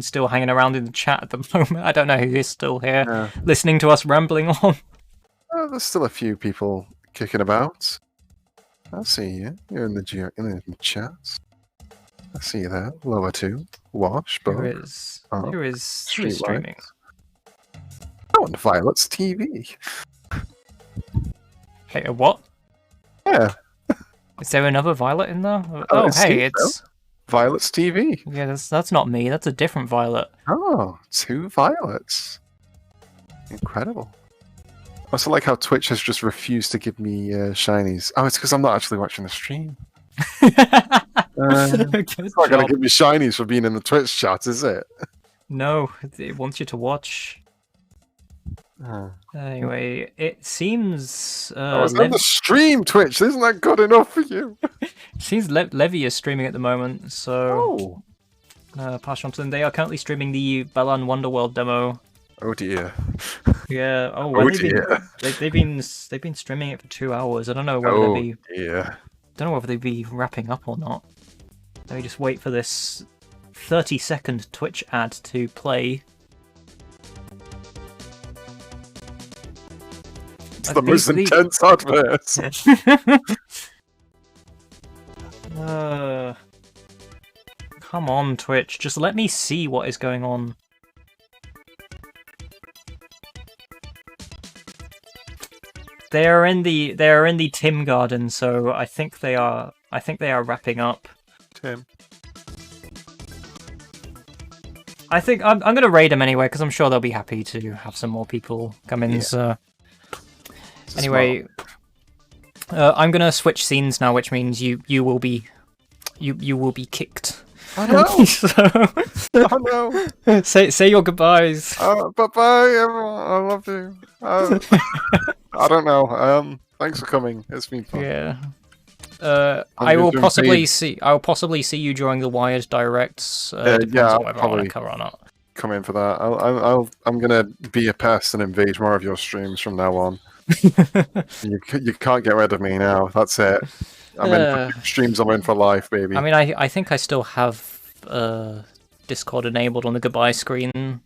still hanging around in the chat at the moment. I don't know who is still here listening to us rambling on. There's still a few people kicking about. I see you. You're in the chat. I see you there. Lower 2. Wash. Who is streaming? Oh, and Violet's TV. Hey, what? Yeah. Is there another Violet in there? Oh, hey, it's Violet's TV. Yeah, that's not me. That's a different Violet. Oh, 2 Violets. Incredible. I also like how Twitch has just refused to give me shinies. Oh, it's because I'm not actually watching the stream. It's not going to give me shinies for being in the Twitch chat, is it? No, it wants you to watch. Anyway, it seems... I was on the stream, Twitch. Isn't that good enough for you? It seems Levy is streaming at the moment, so... pass on to them. They are currently streaming the Balan Wonderworld demo. Oh dear. Yeah. Oh dear. They've been streaming it for 2 hours. I don't know whether Don't know whether they'd be wrapping up or not. Let me just wait for this 30-second Twitch ad to play. It's the most intense adverts. Come on, Twitch. Just let me see what is going on. They are in the Tim Garden, so I think they are wrapping up. Tim. I think I'm gonna raid them anyway because I'm sure they'll be happy to have some more people come in. Yeah. So anyway, I'm gonna switch scenes now, which means you will be kicked. Oh no! So... Oh no! Say your goodbyes. Bye bye everyone. I love you. I don't know. Thanks for coming. It's been fun. Yeah. I will possibly see you during the Wired Directs. Yeah, I'll I'll probably cover or not. come in for that. I'm gonna be a pest and invade more of your streams from now on. you can't get rid of me now. That's it. I'm in for streams. I'm in for life, baby. I mean, I think I still have Discord enabled on the goodbye screen.